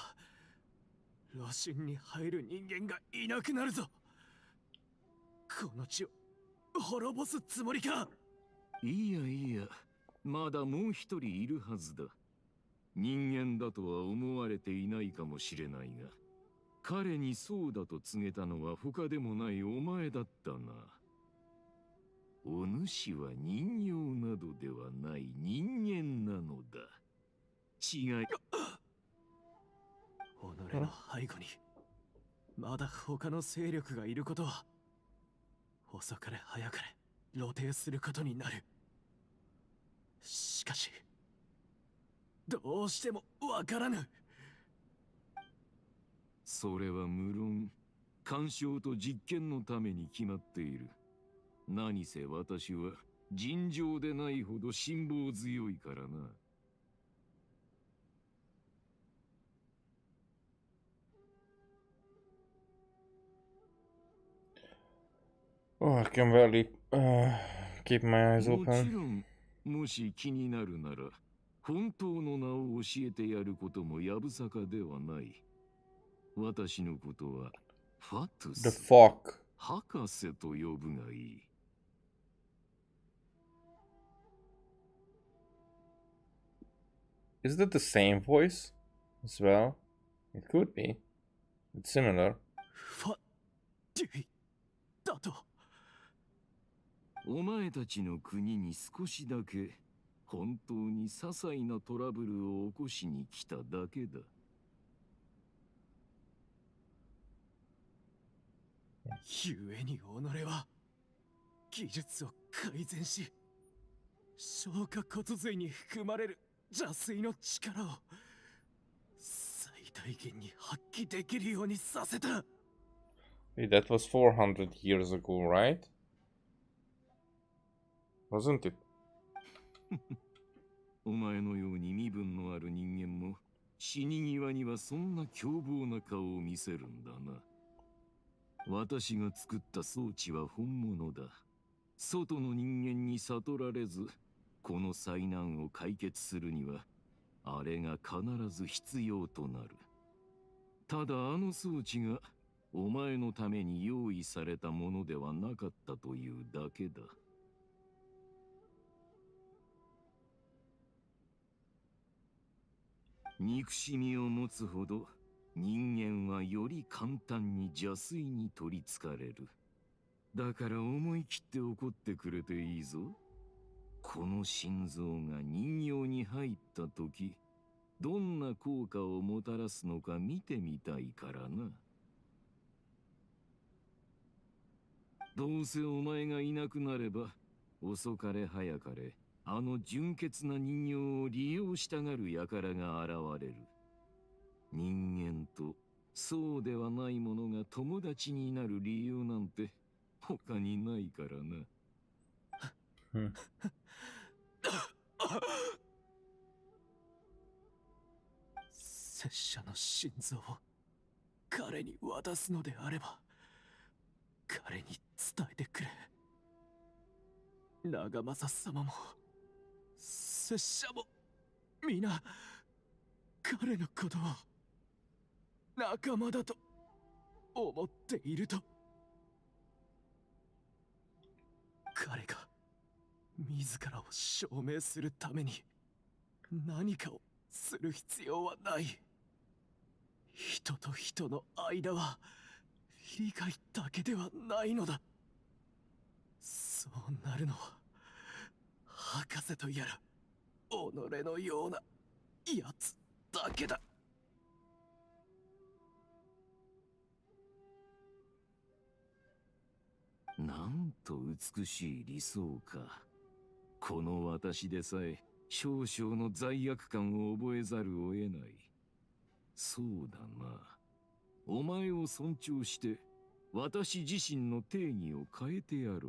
路心に入る人間がいなくなるぞ。この地を滅ぼすつもりか？いやいや、まだもう一人いるはずだ。人間だとは思われていないかもしれないが、彼にそうだと告げたのは他でもないお前だったな。お主は人形などではない人間なのだ。違い。己の背後にまだ他の勢力がいることは遅かれ早かれ露呈することになる。しかしどうしてもわからぬ。それは無論干渉と実験のために決まっている。何せ私は尋常でないほど辛抱強いからな。Oh, I can barely keep my eyes もち open. ろん、もし気になるなら、本当の名を教えてやることもやぶさかではない。私のことは、ファトゥ The ス、 fuck? 博士と呼ぶがいい。Is that the same voice as well? It could be. It's similar. ファデュイだと。お前たちの国に少しだけ本当に些細なトラブルを起こしに来ただけだ。故に己は技術を改善し、消化骨髄に含まれる邪水の力を最大限に発揮できるようにさせた。Wait, that was 400 years ago, right? Wasn't it? お前のように身分のある人間も死に際にはそんな凶暴な顔を見せるんだな。私が作った装置は本物だ。外の人間に悟られず、この災難を解決するにはあれが必ず必要となる。ただあの装置がお前のために用意されたものではなかったというだけだ。憎しみを持つほど人間はより簡単に邪推に取りつかれる。だから思い切って怒ってくれていいぞ。この心臓が人形に入った時、どんな効果をもたらすのか見てみたいからな。どうせお前がいなくなれば、遅かれ早かれあの純潔な人形を利用したがる輩が現れる。人間とそうではないものが友達になる理由なんて他にないからな。拙者の心臓を彼に渡すのであれば、彼に伝えてくれ。長政様も拙者も皆彼のことを仲間だと思っていると。彼が自らを証明するために何かをする必要はない。人と人の間は理解だけではないのだ。そうなるのは博士とやら己のようなやつだけだ。なんと美しい理想か。この私でさえ少々の罪悪感を覚えざるを得ない。そうだな。お前を尊重して私自身の定義を変えてやろ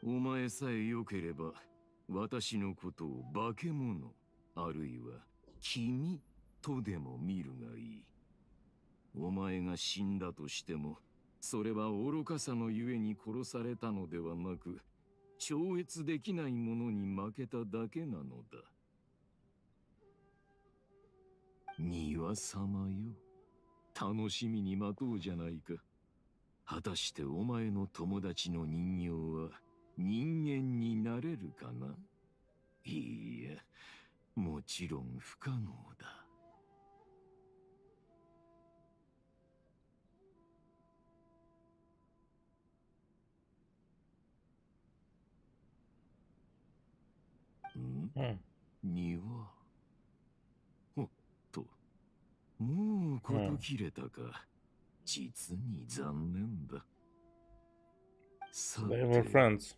う。お前さえ良ければ私のことを化け物あるいは君とでも見るがいい。お前が死んだとしてもそれは愚かさのゆえに殺されたのではなく、超越できないものに負けただけなのだ。庭様よ、楽しみに待とうじゃないか。果たしてお前の友達の人形は人間になれるかな。いいや、もちろん不可能だ。庭。おっと、もうこと切れたか。実に残念だ。さ They were て、 friends.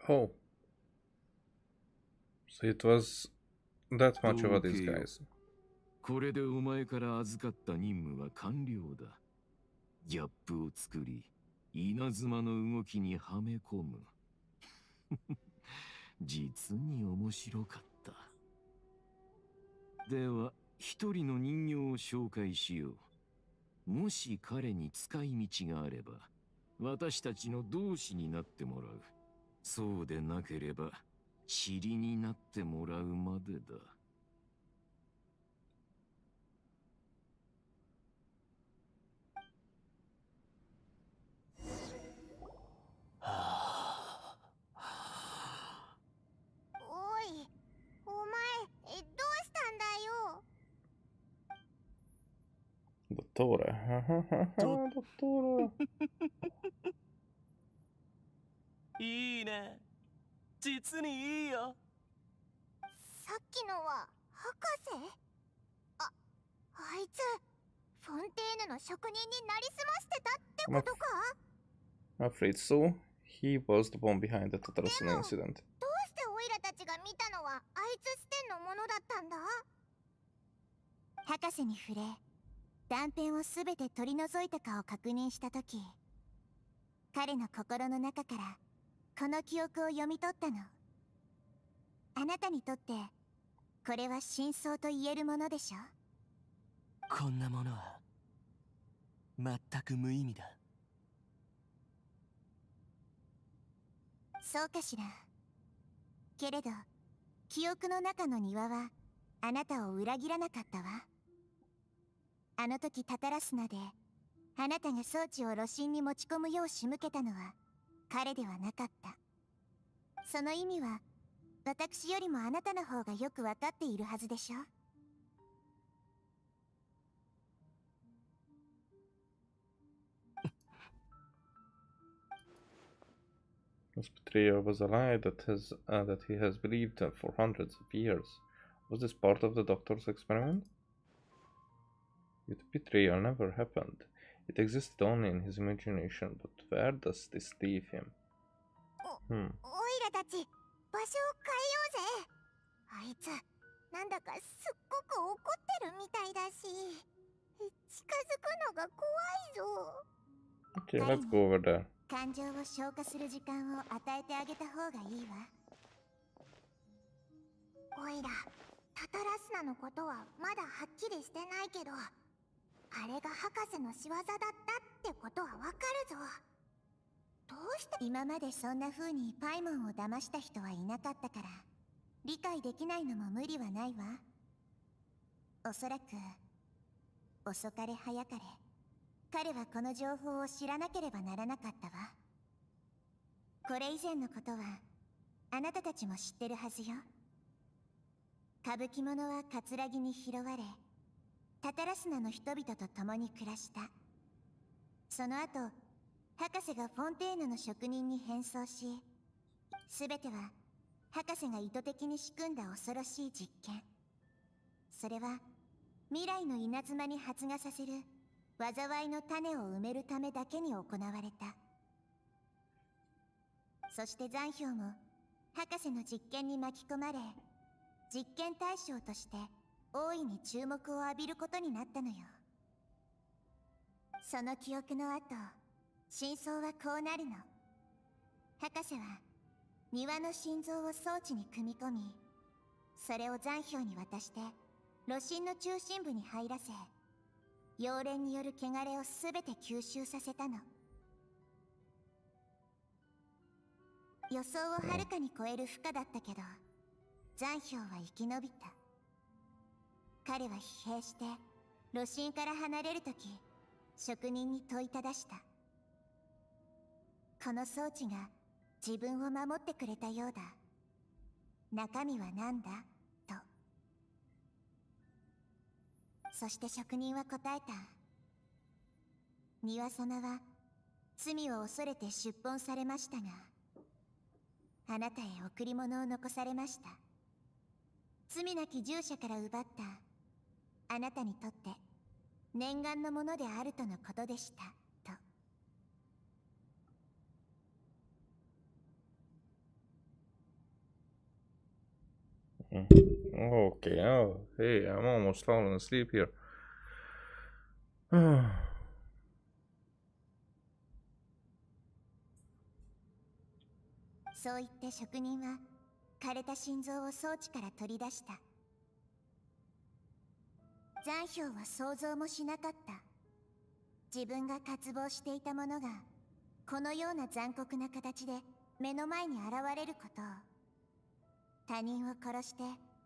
Oh. So it was that much of a どうけよ。 disguise. これでお前から預かった任務は完了だ。ギャップを作り、稲妻の動きにはめ込む。実に面白かった。では、一人の人形を紹介しよう。もし彼に使い道があれば、私たちの同志になってもらう。そうでなければ、塵になってもらうまでだ。おい、お前、どうしたんだよ。Dottore. Dottore. いいね。実にいいよ。さっきのは博士？あいつフォンテーヌの職人になりすましてたってことか？ I'm afraid so. He was the one behind the Tatarasuna incident. どうしてオイラたちが見たのはあいつ視点のものだったんだ？博士に触れ、断片をすべて取り除いたかを確認したとき、彼の心の中からこの記憶を読み取ったの。あなたにとってこれは真相と言えるものでしょ？こんなものは全く無意味だ。そうかしら。けれど記憶の中の庭はあなたを裏切らなかったわ。あの時タタラスナであなたが装置を炉心に持ち込むよう仕向けたのは彼ではなかった。その意味は私よりもあなたの方がよくわかっているはずでしょ。This betrayer was a lie that he has believed for hundreds of years. Was this part of the doctor's experiment? The betrayal never happened. It existed only in his imagination, but where does this leave him? おいらたち場所を変えようぜ。あいつなんだかすっごく怒ってるみたいだし、近づくのが怖いぞ。Okay, let's go over there. 感情を消化する時間を与えてあげた方がいいわ。おいら、タタラスナのことはまだはっきりしてないけど、あれが博士の仕業だったってことはわかるぞ。どうして今までそんな風にパイモンを騙した人はいなかったから、理解できないのも無理はないわ。おそらく遅かれ早かれ彼はこの情報を知らなければならなかったわ。これ以前のことはあなたたちも知ってるはずよ。歌舞伎者は葛城に拾われ、タタラスナの人々と共に暮らした。その後博士がフォンテーヌの職人に変装し、すべては博士が意図的に仕組んだ恐ろしい実験。それは未来の稲妻に発芽させる災いの種を埋めるためだけに行われた。そして残氷も博士の実験に巻き込まれ、実験対象として大いに注目を浴びることになったのよ。その記憶の後、真相はこうなるの。博士は庭の心臓を装置に組み込み、それを残氷に渡して炉心の中心部に入らせ、溶連による汚れをすべて吸収させたの。予想をはるかに超える負荷だったけど、残氷は生き延びた。彼は疲弊して炉心から離れるとき、職人に問いただした。この装置が自分を守ってくれたようだ。中身は何だと。そして職人は答えた。庭様は罪を恐れて出奔されましたが、あなたへ贈り物を残されました。罪なき従者から奪ったあなたにとって念願のものであるとのことでしたと。Okay, oh, hey, I'm almost falling asleep here. そう言って職人は枯れた心臓を装置から取り出した。残氷は想像もしなかった。自分が渇望していたものがこのような残酷な形で目の前に現れることを。他人を殺して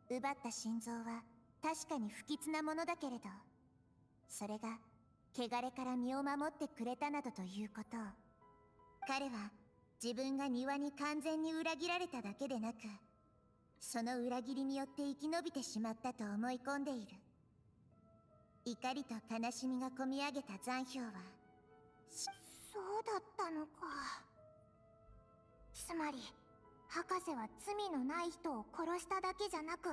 奪った心臓は確かに不吉なものだけれど、それが汚れから身を守ってくれたなどということを。彼は自分が庭に完全に裏切られただけでなく、その裏切りによって生き延びてしまったと思い込んでいる。怒りと悲しみがこみ上げた残氷は、そうだったのか。つまり博士は罪のない人を殺しただけじゃなく、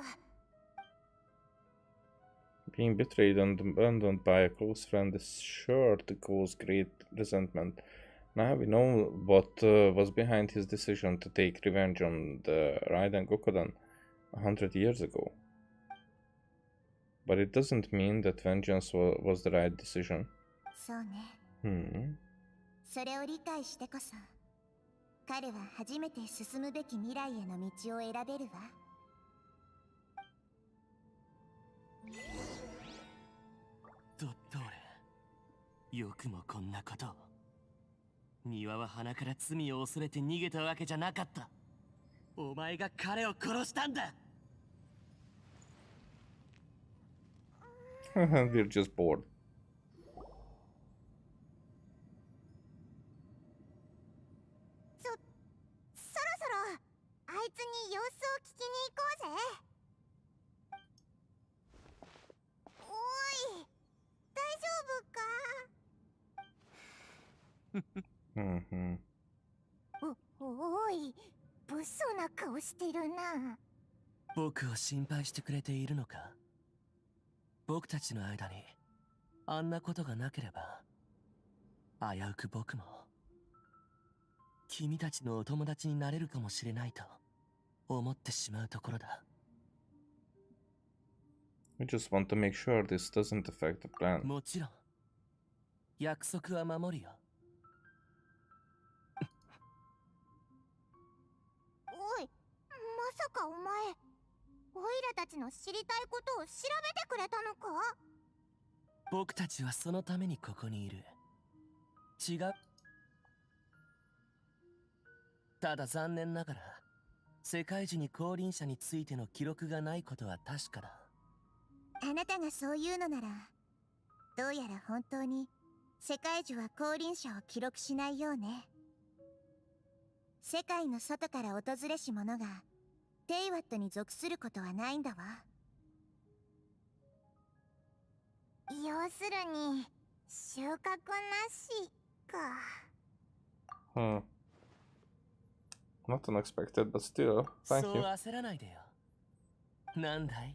Being betrayed and abandoned by a close friend is sure to cause great resentment. Now we know what was behind his decision to take revenge on the Raiden Gokudan 100 years ago. But it doesn't mean that vengeance was the right decision. そうね。それを理解してこそ、彼は初めて進むべき未来への道を選べるわ。ドットーレ、よくもこんなことを。庭は鼻から罪を恐れて逃げたわけじゃなかった。お前が彼を殺したんだ。We're just bored. そろそろあいつに様子を聞きに行こうぜ。おい、大丈夫か？おい、物騒な顔してるな。僕を心配してくれているのか？僕たちの間にあんなことがなければ、危うく僕も君たちのお友達になれるかもしれないと思ってしまうところだ。We just want to make sure this doesn't affect the plan. もちろん約束は守るよ。おい、まさかお前、オイラたちの知りたいことを調べてくれたのか？僕たちはそのためにここにいる。違う。ただ残念ながら世界樹に降臨者についての記録がないことは確かだ。あなたがそう言うのなら、どうやら本当に世界樹は降臨者を記録しないようね。世界の外から訪れし者がテイワットに属することはないんだわ。要するに収穫なしか。Not unexpected, but still, thank そう you. 焦らないでよ。なんだい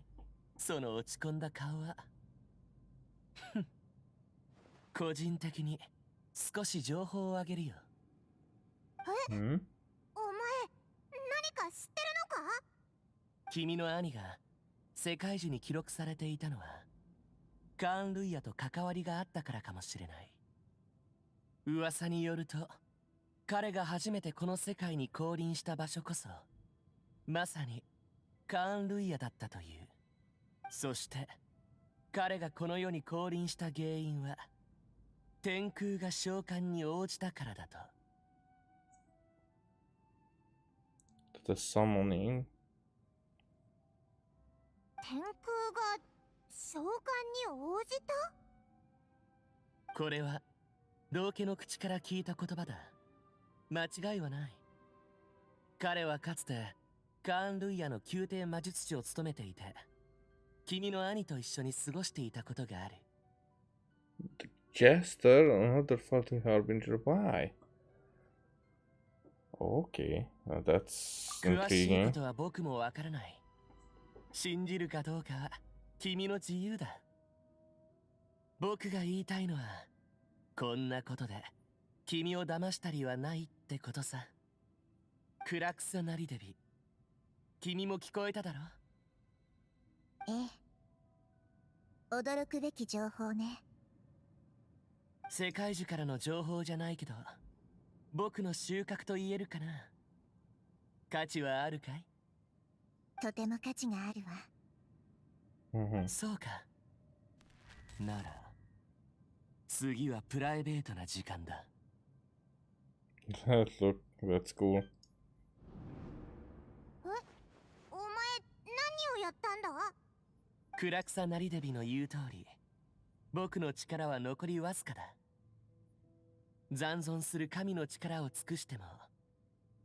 その落ち込んだ顔は。個人的に少し情報をあげるよ。お前君の兄が世界樹に記録されていたのはカーン・ルイヤと関わりがあったからかもしれない。噂によると彼が初めてこの世界に降臨した場所こそまさにカーン・ルイヤだったという。そして彼がこの世に降臨した原因は天空が召喚に応じたからだと。The summoning. 天空が召喚に応じた？これは道家の口から聞いた言葉だ。間違いはない。彼はかつてカーン・ルイヤの宮廷魔術師を務めていて、君の兄と一緒に過ごしていたことがある。Jester, another faulty harbinger. Why? Okay, that's 詳しいこ intriguing. とは僕もわからない。信じるかどうかは君の自由だ。僕が言いたいのはこんなことで君を騙したりはないってことさ。クラクサナリデビ、君も聞こえただろ？ええ。驚くべき情報ね。世界中からの情報じゃないけど、僕の収穫と言えるかな。価値はあるかい？とても価値があるわ。そうか。なら次はプライベートな時間だ。Look, that's cool. お前何をやったんだ？クラクサナリデビの言う通り、僕の力は残りわずかだ。残存する神の力を尽くしても、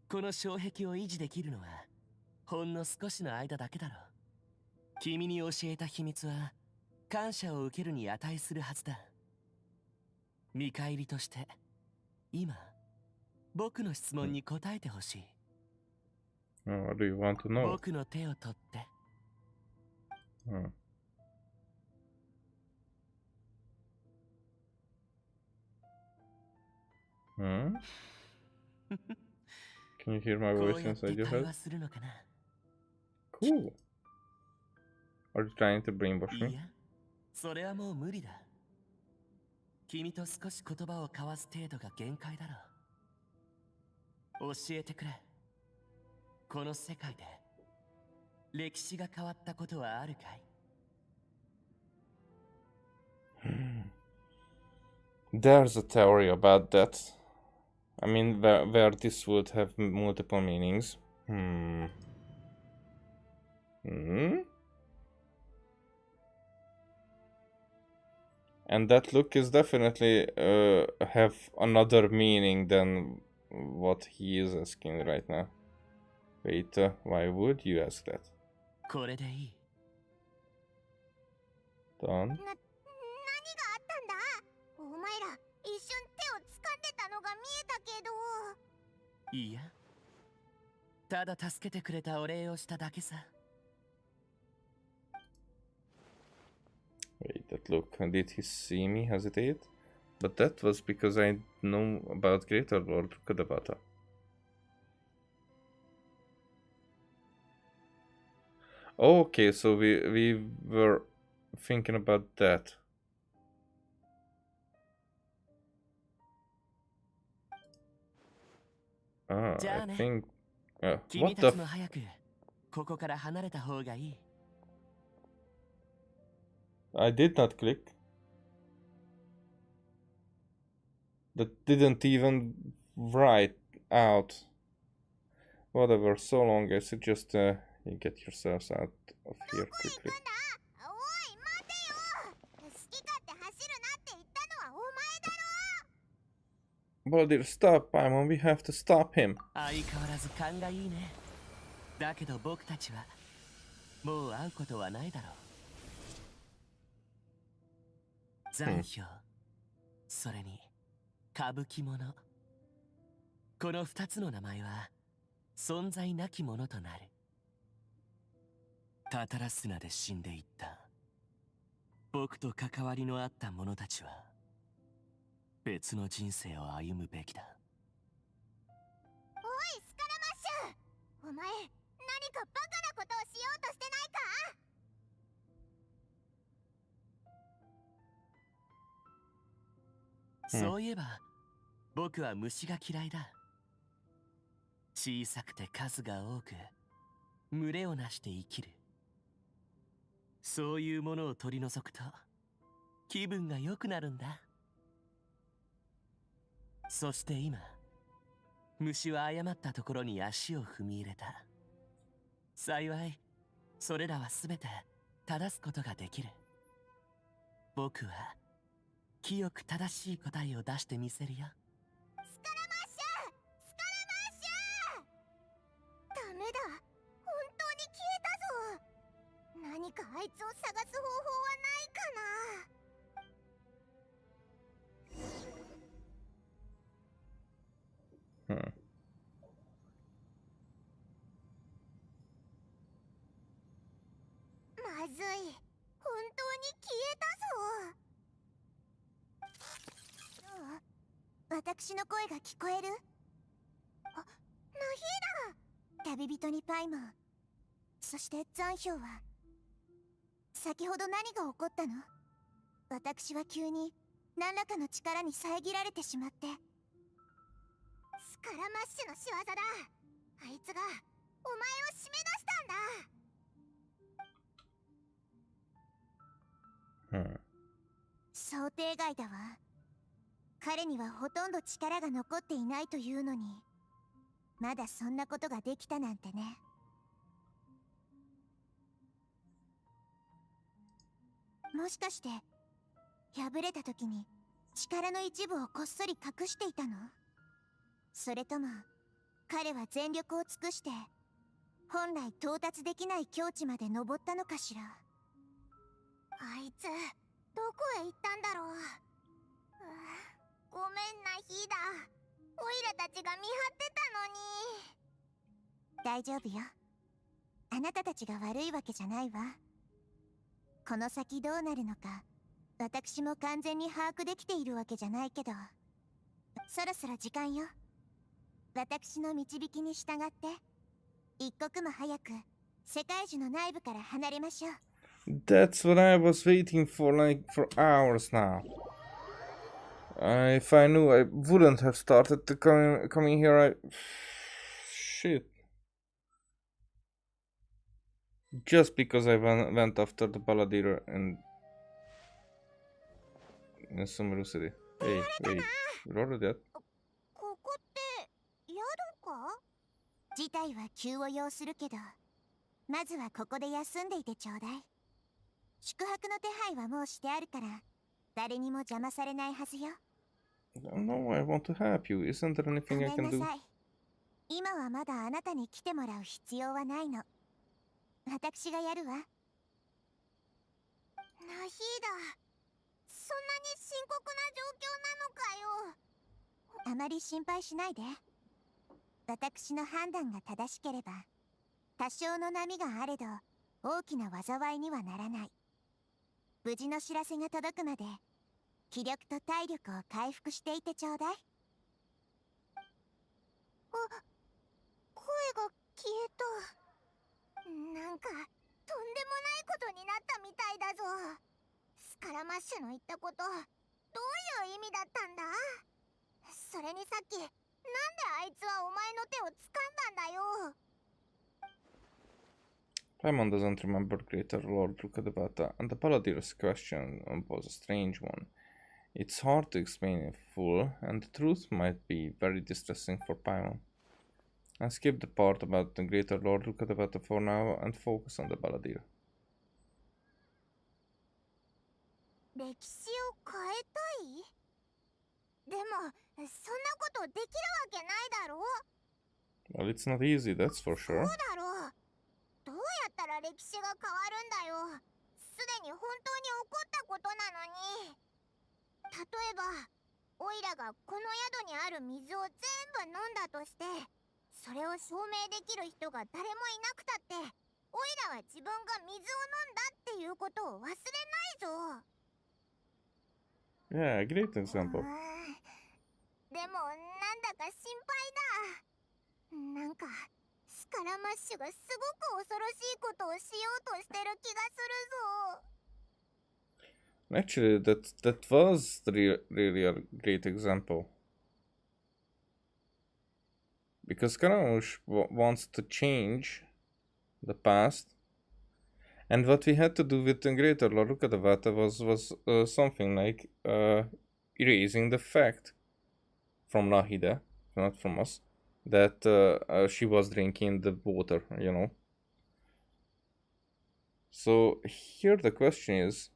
この障壁を維持できるのはほんの少しの間だけだろう。君に教えた秘密は感謝を受けるに値するはずだ。見返りとして今僕の質問に答えてほしい。What do you want to know? 僕の手を取って。Can you hear my こう voice やって inside your 会 head? 話するのかな。Cool. Are you trying to brainwash い me? や、それはもう無理だ。君と少し言葉を交わす程度が限界だろう。教えてくれ。この世界で歴史が変わったことはあるかい？ There's a theory about that. I mean, where this would have multiple meanings. And that look is definitely have another meaning than what he is asking right now. Wait, why would you ask that? これでいい。Done. 何があったんだ？お前ら一瞬手を掴んでたのが見えたけど。いや、ただ助けてくれたお礼をしただけさ。Wait, that look. Did he see me hesitate? But that was because I know about Greater Lord Kadabata. Okay, so we were thinking about that. I think. What 君 the? たちも早くここから離れた方がいい。I did not click. That didn't even write out. Whatever, so long, I suggest you get yourselves out of here quickly. おい待てよ。好き勝手走るなって言ったのはお前だろ。Baldir, stop, Paimon, we have to stop him. 相変わらず勘がいいね。だけど僕たちはもう会うことはないだろう。残響、それに歌舞伎者。この二つの名前は存在なきものとなる。タタラスナで死んでいった僕と関わりのあった者たちは別の人生を歩むべきだ。おいスカラマッシュ、お前何かバカなことをしようとしてないか？そういえば僕は虫が嫌いだ。小さくて数が多く群れをなして生きる。そういうものを取り除くと気分が良くなるんだ。そして今虫は誤ったところに足を踏み入れた。幸いそれらは全て正すことができる。僕は清く正しい答えを出してみせるよ。スカラマッシュ！スカラマッシュ！ダメだ、本当に消えたぞ。何かあいつを探す方法はないかな。まずい、本当に消えたぞ。私の声が聞こえる？あ、ナヒーだ。旅人にパイマン、そして残氷は。先ほど何が起こったの？私は急に何らかの力に遮られてしまって。スカラマッシュの仕業だ。あいつがお前を締め出したんだ。想定外だわ。彼にはほとんど力が残っていないというのに、まだそんなことができたなんてね。もしかして破れた時に力の一部をこっそり隠していたの？それとも彼は全力を尽くして本来到達できない境地まで登ったのかしら。あいつどこへ行ったんだろう。ごめんなヒーダ。オイラたちが見張ってたのに。大丈夫よ。あなたたちが悪いわけじゃないわ。この先どうなるのか私も完全に把握できているわけじゃないけど、そろそろ時間よ。私の導きに従って一刻も早く世界樹の内部から離れましょう。That's what I was waiting for, like, for hours now. If I knew, I wouldn't have started to coming here. Shit. Just because I went after the Balladeer and in Sumeru City. Hey, wait. You're already dead? ここって宿か？事態は急を要するけど、まずはここで休んでいてちょうだい。宿泊の手配はもうしてあるから、誰にも邪魔されないはずよ。No, I want to help you. Isn't there anything I can do? ごめんなさい。今はまだあなたに来てもらう必要はないの。私がやるわ。ナヒーダ、そんなに深刻な状況なのかよ。あまり心配しないで。私の判断が正しければ、多少の波があれど大きな災いにはならない。無事の知らせが届くまで気力と体力を回復していてちょうだい。あ、声が消えた。なんかとんでもないことになったみたいだぞ。スカラマッシュの言ったこと、どういう意味だったんだ？それにさっき、なんであいつはお前の手を掴んだんだよ。Paimon doesn't remember Greater Lord Rukkhadevata, and the Palladir's question was a strange one. It's hard to explain in full, and the truth might be very distressing for Paimon. I'll skip the part about the Greater Lord Rukkhadevata for now and focus on the Balladir. 歴史を変えたい？でも、そんなことできるわけないだろう。Well, it's not easy, that's for そう sure. だろう。どうやったら歴史が変わるんだよ。すでに本当に起こったことなのに。例えば、オイラがこの宿にある水を全部飲んだとして、それを証明できる人が誰もいなくたって、オイラは自分が水を飲んだっていうことを忘れないぞ。Yeah, great example. でもなんだか心配だ。なんかスカララマッシュがすごく恐ろしいことをしようとしてる気がするぞ。 Actually, that was really a great example. Because Karamush wants to change the past, and what we had to do with the Greater Larukadavata was something like erasing the fact from Nahida, not from us, that she was drinking the water, you know. So here the question is,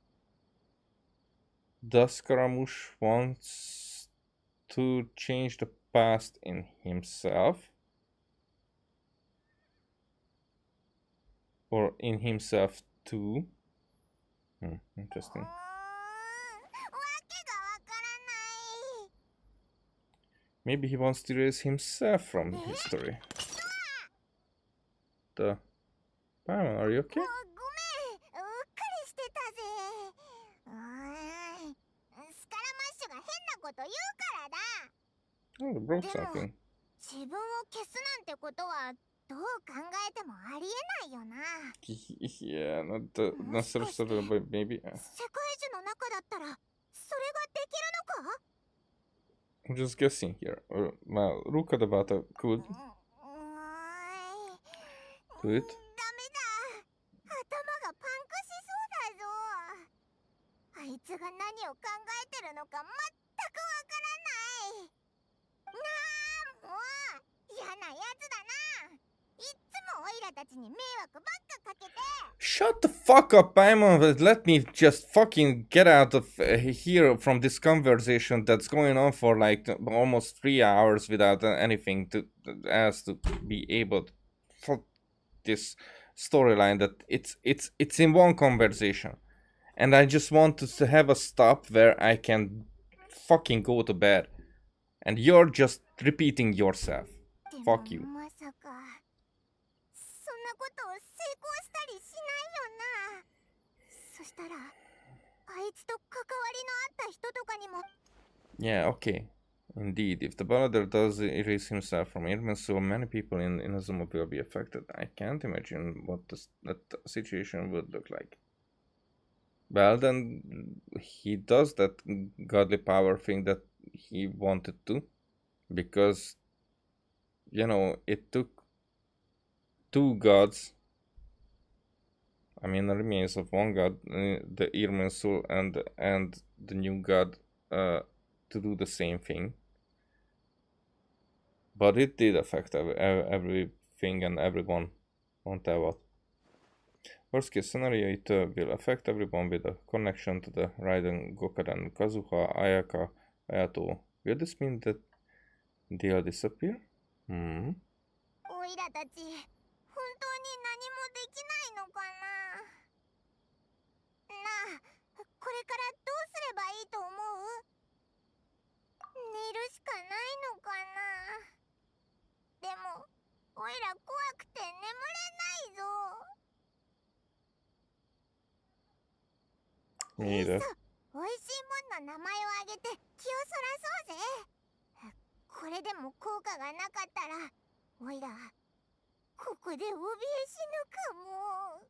does Karamush wants to change the past in himself, or in himself too? Interesting. Maybe he wants to erase himself from history. Paimon, are you okay? Oh, you broke something. 自分を消すなんてことはどう考えてもありえないよな。 Yeah, not necessarily, but maybe. 世界樹の中だったらそれができるのか？ I'm just guessing here. Well, Rukadabata could. Do it. ダメだ。頭がパンクしそうだぞ。あいつが何を考えてるのか全くわからない。なあ、もう嫌なやつだな。いっつもオイラたちに迷惑ばっかかけて。 Shut the fuck up, Paimon. Let me just fucking get out of here from this conversation that's going on for like almost 3 hours without anything to as to be able to fuck this storyline that it's in one conversation, and I just want to have a stop where I can fucking go to bed, and you're just repeating yourself. Fuck you. まさかそんなことを成功したりしないよな。そしたらあいつと関わりのあった人とかにも。 Yeah, okay. Indeed, if the Ballader does erase himself from Irminsul, many people in Inazuma will be affected. I can't imagine what that situation would look like. Well, then he does that godly power thing that he wanted to, because, you know, it took 2 gods, I mean, a remains of 1 god, the Irminsul and the new god, to do the same thing. But it did affect everything and everyone. Won't tell what. Worst case scenario, it will affect everyone with a connection to the Raiden, Gokaden, Kazuha, Ayaka, Ayato. Will this mean that they'll disappear? オイラたち本当に何もできないのかな。なあ、これからどうすればいいと思う？寝るしかないのかな。でもオイラ怖くて眠れないぞ。 Me either. おいしいもんの名前をあげて気をそらそうぜ。これでも効果がなかったらオイラここで怯え死ぬかも。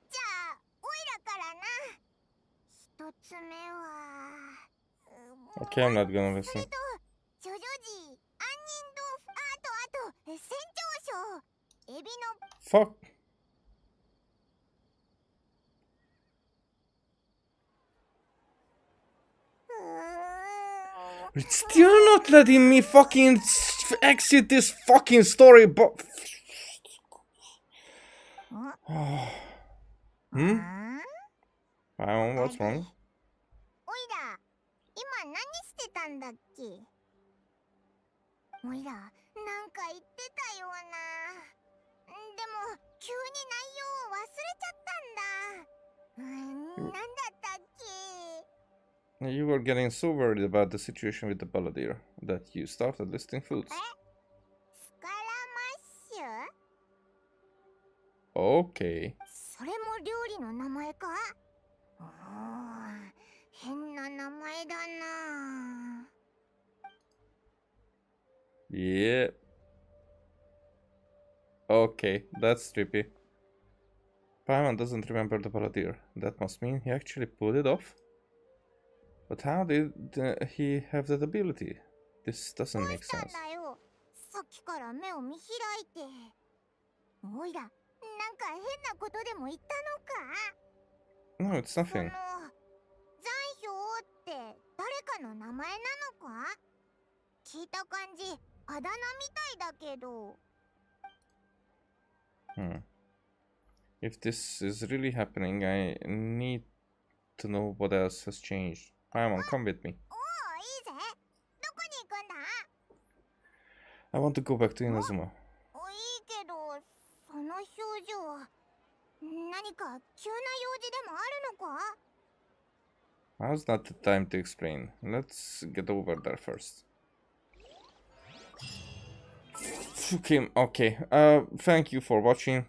じゃあオイラからな。1つ目は Okay, I'm not gonna listen. ジョジョジ、杏仁豆腐、あと船長賞、エビの Fuck. It's still not letting me fucking exit this fucking story, but... What's wrong? オイラ、今何してたんだっけ？オイラ、なんか言ってたような。でも、急に内容を忘れちゃったんだ。なんだったっけ？ You were getting so worried about the situation with the Balladeer that you started listing foods. スカラマッシュ？ Okay. それも料理の名前か？変な名前だな。Yeah. Okay, that's trippy. Paimon doesn't remember the Balladeer. That must mean he actually pulled it off. But how did he have that ability? This doesn't make sense. さっきから目を見開いて。おいら、なんか変なことでも言ったのか No, it's nothing. 残氷って誰かの名前なのか聞いた感じ、あだ名みたいだけど。If this is really happening, I need to know what else has changed. Paimon, come with me. おお、いいぜ。どこに行くんだ I want to go back to Inazuma. いいけど、その表情、何か急な用事でもあるのか Now's not the time to explain. Let's get over there first. Okay, thank you for watching.